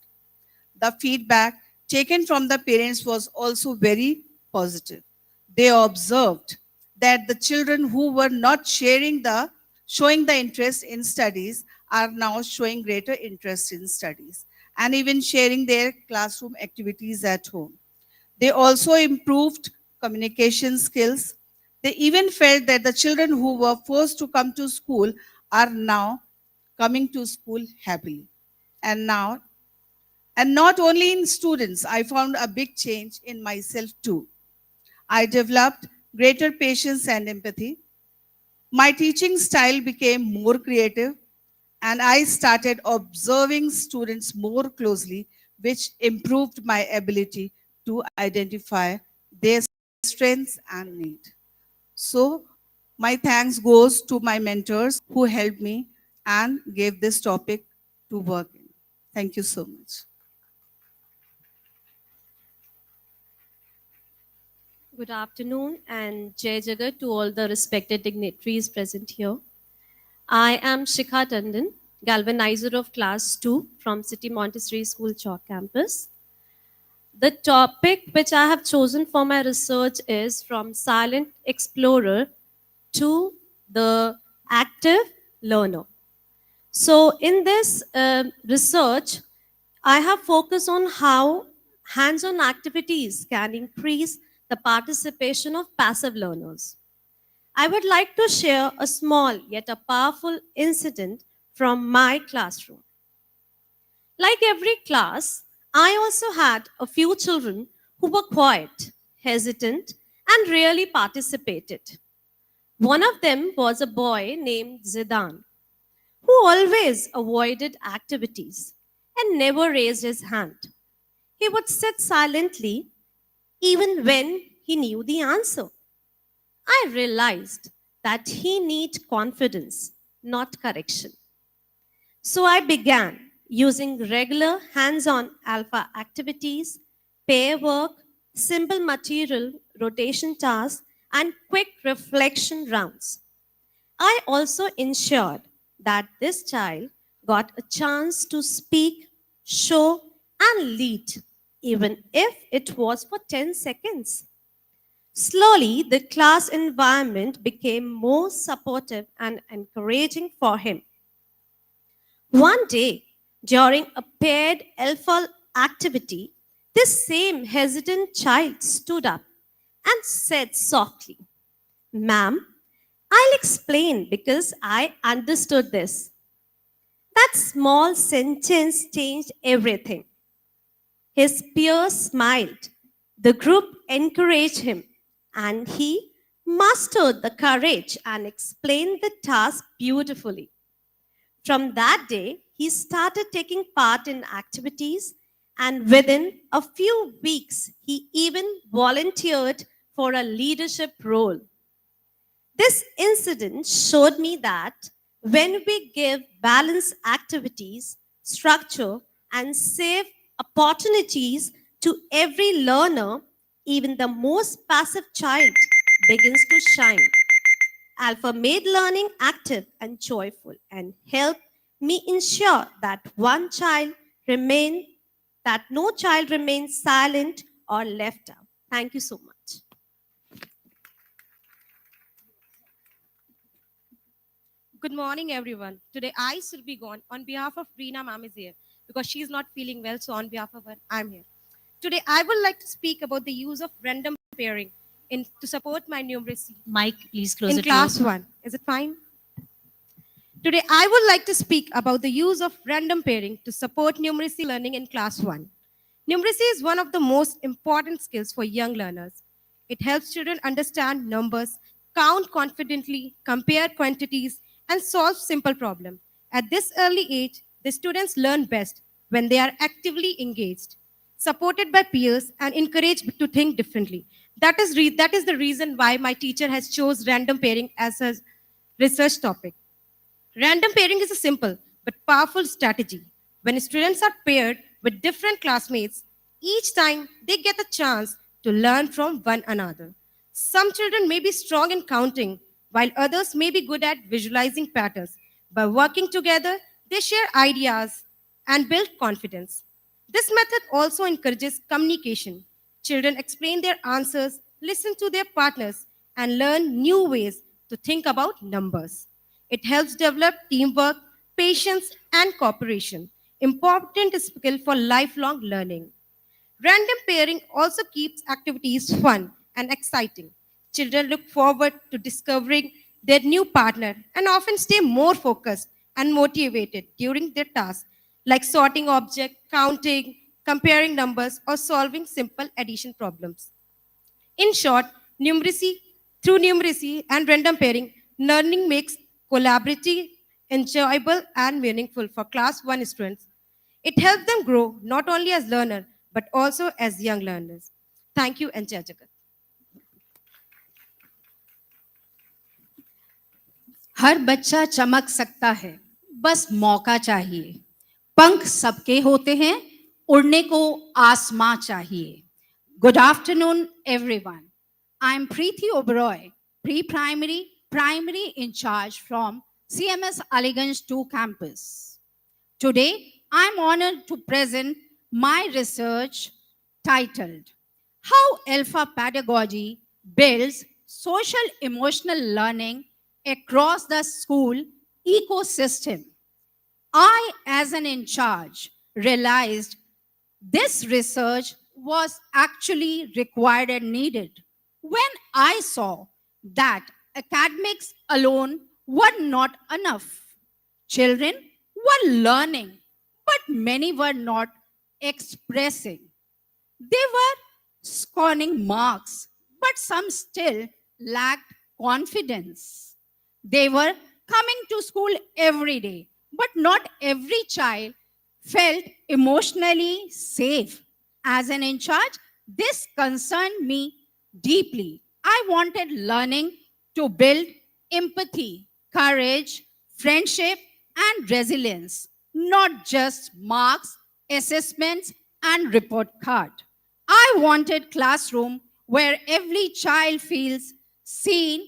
The feedback taken from the parents was also very positive. They observed that the children who were not showing the interest in studies are now showing greater interest in studies and even sharing their classroom activities at home. They also improved communication skills. They even felt that the children who were forced to come to school are now coming to school happily. And not only in students, I found a big change in myself too. I developed greater patience and empathy. My teaching style became more creative, and I started observing students more closely, which improved my ability to identify their strengths and needs. So my thanks goes to my mentors who helped me and gave this topic to work in. Thank you so much. Good afternoon and Jai Jagat to all the respected dignitaries present here. I am Shikha Tandon, galvanizer of class 2 from City Montessori School Chalk campus. The topic which I have chosen for my research is from silent explorer to the active learner. So in this research, I have focused on how hands-on activities can increase the participation of passive learners. I would like to share a small yet a powerful incident from my classroom. Like every class, I also had a few children who were quiet, hesitant, and rarely participated. One of them was a boy named Zidane, who always avoided activities and never raised his hand. He would sit silently even when he knew the answer. I realized that he needed confidence, not correction. So I began using regular hands-on ALfA activities, pair work, simple material rotation tasks, and quick reflection rounds. I also ensured that this child got a chance to speak, show, and lead, even if it was for 10 seconds. Slowly, the class environment became more supportive and encouraging for him. One day, during a paired ALfA activity, this same hesitant child stood up and said softly, "Ma'am, I'll explain because I understood this." That small sentence changed everything. His peers smiled, the group encouraged him, and he mastered the courage and explained the task beautifully. From that day, he started taking part in activities, and within a few weeks, he even volunteered for a leadership role. This incident showed me that when we give balanced activities, structure, and safe opportunities to every learner, even the most passive child begins to shine. ALfA made learning active and joyful and helped me ensure that no child remains silent or left out. Thank you so much. Good morning, everyone. Today, I, Surbi Gone, on behalf of Reena Ma'am is here because she's not feeling well, so on behalf of her, I'm here. Today, I would like to speak about the use of random pairing to support my numeracy. Mike, please close in it. class 1. Is it fine? Today, I would like to speak about the use of random pairing to support numeracy learning in class 1. Numeracy is one of the most important skills for young learners. It helps children understand numbers, count confidently, compare quantities, and solve simple problems. At this early age, the students learn best when they are actively engaged, supported by peers, and encouraged to think differently. That is the reason why my teacher has chose random pairing as a research topic. Random pairing is a simple but powerful strategy. When students are paired with different classmates, each time they get a chance to learn from one another. Some children may be strong in counting, while others may be good at visualizing patterns. By working together, they share ideas and build confidence. This method also encourages communication. Children explain their answers, listen to their partners, and learn new ways to think about numbers. It helps develop teamwork, patience, and cooperation, important skill for lifelong learning. Random pairing also keeps activities fun and exciting. Children look forward to discovering their new partner and often stay more focused and motivated during their tasks, like sorting objects, counting, comparing numbers, or solving simple addition problems. In short, through numeracy and random pairing, learning makes collaborative, enjoyable, and meaningful for class 1 students. It helps them grow not only as learners, but also as young learners. Thank you, and Jai Jagat. हर बच्चा चमक सकता है, बस मौका चाहिए। पंख सबके होते हैं, उड़ने को आसमां चाहिए। Good afternoon, everyone. I'm Priti Oberoy, pre-primary, primary in charge from CMS Aliganj 2 campus. Today, I'm honored to present my research titled How ALfA Pedagogy Builds Social Emotional Learning Across the School Ecosystem. I, as an in charge, realized this research was actually required and needed when I saw that academics alone were not enough. Children were learning, but many were not expressing. They were scoring marks, but some still lacked confidence. They were coming to school every day, but not every child felt emotionally safe. As an in charge, this concerned me deeply. I wanted learning to build empathy, courage, friendship, and resilience, not just marks, assessments, and report card. I wanted classroom where every child feels seen,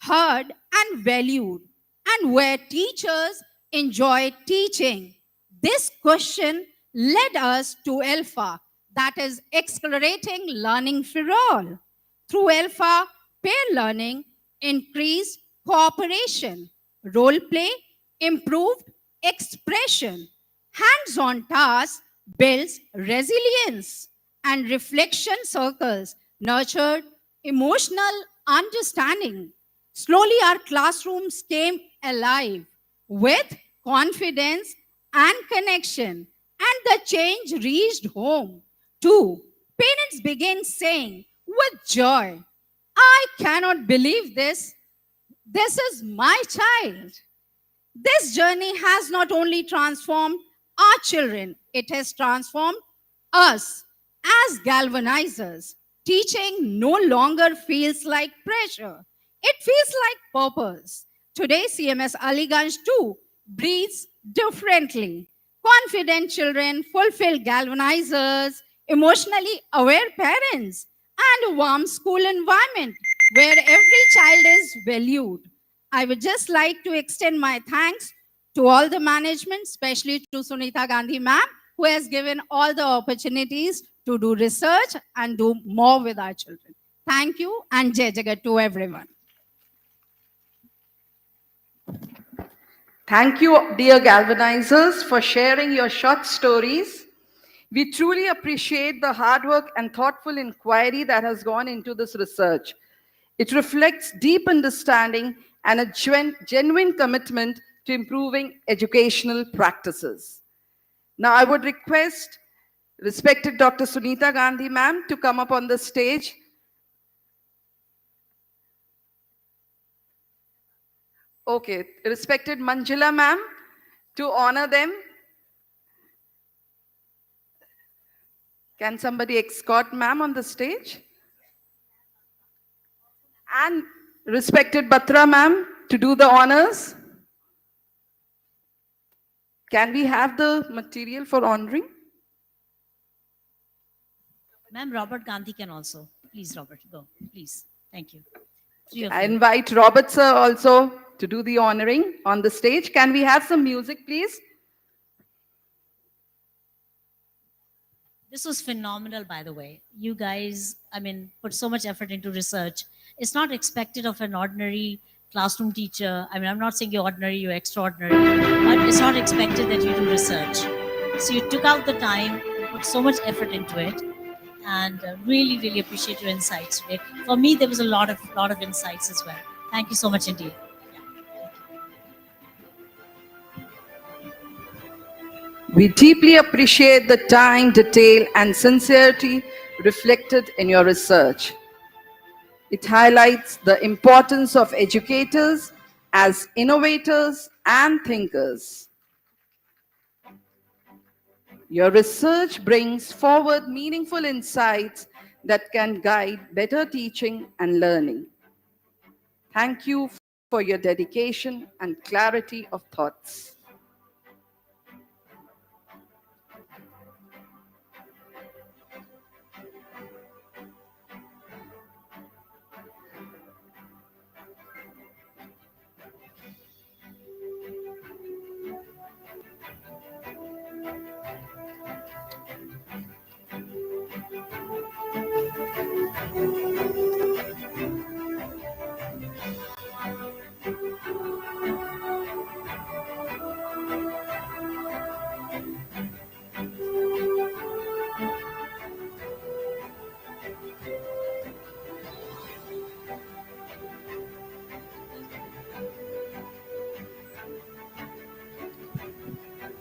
heard, and valued, and where teachers enjoy teaching. This question led us to ALfA, that is accelerating learning for all. Through ALfA, peer learning increased cooperation, role play, improved expression, hands-on tasks builds resilience, and reflection circles nurtured emotional understanding. Slowly, our classrooms came alive with confidence and connection, and the change reached home too. Parents began saying with joy, I cannot believe this. This is my child. This journey has not only transformed our children, it has transformed us as galvanizers. Teaching no longer feels like pressure, it feels like purpose. Today, CMS Aliganj too breathes differently. Confident children, fulfilled galvanizers, emotionally aware parents, and a warm school environment where every child is valued. I would just like to extend my thanks to all the management, especially to Sunita Gandhi ma'am, who has given all the opportunities to do research and do more with our children. Thank you, and Jai Jagat to everyone. Thank you, dear galvanizers, for sharing your short stories. We truly appreciate the hard work and thoughtful inquiry that has gone into this research. It reflects deep understanding and a genuine commitment to improving educational practices. Now, I would request respected Dr. Sunita Gandhi ma'am to come up on the stage. Okay, respected Manjula ma'am, to honor them. Can somebody escort ma'am on the stage? And respected Batra ma'am to do the honors. Can we have the material for honoring? Ma'am, Robert Gandhi can also. Please, Robert, go. Please. Thank you. I invite Robert sir also to do the honoring on the stage. Can we have some music, please? This was phenomenal, by the way. You guys, put so much effort into research. It's not expected of an ordinary classroom teacher. I'm not saying you're ordinary, you're extraordinary, but it's not expected that you do research. So you took out the time, put so much effort into it, and really, really appreciate your insights today. For me, there was a lot of insights as well. Thank you so much indeed. We deeply appreciate the time, detail, and sincerity reflected in your research. It highlights the importance of educators as innovators and thinkers. Your research brings forward meaningful insights that can guide better teaching and learning. Thank you for your dedication and clarity of thoughts.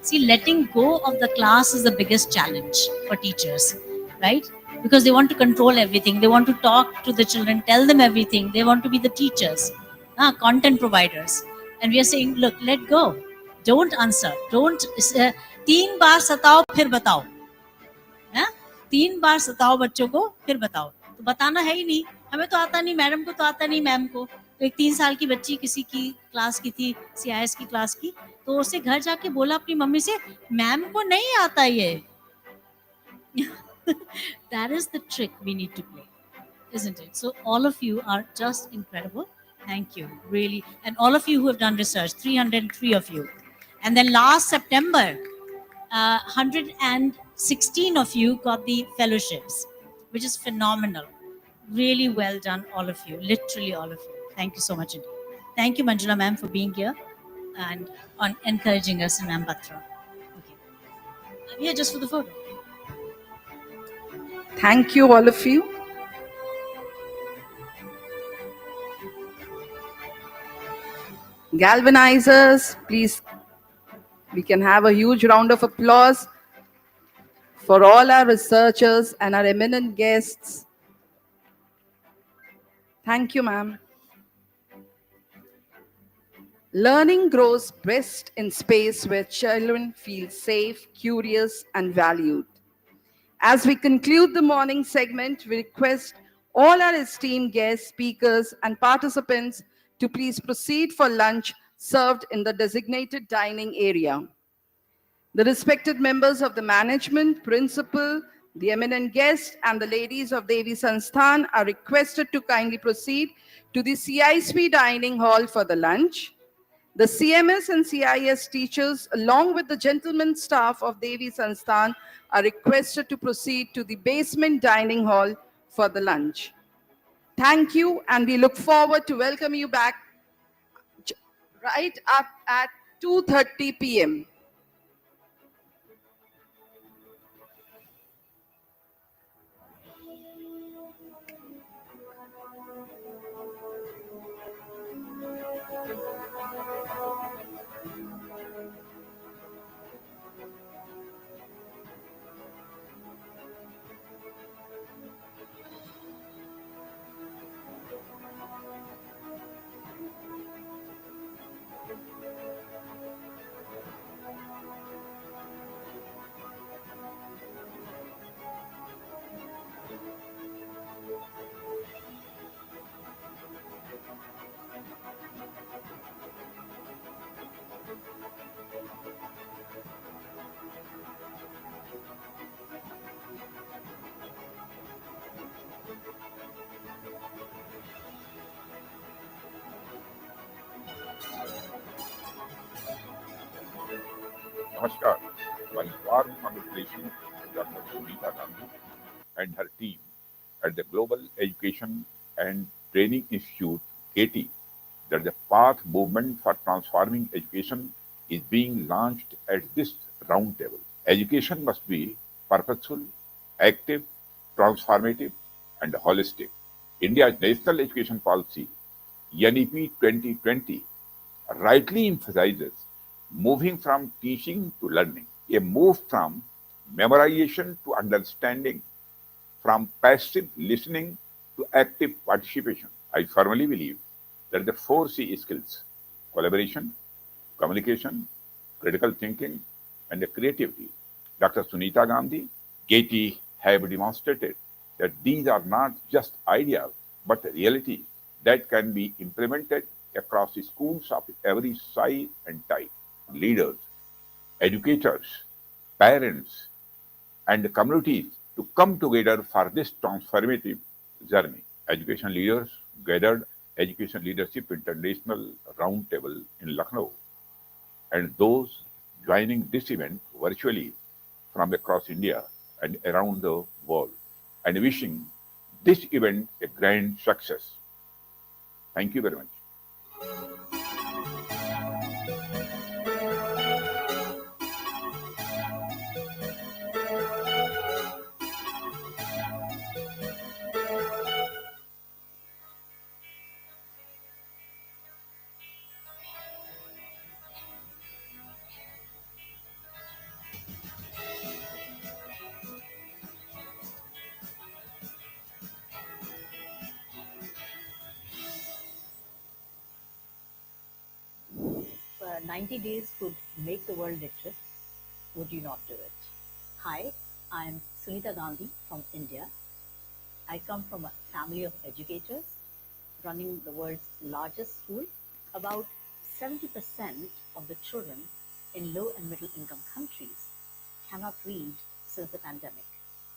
See, letting go of the class is the biggest challenge for teachers, right? Because they want to control everything. They want to talk to the children, tell them everything. They want to be the teachers, content providers. And we are saying, look, let go. Don't answer. Don't. 3 बार सताओ फिर बताओ. है 3 बार सताओ बच्चों को फिर बताओ. तो बताना है ही नहीं. हमें तो आता नहीं, मैडम को तो आता नहीं, मैम को. तो एक 3 साल की बच्ची किसी की क्लास की थी, CIS की क्लास की, तो उससे घर जाके बोला अपनी मम्मी से, मैम को नहीं आता ये. That is the trick we need to play, isn't it? So all of you are just incredible. Thank you, really. And all of you who have done research, 303 of you. And then last September, 116 of you got the fellowships, which is phenomenal. Really well done, all of you, literally all of you. Thank you so much indeed. Thank you, Manjula ma'am, for being here and on encouraging us, and Ma'am Batra. Okay. I'm here just for the photo. Thank you, all of you. Galvanizers, please, we can have a huge round of applause for all our researchers and our eminent guests. Thank you, ma'am. Learning grows best in space where children feel safe, curious, and valued. As we conclude the morning segment, we request all our esteemed guests, speakers, and participants to please proceed for lunch served in the designated dining area. The respected members of the management, principal, the eminent guests, and the ladies of Devi Sansthan are requested to kindly proceed to the CISP dining hall for the lunch. The CMS and CIS teachers, along with the gentlemen staff of Devi Sansthan, are requested to proceed to the basement dining hall for the lunch. Thank you, and we look forward to welcome you back right up at 2:30 p.m. Namaskar. My warm congratulations to Dr. Smitha and her team at the Global Education and Training Institute, KT, that the Path Movement for Transforming Education is being launched at this roundtable. Education must be purposeful, active, transformative, and holistic. India's National Education Policy, NEP 2020, rightly emphasizes moving from teaching to learning, a move from memorization to understanding, from passive listening to active participation. I firmly believe that the 4C skills, collaboration, communication, critical thinking, and creativity, Dr. Sunita Gandhi, Katie have demonstrated that these are not just ideas, but reality that can be implemented across schools of every size and type. Leaders, educators, parents, and communities to come together for this transformative journey. Education leaders gathered Education Leadership International Roundtable in Lucknow, and those joining this event virtually from across India and around the world, and wishing this event a grand success. Thank you very much. 90 days could make the world literate, would you not do it? Hi, I'm Sunita Gandhi from India. I come from a family of educators running the world's largest school. About 70% of the children in low and middle income countries cannot read since the pandemic.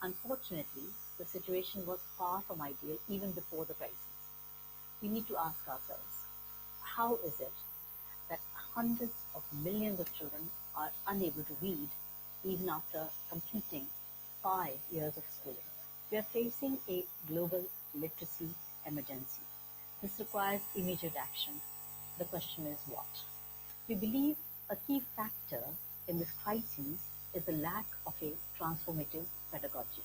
Unfortunately, the situation was far from ideal even before the crisis. We need to ask ourselves, how is it that hundreds of millions of children are unable to read even after completing 5 years of schooling? We are facing a global literacy emergency. This requires immediate action. The question is what? We believe a key factor in this crisis is the lack of a transformative pedagogy.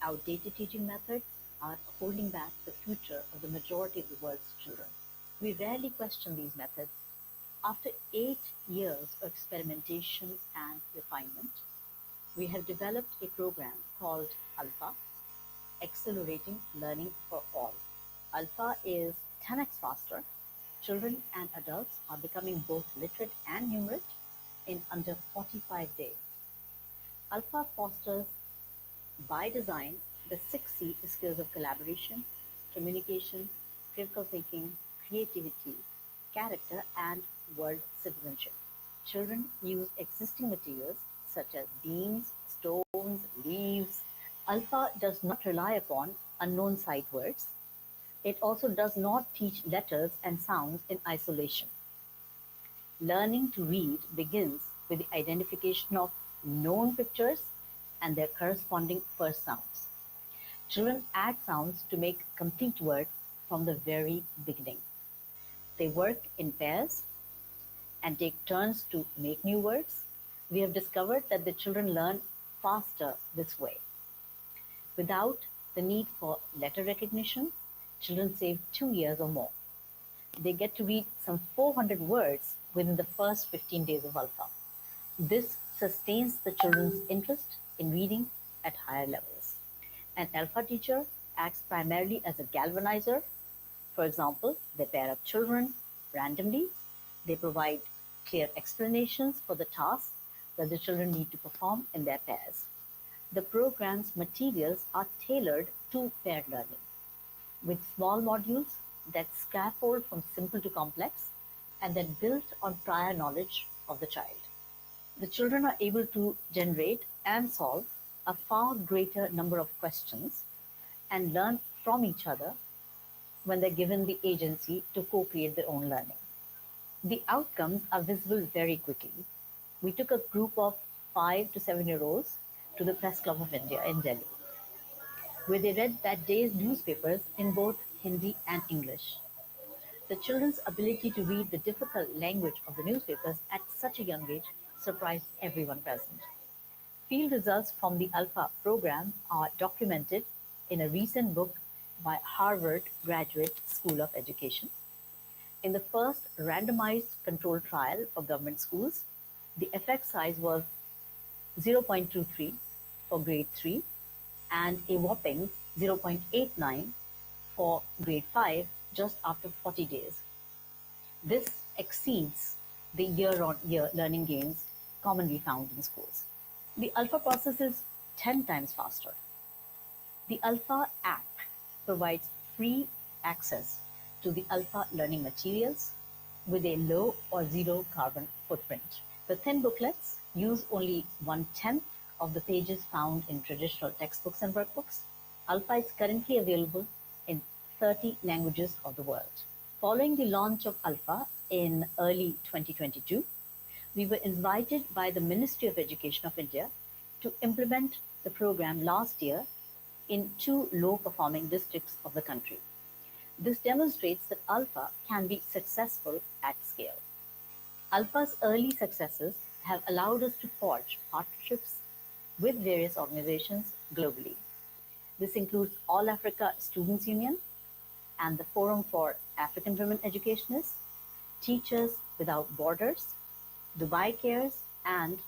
Outdated teaching methods are holding back the future of the majority of the world's children. We rarely question these methods. After 8 years of experimentation and refinement, we have developed a program called ALfA, Accelerating Learning for All. ALfA is 10x faster. Children and adults are becoming both literate and numerate in under 45 days. ALfA fosters, by design, the 6 C skills of collaboration, communication, critical thinking, creativity, character, and world citizenship. Children use existing materials such as beams, stones, leaves. ALfA does not rely upon unknown sight words. It also does not teach letters and sounds in isolation. Learning to read begins with the identification of known pictures and their corresponding first sounds. Children add sounds to make complete words from the very beginning. They work in pairs and take turns to make new words. We have discovered that the children learn faster this way. Without the need for letter recognition, children save 2 years or more. They get to read some 400 words within the first 15 days of ALfA. This sustains the children's interest in reading at higher levels. An ALfA teacher acts primarily as a galvanizer. For example, they pair up children randomly. They provide clear explanations for the tasks that the children need to perform in their pairs. The program's materials are tailored to paired learning, with small modules that scaffold from simple to complex and that build on prior knowledge of the child. The children are able to generate and solve a far greater number of questions and learn from each other when they're given the agency to co-create their own learning. The outcomes are visible very quickly. We took a group of 5 to 7-year-olds to the Press Club of India in Delhi, where they read that day's newspapers in both Hindi and English. The children's ability to read the difficult language of the newspapers at such a young age surprised everyone present. Field results from the ALfA program are documented in a recent book by Harvard Graduate School of Education. In the first randomized controlled trial for government schools, the effect size was 0.23 for grade 3 and a whopping 0.89 for grade 5 just after 40 days. This exceeds the year-on-year learning gains commonly found in schools. The ALfA process is 10 times faster. The ALfA app provides free access to the ALfA learning materials with a low or zero carbon footprint. The thin booklets use only 1/10 of the pages found in traditional textbooks and workbooks. ALfA is currently available in 30 languages of the world. Following the launch of ALfA in early 2022, we were invited by the Ministry of Education of India to implement the program last year in 2 low-performing districts of the country. This demonstrates that ALfA can be successful at scale. ALfA's early successes have allowed us to forge partnerships with various organizations globally. This includes All Africa Students Union and the Forum for African Women Educationists, Teachers Without Borders, Dubai Cares, and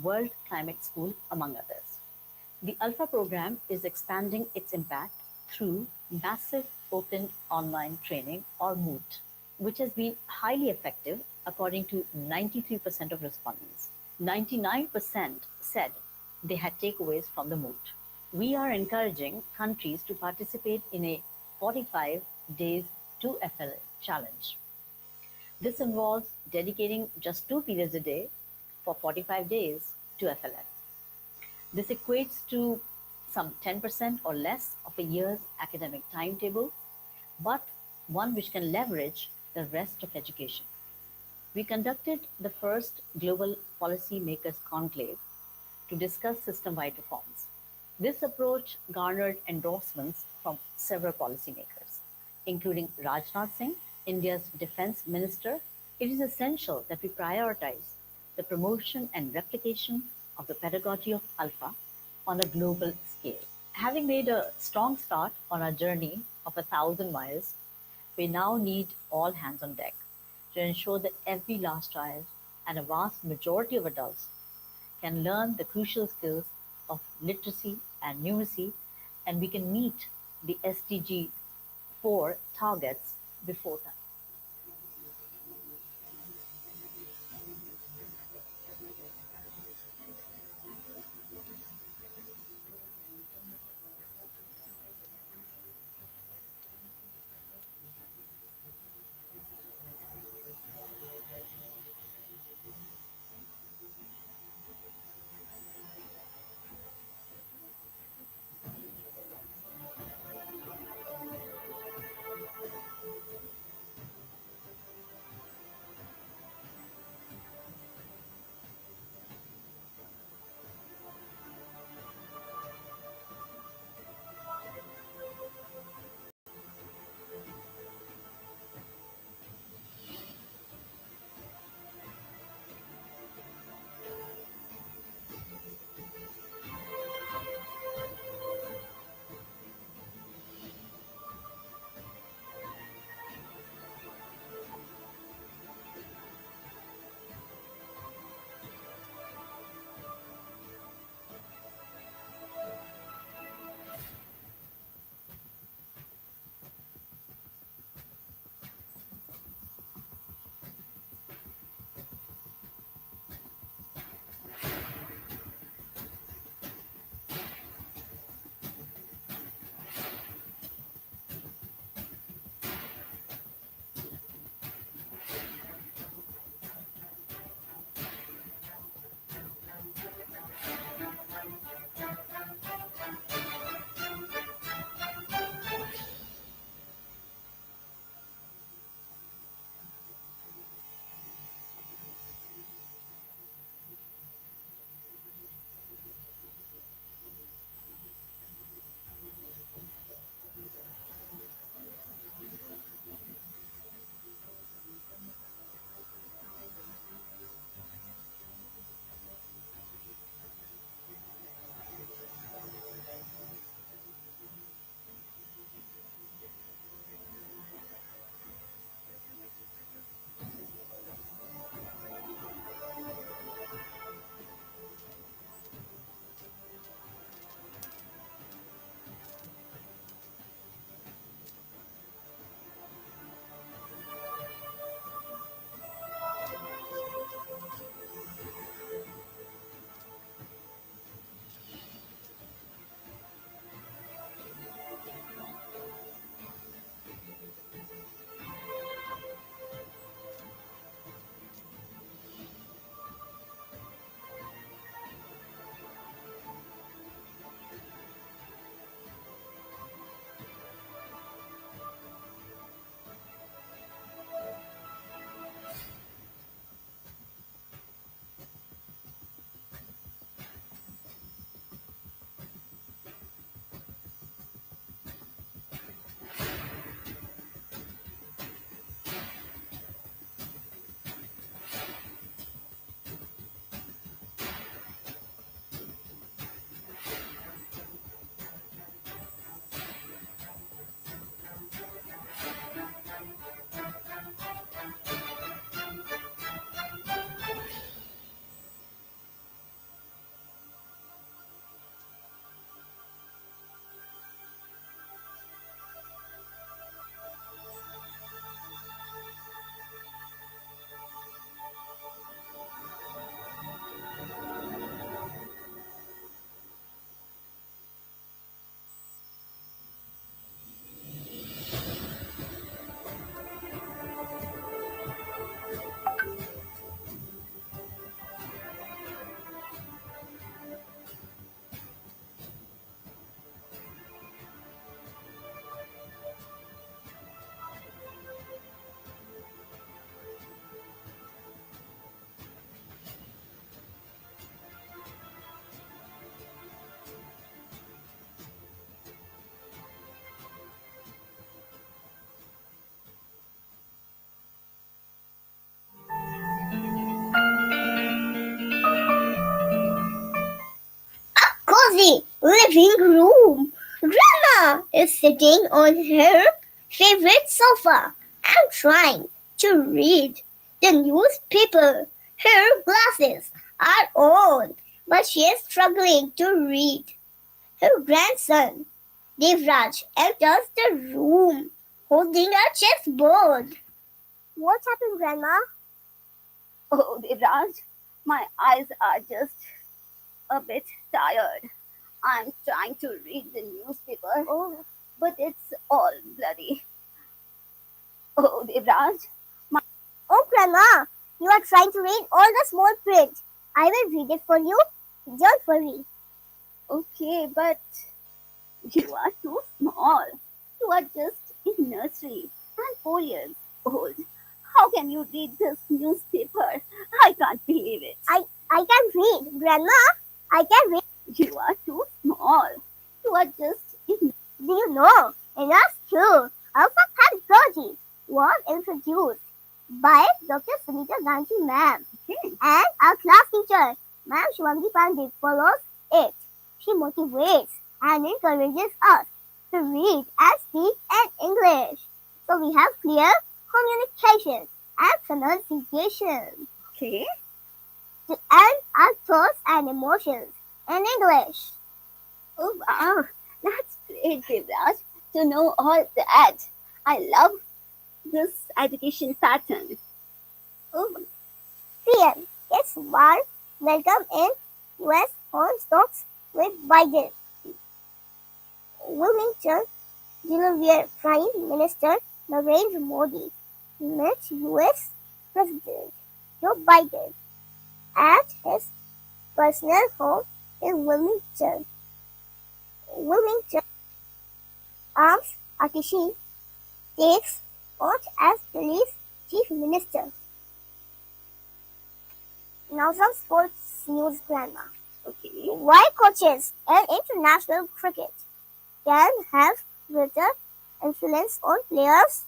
World Climate School, among others. The ALfA program is expanding its impact through massive open online training, or MOOT. which has been highly effective according to 93% of respondents. 99% said they had takeaways from the moot. We are encouraging countries to participate in a 45 days to FLA challenge. This involves dedicating just 2 periods a day for 45 days to FLA. This equates to some 10% or less of a year's academic timetable, but one which can leverage the rest of education. We conducted the first Global Policymakers Conclave to discuss system-wide reforms. This approach garnered endorsements from several policymakers, including Rajnath Singh, India's Defense Minister. It is essential that we prioritize the promotion and replication of the pedagogy of ALfA on a global scale. Having made a strong start on our journey of 1,000 miles, we now need all hands on deck to ensure that every last child and a vast majority of adults can learn the crucial skills of literacy and numeracy, and we can meet the SDG 4 targets before time. living room. Grandma is sitting on her favorite sofa and trying to read the newspaper. Her glasses are on, but she is struggling to read. Her grandson, Devraj, enters the room holding a chessboard. What happened, Grandma? Oh, Devraj, my eyes are just a bit tired. I'm trying to read the newspaper, but it's all bloody. Oh, Devraj, Oh, Grandma, you are trying to read all the small print. I will read it for you. Don't worry. Okay, but you are too small. You are just in nursery and 4 years old. How can you read this newspaper? I can't believe it. I can read, Grandma. I can read. You are too small. You are just in. Do you know, in our school, ALfA pedagogy was introduced by Dr. Sunita Gandhi ma'am. And our class teacher, Ma'am Shivangi Pandit, follows it. She motivates and encourages us to read and speak in English. So we have clear communication and pronunciation. Okay. And our thoughts and emotions in English. Oh, wow. That's great, Devraj, to know all that. I love this education pattern. Oh, PM, it's warm. Welcome in US Home Stocks with Biden. Wilmington, Delaware Prime Minister Narendra Modi met US President Joe Biden at his personal home in Wilmington. Wilmington arms attaché takes oath as Delhi's chief minister. Now some sports news, Grandma. Okay. Why coaches in international cricket can have greater influence on players?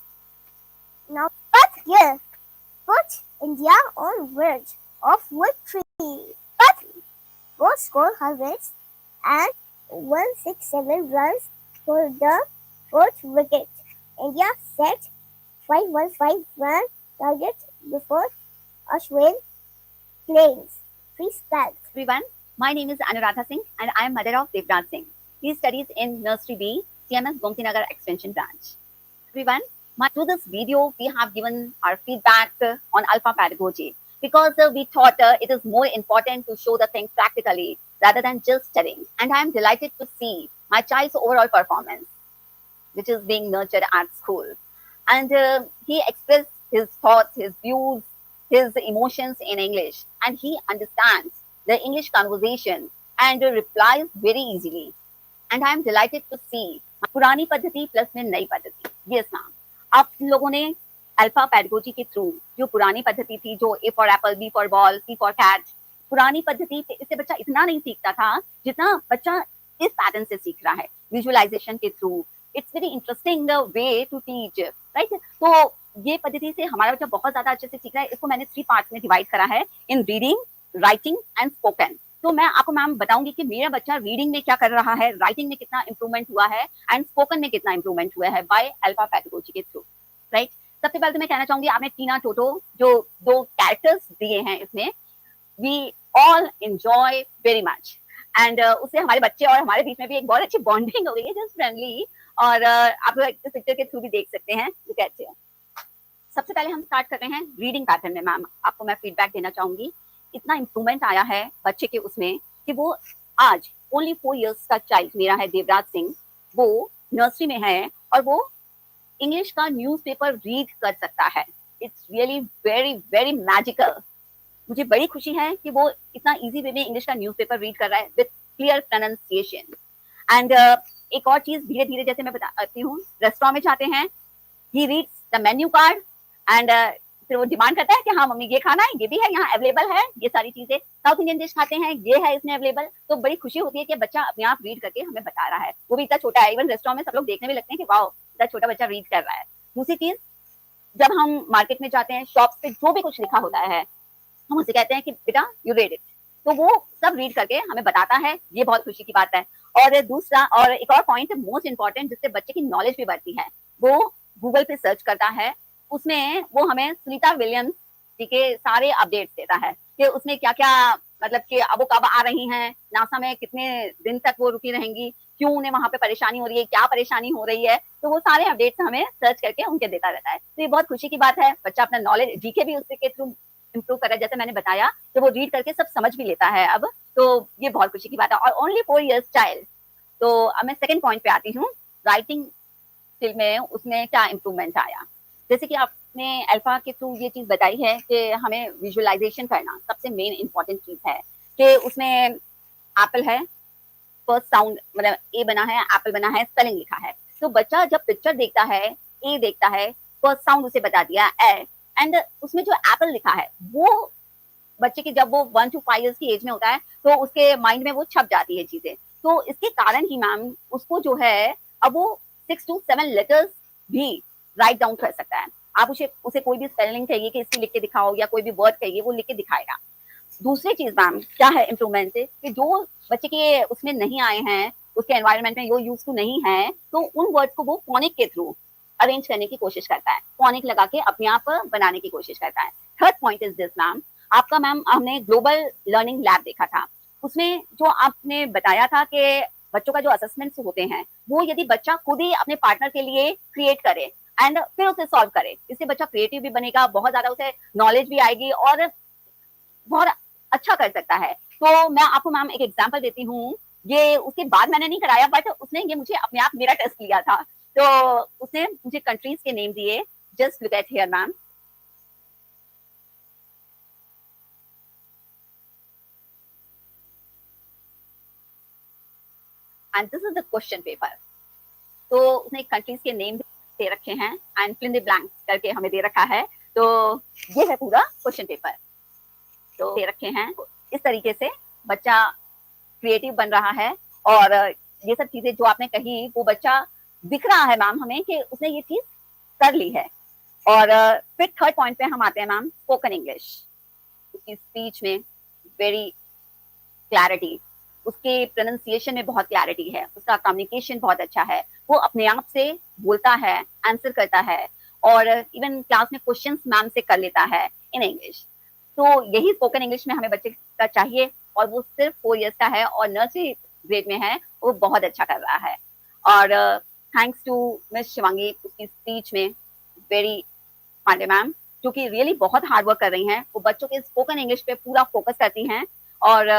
Now, but here, put India on verge of victory. But both score hundreds and 167 runs for the fourth wicket. India set 515 run target before Ashwin claims free spells. Everyone, my name is Anuradha Singh and I am mother of Devraj Singh. He studies in Nursery B, CMS Gomtinagar Extension Branch. Everyone, through this video, we have given our feedback on ALfA pedagogy because we thought it is more important to show the things practically rather than just studying. And I am delighted to see my child's overall performance, which is being nurtured at school. And he expressed his thoughts, his views, his emotions in English, and he understands the English conversation and replies very easily. And I am delighted to see पुरानी पद्धति plus में नई पद्धति. Yes, ma'am. आप लोगों ने alpha pedagogy के through जो पुरानी पद्धति थी, जो A for apple, B for ball, C for cat, पुरानी पद्धति इससे बच्चा इतना नहीं सीखता था जितना बच्चा इस पैटर्न से सीख रहा है, विजुअलाइजेशन के through. It's very interesting the way to teach, right. तो ये पद्धति से हमारा बच्चा बहुत ज्यादा अच्छे से सीख रहा है. इसको मैंने 3 पार्ट्स में डिवाइड करा है, इन रीडिंग, राइटिंग एंड स्पोकन. तो मैं आपको मैम बताऊंगी कि मेरा बच्चा रीडिंग में क्या कर रहा है, राइटिंग में कितना इंप्रूवमेंट हुआ है एंड स्पोकन में कितना इंप्रूवमेंट हुआ है बाय अल्फा पेडागोजी के थ्रू, राइट. सबसे पहले तो मैं कहना चाहूंगी, आपने टीना टोटो जो 2 कैरेक्टर्स दिए हैं इसमें, we all enjoy very much and उससे हमारे बच्चे और हमारे बीच में भी एक बहुत अच्छी बॉन्डिंग हो गई है, जस्ट फ्रेंडली. और आप लोग इस पिक्चर के थ्रू भी देख सकते हैं जो कहते हैं. सबसे पहले हम स्टार्ट कर रहे हैं रीडिंग पैटर्न में. मैम आपको मैं फीडबैक देना चाहूंगी, इतना इंप्रूवमेंट आया है बच्चे के उसमें कि वो आज ओनली 4 इयर्स का चाइल्ड मेरा है देवराज सिंह, वो नर्सरी में है और वो इंग्लिश का न्यूज़पेपर रीड कर सकता है. It's really very very magical. मुझे बड़ी खुशी है कि वो इतना इजी वे में इंग्लिश का न्यूज़पेपर रीड कर रहा है विद क्लियर प्रोनाउंसिएशन. एंड एक और चीज धीरे धीरे जैसे मैं बताती हूँ, रेस्टोरेंट में जाते हैं, he reads the menu card and फिर वो डिमांड करता है कि हाँ मम्मी ये खाना है, ये भी है यहाँ अवेलेबल है, ये सारी चीजें. साउथ इंडियन डिश खाते हैं, ये है इसमें अवेलेबल. तो बड़ी खुशी होती है कि बच्चा अपने आप रीड करके हमें बता रहा है, वो भी इतना छोटा है. इवन रेस्टोरेंट में सब लोग देखने में लगते हैं कि वाओ इतना छोटा बच्चा रीड कर रहा है. दूसरी चीज, जब हम मार्केट में जाते हैं, शॉप पे जो भी कुछ लिखा होता है, हम उसे कहते हैं कि बेटा यू रीड इट, तो वो सब रीड करके हमें बताता है. ये बहुत खुशी की बात है. और दूसरा और एक और पॉइंट मोस्ट इंपॉर्टेंट जिससे बच्चे की नॉलेज भी बढ़ती है, वो गूगल पे सर्च करता है, उसमें वो हमें सुनीता विलियम्स जी के सारे अपडेट्स देता है कि उसमें क्या क्या मतलब कि अब वो कब आ रही हैं, नासा में कितने दिन तक वो रुकी रहेंगी, क्यों उन्हें वहां पे परेशानी हो रही है, क्या परेशानी हो रही है, तो वो सारे अपडेट्स हमें सर्च करके उनके देता रहता है। तो ये बहुत खुशी की बात है, बच्चा अपना नॉलेज जीके भी उसके थ्रू इम्प्रूव कर रहा है, जैसे मैंने बताया तो वो रीड करके सब समझ भी लेता है अब, तो ये बहुत खुशी की बात है। और ओनली 4 years चाइल्ड। तो अब मैं सेकंड पॉइंट पे आती हूँ, राइटिंग स्किल में उसमें क्या इम्प्रूवमेंट आया। जैसे कि आपने अल्फा के थ्रू ये चीज बताई है कि हमें विजुअलाइजेशन करना सबसे मेन इंपॉर्टेंट चीज है, कि उसमें एप्पल है, फर्स्ट साउंड मतलब ए बना है, एप्पल बना है, स्पेलिंग लिखा है, तो बच्चा जब पिक्चर देखता है, ए देखता है, फर्स्ट साउंड उसे बता दिया ए, एंड उसमें जो एप्पल लिखा है वो बच्चे की जब वो 1 to 5 years की एज में होता है तो उसके माइंड में वो छप जाती है चीजें। तो इसके कारण ही मैम उसको जो है अब वो 6 to 7 लेटर्स भी राइट डाउन कर सकता है। आप उसे कोई भी स्पेलिंग चाहिए कि इसकी लिख के दिखाओ या कोई भी वर्ड चाहिए वो लिख के दिखाएगा। दूसरी चीज मैम क्या है इम्प्रूवमेंट कि जो बच्चे के उसमें नहीं आए हैं, उसके एनवायरनमेंट में वो यूज टू नहीं है, तो उन वर्ड्स को वो फोनिक के थ्रू अरेंज करने की कोशिश करता है, फोनिक लगा के अपने आप बनाने की कोशिश करता है। Third point is this ma'am, आपका मैम हमने ग्लोबल लर्निंग लैब देखा था, उसमें जो आपने बताया था कि बच्चों का जो असेसमेंट्स होते हैं वो यदि बच्चा खुद ही अपने पार्टनर के लिए क्रिएट करे एंड फिर उसे सॉल्व करे, इससे बच्चा क्रिएटिव भी बनेगा, बहुत ज्यादा उसे नॉलेज भी आएगी और बहुत अच्छा कर सकता है। तो मैं आपको मैम एक एग्जांपल देती हूँ, ये उसके बाद मैंने नहीं कराया बट उसने ये मुझे अपने आप मेरा टेस्ट लिया था, तो उसने मुझे कंट्रीज के नेम दिए, just look at here ma'am. And this is the question paper. तो उसने कंट्रीज के नेम दे रखे हैं and fill in the blanks करके हमें दे रखा है, तो ये है पूरा क्वेश्चन पेपर तो दे रखे हैं। इस तरीके से बच्चा क्रिएटिव बन रहा है और ये सब चीजें जो आपने कही वो बच्चा दिख रहा है मैम हमें कि उसने ये चीज कर ली है। और फिर थर्ड पॉइंट पे हम आते हैं मैम, स्पोकन इंग्लिश। उसकी स्पीच में वेरी क्लैरिटी, उसके प्रोनाउंसिएशन में बहुत क्लैरिटी है, उसका कम्युनिकेशन बहुत अच्छा है, वो अपने आप से बोलता है, आंसर करता है और इवन क्लास में क्वेश्चंस मैम से कर लेता है इन इंग्लिश। तो यही स्पोकन इंग्लिश में हमें बच्चे का चाहिए और वो सिर्फ 4 years का है और नर्सरी ग्रेड में है, वो बहुत अच्छा कर रहा है। और थैंक्स टू मिस शिवांगी, उसकी स्पीच में वेरी पांडे मैम जो कि रियली बहुत हार्ड वर्क कर रही हैं, वो बच्चों के स्पोकन इंग्लिश पे पूरा फोकस करती हैं। और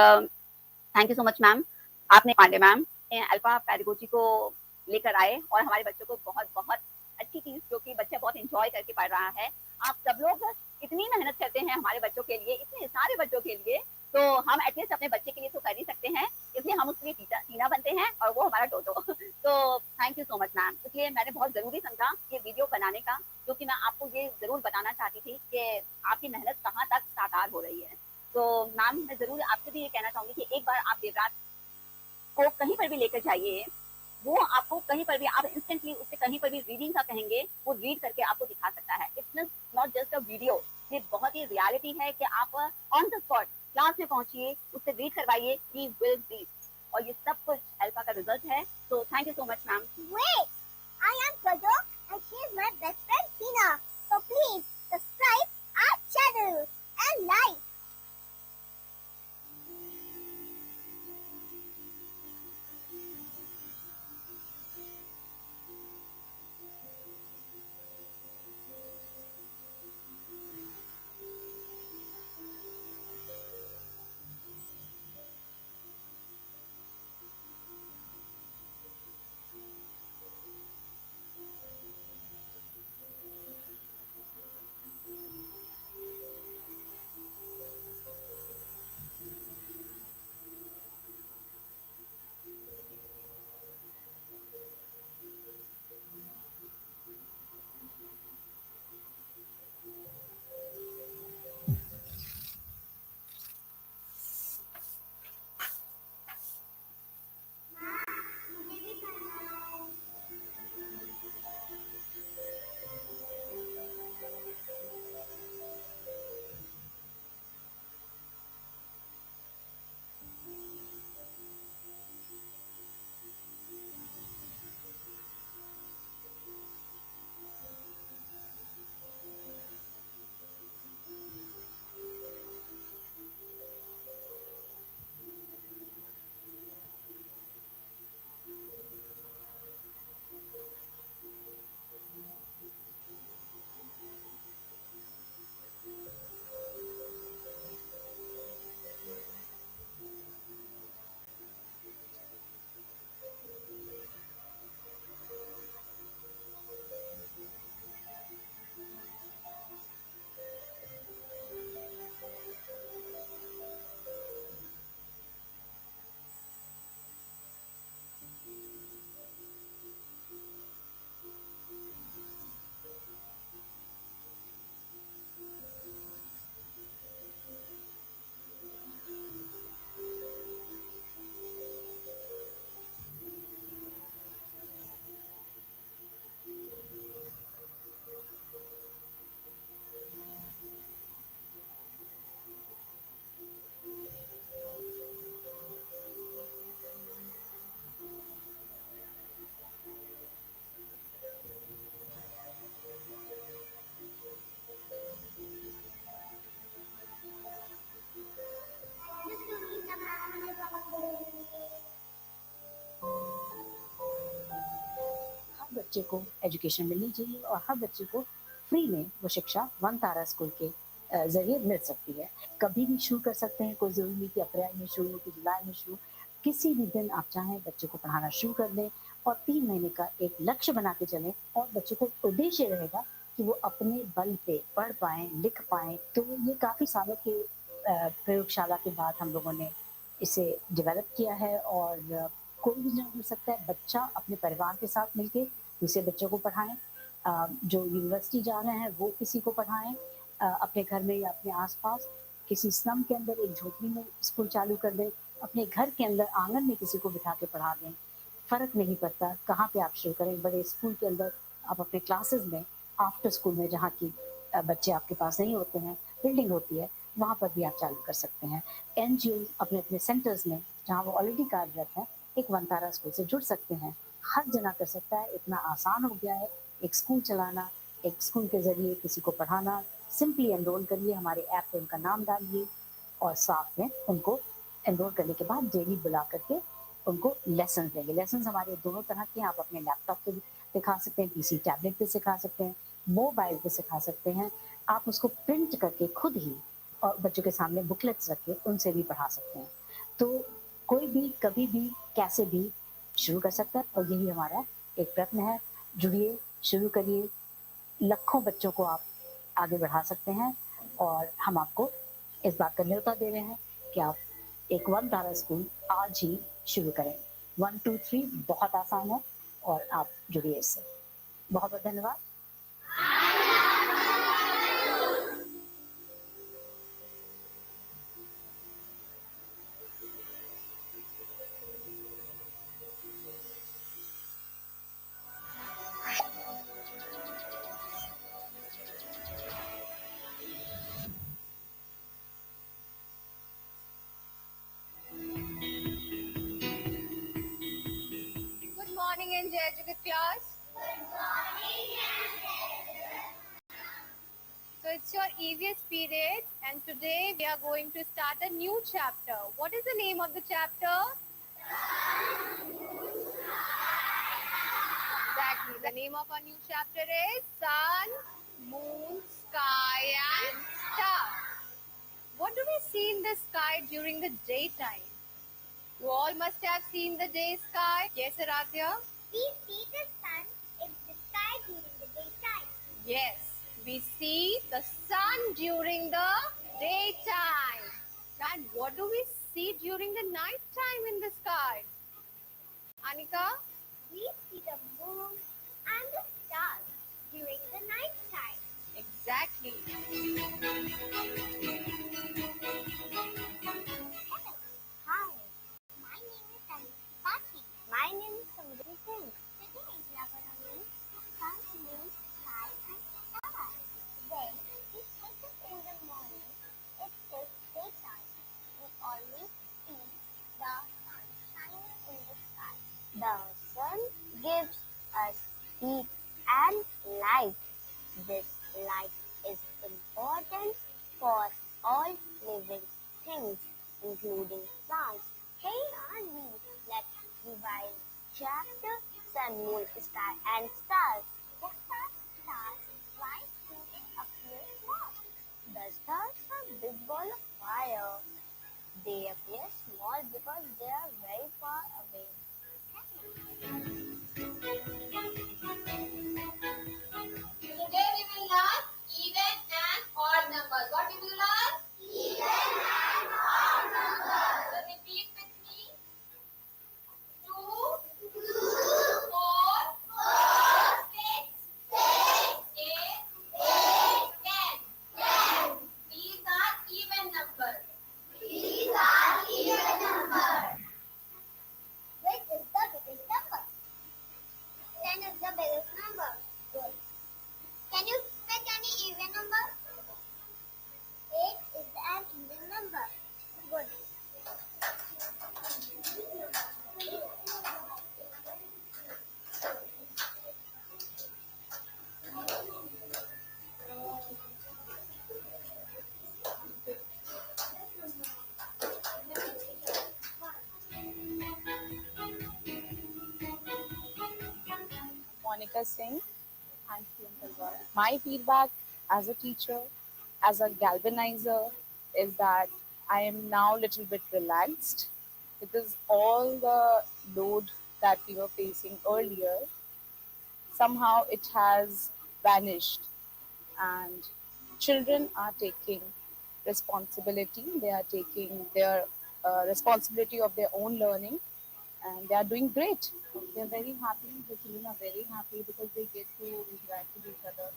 thank you so much ma'am, आपने पांडे मैम अल्फा पैडागोजी को लेकर आए और हमारे बच्चों को बहुत बहुत अच्छी चीज जो कि बच्चा बहुत इंजॉय करके पढ़ रहा है। आप सब लोग इतनी मेहनत करते हैं हमारे बच्चों के लिए, इतने सारे बच्चों के लिए, तो हम एटलीस्ट अपने बच्चे के लिए तो कर ही सकते हैं, इसलिए हम उसके लिए टीना बनते हैं और वो हमारा टोटो। तो thank you so much ma'am. इसलिए मैंने बहुत जरूरी समझा ये वीडियो बनाने का, क्योंकि मैं आपको ये जरूर बताना चाहती थी कि आपकी मेहनत कहाँ तक साकार हो रही है। तो मैम मैं जरूर आपसे भी ये कहना चाहूंगी कि एक बार आप देवराज को कहीं पर भी लेकर जाइए, वो आपको कहीं पर भी आप इंस्टेंटली उससे कहीं पर भी रीडिंग का कहेंगे, वो रीड करके आपको दिखा सकता है। It's not just a video, ये बहुत ही रियलिटी है कि आप ऑन द स्पॉट क्लास में पहुंचिए, उससे रीड करवाइए, ही विल रीड, और ये सब कुछ अल्फा का रिजल्ट है। तो thank you so much ma'am. Wait, I am Kajo and she is my best friend Tina. So please subscribe our channel and like. बच्चे को एजुकेशन मिलनी चाहिए और हर बच्चे को फ्री में वो शिक्षा वन तारा स्कूल के जरिए मिल सकती है। कभी भी शुरू कर सकते हैं, कोई जरूरी नहीं कि अप्रैल में शुरू हो कि जुलाई में शुरू, किसी भी दिन आप चाहें बच्चे को पढ़ाना शुरू कर दें और 3 महीने का एक लक्ष्य बना के चलें और बच्चे को उद्देश्य रहेगा कि वो अपने बल पे पढ़ पाएं, लिख पाएं। तो ये काफ़ी सालों के प्रयोगशाला के बाद हम लोगों ने इसे डेवलप किया है और कोई भी जन हो सकता है, बच्चा अपने परिवार के साथ मिलके दूसरे बच्चों को पढ़ाएं, जो यूनिवर्सिटी जा रहे हैं वो किसी को पढ़ाएं, अपने घर में या अपने आसपास किसी स्लम के अंदर एक झोपड़ी में स्कूल चालू कर दें, अपने घर के अंदर आंगन में किसी को बिठा के पढ़ा दें। फ़र्क नहीं पड़ता कहाँ पे आप शुरू करें, बड़े स्कूल के अंदर आप अपने क्लासेस में, आफ्टर स्कूल में जहाँ की बच्चे आपके पास नहीं होते हैं, बिल्डिंग होती है, वहाँ पर भी आप चालू कर सकते हैं। NGO अपने अपने सेंटर्स में जहाँ वो ऑलरेडी कार्यरत हैं, एक वन तारा स्कूल से जुड़ सकते हैं। हर जना कर सकता है, इतना आसान हो गया है एक स्कूल चलाना, एक स्कूल के जरिए किसी को पढ़ाना। सिंपली एनरोल करिए, हमारे ऐप पे उनका नाम डालिए और साथ में उनको एनरोल करने के बाद डेली बुला करके उनको लेसन देंगे। लेसन हमारे दोनों तरह के हैं, आप अपने लैपटॉप पे दिखा सकते हैं, PC टैबलेट पे सिखा सकते हैं, मोबाइल पे सिखा सकते हैं। आप उसको प्रिंट करके खुद ही और बच्चों के सामने बुकलेट्स रख के उनसे भी पढ़ा सकते हैं। तो कोई भी कभी भी कैसे भी शुरू कर सकता है और यही हमारा एक प्रयत्न है। जुड़िए, शुरू करिए, लाखों बच्चों को आप आगे बढ़ा सकते हैं और हम आपको इस बात का न्योता दे रहे हैं कि आप एक वन तारा स्कूल आज ही शुरू करें। 1 2 3 बहुत आसान है और आप जुड़िए इससे। बहुत बहुत धन्यवाद। Good morning, Enjoy class. Good morning, So it's your EVS period, and today we are going to start a new chapter. What is the name of the chapter? Exactly. The name of our new chapter is Sun, Moon, Sky, and Stars. What do we see in the sky during the daytime? You all must have seen the day sky. Yes, Aradhya? We see the sun in the sky during the daytime. Yes, we see the sun during the daytime. And what do we see during the night time in the sky? Anika? We see the moon and the stars during the night time. Exactly. Hi, my name is Anipati. My name is Samriti Singh. Today we are going to meet sun, moon, sky and stars. When we wake up in the morning, it is daytime. We always see the sun shining in the sky. The sun gives us heat and light. This light is important for all living things, including plants. Hey Anvi, let's revise chapter Sun, Moon, Sky and Stars. What are stars? Why do they appear small? The stars are big ball of fire. They appear small because they are very far away. Today we will learn even and odd numbers. What we will learn? Even and odd numbers. So repeat with me. 2, 4, 6, make us sing. My feedback as a teacher, as a galvanizer, is that I am now a little bit relaxed because all the load that we were facing earlier, somehow it has vanished, and children are taking responsibility. They are taking their responsibility of their own learning, and they are doing great. They're very happy. The children are very happy because they get to interact with each other.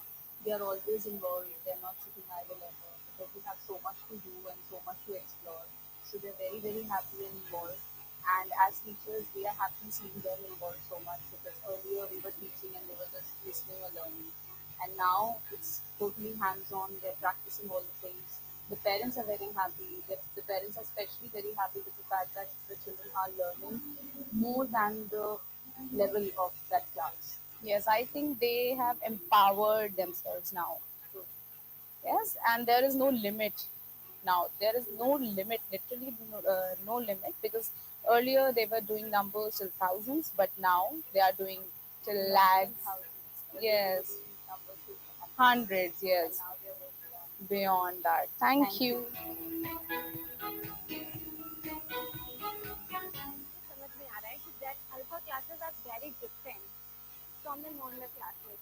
They are always involved. They're not sitting idle ever because we have so much to do and so much to explore. So they're very, very happy and involved. And as teachers, we are happy seeing them involved so much because earlier we were teaching and they were just listening or learning. And now it's totally hands-on. They're practicing all the things. The parents are very happy. The parents are especially very happy with the fact that the children are learning more than the level of that class. Yes, I think they have empowered themselves now. Yes, and there is no limit now. There is no limit, literally no limit, because earlier they were doing numbers till thousands, but now they are doing till lakhs. Yes, hundreds. Yes, beyond that. Thank you. समझ में आ रहा है कि that alpha classes are very different from the normal classes.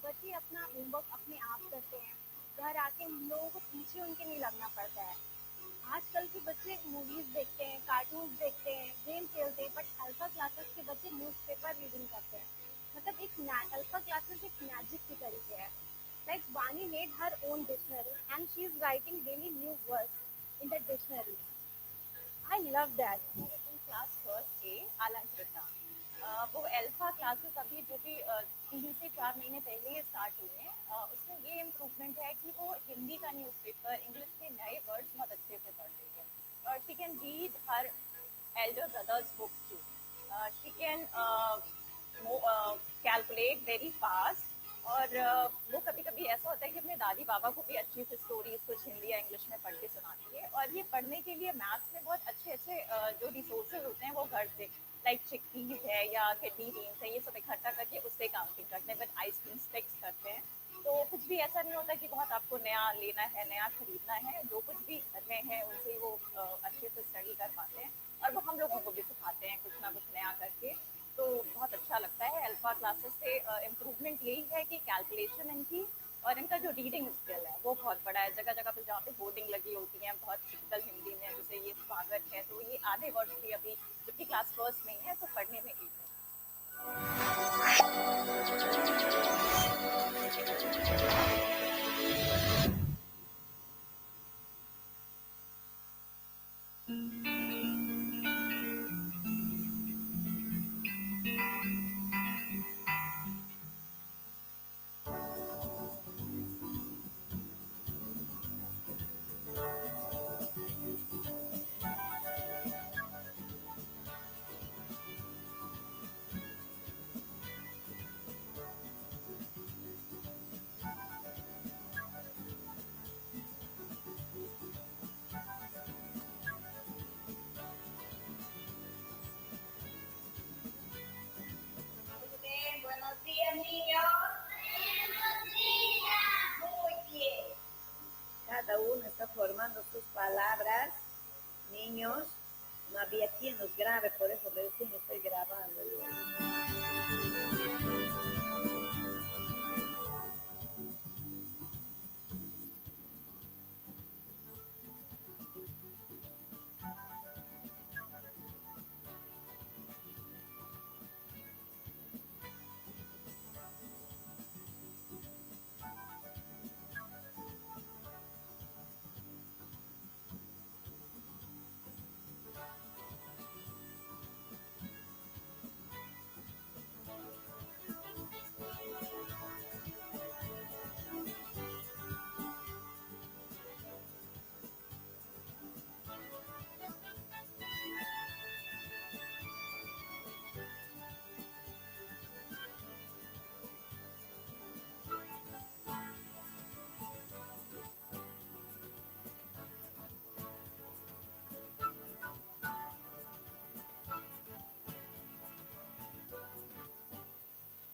बच्चे अपना homework अपने आप करते हैं, घर आके हम लोगों को पीछे उनके नहीं लगना पड़ता है. आजकल के बच्चे मूवीज देखते हैं, कार्टून्स देखते हैं, गेम खेलते हैं, बट अल्फा क्लासेस के बच्चे न्यूज़पेपर रीडिंग करते हैं. मतलब एक अल्फा क्लासेस एक मैजिक की तरीके है. Like Vani made her own dictionary and she is writing daily new words in the dictionary. I love that. Class first A Alankrita, वो अल्फा क्लासेस अभी जो भी 3 से 4 महीने पहले ही स्टार्ट हुए हैं, उसमें ये इम्प्रूवमेंट है कि वो हिंदी का न्यूज़पेपर, इंग्लिश के नए वर्ड्स बहुत अच्छे से पढ़ रही है. और she can read her elder brother's books too. She can calculate very fast. और वो कभी कभी ऐसा होता है कि अपने दादी बाबा को भी अच्छी से स्टोरीज कुछ हिंदी या इंग्लिश में पढ़ के सुनाती है. और ये पढ़ने के लिए मैथ्स में बहुत अच्छे अच्छे जो रिसोर्सेज होते हैं वो घर से, लाइक चिकपीस है या किडनी बीन्स है, ये सब इकट्ठा करके उससे काउंटिंग करते हैं. बट आइसक्रीम स्टिक्स करते हैं, तो कुछ भी ऐसा नहीं होता कि बहुत आपको नया लेना है, नया खरीदना है. जो कुछ भी घर में है उनसे वो अच्छे से स्टडी कर पाते हैं, और वो हम लोगों को भी सिखाते हैं कुछ ना कुछ नया करके. तो बहुत अच्छा लगता है. अल्फा क्लासेस से इम्प्रूवमेंट यही है कि कैलकुलेशन इनकी और इनका जो रीडिंग स्किल है वो बहुत बड़ा है. जगह जगह पे जहाँ पे होर्डिंग लगी होती हैं बहुत टिपिकल हिंदी में, जैसे ये स्वागत है, तो ये आधे वर्ड्स भी अभी जबकि क्लास फर्स्ट में है तो पढ़ने में ही Buenos días, niños. Buenos días. Muy bien. Cada uno está formando sus palabras. Niños, no había quien nos grabe, por eso recién estoy grabando.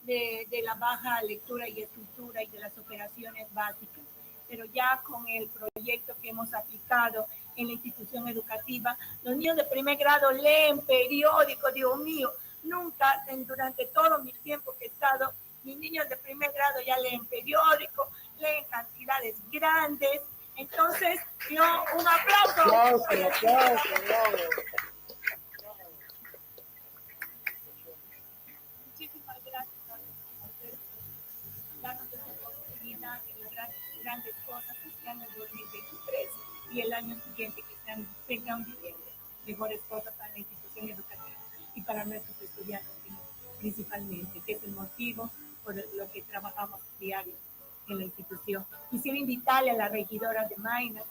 de la baja lectura y escritura y de las operaciones básicas. Pero ya con el proyecto que hemos aplicado en la institución educativa, los niños de primer grado leen periódicos, Dios mío, nunca durante todo mi tiempo que he estado, mis niños de primer grado ya leen periódicos, leen cantidades grandes. Entonces, yo un aplauso. Muchísimas gracias a ustedes por darnos esta oportunidad de lograr grandes cosas que sean en el 2023 y el año siguiente que tengan viviendo mejores cosas para la institución educativa y para nuestros estudiantes principalmente, que es el motivo por lo que trabajamos diario en la institución. Quisiera invitarle a la regidora de Maina.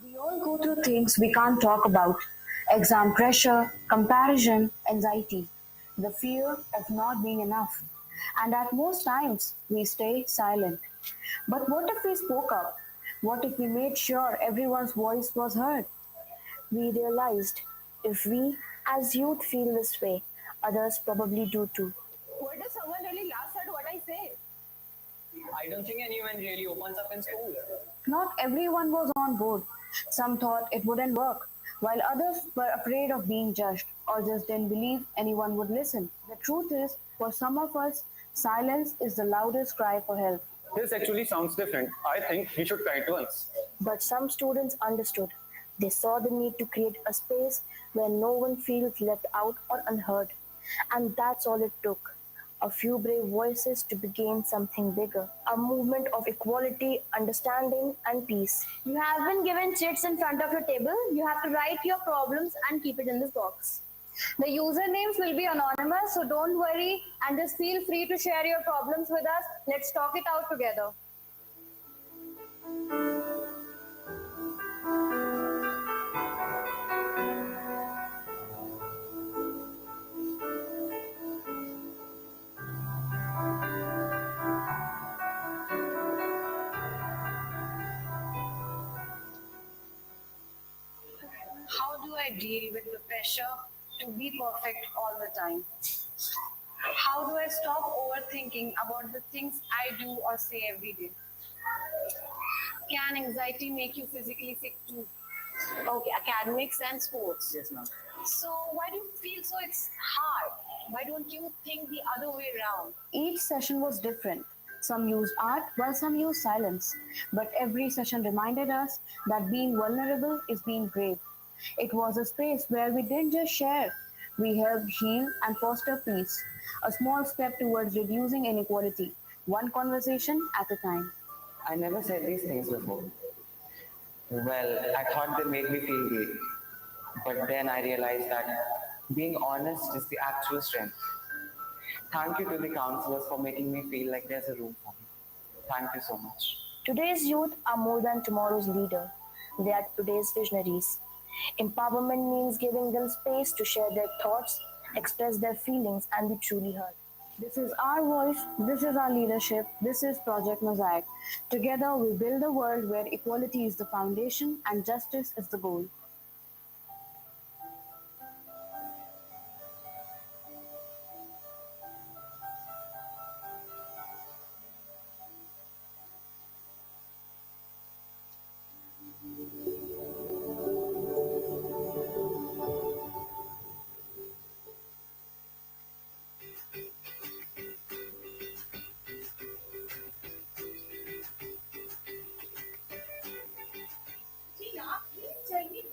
We all go through things we can't talk about. Exam pressure, comparison, anxiety, the fear of not being enough. And at most times, we stay silent. But what if we spoke up? What if we made sure everyone's voice was heard? We realized if we as youth feel this way, others probably do too. What if someone really laughs at what I say? I don't think anyone really opens up in school. Not everyone was on board. Some thought it wouldn't work, while others were afraid of being judged or just didn't believe anyone would listen. The truth is, for some of us, silence is the loudest cry for help. This actually sounds different. I think we should try it once. But some students understood. They saw the need to create a space where no one feels left out or unheard. And that's all it took. A few brave voices to begin something bigger. A movement of equality, understanding, and peace. You have been given chits in front of your table. You have to write your problems and keep it in this box. The usernames will be anonymous, so don't worry and just feel free to share your problems with us. Let's talk it out together. How do I deal with the pressure to be perfect all the time? How do I stop overthinking about the things I do or say every day? Can anxiety make you physically sick too? Okay, academics and sports. Yes, ma'am. So why do you feel so it's hard? Why don't you think the other way around? Each session was different. Some used art while some used silence. But every session reminded us that being vulnerable is being brave. It was a space where we didn't just share. We helped heal and foster peace. A small step towards reducing inequality, one conversation at a time. I never said these things before. Well, I thought they made me feel weak. But then I realized that being honest is the actual strength. Thank you to the counselors for making me feel like there's a room for me. Thank you so much. Today's youth are more than tomorrow's leader. They are today's visionaries. Empowerment means giving them space to share their thoughts, express their feelings, and be truly heard. This is our voice, this is our leadership, this is Project Mosaic. Together we build a world where equality is the foundation and justice is the goal. Tina, please tell me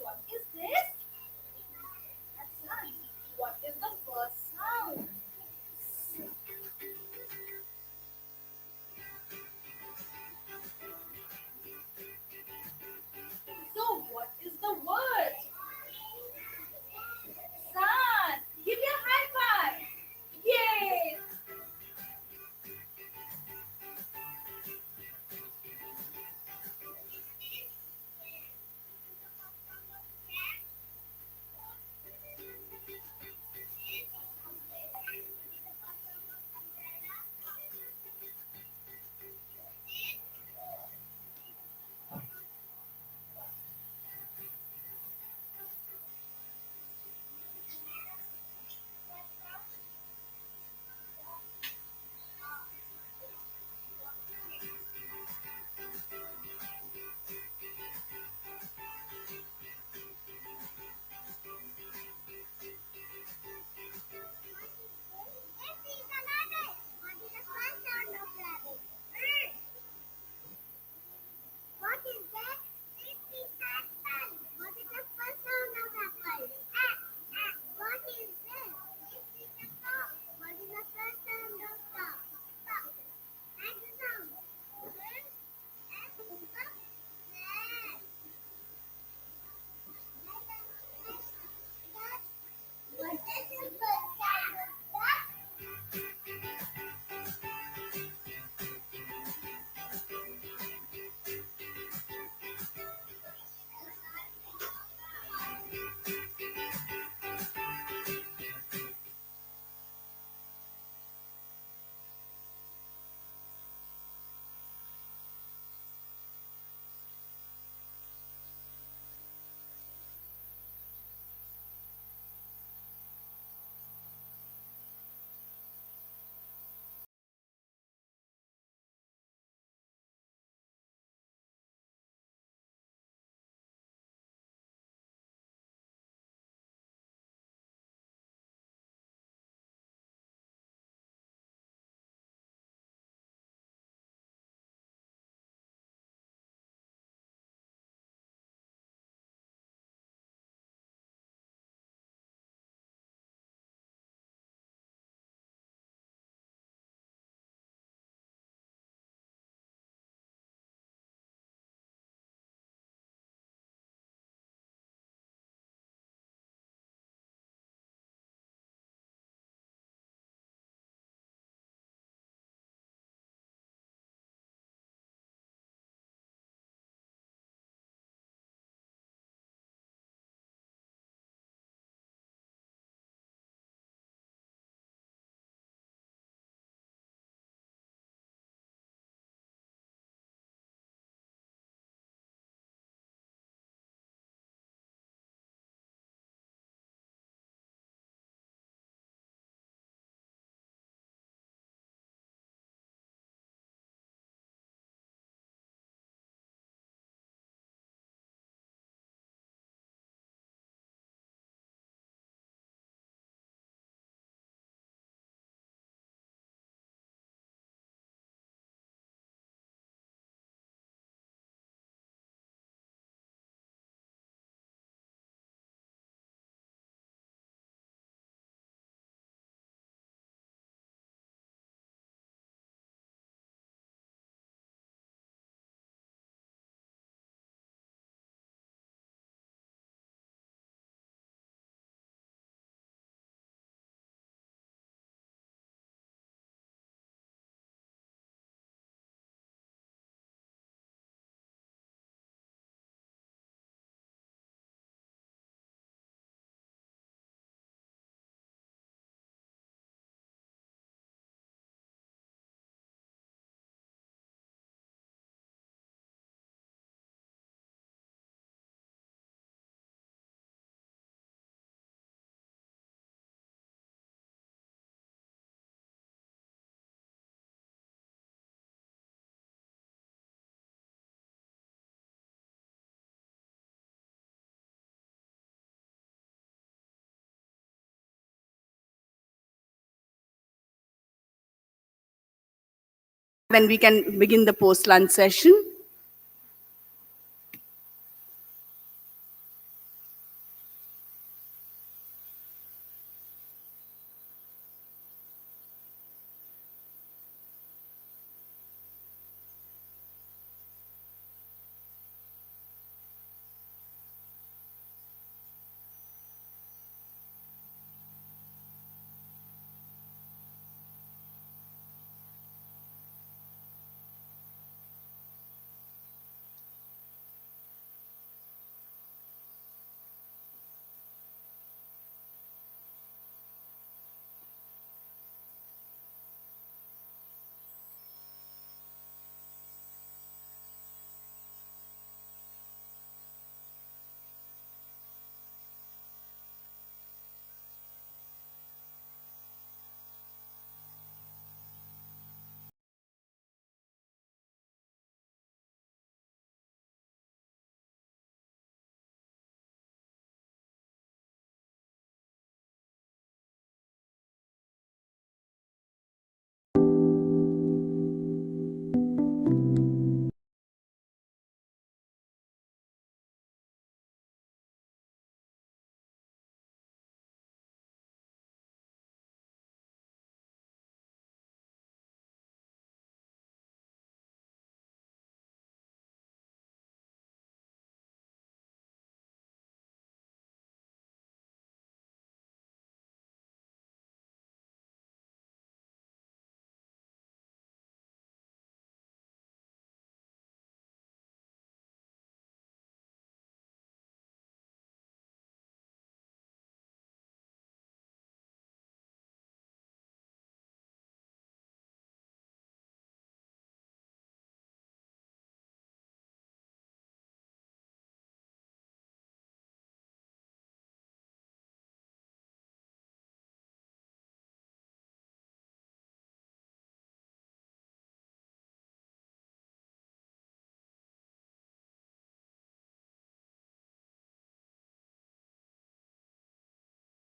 Then we can begin the post-lunch session.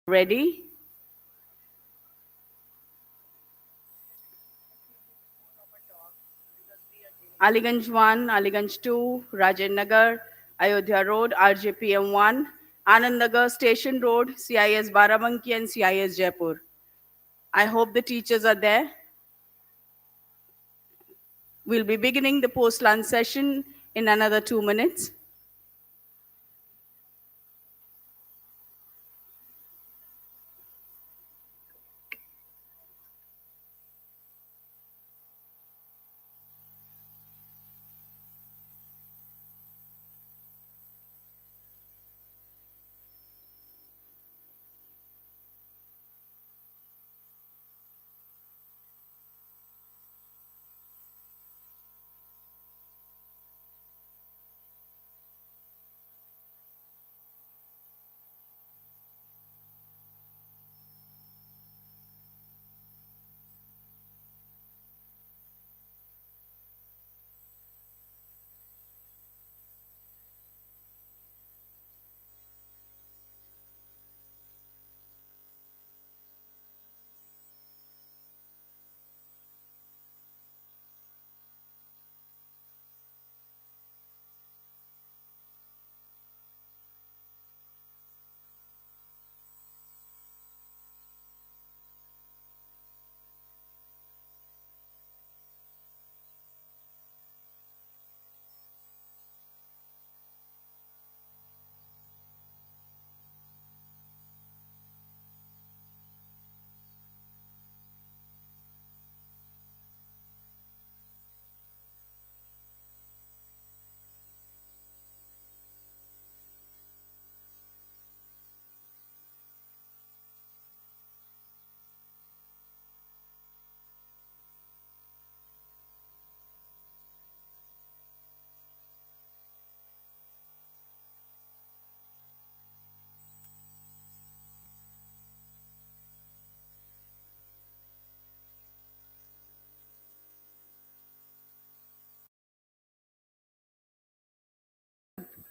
Ready? Aliganj 1, Aliganj 2, Rajan Nagar, Ayodhya Road, RJPM 1, Anand Nagar, Station Road, CIS Barabanki and CIS Jaipur. I hope the teachers are there. We'll be beginning the post-lunch session in another 2 minutes.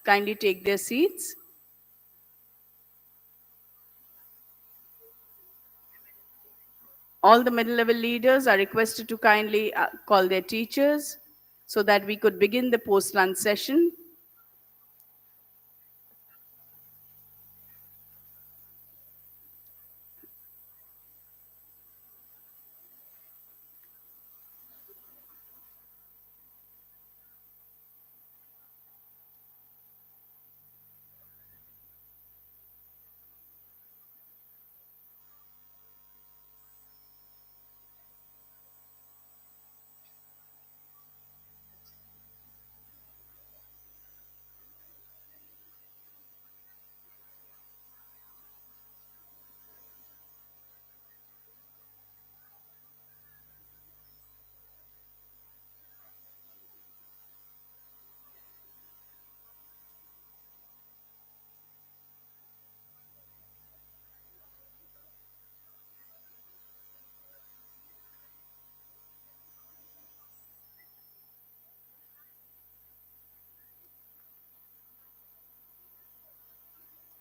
Kindly take their seats. All the middle-level leaders are requested to kindly call their teachers so that we could begin the post-lunch session.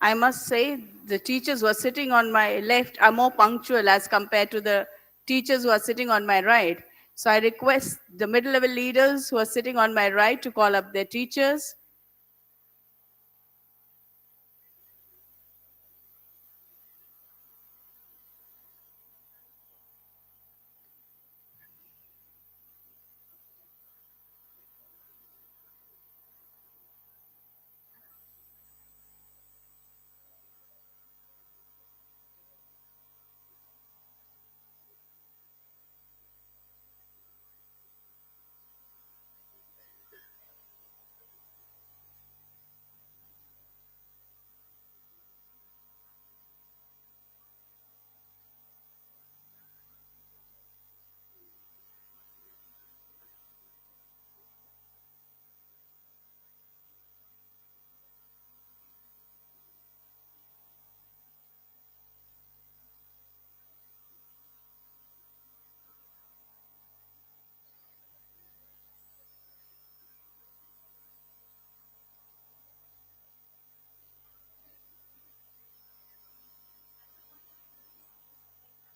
I must say the teachers who are sitting on my left are more punctual as compared to the teachers who are sitting on my right. So I request the middle-level leaders who are sitting on my right to call up their teachers.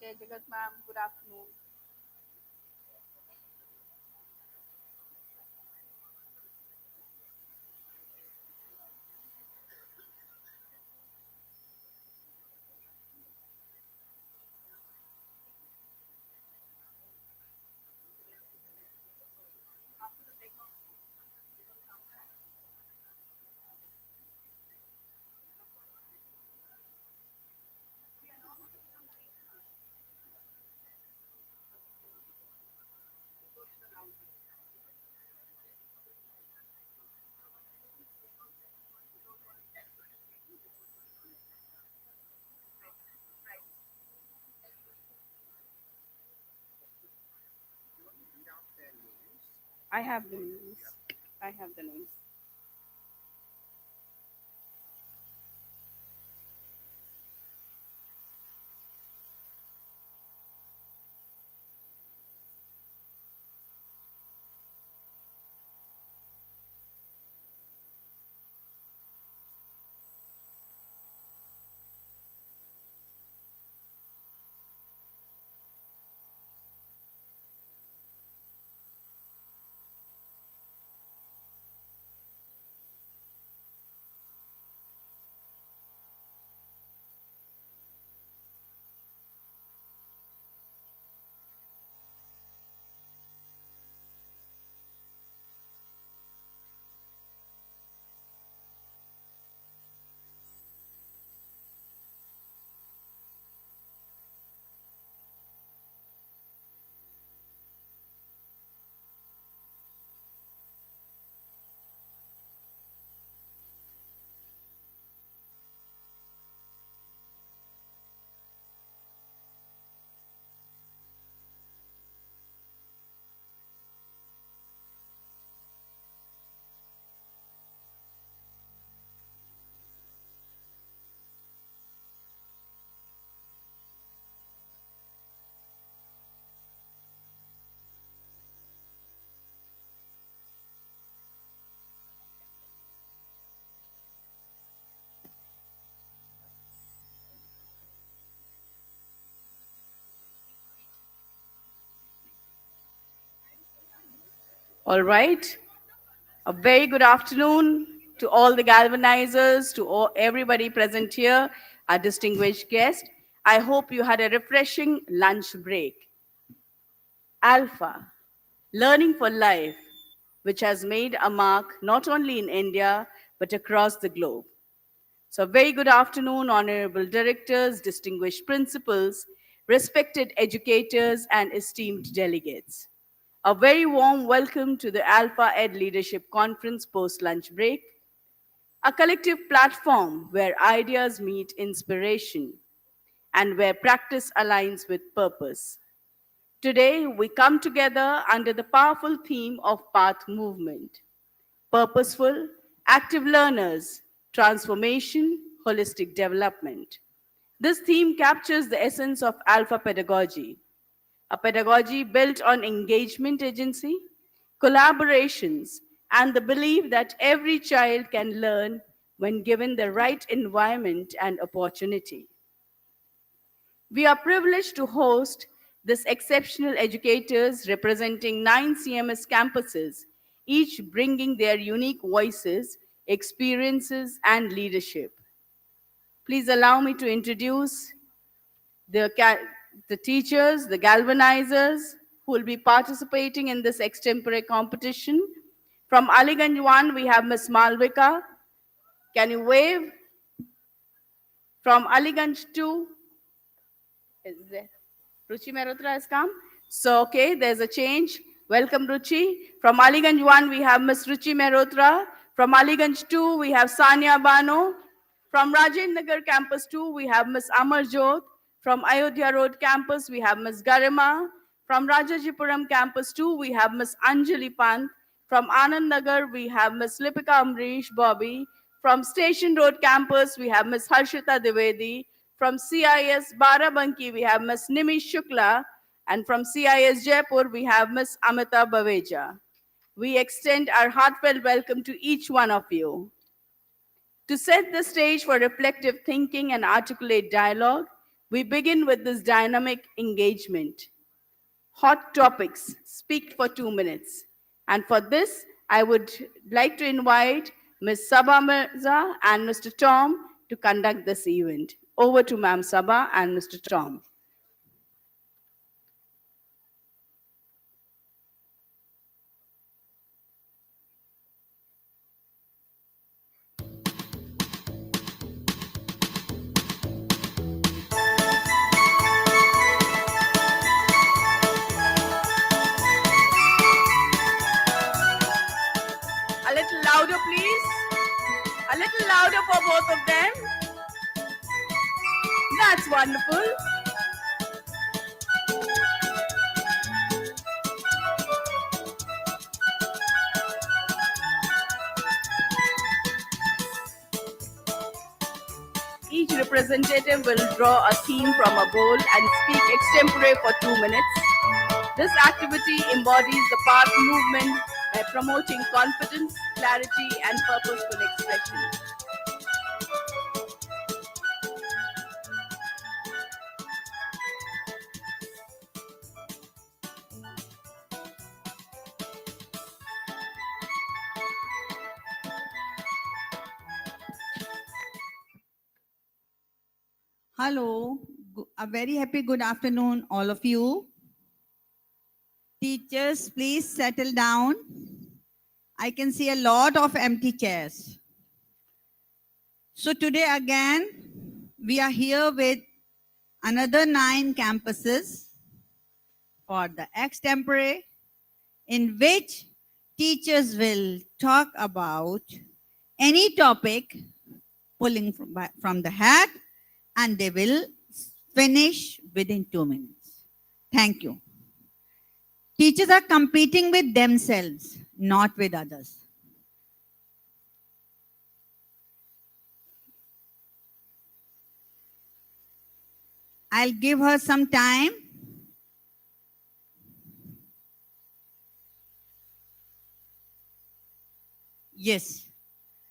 Jai Jagat ma'am, good afternoon. I have the names. I have the names. All right. A very good afternoon to all the galvanizers, to everybody present here, our distinguished guest. I hope you had a refreshing lunch break. ALfA, Learning for Life, which has made a mark not only in India, but across the globe. So, very good afternoon, honorable directors, distinguished principals, respected educators, and esteemed delegates. A very warm welcome to the ALfA Ed Leadership Conference post-lunch break, a collective platform where ideas meet inspiration and where practice aligns with purpose. Today, we come together under the powerful theme of Path Movement: purposeful, active learners, transformation, holistic development. This theme captures the essence of ALfA pedagogy, a pedagogy built on engagement agency, collaborations, and the belief that every child can learn when given the right environment and opportunity. We are privileged to host these exceptional educators representing 9 CMS campuses, each bringing their unique voices, experiences, and leadership. Please allow me to introduce the teachers, the galvanizers, who will be participating in this extempore competition. From Aliganj 1, we have Ms. Malvika. Can you wave? From Aliganj 2, is there? Ruchi Malhotra has come. So, okay, there's a change. Welcome, Ruchi. From Aliganj 1, we have Ms. Ruchi Malhotra. From Aliganj 2, we have Sanya Bano. From Rajendra Nagar Campus 2, we have Ms. Amar Jot. From Ayodhya Road Campus, we have Ms. Garima. From Rajajipuram Campus 2, we have Ms. Anjali Pant. From Anand Nagar, we have Ms. Lipika Amrish Bobby. From Station Road Campus, we have Ms. Harshita Divedi. From CIS Barabanki, we have Ms. Nimi Shukla. And from CIS Jaipur, we have Ms. Amita Baveja. We extend our heartfelt welcome to each one of you. To set the stage for reflective thinking and articulate dialogue, we begin with this dynamic engagement. Hot topics, speak for 2 minutes. And for this, I would like to invite Ms. Sabha Mirza and Mr. Tom to conduct this event. Over to Ma'am Sabha and Mr. Tom. A little louder, please. A little louder for both of them. That's wonderful. Each representative will draw a theme from a bowl and speak extempore for 2 minutes. This activity embodies the path movement by promoting confidence, clarity, and purposeful expression. Hello, a very happy good afternoon, all of you. Teachers, please settle down. I can see a lot of empty chairs. So today again, we are here with another 9 campuses for the extempore, in which teachers will talk about any topic pulling from the hat, and they will finish within 2 minutes. Thank you. Teachers are competing with themselves, not with others. I'll give her some time. Yes.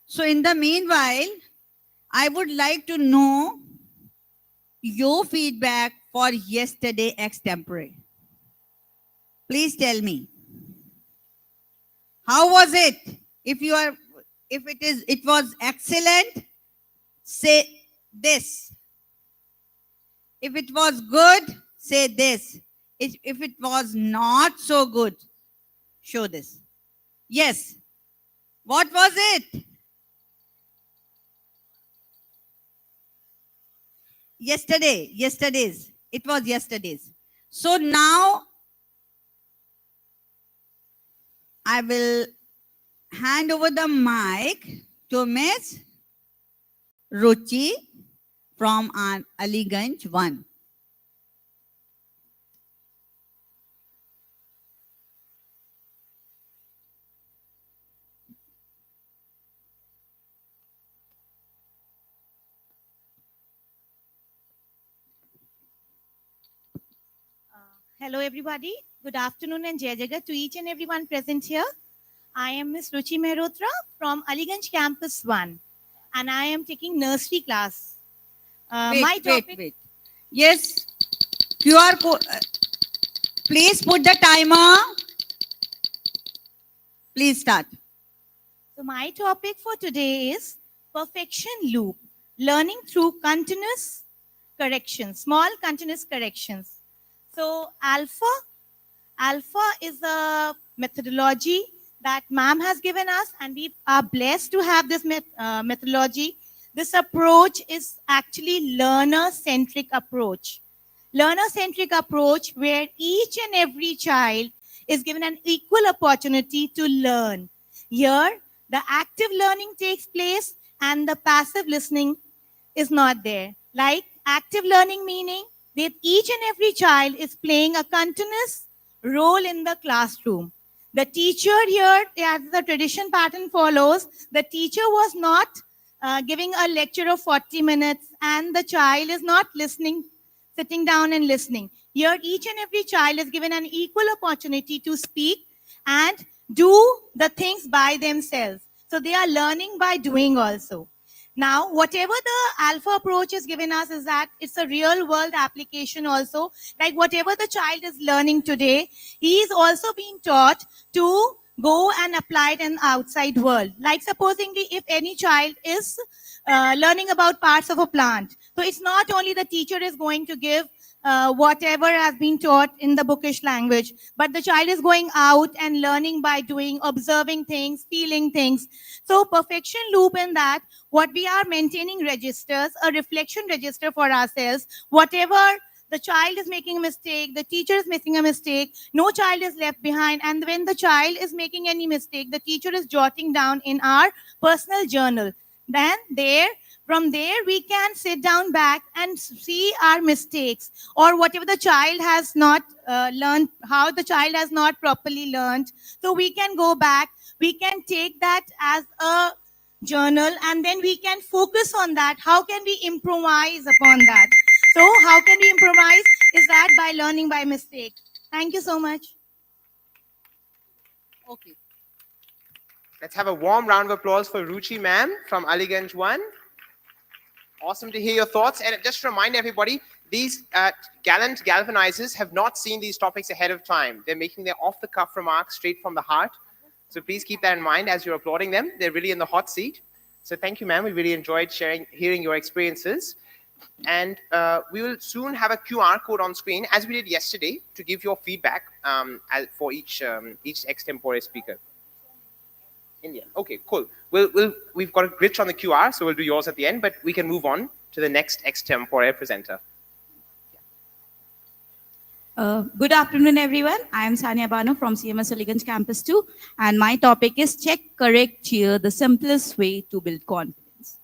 So in the meanwhile, I would like to know your feedback for yesterday extempore. Please tell me. How was it? If it was excellent, say this. If it was good, say this. If it was not so good, show this. Yes. What was it? Yesterday's. It was yesterday's. So now I will hand over the mic to Miss Ruchi from Aliganj 1. Hello everybody. Good afternoon and Jai Jagat to each and everyone present here. I am Miss Ruchi Malhotra from Aliganj Campus 1 and I am taking nursery class. Wait. Yes, QR code. Please put the timer. Please start. So my topic for today is perfection loop, learning through continuous corrections, small continuous corrections. So ALfA is a methodology that ma'am has given us and we are blessed to have this methodology. This approach is actually learner-centric approach. Learner-centric approach where each and every child is given an equal opportunity to learn. Here, the active learning takes place and the passive listening is not there. Like active learning meaning that each and every child is playing a continuous role in the classroom. The teacher here, as the tradition pattern follows, the teacher was not giving a lecture of 40 minutes and the child is not listening, sitting down and listening. Here, each and every child is given an equal opportunity to speak and do the things by themselves. So they are learning by doing also. Now, whatever the ALfA approach is given us is that it's a real world application also. Like whatever the child is learning today, he is also being taught to go and apply it in the outside world. Like supposingly if any child is learning about parts of a plant. So it's not only the teacher is going to give whatever has been taught in the bookish language, but the child is going out and learning by doing, observing things, feeling things. So perfection loop in that, what we are maintaining registers, a reflection register for ourselves, whatever the child is making a mistake, the teacher is making a mistake, no child is left behind. And when the child is making any mistake, the teacher is jotting down in our personal journal. Then from there, we can sit down back and see our mistakes or whatever the child has not learned, how the child has not properly learned. So we can go back, we can take that as a journal and then we can focus on that. How can we improvise upon that? So how can we improvise is that by learning by mistake. Thank you so much. Okay. Let's have a warm round of applause for Ruchi ma'am from Aliganj 1. Awesome to hear your thoughts. And just to remind everybody, these gallant galvanizers have not seen these topics ahead of time. They're making their off-the-cuff remarks straight from the heart. So please keep that in mind as you're applauding them. They're really in the hot seat. So thank you, ma'am. We really enjoyed hearing your experiences. And we will soon have a QR code on screen, as we did yesterday, to give your feedback for each extempore speaker. India. Okay, cool. We've got a glitch on the QR, so we'll do yours at the end, but we can move on to the next extempore presenter. Good afternoon, everyone. I am Tanya from CMS Aliganj Campus 2, and my topic is check, correct, cheer, the simplest way to build confidence.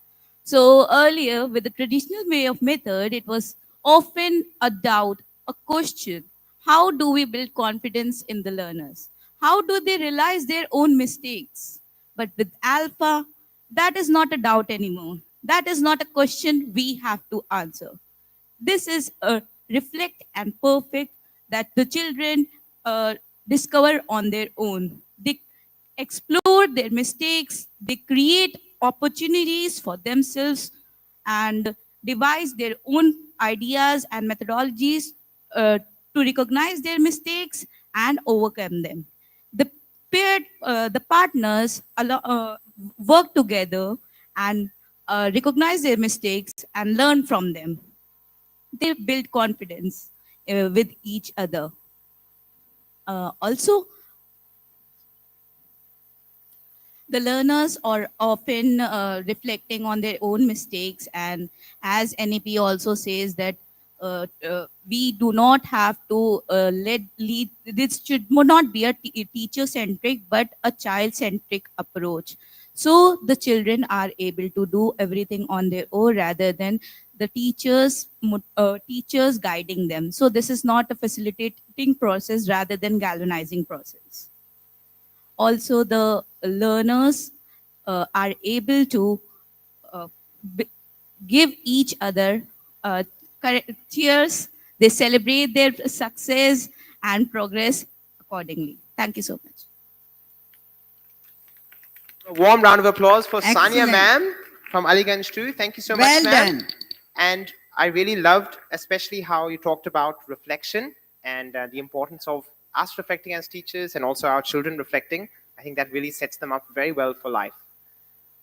So earlier, with the traditional way of method, it was often a doubt, a question. How do we build confidence in the learners? How do they realize their own mistakes? But with ALfA, that is not a doubt anymore. That is not a question we have to answer. This is a reflect and perfect that the children discover on their own. They explore their mistakes, they create opportunities for themselves and devise their own ideas and methodologies to recognize their mistakes and overcome them. The the partners work together and recognize their mistakes and learn from them. They build confidence with each other. Also, the learners are often reflecting on their own mistakes, and as NEP also says that we do not have to lead. This should not be a teacher-centric but a child-centric approach. So the children are able to do everything on their own rather than the teachers guiding them. So this is not a facilitating process rather than galvanizing process. Also, the learners are able to give each other cheers. They celebrate their success and progress accordingly. Thank you so much. A warm round of applause for Sanya Excellent. ma'am from Aliganj too. Thank you so much, Well ma'am. done. And I really loved especially how you talked about reflection and the importance of us reflecting as teachers and also our children reflecting. I think that really sets them up very well for life.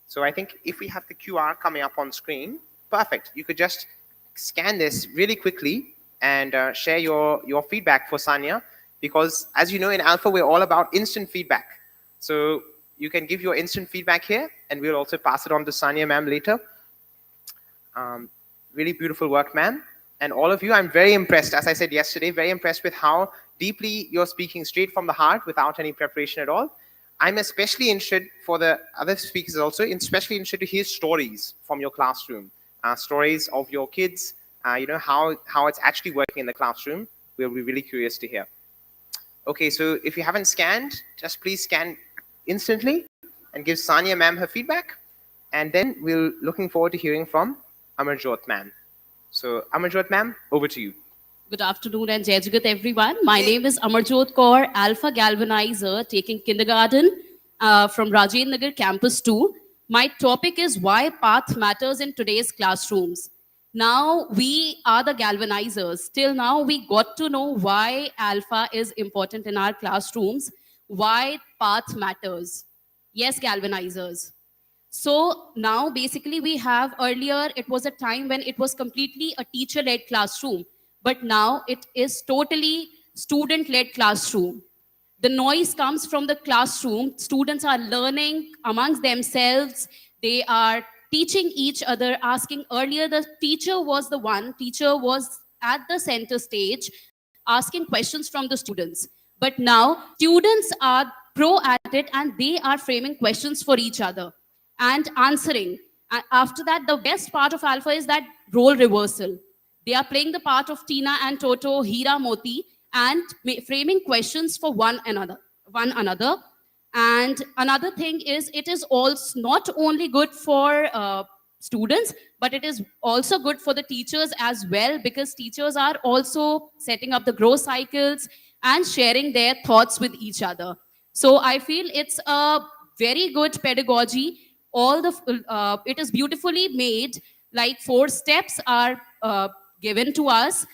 So I think if we have the QR coming up on screen, perfect. You could just scan this really quickly and share your feedback for Sanya, because as you know, in ALfA, we're all about instant feedback. So you can give your instant feedback here, and we'll also pass it on to Sanya ma'am later. Really beautiful work, ma'am. And all of you, I'm very impressed, as I said yesterday, very impressed with how deeply you're speaking straight from the heart without any preparation at all. I'm especially interested, for the other speakers also, especially interested to hear stories from your classroom, stories of your kids, you know, how it's actually working in the classroom. We'll be really curious to hear. Okay, so if you haven't scanned, just please scan instantly and give Sanya ma'am her feedback. And then we're looking forward to hearing from Amarjot ma'am. So Amarjot ma'am, over to you. Good afternoon and Jai Jagat everyone. My name is Amarjot Kaur, ALfA Galvanizer, taking kindergarten from Rajiv Nagar Campus 2. My topic is why path matters in today's classrooms. Now we are the galvanizers. Till now we got to know why ALfA is important in our classrooms, why path matters. Yes, galvanizers. So now basically we have, earlier it was a time when it was completely a teacher-led classroom, but now it is totally student-led classroom. The noise comes from the classroom. Students are learning amongst themselves. They are teaching each other, asking. Earlier the teacher was at the center stage, asking questions from the students. But now students are pro at it and they are framing questions for each other and answering. After that, the best part of ALfA is that role reversal. They are playing the part of Tina and Toto, Hira, Moti, and framing questions for one another. And another thing is, it is also not only good for students, but it is also good for the teachers as well, because teachers are also setting up the growth cycles and sharing their thoughts with each other. So I feel it's a very good pedagogy. It is beautifully made. Like 4 steps are given to us.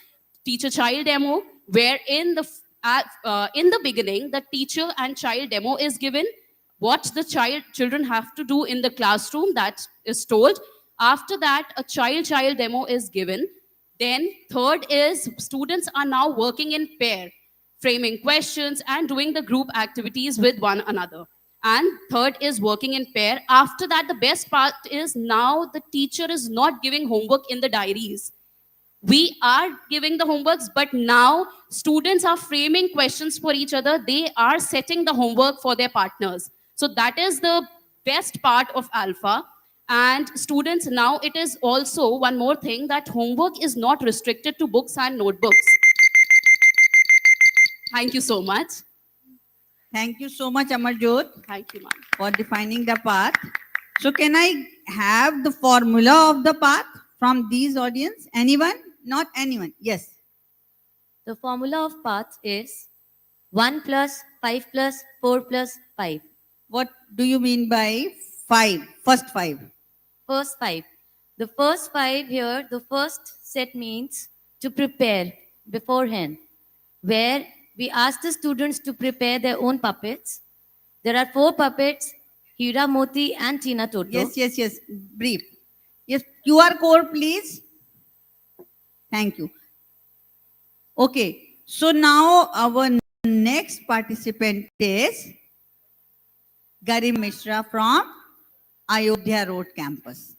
Teacher child demo, where in the beginning the teacher and child demo is given, what the children have to do in the classroom, that is told. After that, a child demo is given. Then third is, students are now working in pair, framing questions and doing the group activities with one another. And third is working in pair. After that, the best part is, now the teacher is not giving homework in the diaries. We are giving the homeworks, but now students are framing questions for each other. They are setting the homework for their partners. So that is the best part of ALfA. And students, now it is also one more thing, that homework is not restricted to books and notebooks. Thank you so much. Thank you so much, Amarjot. Thank you, ma'am. For defining the path. So can I have the formula of the path from these audience? Anyone? Not anyone. Yes. The formula of paths is 1 plus 5 plus 4 plus 5. What do you mean by 5? First 5. First 5. The first 5 here, the first set means to prepare beforehand, where we ask the students to prepare their own puppets. There are 4 puppets, Hira Moti and Tina Toto. Yes. Brief. Yes, QR code, please. Thank you. Okay, so now our next participant is Garima Mishra from Ayodhya Road campus.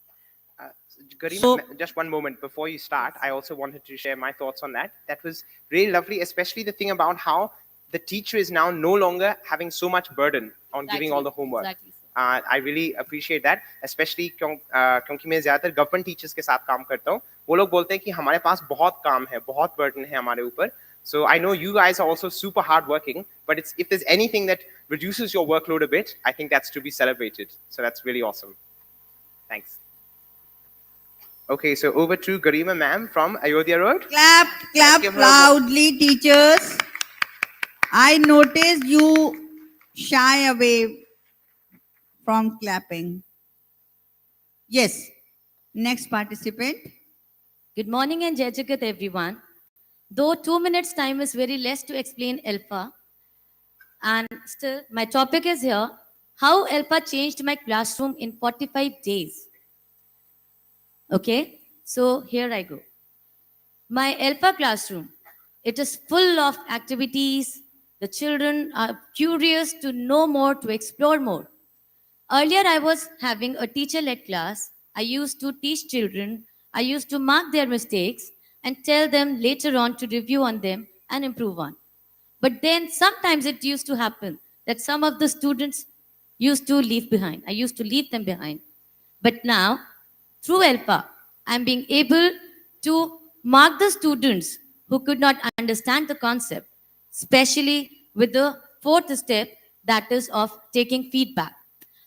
Garima, just one moment before you start, I also wanted to share my thoughts on that. That was really lovely, especially the thing about how the teacher is now no longer having so much burden on giving all the homework. Exactly. I really appreciate that, especially क्योंकि मैं ज़्यादातर government teachers के साथ काम करता हूँ. वो लोग बोलते हैं कि हमारे पास बहुत काम है, बहुत burden है हमारे ऊपर. So I know you guys are also super hardworking, but if there's anything that reduces your workload a bit, I think that's to be celebrated. So that's really awesome. Thanks. Okay, so over to Garima ma'am from Ayodhya Road. Clap loudly, teachers. I noticed you shy away from clapping. Yes, next participant. Good morning and Jai Jagat everyone. Though 2 minutes time is very less to explain ALfA, and still my topic is here, how ALfA changed my classroom in 45 days. Okay, so here I go. My ALfA classroom, it is full of activities. The children are curious to know more, to explore more. Earlier, I was having a teacher-led class. I used to teach children. I used to mark their mistakes and tell them later on to review on them and improve on. But then sometimes it used to happen that some of the students used to leave behind. I used to leave them behind. But now, through ALfA, I'm being able to mark the students who could not understand the concept, especially with the 4th step, that is of taking feedback.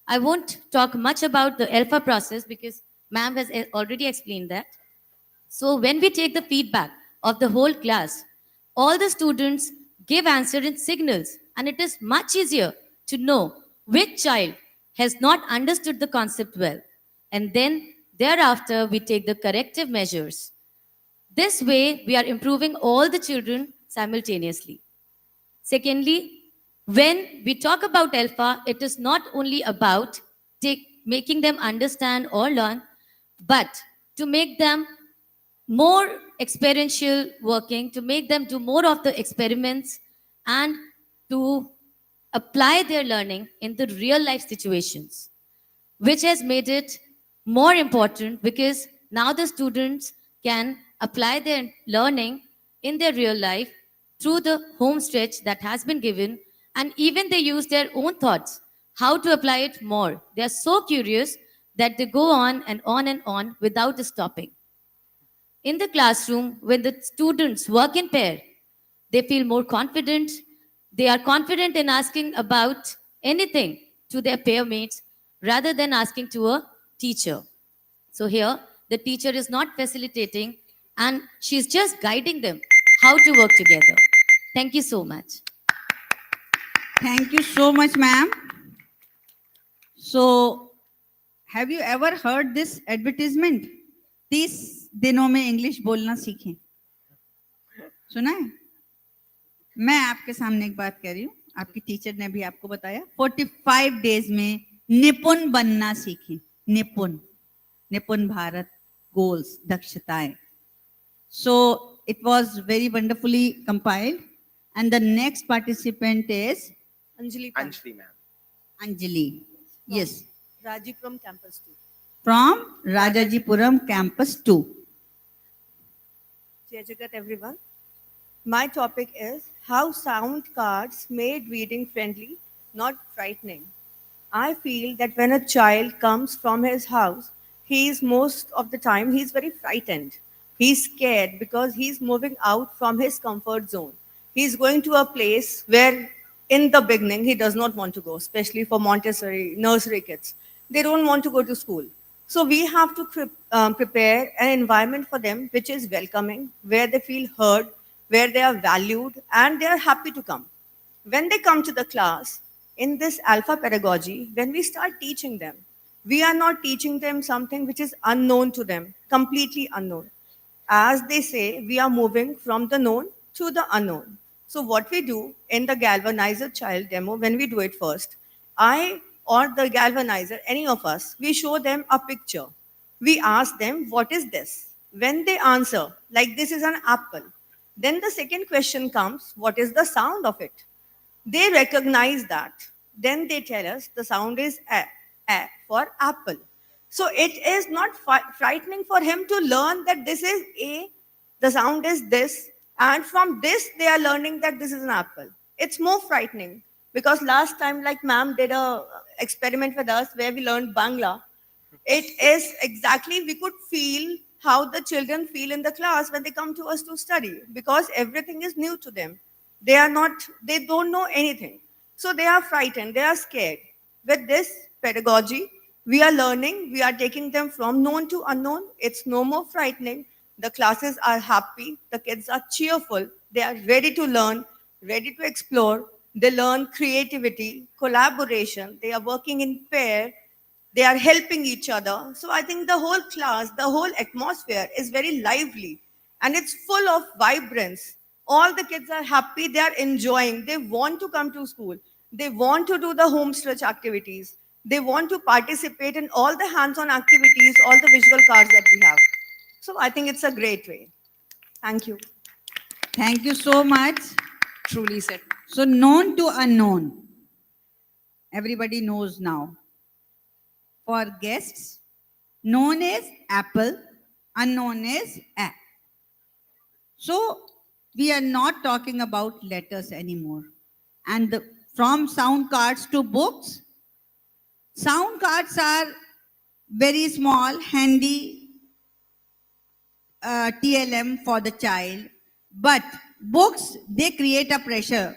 I won't talk much about the ALfA process because ma'am has already explained that. So when we take the feedback of the whole class, all the students give answer in signals, and it is much easier to know which child has not understood the concept well. And then thereafter, we take the corrective measures. This way, we are improving all the children simultaneously. Secondly, when we talk about ALfA, it is not only about making them understand or learn, but to make them more experiential working, to make them do more of the experiments and to apply their learning in the real life situations, which has made it more important because now the students can apply their learning in their real life through the home stretch that has been given, and even they use their own thoughts how to apply it more. They are so curious that they go on and on and on without stopping. In the classroom, when the students work in pair, they feel more confident. They are confident in asking about anything to their peer mates rather than asking to a teacher. So here, the teacher is not facilitating and she's just guiding them how to work together. Thank you so much. Thank you so much, ma'am. So, have you ever heard this advertisement? 30 दिनों में English बोलना सीखें. सुना है? मैं आपके सामने एक बात कह रही हूँ. आपकी टीचर ने भी आपको बताया. 45 डेज में निपुण बनना सीखें. निपुण भारत गोल्स, दक्षताएं. So it was very wonderfully compiled. And the next participant is Anjali ma'am. Anjali. Yes. Rajipuram Campus 2. From Rajajipuram Campus 2. Jai Jagat everyone. My topic is how sound cards made reading friendly, not frightening. I feel that when a child comes from his house, most of the time he's very frightened. He's scared because he's moving out from his comfort zone. He's going to a place where in the beginning he does not want to go, especially for Montessori, nursery kids. They don't want to go to school. So we have to prepare an environment for them which is welcoming, where they feel heard, where they are valued, and they are happy to come. When they come to the class, in this ALfA pedagogy, when we start teaching them, we are not teaching them something which is unknown to them, completely unknown. As they say, we are moving from the known to the unknown. So what we do in the galvanizer child demo, when we do it first, I or the galvanizer, any of us, we show them a picture. We ask them, what is this? When they answer, like this is an apple, then the second question comes, what is the sound of it? They recognize that. Then they tell us the sound is a for apple. So it is not frightening for him to learn that this is a, the sound is this, and from this they are learning that this is an apple. It's more frightening because last time, like ma'am did a experiment with us where we learned Bangla. It is exactly, we could feel how the children feel in the class when they come to us to study because everything is new to them. They are not, they don't know anything. So they are frightened, they are scared. With this pedagogy, we are learning, we are taking them from known to unknown. It's no more frightening. The classes are happy, the kids are cheerful, they are ready to learn, ready to explore. They learn creativity, collaboration, they are working in pair, they are helping each other. So I think the whole class, the whole atmosphere is very lively and it's full of vibrance. All the kids are happy, they are enjoying, they want to come to school, they want to do the home stretch activities, they want to participate in all the hands-on activities, all the visual cards that we have. So I think it's a great way. Thank you. Thank you so much. Truly said. So known to unknown. Everybody knows now. For guests, known is apple, unknown is a. So we are not talking about letters anymore. And from sound cards to books, sound cards are very small, handy TLM for the child, but books, they create a pressure.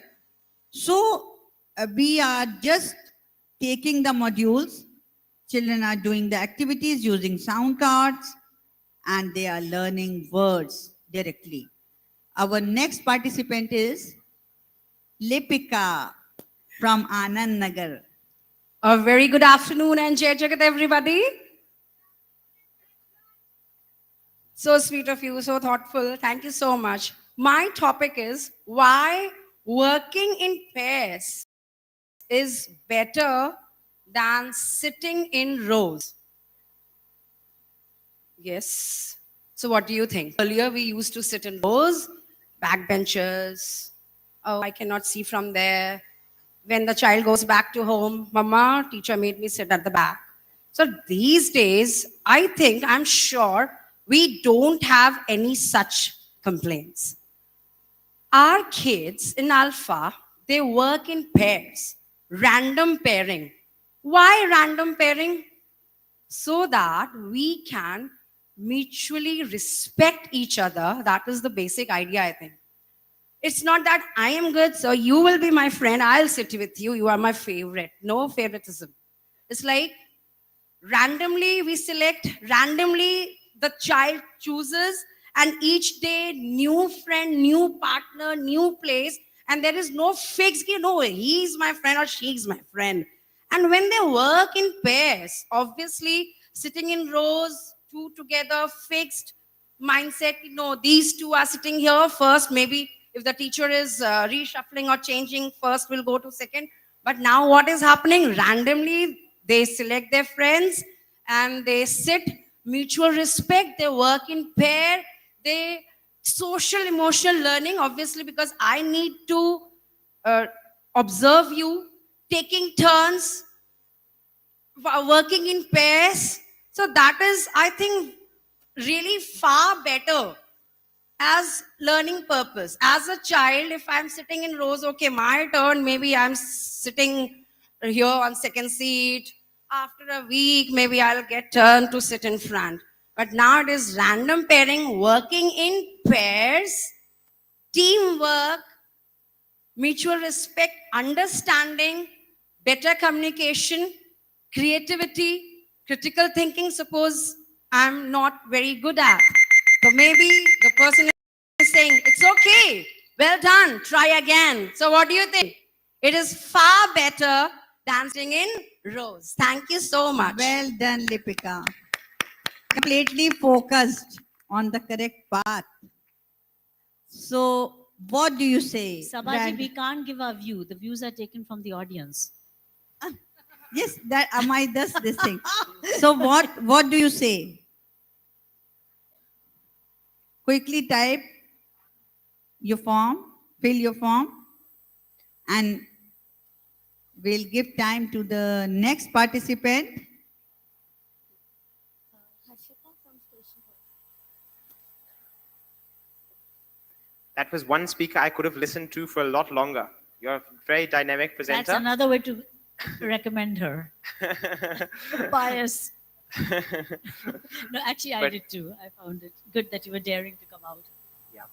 So we are just taking the modules. Children are doing the activities using sound cards and they are learning words directly. Our next participant is Lipika from Anand Nagar. A very good afternoon and Jai Jagat everybody. So sweet of you, so thoughtful. Thank you so much. My topic is why working in pairs is better than sitting in rows. Yes. So what do you think? Earlier we used to sit in rows, backbenchers. Oh, I cannot see from there. When the child goes back to home, Mama, teacher made me sit at the back. So these days, I think, I'm sure, we don't have any such complaints. Our kids in ALfA, they work in pairs, random pairing. Why random pairing? So that we can mutually respect each other. That is the basic idea, I think. It's not that I am good, so you will be my friend, I'll sit with you, you are my favorite. No favoritism. It's like randomly we select, randomly the child chooses, and each day new friend, new partner, new place, and there is no fixed, no, he's my friend or she's my friend. And when they work in pairs, obviously sitting in rows, two together, fixed mindset, these two are sitting here first, maybe if the teacher is reshuffling or changing, first we'll go to second. But now what is happening? Randomly, they select their friends and they sit, mutual respect, they work in pair, they social emotional learning, obviously, because I need to observe you, taking turns, working in pairs. So that is, I think, really far better as learning purpose. As a child, if I'm sitting in rows, okay, my turn, maybe I'm sitting here on second seat. After a week, maybe I'll get turn to sit in front. But now it is random pairing, working in pairs, teamwork, mutual respect, understanding, better communication, creativity, critical thinking, suppose I'm not very good at. So maybe the person is saying, it's okay, well done, try again. So what do you think? It is far better than sitting in rows. Thank you so much. Well done, Lipika. Completely focused on the correct path. So what do you say? Sabaji, we can't give our view. The views are taken from the audience. Yes, that am I this thing. So what do you say? Quickly type your form, fill your form, and we'll give time to the next participant. That was one speaker I could have listened to for a lot longer. You're a very dynamic presenter. That's another way to recommend her. Bias. No, actually, I did too. I found it good that you were daring to come out. Yeah.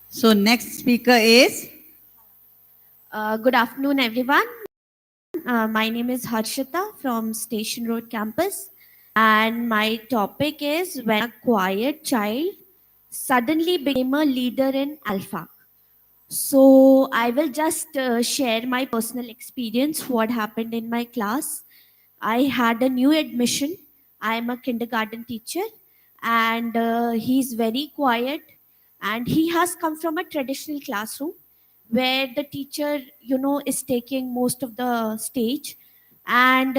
So next speaker is? Good afternoon, everyone. My name is Harshita from Station Road campus. And my topic is when a quiet child suddenly became a leader in ALfA. So I will just share my personal experience, what happened in my class. I had a new admission. I am a kindergarten teacher and he's very quiet and he has come from a traditional classroom where the teacher, is taking most of the stage and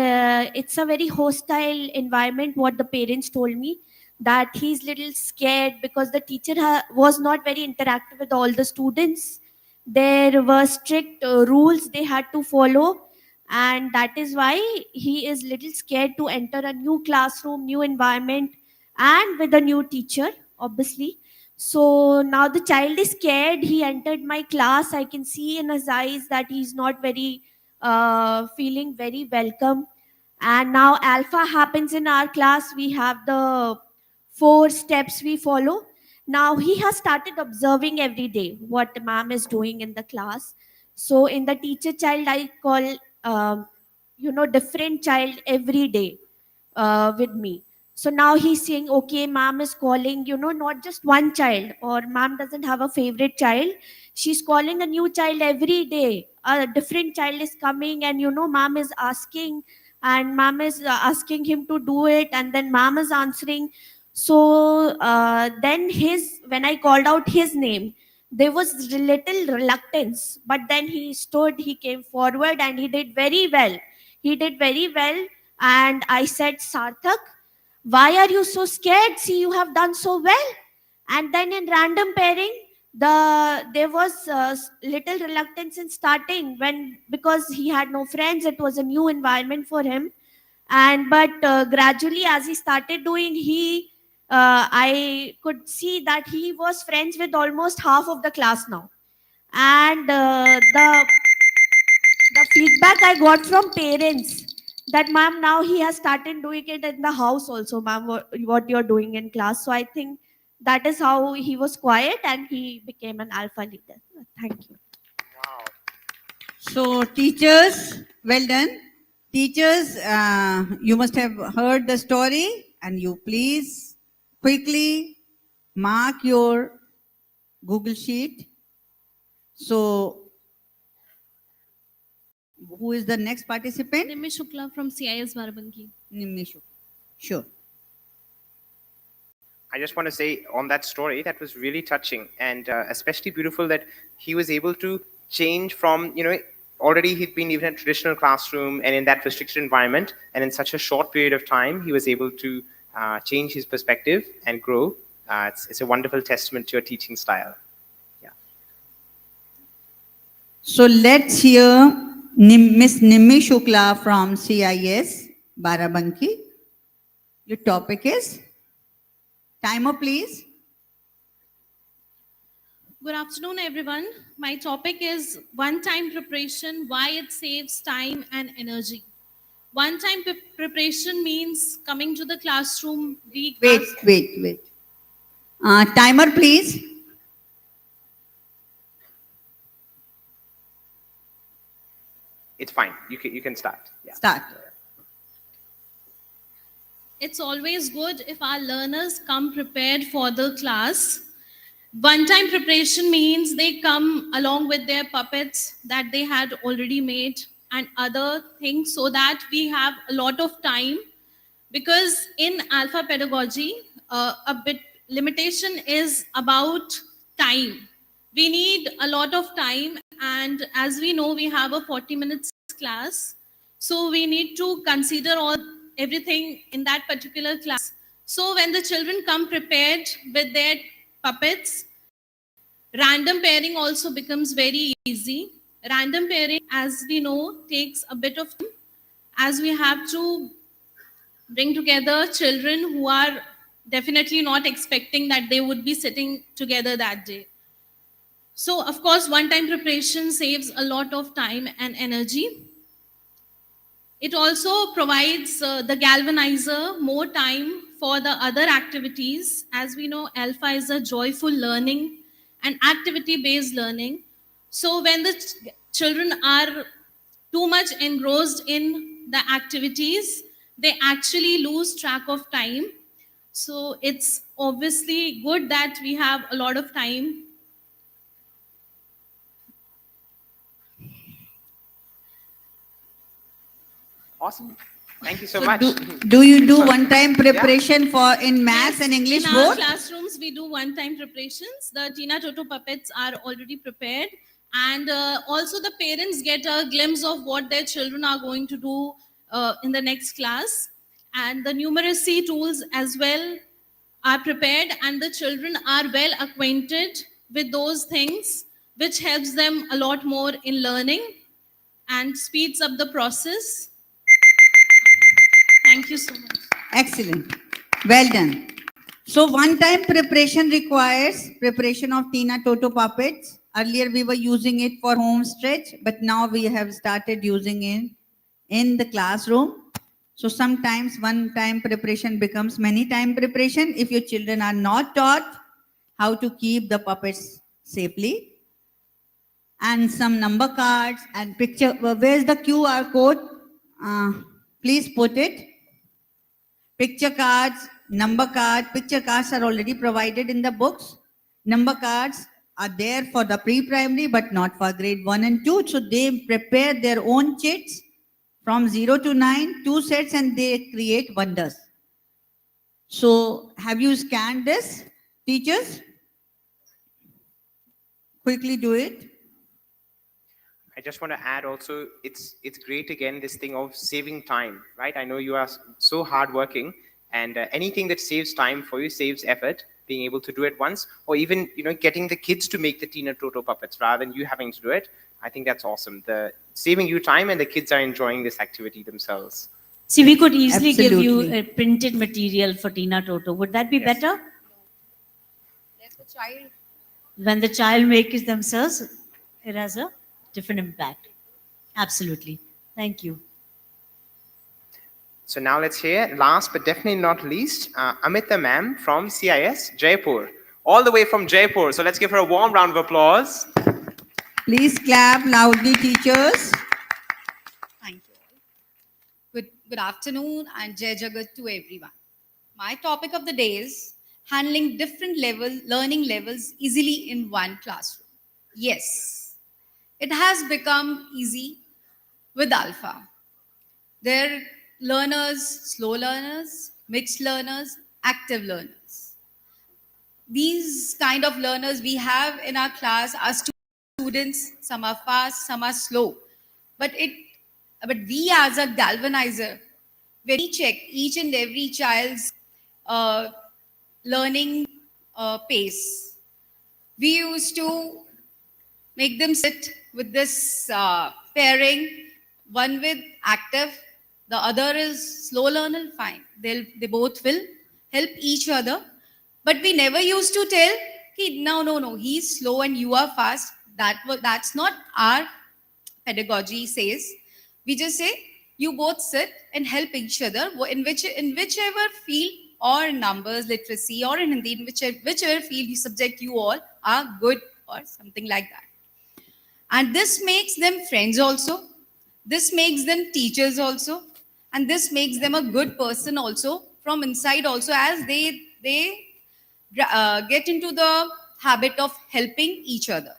it's a very hostile environment. What the parents told me, that he's little scared because the teacher was not very interactive with all the students. There were strict rules they had to follow, and that is why he is little scared to enter a new classroom, new environment, and with a new teacher, obviously. So now the child is scared. He entered my class. I can see in his eyes that he's not very feeling very welcome. And now ALfA happens in our class. We have the 4 steps we follow. Now he has started observing every day what ma'am is doing in the class. So in the teacher child, I call different child every day with me. So now he's saying, okay, ma'am is calling, not just one child, or ma'am doesn't have a favorite child. She's calling a new child every day. A different child is coming, and ma'am is asking, and ma'am is asking him to do it, and then ma'am is answering. So then when I called out his name, there was little reluctance, but then he stood, he came forward, and he did very well. He did very well, and I said, Sarthak, why are you so scared? See, you have done so well. And then in random pairing, there was little reluctance in starting because he had no friends. It was a new environment for him. But gradually, as he started doing, I could see that he was friends with almost half of the class now. And the feedback I got from parents that, ma'am, now he has started doing it in the house also, ma'am, what you're doing in class. So I think that is how he was quiet and he became an ALfA leader. Thank you. Wow. So teachers, well done. Teachers, you must have heard the story, and you please quickly mark your Google Sheet. So who is the next participant? Nimish Shukla from CIS Barabanki. Nimish Shukla. Sure. I just want to say on that story, that was really touching and especially beautiful that he was able to change from, already he'd been even in a traditional classroom and in that restricted environment, and in such a short period of time, he was able to change his perspective and grow. It's a wonderful testament to your teaching style. Yeah. So let's hear Miss Nimish Shukla from CIS Barabanki. Your topic is? Timer, please. Good afternoon, everyone. My topic is one-time preparation, why it saves time and energy. One-time preparation means coming to the classroom. Wait. Timer, please. It's fine. You can start. Yeah. Start. It's always good if our learners come prepared for the class. One-time preparation means they come along with their puppets that they had already made and other things, so that we have a lot of time. Because in ALfA pedagogy, a bit limitation is about time. We need a lot of time, and as we know, we have a 40 minutes class. So we need to consider everything in that particular class. So when the children come prepared with their puppets, random pairing also becomes very easy. Random pairing, as we know, takes a bit of time, as we have to bring together children who are definitely not expecting that they would be sitting together that day. So, of course, one-time preparation saves a lot of time and energy. It also provides the galvanizer more time for the other activities. As we know, ALfA is a joyful learning and activity-based learning. So when the children are too much engrossed in the activities, they actually lose track of time. So it's obviously good that we have a lot of time. Awesome. Thank you so much. Do you do one-time preparation for in maths and English in our both? classrooms, we do one-time preparations. The Tina Toto puppets are already prepared. And also the parents get a glimpse of what their children are going to do in the next class. And the numeracy tools as well are prepared, and the children are well acquainted with those things, which helps them a lot more in learning and speeds up the process. Thank you so much. Excellent. Well done. So one-time preparation requires preparation of Tina Toto puppets. Earlier we were using it for home stretch, but now we have started using it in the classroom. So sometimes one-time preparation becomes many-time preparation if your children are not taught how to keep the puppets safely. And some number cards and picture. Where's the QR code? Please put it. Picture cards, number cards, picture cards are already provided in the books. Number cards are there for the pre-primary but not for grade 1 and 2. So they prepare their own chits from 0 to 9, 2 sets, and they create wonders. So have you scanned this, teachers? Quickly do it. I just want to add also, it's great again, this thing of saving time, right? I know you are so hardworking, and anything that saves time for you saves effort, being able to do it once, or even getting the kids to make the Tina Toto puppets rather than you having to do it. I think that's awesome. The saving you time, and the kids are enjoying this activity themselves. See, we could easily give Absolutely. you a printed material for Tina Toto. Would that be better? Let the child. When the child makes it themselves, it has a different impact. Absolutely. Thank you. So now let's hear, last but definitely not least, Amita ma'am from CIS, Jaipur. All the way from Jaipur. So let's give her a warm round of applause. Please clap loudly, teachers. Thank you all. Good afternoon and Jai Jagat to everyone. My topic of the day is handling different learning levels easily in one classroom. Yes, it has become easy with ALfA. There are learners, slow learners, mixed learners, active learners. These kind of learners we have in our class are students, some are fast, some are slow. But we as a galvanizer, when we check each and every child's learning pace, we used to make them sit with this pairing, one with active, the other is slow learner, fine. They both will help each other. But we never used to tell, no, he's slow and you are fast. That's not our pedagogy says. We just say, you both sit and help each other in whichever field or numbers, literacy, or in Hindi, in whichever field subject you all are good or something like that. And this makes them friends also. This makes them teachers also. And this makes them a good person also from inside also, as they get into the habit of helping each other.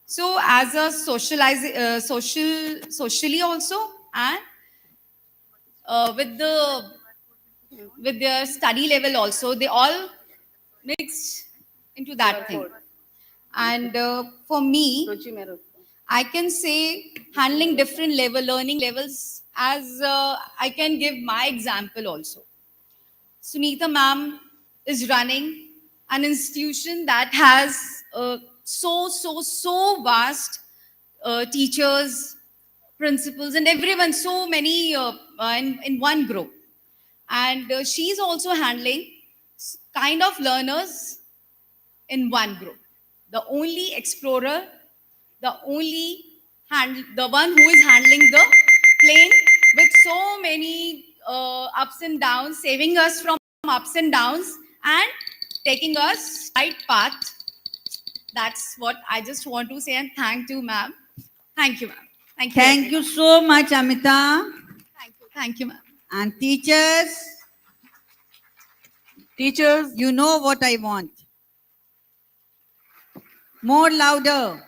So as a socially also, and with their study level also, they all mix into that thing. And for me, I can say handling different learning levels as I can give my example also. Smitha ma'am is running an institution that has so vast teachers, principals, and everyone, so many in one group. And she's also handling kind of learners in one group. The only explorer, the one who is handling the plane with so many ups and downs, saving us from ups and downs and taking us right path. That's what I just want to say, and thank you, ma'am. Thank you, ma'am. Thank you. Thank you so much, Amita. Thank you, ma'am. And teachers, you know what I want. More louder,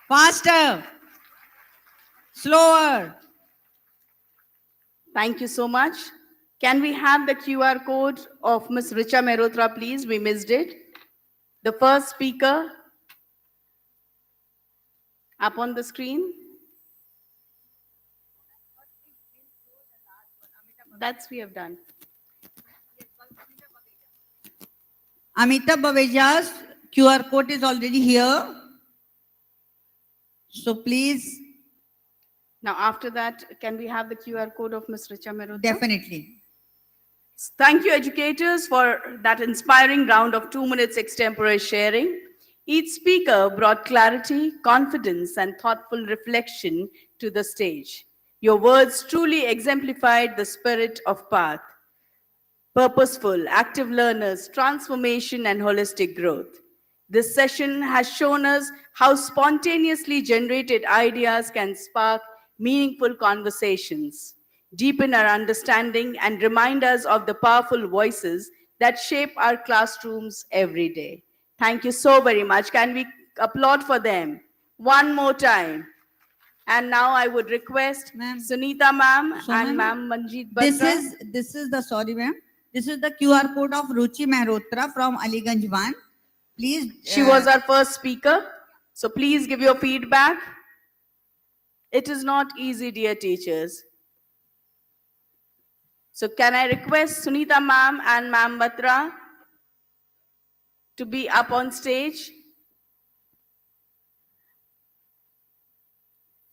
faster, slower. Thank you so much. Can we have the QR code of Ms. Richa Malhotra, please? We missed it. The first speaker up on the screen. That's we have done. Amita Baveja's QR code is already here. So please. Now after that, can we have the QR code of Ms. Richa Malhotra? Definitely. Thank you, educators, for that inspiring round of 2 minutes extempore sharing. Each speaker brought clarity, confidence, and thoughtful reflection to the stage. Your words truly exemplified the spirit of path. Purposeful, active learners, transformation, and holistic growth. This session has shown us how spontaneously generated ideas can spark meaningful conversations, deepen our understanding, and remind us of the powerful voices that shape our classrooms every day. Thank you so very much. Can we applaud for them one more time? And now I would request Sunita ma'am and ma'am Manjeet Batra. This is the, sorry ma'am, this is the QR code of Ruchi Malhotra from Aliganj 1. Please. She was our first speaker. So please give your feedback. It is not easy, dear teachers. So can I request Sunita ma'am and ma'am Batra to be up on stage?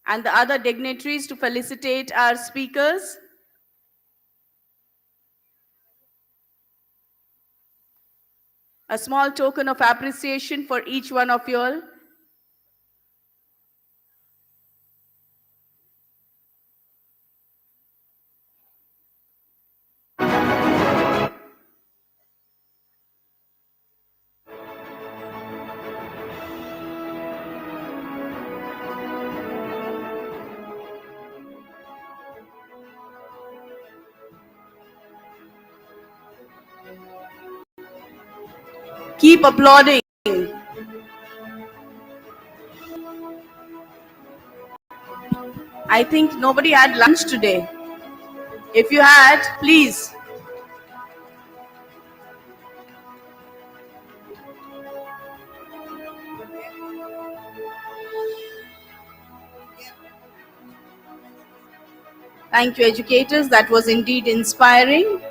And the other dignitaries to felicitate our speakers. A small token of appreciation for each one of you all. Keep applauding. I think nobody had lunch today. If you had, please. Thank you, educators. That was indeed inspiring.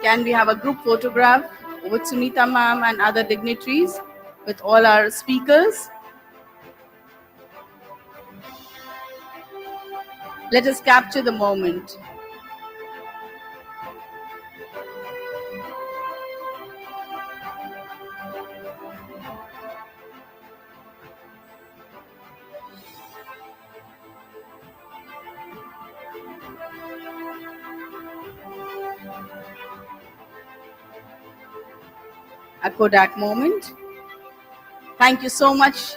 Can we have a group photograph with Sunita ma'am and other dignitaries with all our speakers? Let us capture the moment. A Kodak moment. Thank you so much,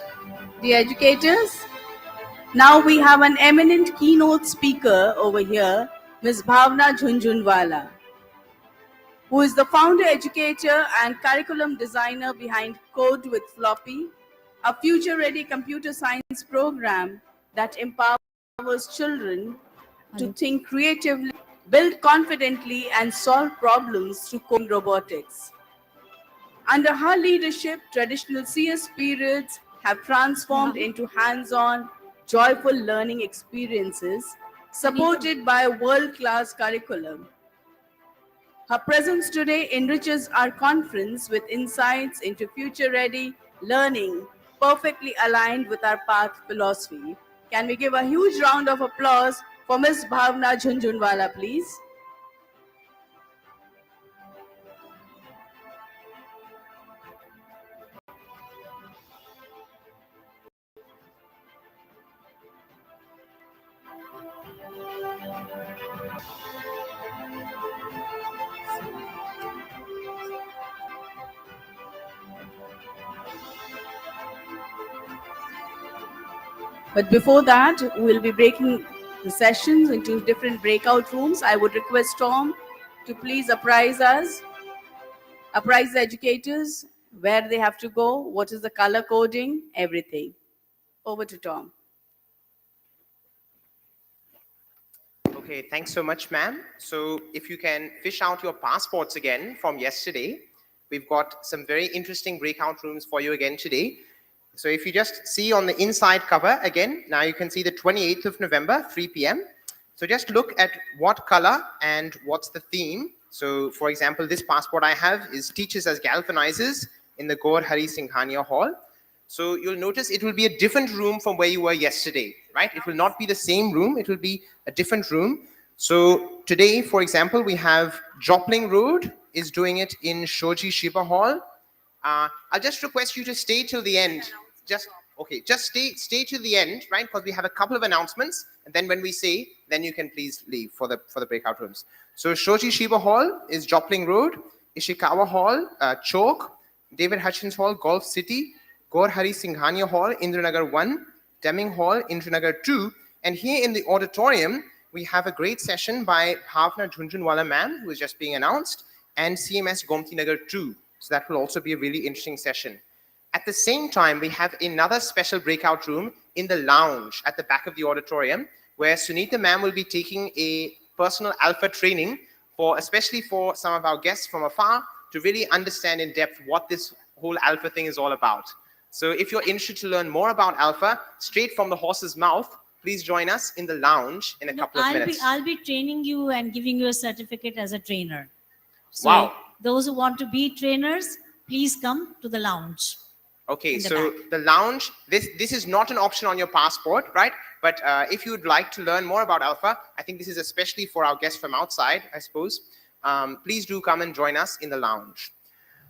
dear educators. Now we have an eminent keynote speaker over here, Ms. Bhavna Jhunjhunwala, who is the founder, educator, and curriculum designer behind Code with Floppy, a future-ready computer science program that empowers children to think creatively, build confidently, and solve problems through coding robotics. Under her leadership, traditional CS periods have transformed into hands-on, joyful learning experiences supported by a world-class curriculum. Her presence today enriches our conference with insights into future-ready learning, perfectly aligned with our path philosophy. Can we give a huge round of applause for Ms. Bhavna Jhunjhunwala, please? But before that, we'll be breaking the sessions into different breakout rooms. I would request Tom to please apprise us, apprise the educators, where they have to go, what is the color coding, everything. Over to Tom. Okay, thanks so much, ma'am. So if you can fish out your passports again from yesterday, we've got some very interesting breakout rooms for you again today. So if you just see on the inside cover again, now you can see the 28th of November, 3 p.m. So just look at what color and what's the theme. So for example, this passport I have is Teachers as Galvanizers in the Gaur Hari Singhania Hall. So you'll notice it will be a different room from where you were yesterday, right? It will not be the same room. It will be a different room. So today, for example, we have Jopling Road is doing it in Shoji Shiba Hall. I'll just request you to stay till the end. Just stay till the end, right? Because we have a couple of announcements, and then when we say, then you can please leave for the breakout rooms. So Shoji Shiba Hall is Jopling Road, Ishikawa Hall, Chowk, David Hutchins Hall, Golf City, Gaur Hari Singhania Hall, Indranagar 1, Deming Hall, Indranagar 2, and here in the auditorium, we have a great session by Bhavna Jhunjhunwala ma'am, who is just being announced, and CMS Gomti Nagar 2. So that will also be a really interesting session. At the same time, we have another special breakout room in the lounge at the back of the auditorium, where Sunita ma'am will be taking a personal ALfA training especially for some of our guests from afar to really understand in depth what this whole ALfA thing is all about. So if you're interested to learn more about ALfA, straight from the horse's mouth, please join us in the lounge in a couple of minutes. I'll be training you and giving you a certificate as a trainer. So wow. Those who want to be trainers, please come to the lounge. Okay, so the lounge, this is not an option on your passport, right? But if you'd like to learn more about ALfA, I think this is especially for our guests from outside, I suppose. Please do come and join us in the lounge.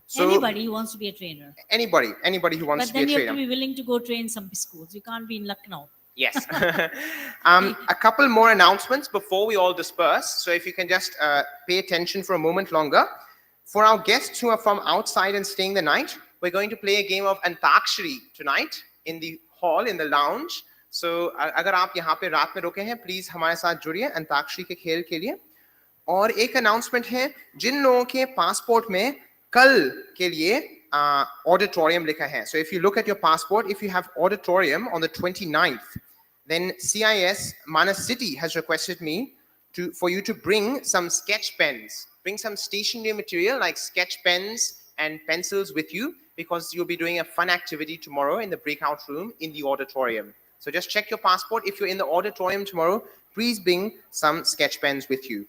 So, anybody who wants to be a trainer. Anybody who wants to be a trainer. But then you have to be willing to go train some schools. You can't be in Lucknow. Yes. A couple more announcements before we all disperse. So if you can just pay attention for a moment longer. For our guests who are from outside and staying the night, we're going to play a game of Antakshari tonight in the hall, in the lounge. So अगर आप यहाँ पे रात में रुके हैं, please हमारे साथ जुड़िए अंताक्षरी के खेल के लिए. और एक announcement है, जिन लोगों के passport में कल के लिए auditorium लिखा है. So if you look at your passport, if you have auditorium on the 29th, then CIS Manas City has requested me for you to bring some sketch pens, bring some stationery material like sketch pens and pencils with you, because you'll be doing a fun activity tomorrow in the breakout room in the auditorium. So just check your passport. If you're in the auditorium tomorrow, please bring some sketch pens with you.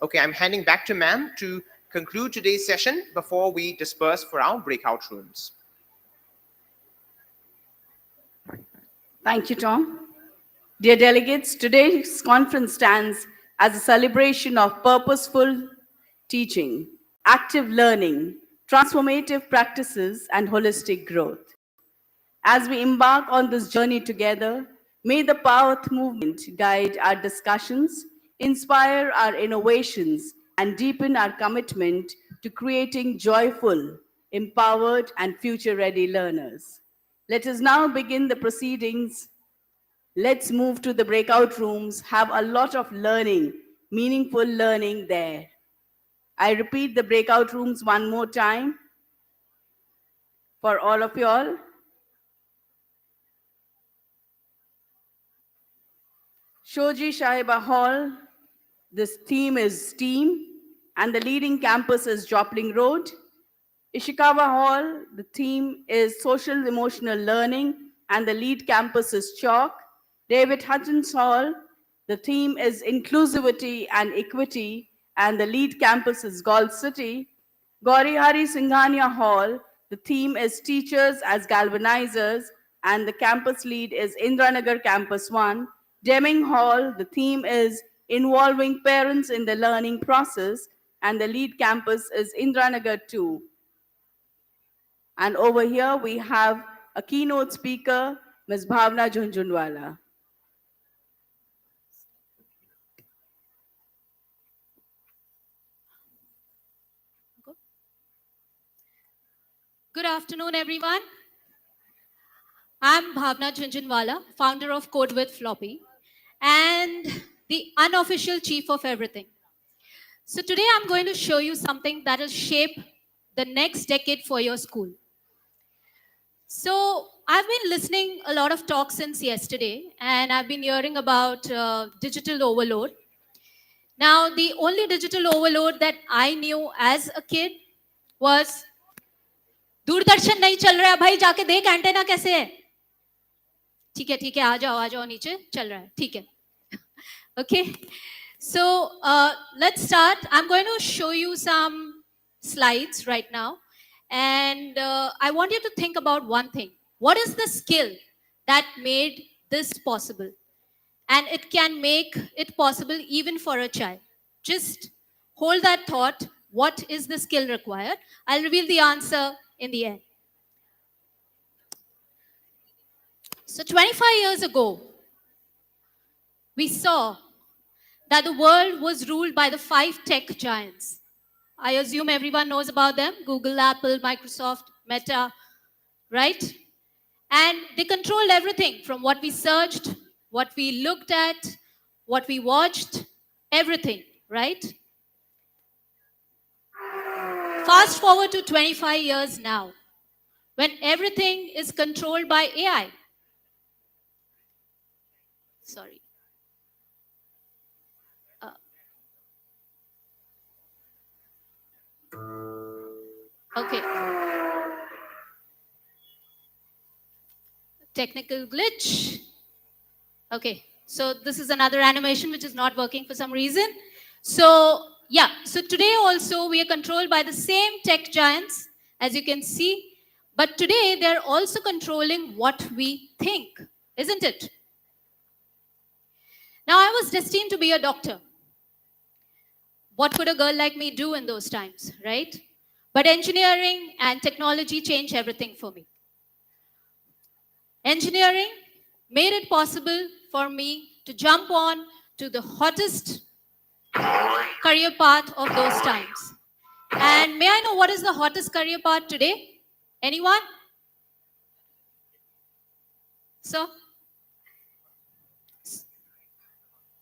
Okay, I'm handing back to ma'am to conclude today's session before we disperse for our breakout rooms. Thank you, Tom. Dear delegates, today's conference stands as a celebration of purposeful, teaching, active learning, transformative practices, and holistic growth. As we embark on this journey together, may the Path movement guide our discussions, inspire our innovations, and deepen our commitment to creating joyful, empowered, and future-ready learners. Let us now begin the proceedings. Let's move to the breakout rooms, have a lot of learning, meaningful learning there. I repeat the breakout rooms one more time for all of you all. Shoji Shaiba Hall, this theme is STEAM, and the leading campus is Joplin Road. Ishikawa Hall, the theme is Social Emotional Learning, and the lead campus is Chalk. David Hutchins Hall, the theme is Inclusivity and Equity, and the lead campus is Gold City. Gaurihari Singhania Hall, the theme is Teachers as Galvanizers, and the campus lead is Indranagar Campus 1. Deming Hall, the theme is Involving Parents in the Learning Process, and the lead campus is Indranagar 2. And over here we have a keynote speaker, Ms. Bhavna Jhunjhunwala. Good afternoon, everyone. I'm Bhavna Jhunjhunwala, founder of Code with Floppy, and the unofficial chief of everything. So today I'm going to show you something that will shape the next decade for your school. So I've been listening a lot of talks since yesterday, and I've been hearing about digital overload. Now, the only digital overload that I knew as a kid was Doordarshan नहीं चल रहा है भाई, जाके देख antenna कैसे है. ठीक है आ जाओ नीचे, चल रहा है, ठीक है. Okay, so let's start. I'm going to show you some slides right now, and I want you to think about one thing. What is the skill that made this possible? And it can make it possible even for a child. Just hold that thought. What is the skill required? I'll reveal the answer in the end. So 25 years ago, we saw that the world was ruled by the 5 tech giants. I assume everyone knows about them: Google, Apple, Microsoft, Meta, right? And they controlled everything from what we searched, what we looked at, what we watched, everything, right? Fast forward to 25 years now, when everything is controlled by AI. Sorry. Okay. Technical glitch. Okay, so this is another animation which is not working for some reason. So yeah, so today also we are controlled by the same tech giants, as you can see, but today they're also controlling what we think, isn't it? Now, I was destined to be a doctor. What could a girl like me do in those times, right? But engineering and technology changed everything for me. Engineering made it possible for me to jump on to the hottest career path of those times. And may I know what is the hottest career path today? Anyone? So?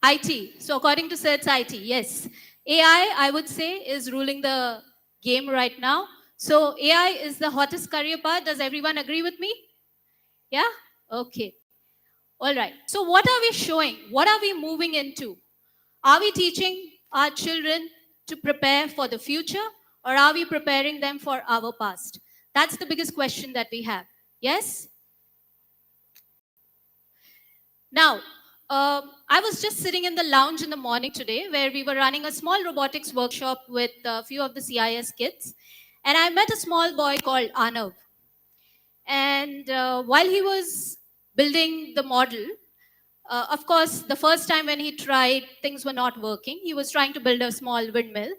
IT. So according to Sir, it's IT, yes. AI, I would say, is ruling the game right now. So AI is the hottest career path. Does everyone agree with me? Yeah? Okay. All right. So what are we showing? What are we moving into? Are we teaching our children to prepare for the future, or are we preparing them for our past? That's the biggest question that we have. Yes? Now, I was just sitting in the lounge in the morning today where we were running a small robotics workshop with a few of the CIS kids. And I met a small boy called Anav. And while he was building the model, of course, the first time when he tried, things were not working. He was trying to build a small windmill.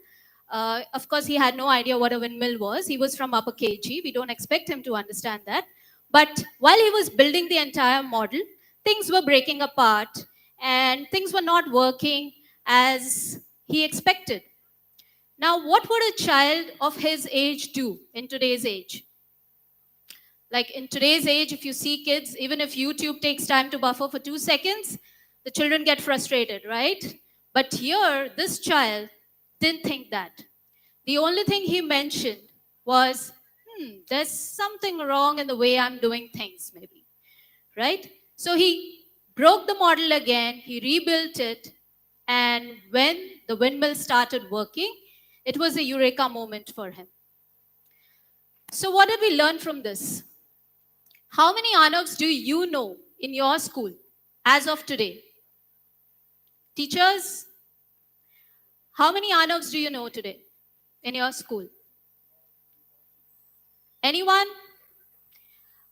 Of course, he had no idea what a windmill was. He was from upper KG. We don't expect him to understand that. But while he was building the entire model, things were breaking apart and things were not working as he expected. Now, what would a child of his age do in today's age? Like in today's age, if you see kids, even if YouTube takes time to buffer for 2 seconds, the children get frustrated, right? But here, this child didn't think that. The only thing he mentioned was, there's something wrong in the way I'm doing things, maybe, right? So he broke the model again, he rebuilt it, and when the windmill started working, it was a eureka moment for him. So what did we learn from this? How many Anavs do you know in your school as of today? Teachers, how many Anavs do you know today in your school? Anyone?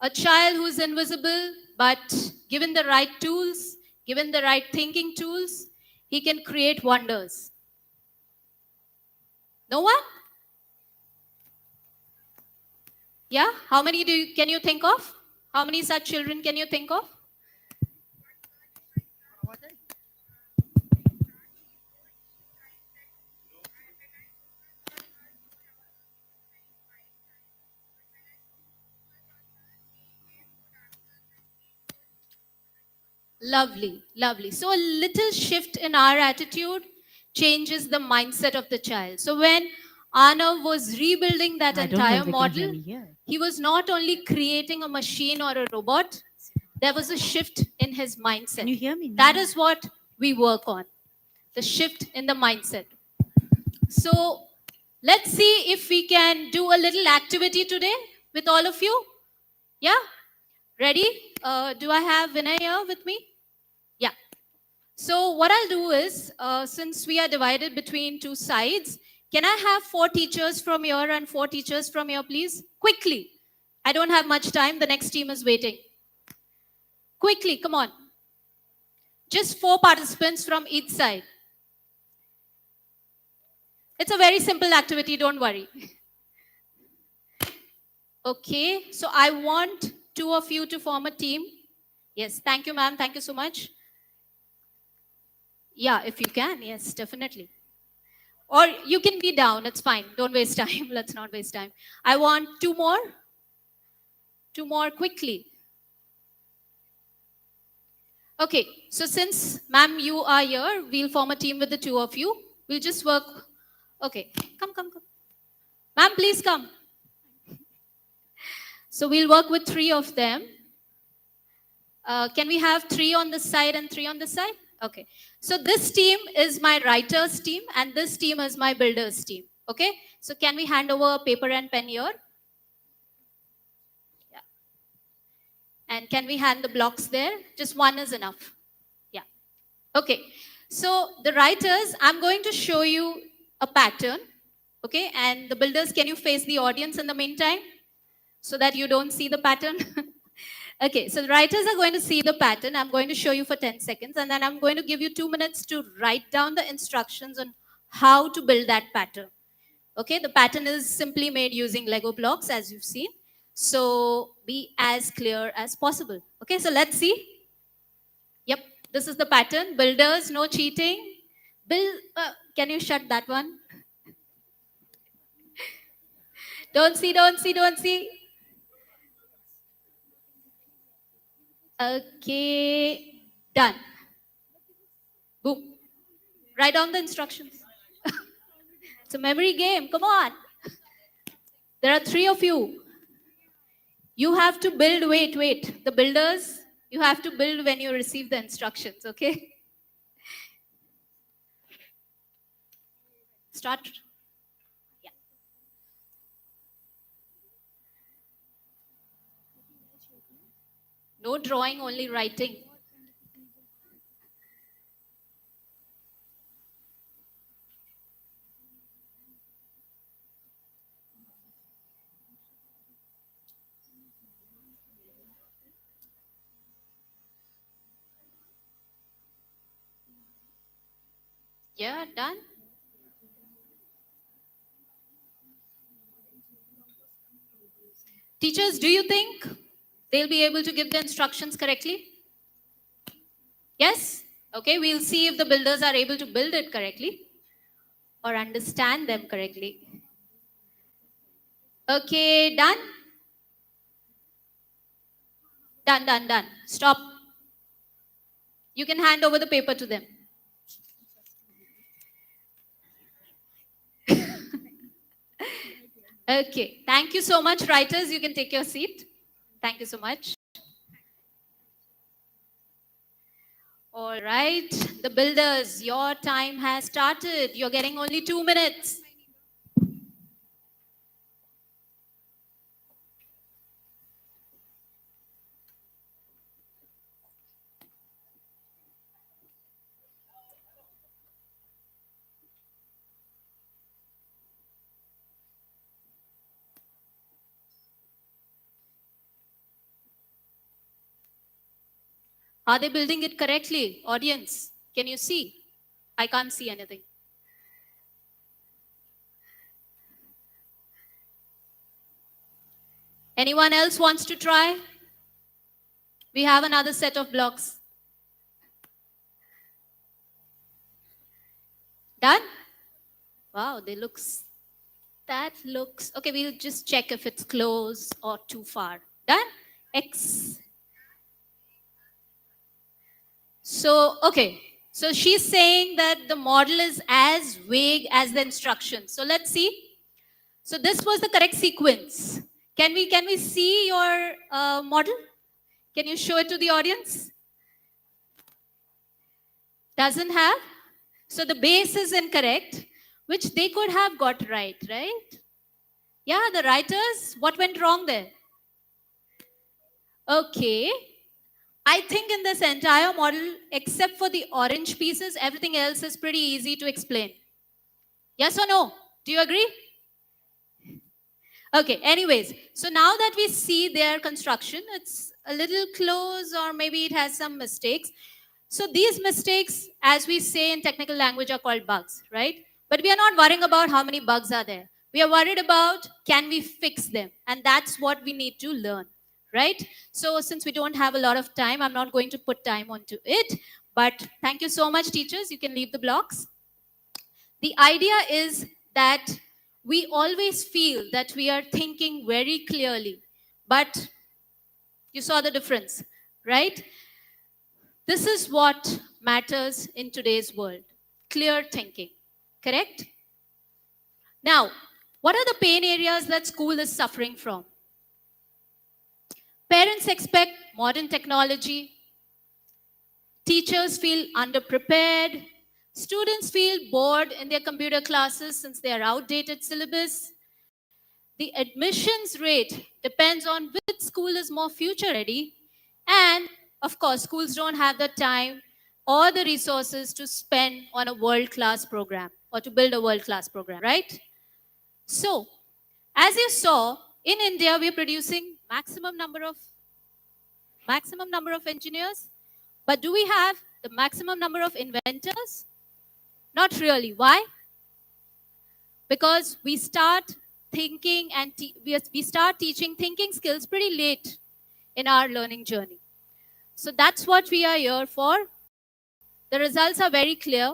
A child who's invisible, but given the right tools, given the right thinking tools, he can create wonders. No one? Yeah? How many can you think of? How many such children can you think of? Lovely, lovely. So a little shift in our attitude changes the mindset of the child. So when Anav was rebuilding that entire model, he was not only creating a machine or a robot, there was a shift in his mindset. Can you hear me now? That is what we work on, the shift in the mindset. So let's see if we can do a little activity today with all of you. Yeah? Ready? Do I have Vinay here with me? Yeah. So what I'll do is, since we are divided between 2 sides, can I have 4 teachers from here and 4 teachers from here, please? Quickly. I don't have much time. The next team is waiting. Quickly, come on. Just 4 participants from each side. It's a very simple activity, don't worry. Okay, so I want 2 of you to form a team. Yes, thank you, ma'am. Thank you so much. Yeah, if you can, yes, definitely. Or you can be down, it's fine. Don't waste time. Let's not waste time. I want 2 more. 2 more quickly. Okay, so since, ma'am, you are here, we'll form a team with the 2 of you. We'll just work. Okay, come. Ma'am, please come. So we'll work with 3 of them. Can we have 3 on this side and 3 on this side? Okay. So this team is my writers team and this team is my builders team. Okay. So can we hand over paper and pen here? Yeah. And can we hand the blocks there? Just 1 is enough. Yeah. Okay. So the writers, I'm going to show you a pattern. Okay. And the builders, can you face the audience in the meantime so that you don't see the pattern? Okay, so the writers are going to see the pattern. I'm going to show you for 10 seconds and then I'm going to give you 2 minutes to write down the instructions on how to build that pattern. Okay, the pattern is simply made using Lego blocks as you've seen. So be as clear as possible. Okay, so let's see. Yep, this is the pattern. Builders, no cheating. Can you shut that one? Don't see. Okay, done. Boom. Write down the instructions. It's a memory game. Come on. There are 3 of you. You have to build, wait. The builders, you have to build when you receive the instructions, okay? Start. Yeah. No drawing, only writing. Yeah, done. Teachers, do you think they'll be able to give the instructions correctly? Yes? Okay, we'll see if the builders are able to build it correctly or understand them correctly. Okay, done? Done. Stop. You can hand over the paper to them. Okay, thank you so much, writers. You can take your seat. Thank you so much. All right, the builders, your time has started. You're getting only 2 minutes. Are they building it correctly? Audience, can you see? I can't see anything. Anyone else wants to try? We have another set of blocks. Done? Wow, that looks, okay, we'll just check if it's close or too far. Done? X. So, okay. So she's saying that the model is as vague as the instructions. So let's see. So this was the correct sequence. Can we see your model? Can you show it to the audience? Doesn't have? So the base is incorrect, which they could have got right? Yeah, the writers, what went wrong there? Okay. I think in this entire model, except for the orange pieces, everything else is pretty easy to explain. Yes or no? Do you agree? Okay, anyways, so now that we see their construction, it's a little close or maybe it has some mistakes. So these mistakes, as we say in technical language, are called bugs, right? But we are not worrying about how many bugs are there. We are worried about, can we fix them? And that's what we need to learn, right? So since we don't have a lot of time, I'm not going to put time onto it. But thank you so much, teachers. You can leave the blocks. The idea is that we always feel that we are thinking very clearly, but you saw the difference, right? This is what matters in today's world, clear thinking, correct? Now, what are the pain areas that school is suffering from? Parents expect modern technology, teachers feel underprepared, students feel bored in their computer classes since they are outdated syllabus. The admissions rate depends on which school is more future ready. And of course, schools don't have the time or the resources to spend on a world-class program or to build a world-class program, right? So, as you saw, in India, we're producing maximum number of engineers. But do we have the maximum number of inventors? Not really. Why? Because we start thinking and we start teaching thinking skills pretty late in our learning journey. So that's what we are here for. The results are very clear.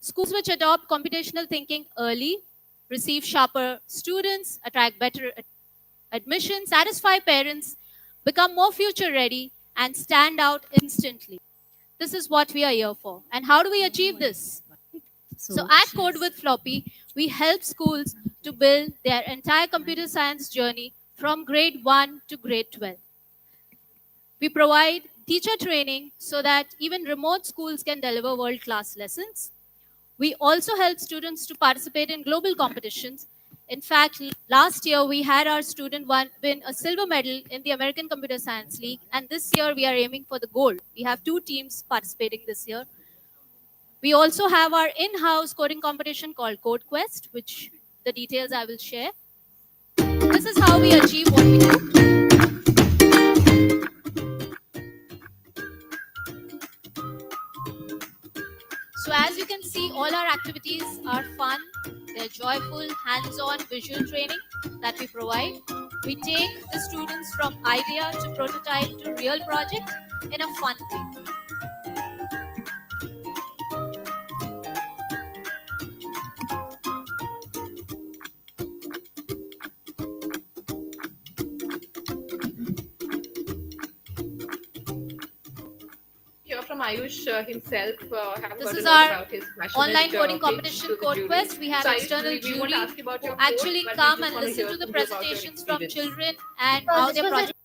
Schools which adopt computational thinking early receive sharper students, attract better admission, satisfy parents, become more future ready, and stand out instantly. This is what we are here for. And how do we achieve this? So at Code with Floppy, we help schools to build their entire computer science journey from grade 1 to grade 12. We provide teacher training so that even remote schools can deliver world-class lessons. We also help students to participate in global competitions. In fact, last year we had our student win a silver medal in the American Computer Science League, and this year we are aiming for the gold. We have 2 teams participating this year. We also have our in-house coding competition called Code Quest, which the details I will share. This is how we achieve what we do. So as you can see, all our activities are fun, they're joyful, hands-on visual training that we provide. We take the students from idea to prototype to real project in a fun way. Hear from Ayush himself. Have This heard is a lot our about his passionate online coding pitch competition to the code jury. quest. We have So Ayush, external we won't jury ask you about who your code, actually but we come just and want to listen hear to the from you about your presentations from experience. children and So how this their was a project.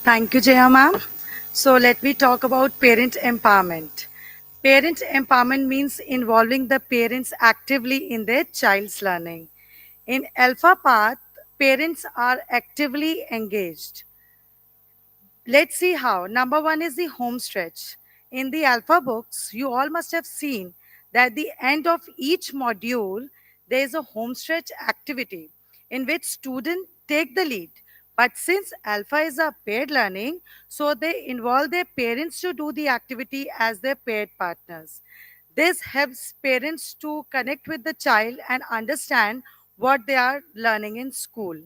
Thank you, Jaya ma'am. So let me talk about parent empowerment. Parent empowerment means involving the parents actively in their child's learning. In ALfA path, parents are actively engaged. Let's see how. Number one is the home stretch. In the ALfA books, you all must have seen that at the end of each module, there is a home stretch activity in which students take the lead. But since ALfA is a paired learning, so they involve their parents to do the activity as their paired partners. This helps parents to connect with the child and understand what they are learning in school.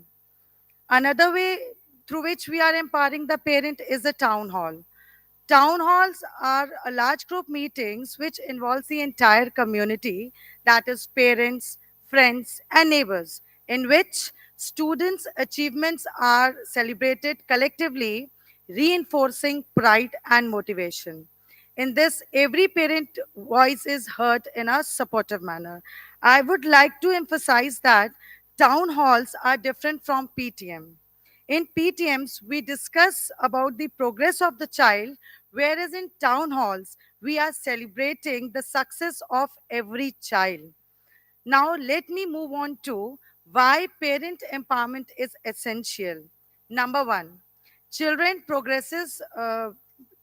Another way through which we are empowering the parent is a town hall. Town halls are a large group meetings which involves the entire community, that is parents, friends and neighbors, in which students' achievements are celebrated collectively, reinforcing pride and motivation. In this, every parent voice is heard in a supportive manner. I would like to emphasize that town halls are different from PTM. In PTMs, we discuss about the progress of the child, whereas in town halls, we are celebrating the success of every child. Now, let me move on to why parent empowerment is essential. Number one, children progresses.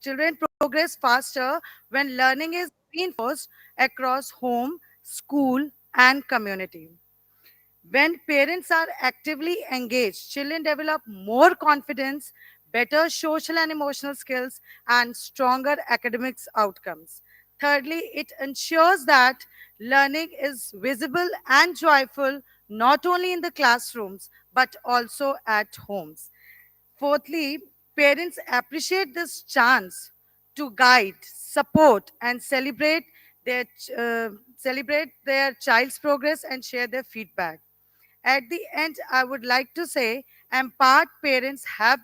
Children progress faster when learning is reinforced across home, school, and community. When parents are actively engaged, children develop more confidence, better social and emotional skills, and stronger academics outcomes. Thirdly, it ensures that learning is visible and joyful not only in the classrooms but also at homes. Fourthly, parents appreciate this chance to guide, support, and celebrate their child's progress and share their feedback. At the end, I would like to say empowered parents have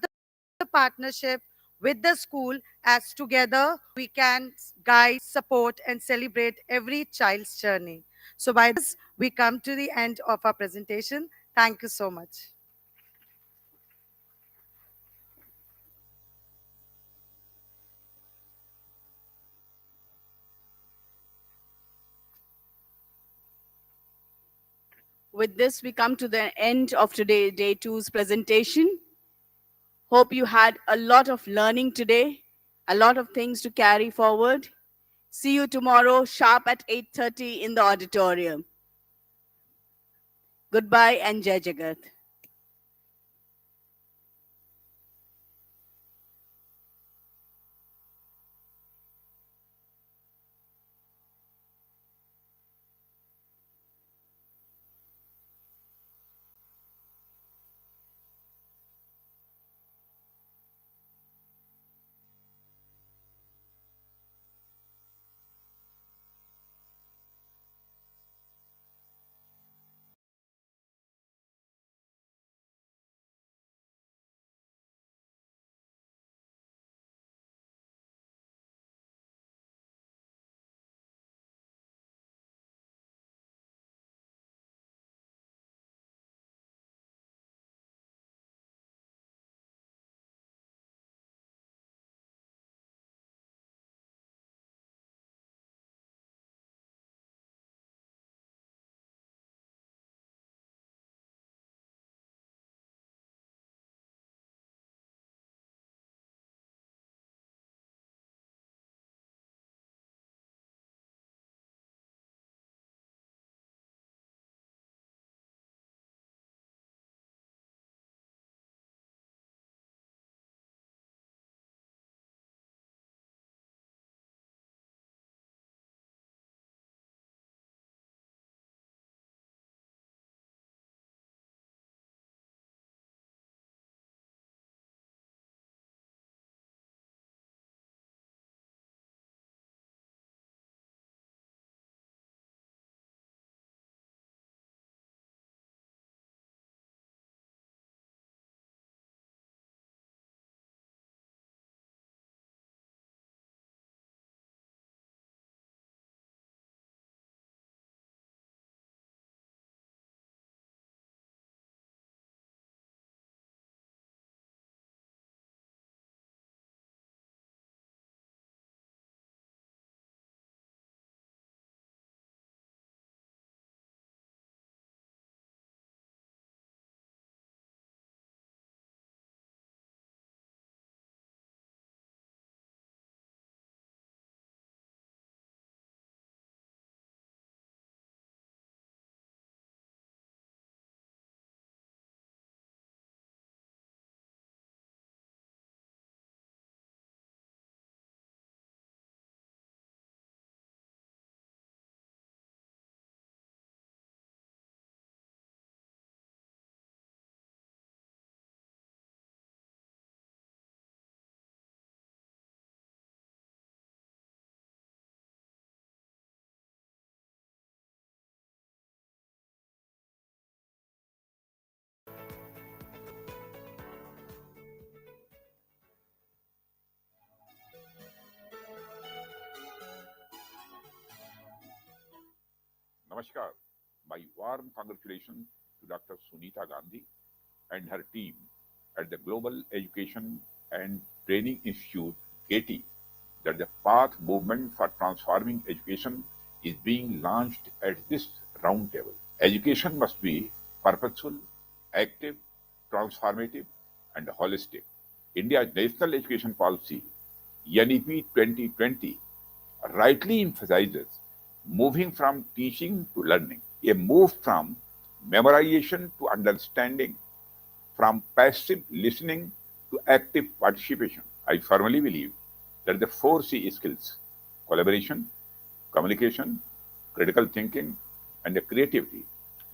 the partnership with the school, as together we can guide, support, and celebrate every child's journey. So by this, we come to the end of our presentation. Thank you so much. With this, we come to the end of today, day two's presentation. Hope you had a lot of learning today, a lot of things to carry forward. See you tomorrow sharp at 8:30 in the auditorium. Goodbye and Jai Jagat. Namaskar. My warm congratulations to Dr. Sunita Gandhi and her team at the Global Education and Training Institute, GETI, that the Path Movement for Transforming Education is being launched at this roundtable. Education must be purposeful, active, transformative, and holistic. India's National Education Policy, NEP 2020, rightly emphasizes moving from teaching to learning, a move from memorization to understanding, from passive listening to active participation. I firmly believe that the 4C skills, collaboration, communication, critical thinking, and creativity,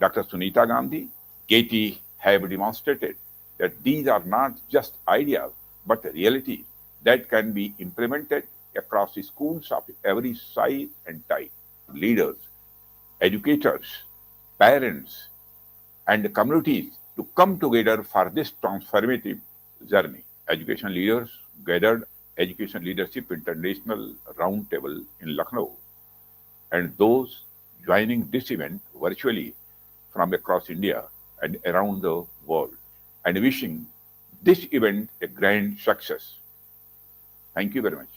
Dr. Sunita Gandhi, Katie have demonstrated that these are not just ideas, but realities that can be implemented across schools of every size and type. Leaders, educators, parents, and communities to come together for this transformative journey. Education leaders gathered Education Leadership International Roundtable in Lucknow, and those joining this event virtually from across India and around the world, and wishing this event a grand success. Thank you very much.